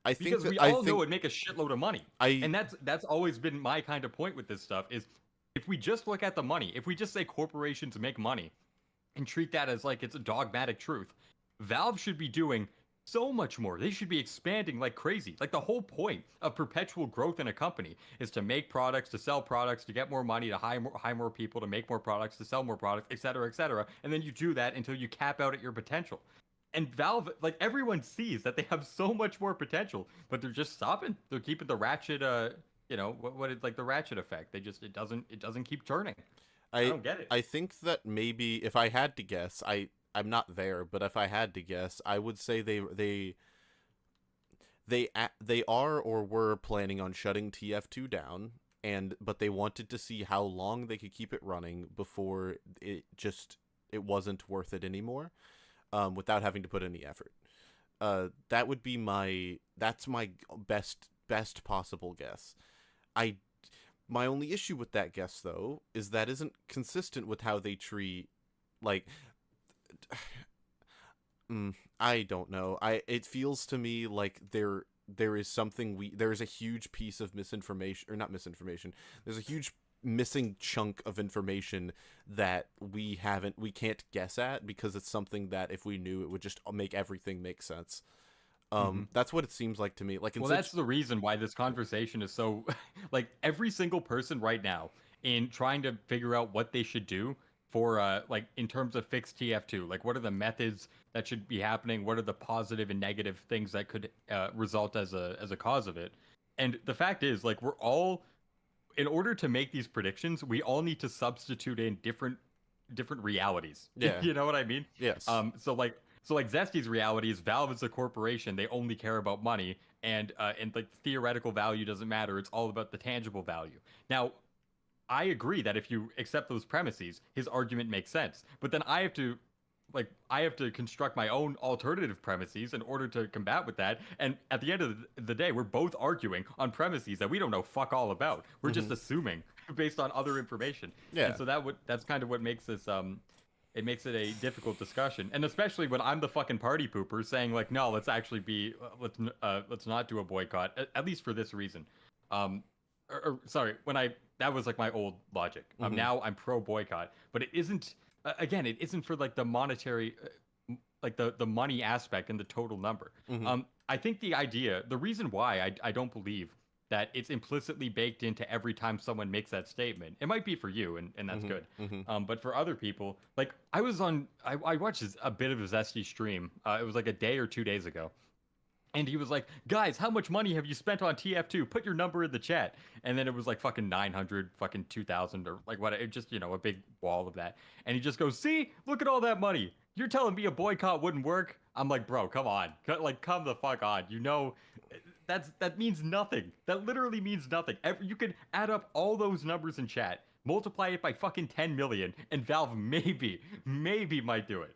I think because we all know it'd make a shitload of money, and that's always been my kind of point with this stuff. Is if we just look at the money, if we just say corporations make money, and treat that as like it's a dogmatic truth, Valve should be doing so much more. They should be expanding like crazy. Like the whole point of perpetual growth in a company is to make products, to sell products, to get more money, to hire more people, to make more products, to sell more products, etc., etc. And then you do that until you cap out at your potential. And Valve, like everyone sees that they have so much more potential, but they're just stopping. They're keeping the ratchet, what is like the ratchet effect. They just it doesn't keep turning. I don't get it. I think that maybe if I had to guess, I'm not there, but if I had to guess, I would say they are or were planning on shutting TF2 down, but they wanted to see how long they could keep it running before it wasn't worth it anymore. Without having to put any effort. That would be that's my best possible guess. My only issue with that guess, though, is that isn't consistent with how they treat, like, I don't know. It feels to me like there is there is a huge piece of misinformation, or not misinformation. There's a huge missing chunk of information that we can't guess at, because it's something that if we knew, it would just make everything make sense. That's what it seems like to me. Like, that's the reason why this conversation is so like every single person right now in trying to figure out what they should do for like in terms of fixed TF2, like what are the methods that should be happening, what are the positive and negative things that could result as a cause of it. And the fact is, like, we're all, in order to make these predictions, we all need to substitute in different realities. Yeah. You know what I mean? Yes. So like Zesty's reality is Valve is a corporation. They only care about money, and like theoretical value doesn't matter. It's all about the tangible value. Now, I agree that if you accept those premises, his argument makes sense. But then I have to construct my own alternative premises in order to combat with that. And at the end of the day, we're both arguing on premises that we don't know fuck all about. We're just assuming based on other information. Yeah. And so that's kind of what makes this it makes it a difficult discussion. And especially when I'm the fucking party pooper saying like, no, let's actually be let's not do a boycott, at least for this reason. Sorry, that was like my old logic. Now I'm pro boycott, but it isn't. Again, it isn't for like the monetary, like the money aspect and the total number. I think the reason why I don't believe that it's implicitly baked into every time someone makes that statement. It might be for you, and that's good. But for other people, like I watched a bit of his Zesty stream. It was like a day or 2 days ago. And he was like, guys, how much money have you spent on TF2? Put your number in the chat. And then it was like fucking 900, fucking 2,000 or like what, it just, a big wall of that. And he just goes, see, look at all that money. You're telling me a boycott wouldn't work? I'm like, bro, come on. Like, come the fuck on. That means nothing. That literally means nothing. You could add up all those numbers in chat, multiply it by fucking 10 million, and Valve maybe might do it.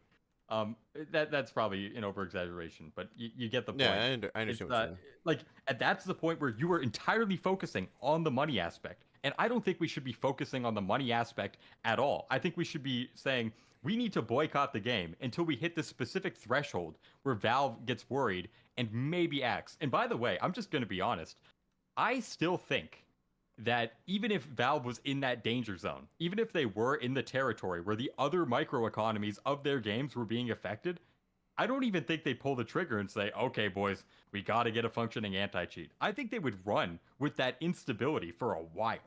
That's probably an over-exaggeration, but you get the point. Yeah, I understand what you mean. Like, and that's the point where you are entirely focusing on the money aspect. And I don't think we should be focusing on the money aspect at all. I think we should be saying, we need to boycott the game until we hit this specific threshold where Valve gets worried and maybe acts. And by the way, I'm just going to be honest. I still think that even if Valve was in that danger zone, even if they were in the territory where the other microeconomies of their games were being affected, I don't even think they'd pull the trigger and say, okay, boys, we got to get a functioning anti-cheat. I think they would run with that instability for a while.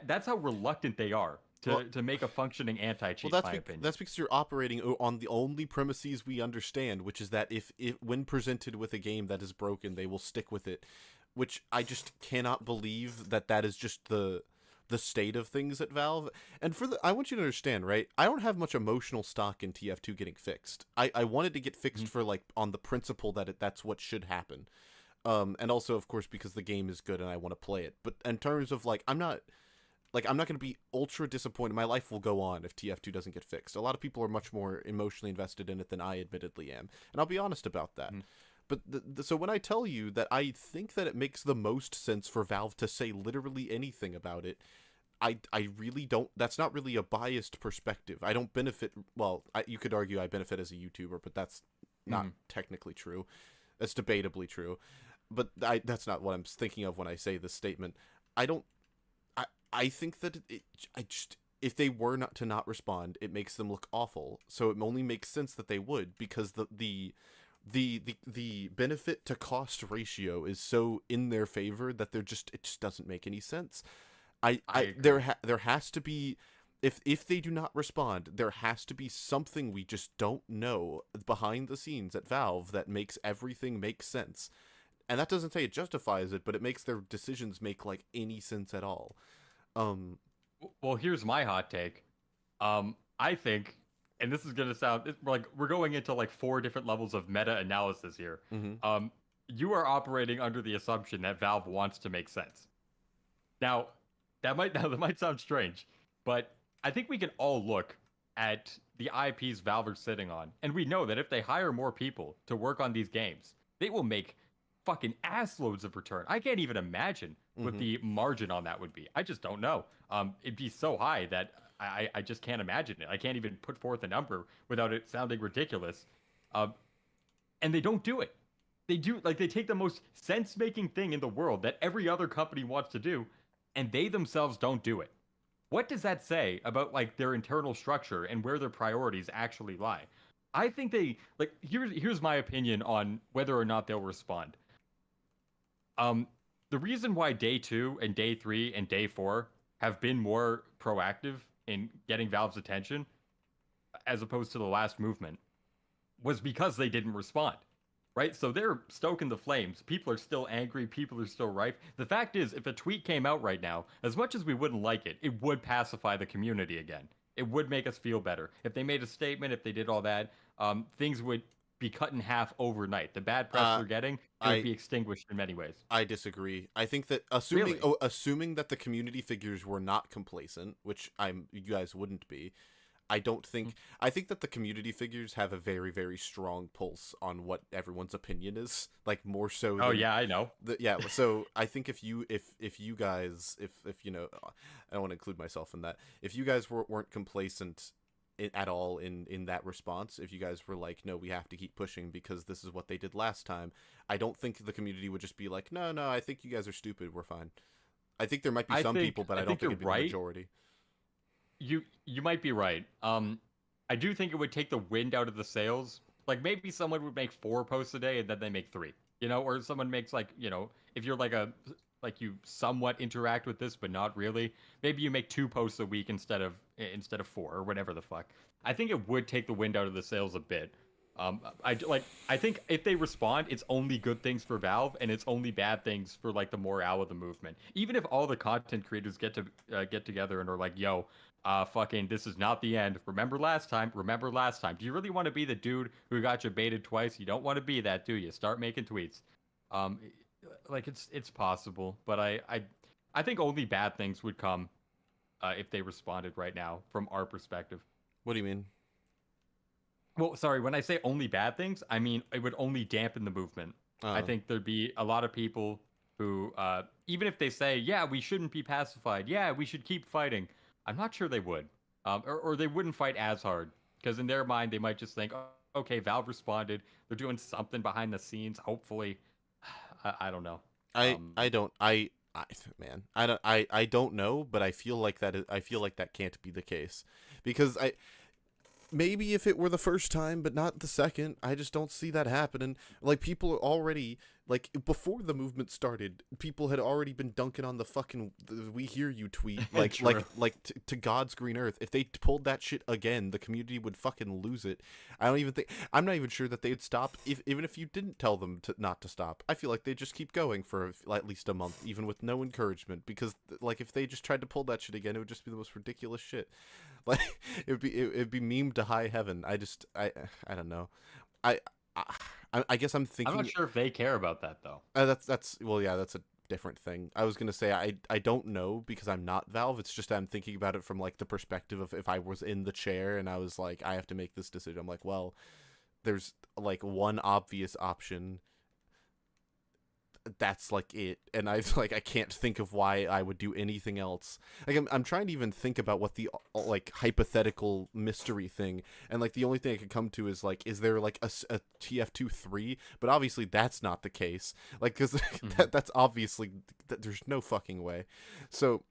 That's how reluctant they are to make a functioning anti-cheat, in my opinion. That's because you're operating on the only premises we understand, which is that if when presented with a game that is broken, they will stick with it. Which I just cannot believe that is just the state of things at Valve. And I want you to understand, right? I don't have much emotional stock in TF2 getting fixed. I wanted to get fixed for like on the principle that that's what should happen. And also, of course, because the game is good and I want to play it. But in terms of like, I'm not going to be ultra disappointed. My life will go on if TF2 doesn't get fixed. A lot of people are much more emotionally invested in it than I admittedly am. And I'll be honest about that. But so when I tell you that I think that it makes the most sense for Valve to say literally anything about it, I really don't. That's not really a biased perspective. I don't benefit. Well, you could argue I benefit as a YouTuber, but that's not technically true. That's debatably true. But that's not what I'm thinking of when I say this statement. I think that if they were not to respond, it makes them look awful. So it only makes sense that they would, because the benefit to cost ratio is so in their favor that it just doesn't make any sense. There has to be, if they do not respond, there has to be something we just don't know behind the scenes at Valve that makes everything make sense. And that doesn't say it justifies it, but it makes their decisions make like any sense at all. Well, here's my hot take. I think, and this is going to sound like we're going into like 4 different levels of meta-analysis here. You are operating under the assumption that Valve wants to make sense. Now, that might sound strange, but I think we can all look at the IPs Valve are sitting on, and we know that if they hire more people to work on these games, they will make fucking ass loads of return. I can't even imagine what the margin on that would be. I just don't know. It'd be so high that I just can't imagine it. I can't even put forth a number without it sounding ridiculous. And they don't do it. They take the most sense-making thing in the world that every other company wants to do, and they themselves don't do it. What does that say about like their internal structure and where their priorities actually lie? I think here's my opinion on whether or not they'll respond. The reason why day 2 and day 3 and day 4 have been more proactive in getting Valve's attention, as opposed to the last movement, was because they didn't respond, right? So they're stoking the flames. People are still angry. People are still rife. The fact is, if a tweet came out right now, as much as we wouldn't like it, it would pacify the community again. It would make us feel better. If they made a statement, if they did all that, things would be cut in half overnight. The bad press they're getting would be extinguished in many ways. I disagree. I think that assuming that the community figures were not complacent, which you guys wouldn't be, I don't think. I think that the community figures have a very, very strong pulse on what everyone's opinion is, like more so. Oh yeah, I know. So I think if you guys, if you know, I don't want to include myself in that. If you guys weren't complacent at all in that response, if you guys were like, no, we have to keep pushing because this is what they did last time, I don't think the community would just be like, no, I think you guys are stupid, we're fine. I think there might be some people, but I don't think it'd be the majority. You might be right. I do think it would take the wind out of the sails. Like maybe someone would make 4 posts a day and then they make 3, or someone makes like, if you're like a like you somewhat interact with this, but not really. Maybe you make 2 posts a week instead of 4 or whatever the fuck. I think it would take the wind out of the sails a bit. I think if they respond, it's only good things for Valve, and it's only bad things for like the morale of the movement. Even if all the content creators get together and are like, "Yo, fucking, this is not the end. Remember last time. Remember last time." Do you really want to be the dude who got you baited twice? You don't want to be that, do you? Start making tweets. Like it's possible, but I think only bad things would come if they responded right now from our perspective. What do you mean? Well, sorry, when I say only bad things, I mean it would only dampen the movement. I think there'd be a lot of people who, even if they say, yeah, we shouldn't be pacified, yeah, we should keep fighting, I'm not sure they would. Or they wouldn't fight as hard, because in their mind, they might just think, oh, okay, Valve responded, they're doing something behind the scenes, hopefully. I don't know. I don't know, but I feel like that can't be the case, because maybe if it were the first time, but not the second. I just don't see that happening. Like, people are already, like, before the movement started, people had already been dunking on the fucking "we hear you" tweet, like to God's green earth. If they pulled that shit again, the community would fucking lose it. I'm not even sure that they'd stop even if you didn't tell them not to stop. I feel like they'd just keep going for at least a month, even with no encouragement, because like if they just tried to pull that shit again, it would just be the most ridiculous shit. Like, it'd be meme to high heaven. I don't know. I guess I'm thinking. I'm not sure if they care about that though. That's well, yeah, that's a different thing. I was gonna say I don't know, because I'm not Valve. It's just I'm thinking about it from like the perspective of if I was in the chair and I was like, I have to make this decision. I'm like, well, there's like one obvious option. That's like it, and I can't think of why I would do anything else. Like I'm trying to even think about what the like hypothetical mystery thing, and like the only thing I could come to is like, is there like a TF2 3? But obviously that's not the case. Like, because that's obviously there's no fucking way. So,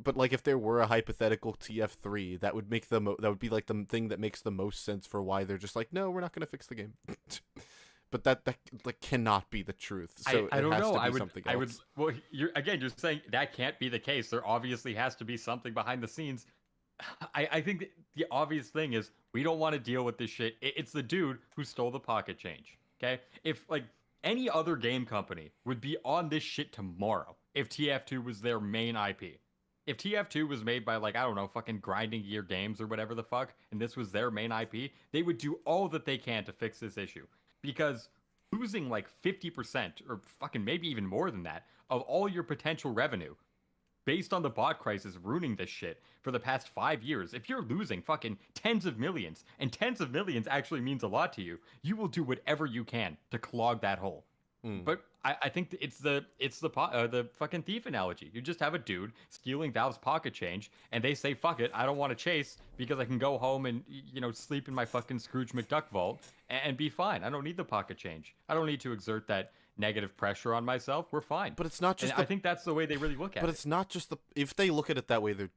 but like if there were a hypothetical TF3, that would make that would be like the thing that makes the most sense for why they're just like, no, we're not gonna fix the game. But that like cannot be the truth. So I don't know. I would. Well, you're saying that can't be the case. There obviously has to be something behind the scenes. I think the obvious thing is we don't want to deal with this shit. It's the dude who stole the pocket change. Okay, if like any other game company would be on this shit tomorrow, if TF2 was their main IP. If TF2 was made by, like, I don't know, fucking Grinding Gear Games or whatever the fuck, and this was their main IP, they would do all that they can to fix this issue. Because losing like 50% or fucking maybe even more than that of all your potential revenue based on the bot crisis ruining this shit for the past 5 years, if you're losing fucking tens of millions, and tens of millions actually means a lot to you, you will do whatever you can to clog that hole. But I think it's the fucking thief analogy. You just have a dude stealing Valve's pocket change, and they say, fuck it, I don't want to chase because I can go home and, you know, sleep in my fucking Scrooge McDuck vault and be fine. I don't need the pocket change. I don't need to exert that negative pressure on myself. We're fine. But it's not just. I think that's the way they really look at it. But it's not just the. If they look at it that way, they're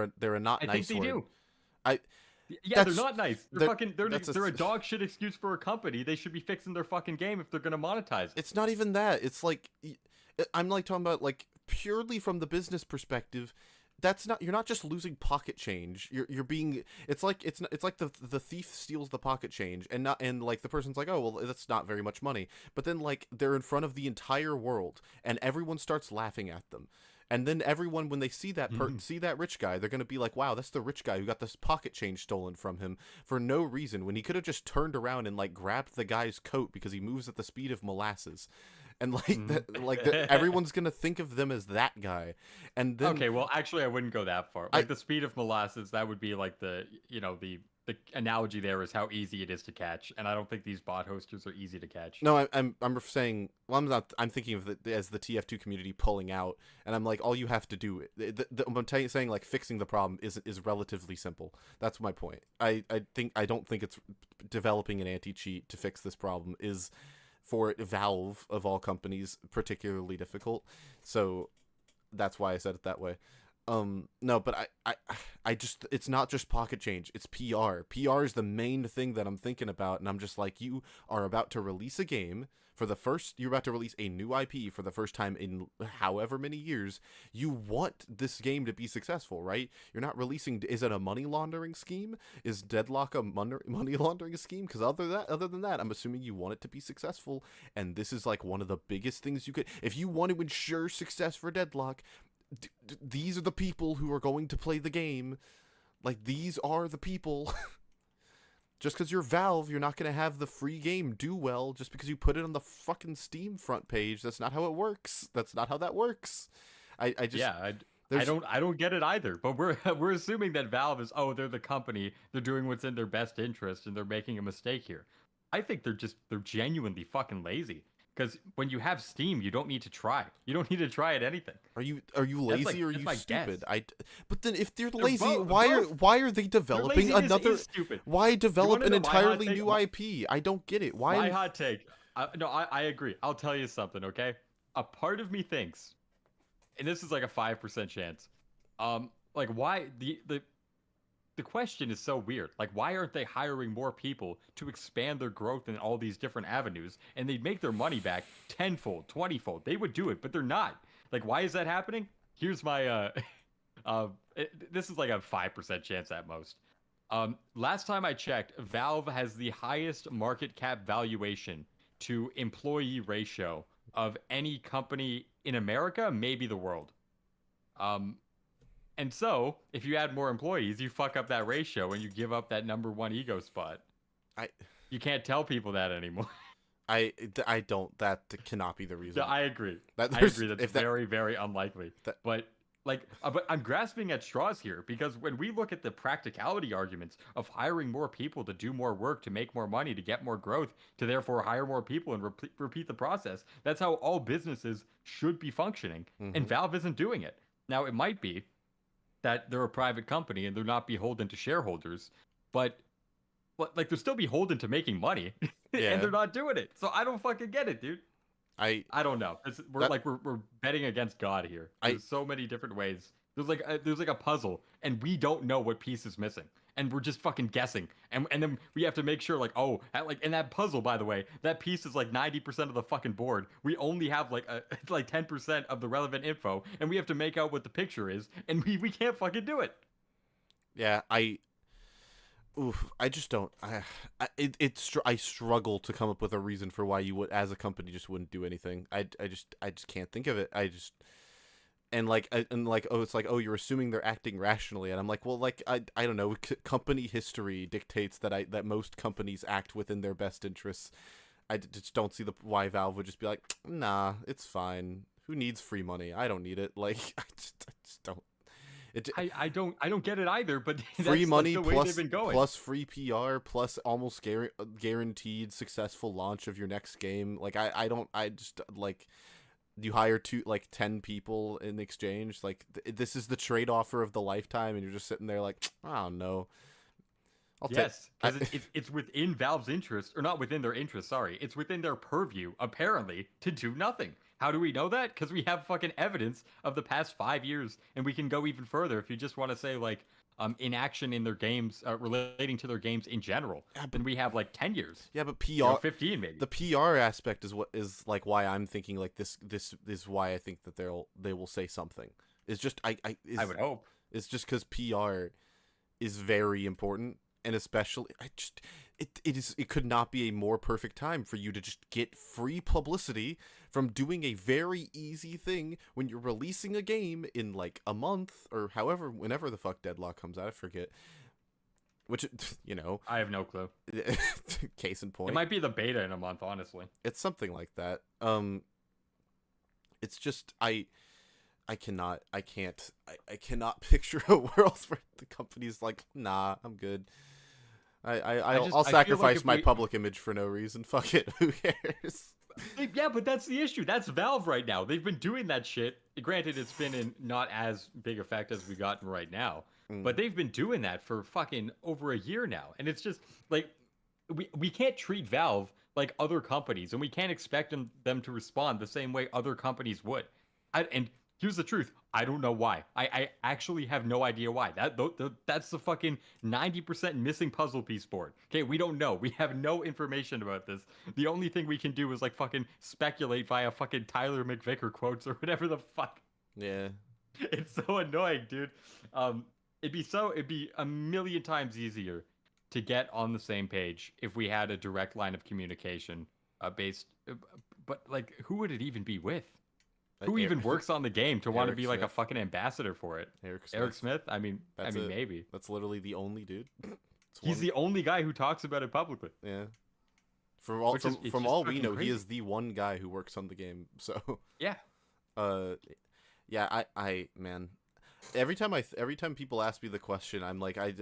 a not I nice think they word. do. Yeah, they're not nice. They're a dog shit excuse for a company. They should be fixing their fucking game if they're gonna monetize it. It's not even that. It's like, I'm like talking about like purely from the business perspective. That's not. You're not just losing pocket change. You're being. It's like the thief steals the pocket change, and like the person's like, oh well, that's not very much money. But then like they're in front of the entire world, and everyone starts laughing at them. And then everyone, when they see that see that rich guy, they're gonna be like, "Wow, that's the rich guy who got this pocket change stolen from him for no reason." When he could have just turned around and like grabbed the guy's coat because he moves at the speed of molasses, and everyone's gonna think of them as that guy. And then okay, well, actually, I wouldn't go that far. Like the speed of molasses, that would be like the analogy there is how easy it is to catch, and I don't think these bot hosters are easy to catch. No, I'm saying, well, I'm not. I'm thinking of it as the TF2 community pulling out, and I'm like, all you have to do. I'm saying like fixing the problem is relatively simple. That's my point. I don't think it's developing an anti-cheat to fix this problem is for Valve of all companies particularly difficult. So that's why I said it that way. No, but I just, it's not just pocket change, it's PR. PR is the main thing that I'm thinking about, and I'm just like, you are about to release a game you're about to release a new IP for the first time in however many years. You want this game to be successful, right? You're not releasing, is it a money laundering scheme? Is Deadlock a money laundering scheme? Because other than that, I'm assuming you want it to be successful, and this is like one of the biggest things you could, if you want to ensure success for Deadlock, these are the people who are going to play the game. Like, these are the people. Just because you're Valve, you're not going to have the free game do well just because you put it on the fucking Steam front page. That's not how it works. That's not how that works. I don't get it either. But we're assuming that Valve is, they're the company, they're doing what's in their best interest, and they're making a mistake here. I think they're genuinely fucking lazy. Because when you have Steam, you don't need to try. You don't need to try at anything. Are you lazy or are you stupid? Guess. But then if they're lazy, why are they developing another? Why develop an entirely new IP? I don't get it. Why? My hot take. I agree. I'll tell you something. Okay, a part of me thinks, and this is like a 5% chance. Like why the question is so weird. Like, why aren't they hiring more people to expand their growth in all these different avenues? And they'd make their money back 10-fold, 20-fold. They would do it, but they're not. Like, why is that happening? Here's my, this is like a 5% chance at most. Last time I checked, Valve has the highest market cap valuation to employee ratio of any company in America, maybe the world. And so, if you add more employees, you fuck up that ratio and you give up that #1 ego spot. You can't tell people that anymore. I don't. That cannot be the reason. I agree. I agree. That's very, very unlikely. But I'm grasping at straws here because when we look at the practicality arguments of hiring more people to do more work, to make more money, to get more growth, to therefore hire more people and repeat the process, that's how all businesses should be functioning. And Valve isn't doing it. Now, it might be that they're a private company and they're not beholden to shareholders, but like they're still beholden to making money, and they're not doing it. So I don't fucking get it, dude. I don't know. We're betting against God here. There's so many different ways. There's like a puzzle, and we don't know what piece is missing, and we're just fucking guessing. And then we have to make sure, in that puzzle, by the way, that piece is like 90% of the fucking board. We only have like 10% of the relevant info, and we have to make out what the picture is, and we can't fucking do it. Yeah, I just don't. I struggle to come up with a reason for why you would, as a company, just wouldn't do anything. I just can't think of it. It's like, you're assuming they're acting rationally, and I'm like, well, like I don't know. Company history dictates that most companies act within their best interests. I just don't see why Valve would just be like, nah, it's fine. Who needs free money? I don't need it. Like, I just don't. I don't get it either. But free money the way they've been going. plus free PR plus almost guaranteed successful launch of your next game. Like I just you hire 10 people in exchange. Like this is the trade offer of the lifetime, and you're just sitting there like, I don't know. Because it's within Valve's interest, or not within their interest. Sorry, it's within their purview apparently to do nothing. How do we know that? Because we have fucking evidence of the past 5 years, and we can go even further if you just want to say inaction in their games relating to their games in general. Then we have 10 years. Yeah, but PR 15 maybe. The PR aspect is what is why I'm thinking this is why I think that they will say something. It's just I would hope. It's just because PR is very important, and especially it could not be a more perfect time for you to just get free publicity from doing a very easy thing when you're releasing a game in a month or whenever the fuck Deadlock comes out. I forget. Which, I have no clue. Case in point. It might be the beta in a month, honestly. It's something like that. It's just I cannot picture a world where the company's like, nah, I'm good. I'll sacrifice my public image for no reason. Fuck it. Who cares? Yeah, but that's the issue. That's Valve right now. They've been doing that shit. Granted, it's been in not as big effect as we gotten right now. But they've been doing that for fucking over a year now. And it's just we can't treat Valve like other companies, and we can't expect them to respond the same way other companies would. And Here's the truth. I don't know why. I actually have no idea why. That's the fucking 90% missing puzzle piece board. Okay, we don't know. We have no information about this. The only thing we can do is like fucking speculate via fucking Tyler McVicker quotes or whatever the fuck. Yeah. It's so annoying, dude. It'd be a million times easier to get on the same page if we had a direct line of communication but like who would it even be with? Who even works on the game to want to be like a fucking ambassador for it? Eric Smith? I mean, maybe. That's literally the only dude. He's the only guy who talks about it publicly. Yeah. From all we know, he is the one guy who works on the game. So yeah. Yeah. I man. Every time people ask me the question, I'm like, I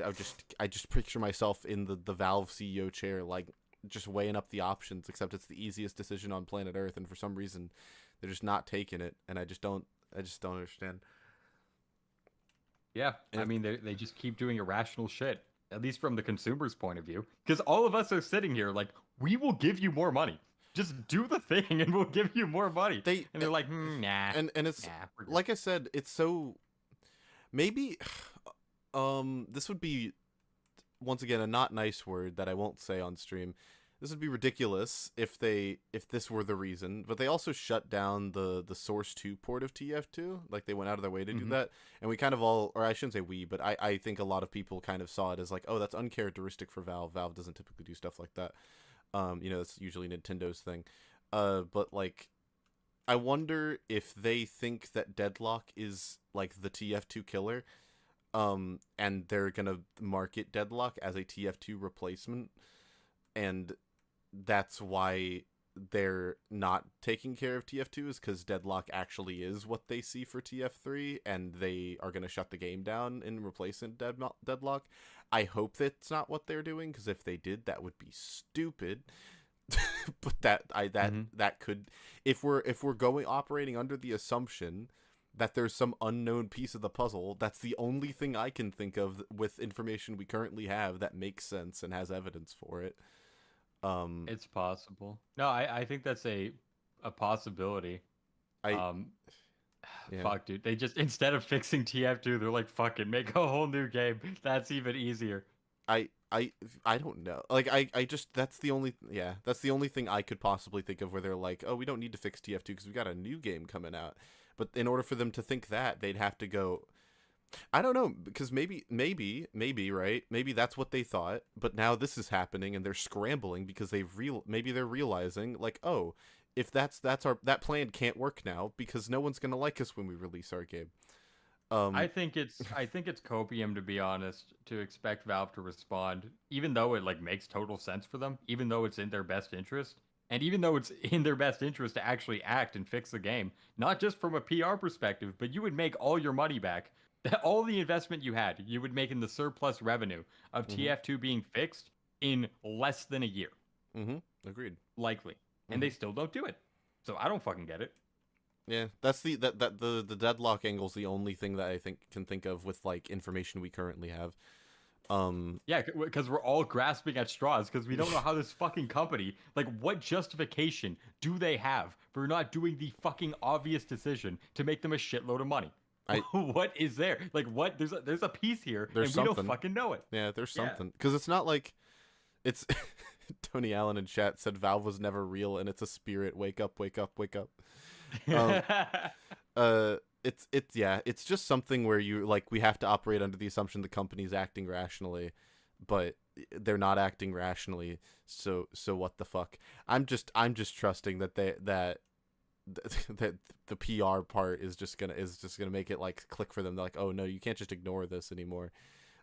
just picture myself in the Valve CEO chair, like just weighing up the options. Except it's the easiest decision on planet Earth, and for some reason, they're just not taking it, and I just don't understand. Yeah, I mean, they just keep doing irrational shit, at least from the consumer's point of view. Because all of us are sitting here like, we will give you more money. Just do the thing, and we'll give you more money. They're like, nah. And it's like I said, it's so. Maybe, this would be, once again, a not nice word that I won't say on stream. This would be ridiculous if this were the reason, but they also shut down the Source 2 port of TF2. Like, they went out of their way to do that, and we kind of all, or I shouldn't say we, but I think a lot of people kind of saw it as like, oh, that's uncharacteristic for Valve. Valve doesn't typically do stuff like that. It's usually Nintendo's thing. But like, I wonder if they think that Deadlock is like the TF2 killer, and they're gonna market Deadlock as a TF2 replacement, and that's why they're not taking care of TF2 is because Deadlock actually is what they see for TF3, and they are gonna shut the game down and replace it Deadlock. I hope that's not what they're doing, because if they did, that would be stupid. But that could, if we're operating under the assumption that there's some unknown piece of the puzzle, that's the only thing I can think of with information we currently have that makes sense and has evidence for it. It's possible. No, I think that's a possibility. Fuck, dude. They just, instead of fixing TF2, they're like, fuck it, make a whole new game. That's even easier. I don't know. Like, I just, that's the only thing I could possibly think of where they're like, oh, we don't need to fix TF2 because we got a new game coming out. But in order for them to think that, they'd have to go, I don't know, because maybe, right? Maybe that's what they thought, but now this is happening and they're scrambling because maybe they're realizing, like, oh, if that plan can't work now because no one's going to like us when we release our game. I think it's copium, to be honest, to expect Valve to respond, even though it like makes total sense for them, even though it's in their best interest, and even though it's in their best interest to actually act and fix the game, not just from a PR perspective, but you would make all your money back, all the investment you had, you would make in the surplus revenue of TF2 being fixed in less than a year. Agreed. Likely, and they still don't do it, so I don't fucking get it. Yeah, that's the Deadlock angle's the only thing that I can think of with like information we currently have. Yeah, because we're all grasping at straws because we don't know how this fucking company, like, what justification do they have for not doing the fucking obvious decision to make them a shitload of money? What is there? Like, what? There's a piece here, and we don't fucking know it. Yeah, there's something, because it's not like it's. Tony Allen in chat said Valve was never real and it's a spirit. Wake up, wake up, wake up. It's just something where you like, we have to operate under the assumption the company's acting rationally, but they're not acting rationally. So what the fuck? I'm just trusting that that the PR part is just gonna make it like click for them. They're like, oh no, you can't just ignore this anymore.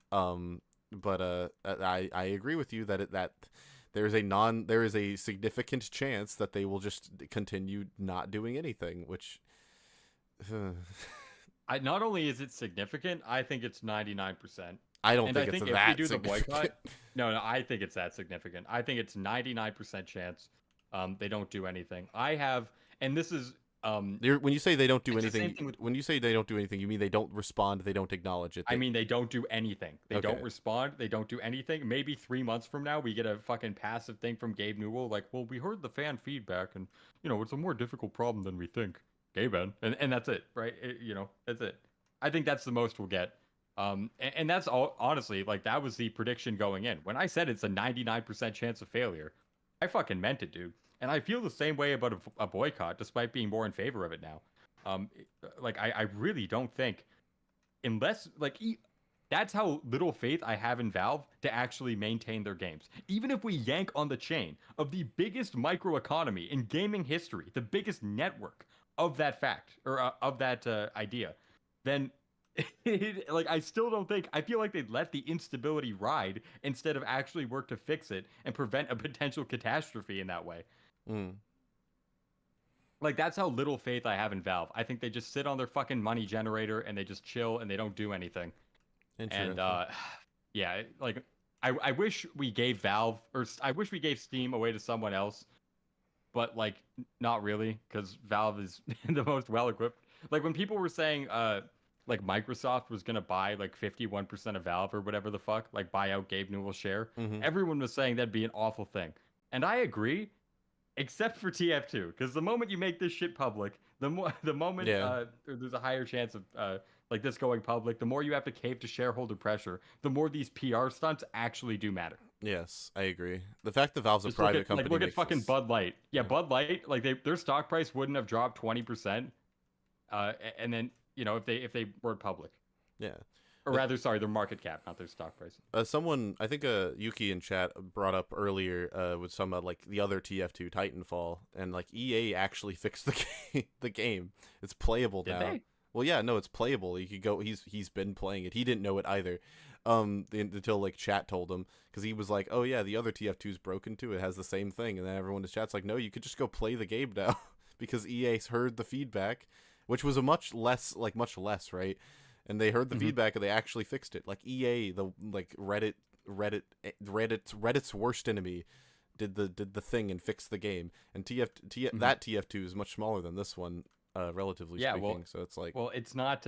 But I agree with you that there is a significant chance that they will just continue not doing anything, which not only is it significant, I think it's 99%. I don't think it's that if we do the significant. boycott, no, I think it's that significant. I think it's 99% chance they don't do anything. And this is when you say they don't do anything, you mean they don't respond, they don't acknowledge it. I mean, they don't do anything. They don't respond. They don't do anything. Maybe 3 months from now, we get a fucking passive thing from Gabe Newell, like, well, we heard the fan feedback, and it's a more difficult problem than we think. hey man, and that's it, right? You know, that's it. I think that's the most we'll get. And that's all. Honestly, like that was the prediction going in. When I said it's a 99% chance of failure, I fucking meant it, dude. And I feel the same way about a boycott, despite being more in favor of it now. Like I really don't think, unless like that's how little faith I have in Valve to actually maintain their games. Even if we yank on the chain of the biggest microeconomy in gaming history, the biggest network of that fact or of that idea, then like I still don't think. I feel like they'd let the instability ride instead of actually work to fix it and prevent a potential catastrophe in that way. Like that's how little faith I have in Valve. I think they just sit on their fucking money generator and they just chill and they don't do anything. And yeah, like I wish we gave Valve or I wish we gave Steam away to someone else, but like not really, because Valve is the most well equipped. Like when people were saying like Microsoft was gonna buy like 51% of Valve or whatever the fuck, like buy out Gabe Newell's share. Everyone was saying that'd be an awful thing, and I agree, except for TF2, because the moment you make this shit public, the moment there's a higher chance of like this going public, the more you have to cave to shareholder pressure, the more these PR stunts actually do matter. Yes, I agree. The fact that Valve's a Just private company. Like, look at fucking Bud Light. Yeah, Bud Light, like their stock price wouldn't have dropped 20%, and then you know if they weren't public. Yeah. Or rather, sorry, their market cap, not their stock price. Someone, I think Yuki in chat brought up earlier with some like the other TF2 Titanfall, and like EA actually fixed the game. It's playable now. Did they? Well, yeah, no, it's playable. You could go. He's been playing it. He didn't know it either, until like chat told him, because he was like, "Oh yeah, the other TF2's broken too. It has the same thing." And then everyone in chat's like, "No, you could just go play the game now," because EA's heard the feedback, which was a much less, right? And they heard the feedback and they actually fixed it. Like EA, the like Reddit's worst enemy, did the thing and fixed the game. And that TF2 is much smaller than this one, relatively speaking. Well, so it's like, well, it's not.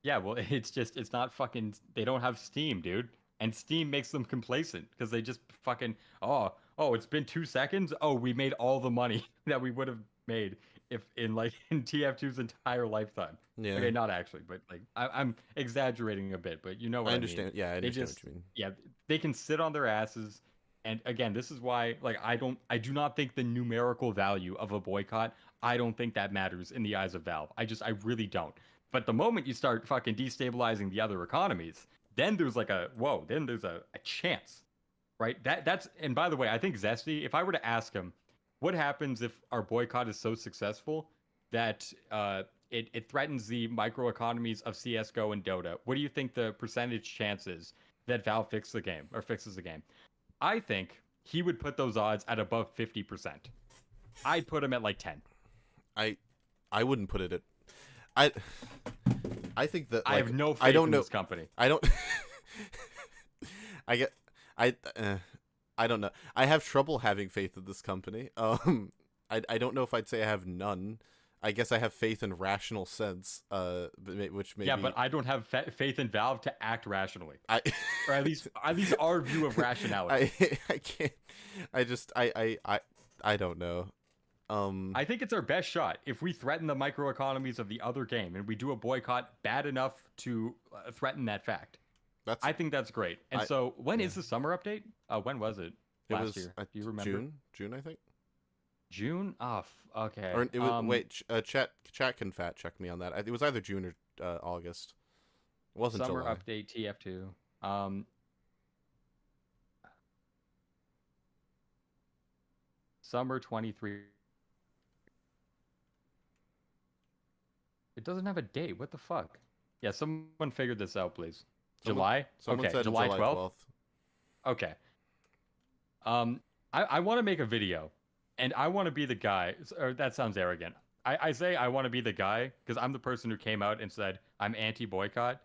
Yeah, well, it's not fucking. They don't have Steam, dude, and Steam makes them complacent because they just fucking. Oh, it's been 2 seconds. Oh, we made all the money that we would have made if in TF2's entire lifetime. Yeah. Okay, not actually, but like I'm exaggerating a bit, but you know what I understand. mean. Yeah, I understand what you mean. Yeah, they can sit on their asses, and again, this is why like I do not think the numerical value of a boycott, I don't think that matters in the eyes of Valve. I really don't. But the moment you start fucking destabilizing the other economies, then there's like then there's a chance, right? That's and by the way, I think Zesty, if I were to ask him, what happens if our boycott is so successful that it threatens the microeconomies of CSGO and Dota? What do you think the percentage chance is that Valve fixes the game? I think he would put those odds at above 50%. I'd put him at like 10. I wouldn't put it at. I think that I have no faith in this company. I don't. I don't know. I have trouble having faith in this company. I don't know if I'd say I have none. I guess I have faith in rational sense, which maybe. Yeah, but I don't have faith in Valve to act rationally, or at least our view of rationality. I can't. I don't know. I think it's our best shot if we threaten the microeconomies of the other game and we do a boycott bad enough to threaten that fact. I think that's great. And so, when is the summer update? When was it? Last year? Do you remember? June, I think. June? Oh, okay. Or it was, wait, chat can fact check me on that. It was either June or August. It wasn't summer July. update TF2. Summer 23. It doesn't have a date. What the fuck? Yeah, someone figured this out, please. July? Someone okay, said July 12th? Okay. I want to make a video, and I want to be the guy, or that sounds arrogant. I say I want to be the guy because I'm the person who came out and said I'm anti-boycott,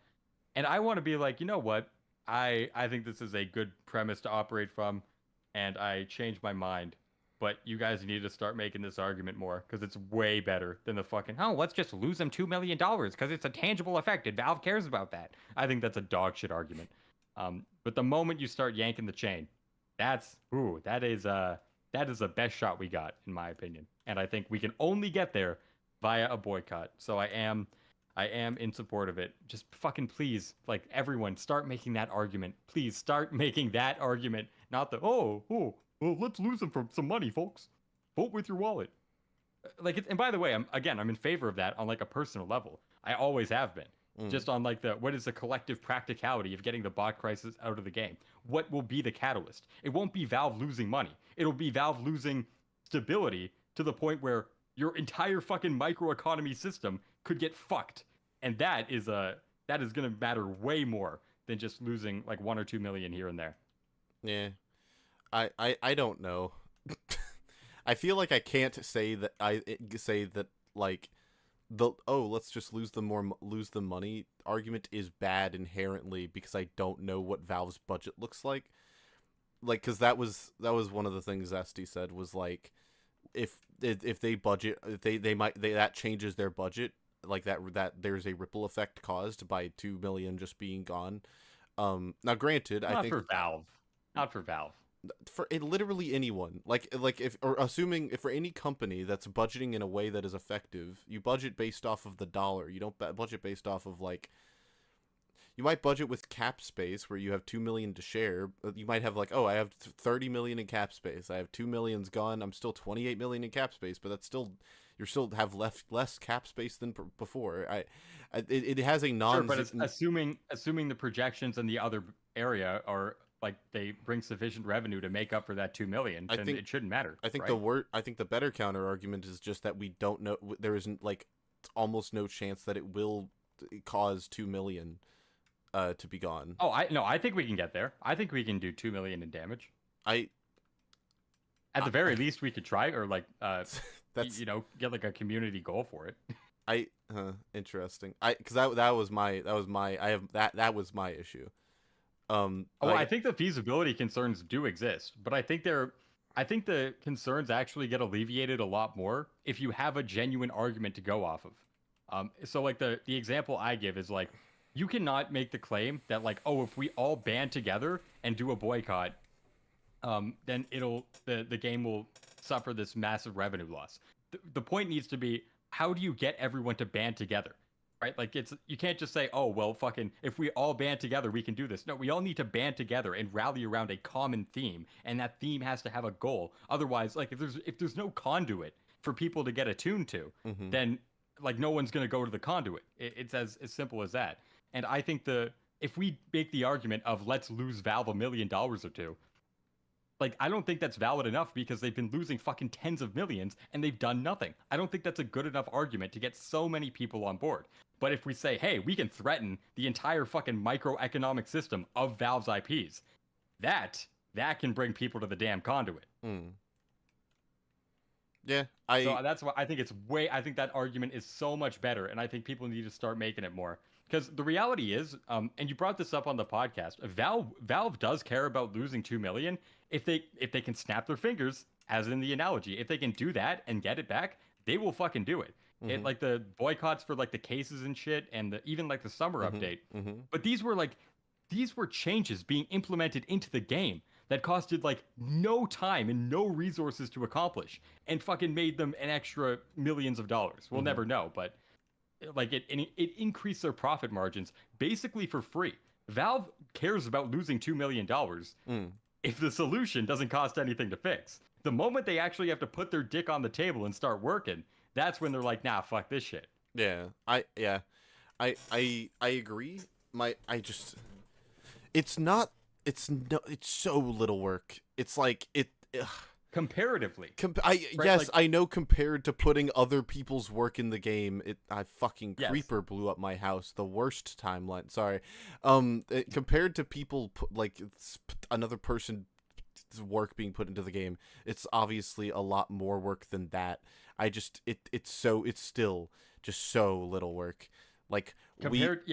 and I want to be like, you know what? I think this is a good premise to operate from, and I changed my mind. But you guys need to start making this argument more because it's way better than the fucking, let's just lose them $2 million because it's a tangible effect and Valve cares about that. I think that's a dog shit argument. But the moment you start yanking the chain, that is the best shot we got, in my opinion. And I think we can only get there via a boycott. So I am in support of it. Just fucking please, like everyone, start making that argument. Please start making that argument. Not the well, let's lose them for some money, folks. Vote with your wallet. Like, and by the way, I'm in favor of that on like a personal level. I always have been. Just on like what is the collective practicality of getting the bot crisis out of the game? What will be the catalyst? It won't be Valve losing money. It'll be Valve losing stability to the point where your entire fucking microeconomy system could get fucked. And that is gonna matter way more than just losing like 1 or 2 million here and there. Yeah. I don't know. I feel like I can't say that like let's just lose the money argument is bad inherently because I don't know what Valve's budget looks like. Like, because that was one of the things Zesty said was like, if they budget, that changes their budget, like that there's a ripple effect caused by 2 million just being gone. Now granted, I think not for Valve. For literally anyone, assuming if for any company that's budgeting in a way that is effective, you budget based off of the dollar. You don't budget based off of like. You might budget with cap space where you have 2 million to share. You might have like, I have 30 million in cap space. I have 2 million's gone. I'm still 28 million in cap space, but that's still you still have less cap space than before. It has a non. Sure, but it's assuming the projections in the other area are. Like they bring sufficient revenue to make up for that 2 million, then it shouldn't matter. I think right? I think the better counter argument is just that we don't know. There isn't like almost no chance that it will cause 2 million to be gone. Oh, I think we can get there. I think we can do 2 million in damage. At the very least, we could try, or like get like a community goal for it. Interesting. Because that was my issue. I think the feasibility concerns do exist, but I think the concerns actually get alleviated a lot more if you have a genuine argument to go off of. So like the example I give is like, you cannot make the claim that like, if we all band together and do a boycott, then the game will suffer this massive revenue loss. The point needs to be, how do you get everyone to band together? Right? Like you can't just say, fucking, if we all band together, we can do this. No, we all need to band together and rally around a common theme, and that theme has to have a goal. Otherwise, like if there's no conduit for people to get attuned to, then like no one's gonna go to the conduit. It's as simple as that. And I think if we make the argument of let's lose Valve $1 million or two, like, I don't think that's valid enough because they've been losing fucking tens of millions and they've done nothing. I don't think that's a good enough argument to get so many people on board. But if we say, hey, we can threaten the entire fucking microeconomic system of Valve's IPs, that can bring people to the damn conduit. Yeah, So that's why I think I think that argument is so much better, and I think people need to start making it more. Because the reality is, and you brought this up on the podcast, Valve does care about losing 2 million if they can snap their fingers, as in the analogy. If they can do that and get it back, they will fucking do it. It like the boycotts for like the cases and shit, and even like the summer update. But these were changes being implemented into the game that costed like no time and no resources to accomplish, and fucking made them an extra millions of dollars. We'll never know, but like it increased their profit margins basically for free. Valve cares about losing $2 million if the solution doesn't cost anything to fix. The moment they actually have to put their dick on the table and start working, that's when they're like, nah, fuck this shit. Yeah, I agree. It's so little work. It's like comparatively. I know compared to putting other people's work in the game, creeper blew up my house. The worst timeline. Sorry. Compared to people another person's work being put into the game, it's obviously a lot more work than that. It's still just so little work. Like compared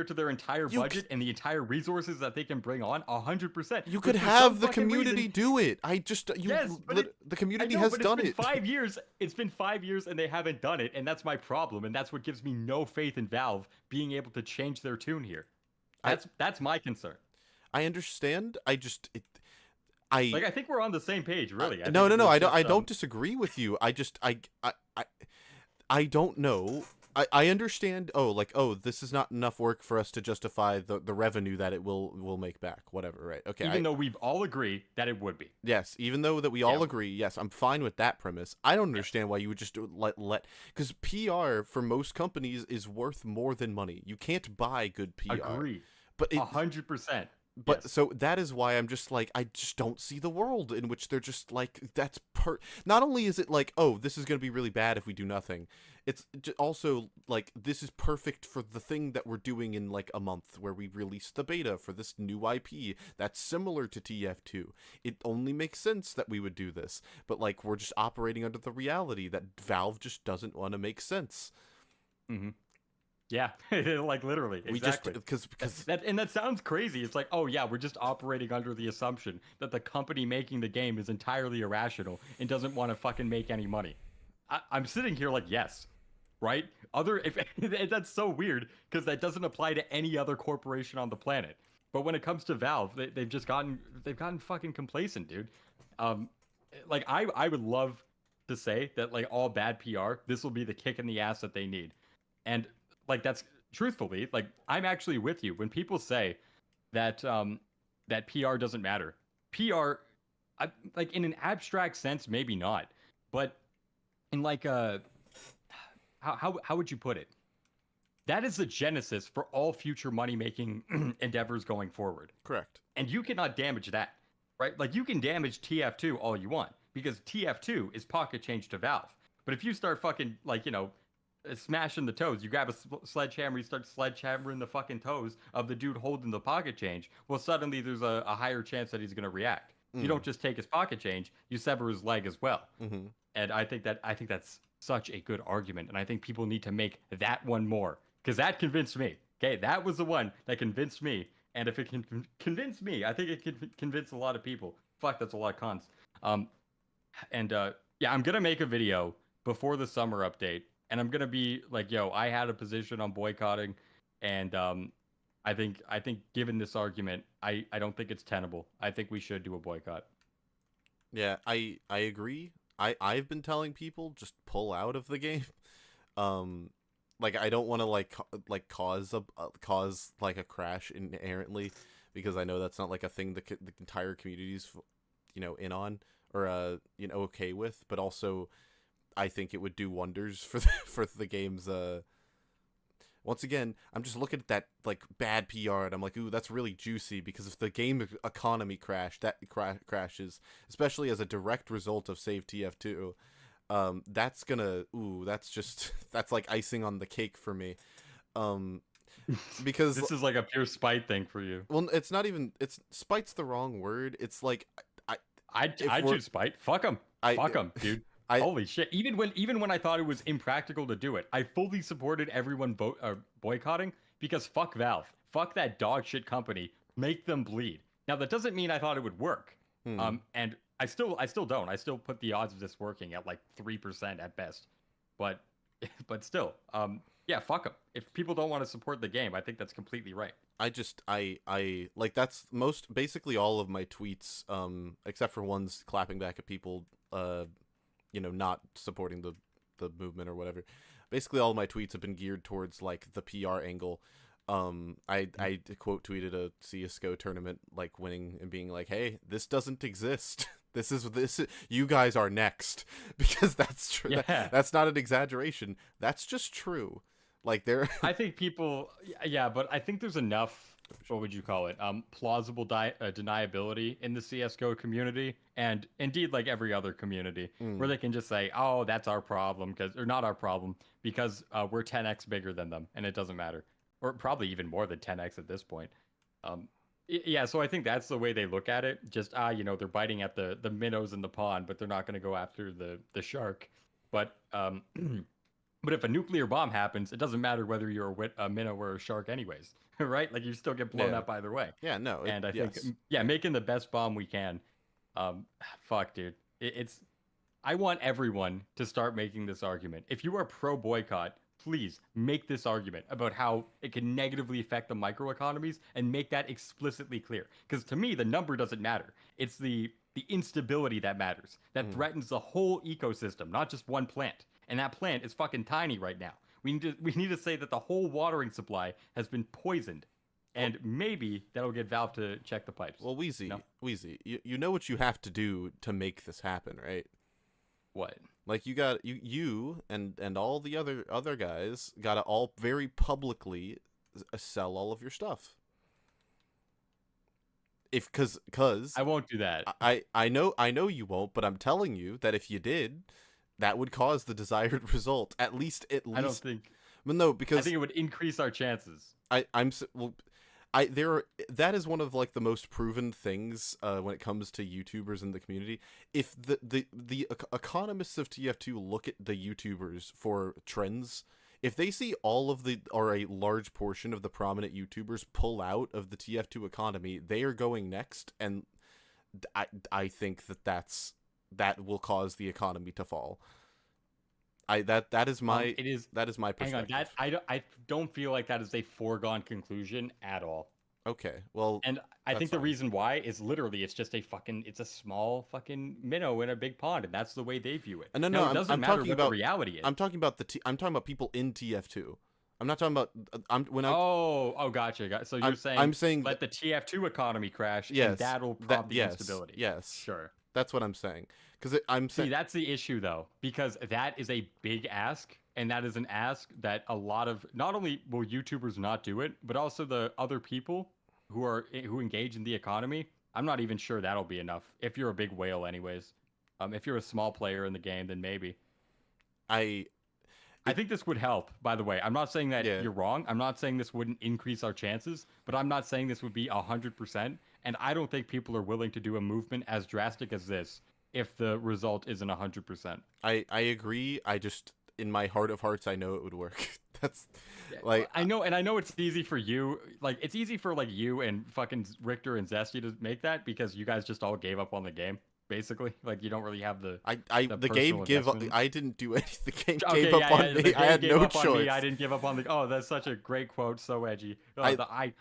to their entire budget and the entire resources that they can bring on, 100%. You could have the community do it. The community has done it. 5 years. It's been 5 years and they haven't done it, and that's my problem. And that's what gives me no faith in Valve being able to change their tune here. That's my concern. I understand. I think we're on the same page, really. No. I don't disagree with you. I don't know. I understand. Oh, this is not enough work for us to justify the revenue that it will make back. Whatever, right? Okay. Even though we've all agreed that it would be. Yes, even though that we all agree. Yes, I'm fine with that premise. I don't understand why you would just let because PR for most companies is worth more than money. You can't buy good PR. Agree. But 100%. But so that is why I'm just like, I just don't see the world in which they're just like, not only is it like, oh, this is going to be really bad if we do nothing. It's also like, this is perfect for the thing that we're doing in like a month where we release the beta for this new IP that's similar to TF2. It only makes sense that we would do this. But like, we're just operating under the reality that Valve just doesn't want to make sense. Mm-hmm. Yeah, like literally, exactly. Because that sounds crazy. It's like, oh yeah, we're just operating under the assumption that the company making the game is entirely irrational and doesn't want to fucking make any money. I'm sitting here like, yes, right? That's so weird because that doesn't apply to any other corporation on the planet. But when it comes to Valve, they've gotten fucking complacent, dude. Like I would love to say that like all bad PR, this will be the kick in the ass that they need, and like that's truthfully, like I'm actually with you when people say that that PR doesn't matter. PR, like in an abstract sense, maybe not, but in like how would you put it? That is the genesis for all future money making endeavors going forward. Correct. And you cannot damage that, right? Like you can damage TF2 all you want because TF2 is pocket change to Valve. But if you start fucking like smashing the toes, you grab a sledgehammer, you start sledgehammering the fucking toes of the dude holding the pocket change, well suddenly there's a higher chance that he's going to react. You don't just take his pocket change, you sever his leg as well. And I think that's such a good argument, and I think people need to make that one more because that convinced me. Okay, that was the one that convinced me, and if it can convince me, I think it can convince a lot of people. Fuck, that's a lot of cons. Yeah, I'm gonna make a video before the summer update. And I'm gonna be like, yo, I had a position on boycotting, and I think given this argument, I don't think it's tenable. I think we should do a boycott. Yeah, I agree. I've been telling people just pull out of the game. Like I don't want to cause like a crash inherently, because I know that's not like a thing that the entire community's in on or okay with, but also I think it would do wonders for the game's once again, I'm just looking at that like bad PR and I'm like, ooh, that's really juicy, because if the game economy crashes, especially as a direct result of Save TF2, that's gonna that's like icing on the cake for me. Because this is like a pure spite thing for you. Well, it's not even, spite's the wrong word. It's like I'd choose spite. Fuck them, dude. Holy shit! Even when I thought it was impractical to do it, I fully supported everyone boycotting because fuck Valve, fuck that dog shit company, make them bleed. Now that doesn't mean I thought it would work, and I still don't. I still put the odds of this working at like 3% at best, but still, yeah, fuck them. If people don't want to support the game, I think that's completely right. I like that's basically all of my tweets, except for ones clapping back at people, not supporting the movement or whatever. Basically all of my tweets have been geared towards like the PR angle. I quote tweeted a CS:GO tournament like winning and being like, hey, this doesn't exist. this you guys are next, because that's true. Yeah. That's not an exaggeration. That's just true. Like I think people, yeah, but I think there's enough, what would you call it, plausible deniability in the CSGO community, and indeed like every other community, where they can just say, oh, that's our problem, or not our problem, because we're 10x bigger than them, and it doesn't matter. Or probably even more than 10x at this point. Yeah, so I think that's the way they look at it. Just, they're biting at the minnows in the pond, but they're not going to go after the shark. But but if a nuclear bomb happens, it doesn't matter whether you're a minnow or a shark anyways, right? Like, you still get blown up either way. Yeah, no. And I think, making the best bomb we can. Fuck, dude. I want everyone to start making this argument. If you are pro-boycott, please make this argument about how it can negatively affect the microeconomies and make that explicitly clear. Because to me, the number doesn't matter. It's the instability that matters, that threatens the whole ecosystem, not just one plant. and that plant is fucking tiny right now. We need to say that the whole watering supply has been poisoned, and maybe that'll get Valve to check the pipes. Well, Wheezy, you know what you have to do to make this happen, right? What? Like you and all the other guys gotta all very publicly sell all of your stuff. Cause I won't do that. I know you won't, but I'm telling you that if you did, that would cause the desired result. At least. I don't think. Well, no, because I think it would increase our chances. That is one of like the most proven things when it comes to YouTubers in the community. If the economists of TF2 look at the YouTubers for trends, if they see all of or a large portion of the prominent YouTubers pull out of the TF2 economy, they are going next, and I think that will cause the economy to fall. That is my perspective. Hang on, I don't feel like that is a foregone conclusion at all. Okay, well, and I think the reason why is literally it's a small fucking minnow in a big pond, and that's the way they view it. No, it doesn't matter what the reality is. I'm talking about people in TF2. I'm not talking about. Gotcha. So you're saying let the TF2 economy crash, and that'll prompt the instability. Yes, sure. That's what I'm saying. Because that's the issue though, because that is a big ask, and that is an ask that a lot of, not only will YouTubers not do it, but also the other people who engage in the economy. I'm not even sure that'll be enough if you're a big whale, anyways. If you're a small player in the game, then maybe. I think this would help. By the way, I'm not saying that you're wrong. I'm not saying this wouldn't increase our chances, but I'm not saying this would be 100%. And I don't think people are willing to do a movement as drastic as this if the result isn't 100%. I agree. I just, in my heart of hearts, I know it would work. That's I know it's easy for you. Like, it's easy for like you and fucking Richter and Zesty to make that because you guys just all gave up on the game. Basically, like, you don't really have the game give up. I didn't do anything. The game gave up on me. I had no choice. I didn't give up on the. Oh, that's such a great quote. So edgy. I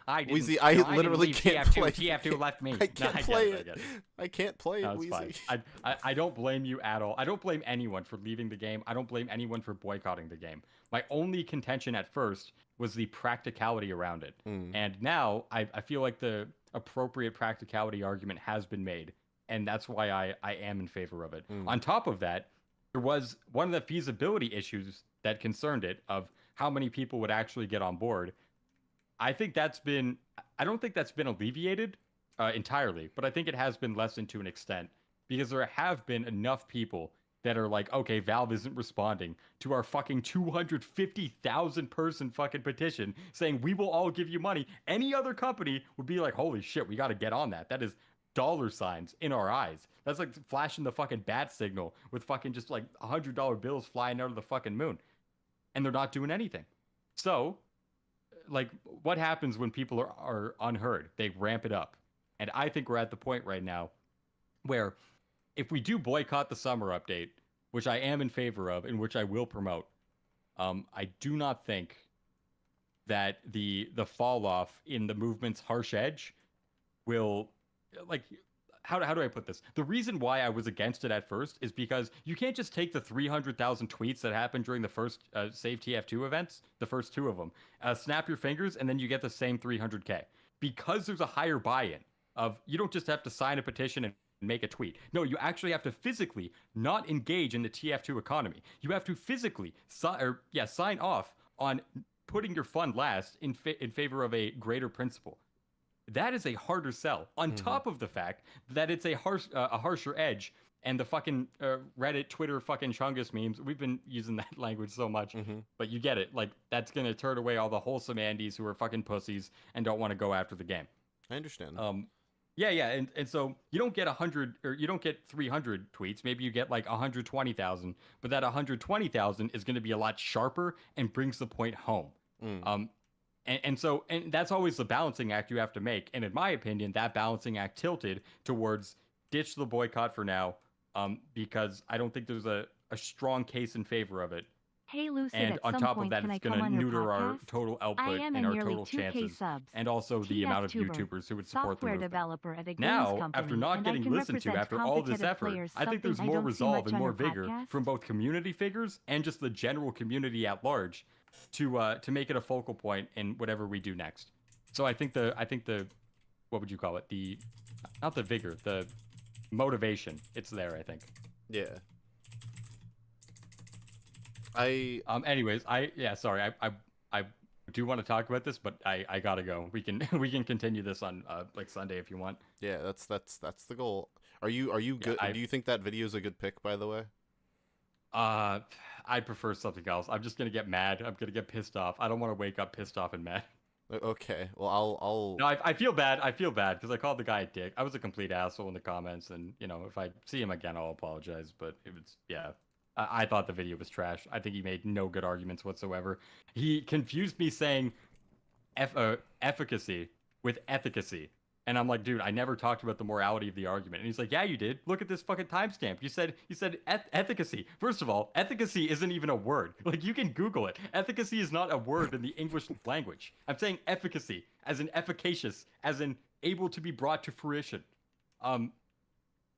literally can't play. TF2 left me. I can't play it. I can't play it. Weezy. I don't blame you at all. I don't blame anyone for leaving the game. I don't blame anyone for boycotting the game. My only contention at first was the practicality around it, and now I feel like the appropriate practicality argument has been made. And that's why I am in favor of it. On top of that, there was one of the feasibility issues that concerned it of how many people would actually get on board. I don't think that's been alleviated entirely, but I think it has been lessened to an extent because there have been enough people that are like, okay, Valve isn't responding to our fucking 250,000 person fucking petition saying we will all give you money. Any other company would be like, holy shit, we got to get on that. That is dollar signs in our eyes. That's like flashing the fucking bat signal with fucking just like $100 bills flying out of the fucking moon, and they're not doing anything. So, like, what happens when people are unheard? They ramp it up, and I think we're at the point right now where if we do boycott the summer update, which I am in favor of and which I will promote, I do not think that the fall off in the movement's harsh edge will, like, how do I put this? The reason why I was against it at first is because you can't just take the 300,000 tweets that happened during the first Save TF2 events, the first two of them, snap your fingers, and then you get the same 300K. Because there's a higher buy-in of, you don't just have to sign a petition and make a tweet. No, you actually have to physically not engage in the TF2 economy. You have to physically sign off on putting your fund last in favor of a greater principle. That is a harder sell. On top of the fact that it's a harsher edge, and the fucking Reddit, Twitter, fucking Chungus memes. We've been using that language so much, but you get it. Like, that's gonna turn away all the wholesome Andes who are fucking pussies and don't want to go after the game. I understand. And so you don't get 100 or you don't get 300 tweets. Maybe you get like 120,000, but that 120,000 is going to be a lot sharper and brings the point home. And so that's always the balancing act you have to make. And in my opinion, that balancing act tilted towards ditch the boycott for now, because I don't think there's a strong case in favor of it. Hey Lucid, And at on some top of point, that, can it's I going come to on your neuter our podcast? total I output am and in our nearly total 2K chances, subs. and also the amount of TFtuber, YouTubers who would support the software movement. developer at a games Now, company, after not and I getting can listened to represent after all this competitive effort, players, I think something there's I more don't see resolve much and on more your vigor podcast. from both community figures and just the general community at large to make it a focal point in whatever we do next. So I think the what would you call it? The not the vigor, the motivation. It's there, I think. Yeah. Anyways, sorry. I do want to talk about this, but I gotta go. We can continue this on like Sunday if you want. Yeah, that's the goal. Are you good? Do you think that video is a good pick, by the way? I prefer something else. I'm just gonna get mad. I'm gonna get pissed off. I don't want to wake up pissed off and mad. Okay. Well, I'll. No, I feel bad. I feel bad because I called the guy a dick. I was a complete asshole in the comments, and if I see him again, I'll apologize. But it was I thought the video was trash. I think he made no good arguments whatsoever. He confused me saying efficacy with efficacy. And I'm like, dude, I never talked about the morality of the argument. And he's like, yeah, you did. Look at this fucking timestamp. You said efficacy. First of all, efficacy isn't even a word. Like, you can Google it. Efficacy is not a word in the English language. I'm saying efficacy, as in efficacious, as in able to be brought to fruition.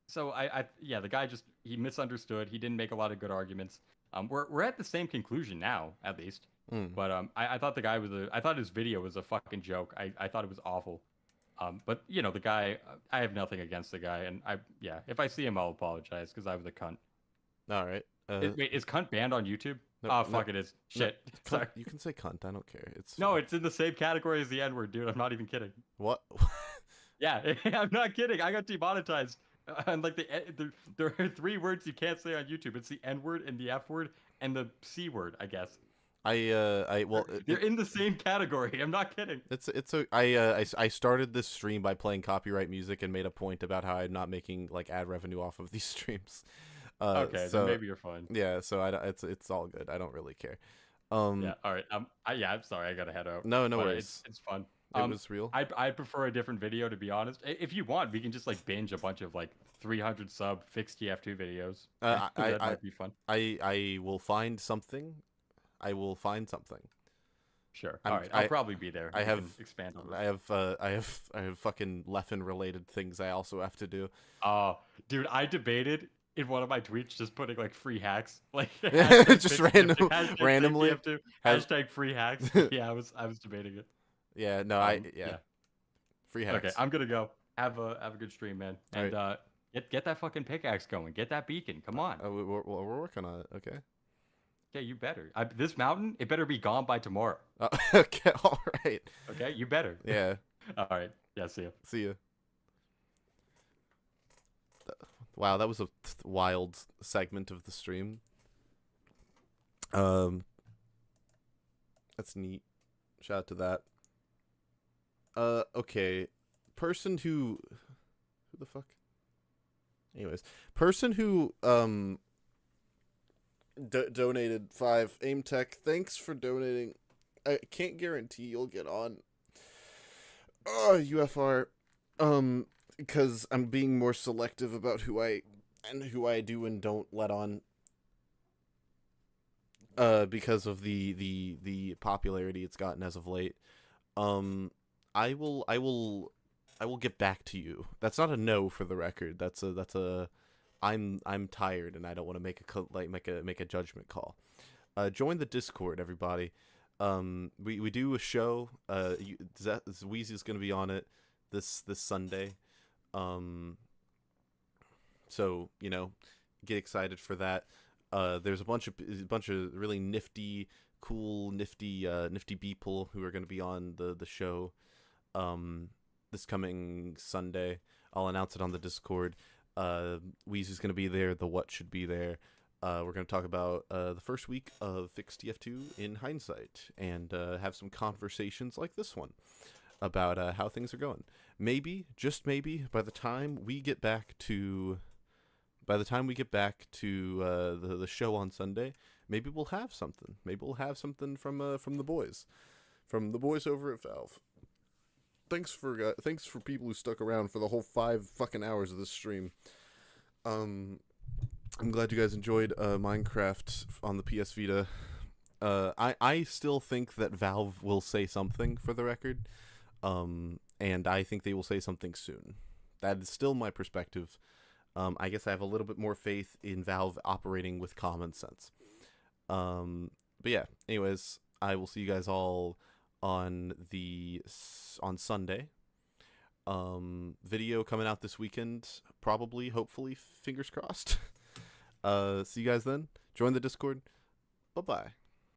So the guy he misunderstood. He didn't make a lot of good arguments. We're at the same conclusion now, at least. But I thought I thought his video was a fucking joke. I thought it was awful. But the guy, I have nothing against the guy, and if I see him, I'll apologize because I was a cunt. All right. Wait, is cunt banned on YouTube? It is. Shit. No, Sorry. you can say cunt. I don't care. It's in the same category as the N-word, dude. I'm not even kidding. What? Yeah, I'm not kidding. I got demonetized. And like there are 3 words you can't say on YouTube. It's the N-word and the F-word and the C-word, I guess. They're in the same category. I'm not kidding. I started this stream by playing copyright music and made a point about how I'm not making like ad revenue off of these streams. Okay, so then maybe you're fine. Yeah, so it's all good. I don't really care. Yeah, all right. I'm sorry. I gotta head out. No worries. It's fun. It was real. I prefer a different video, to be honest. If you want, we can just like binge a bunch of like 300 sub fixed TF2 videos. That might be fun. I will find something. Sure. All right. I'll probably be there. I have expand on that. I have fucking Leffen related things I also have to do. Oh, dude, I debated in one of my tweets just putting like free hacks, like just randomly hashtag free hacks. Yeah, I was debating it. Yeah. No. Free hacks. Okay, I'm gonna go. Have a good stream, man. And right. Get that fucking pickaxe going. Get that beacon. Come on. We're working on it. Okay. Yeah, you better. This mountain, it better be gone by tomorrow. Okay, all right. Okay, you better. Yeah. All right. Yeah, see ya. See ya. Wow, that was a wild segment of the stream. That's neat. Shout out to that. Okay. Person who the fuck? Anyways, person who donated 5 aim tech. Thanks for donating. I can't guarantee you'll get on UFR because I'm being more selective about who I do and don't let on because of the popularity it's gotten as of late. I will get back to you. That's not a no, for the record. That's a I'm tired and I don't want to make a judgment call. Join the Discord, everybody. We do a show. Wheezy's gonna be on it this Sunday. So get excited for that. There's a bunch of really nifty people who are gonna be on the show. This coming Sunday. I'll announce it on the Discord. Wheezy's going to be there. The What should be there. We're going to talk about the first week of Fixed TF2 in hindsight and have some conversations like this one about how things are going. Maybe, just maybe, by the time we get back to the show on Sunday, maybe we'll have something. Maybe we'll have something from the boys over at Valve. Thanks for people who stuck around for the whole 5 fucking hours of this stream. I'm glad you guys enjoyed Minecraft on the PS Vita. I still think that Valve will say something, for the record, and I think they will say something soon. That is still my perspective. I guess I have a little bit more faith in Valve operating with common sense. But yeah, anyways, I will see you guys all on Sunday. Video coming out this weekend, probably, hopefully, fingers crossed. See you guys then. Join the Discord. Bye-bye.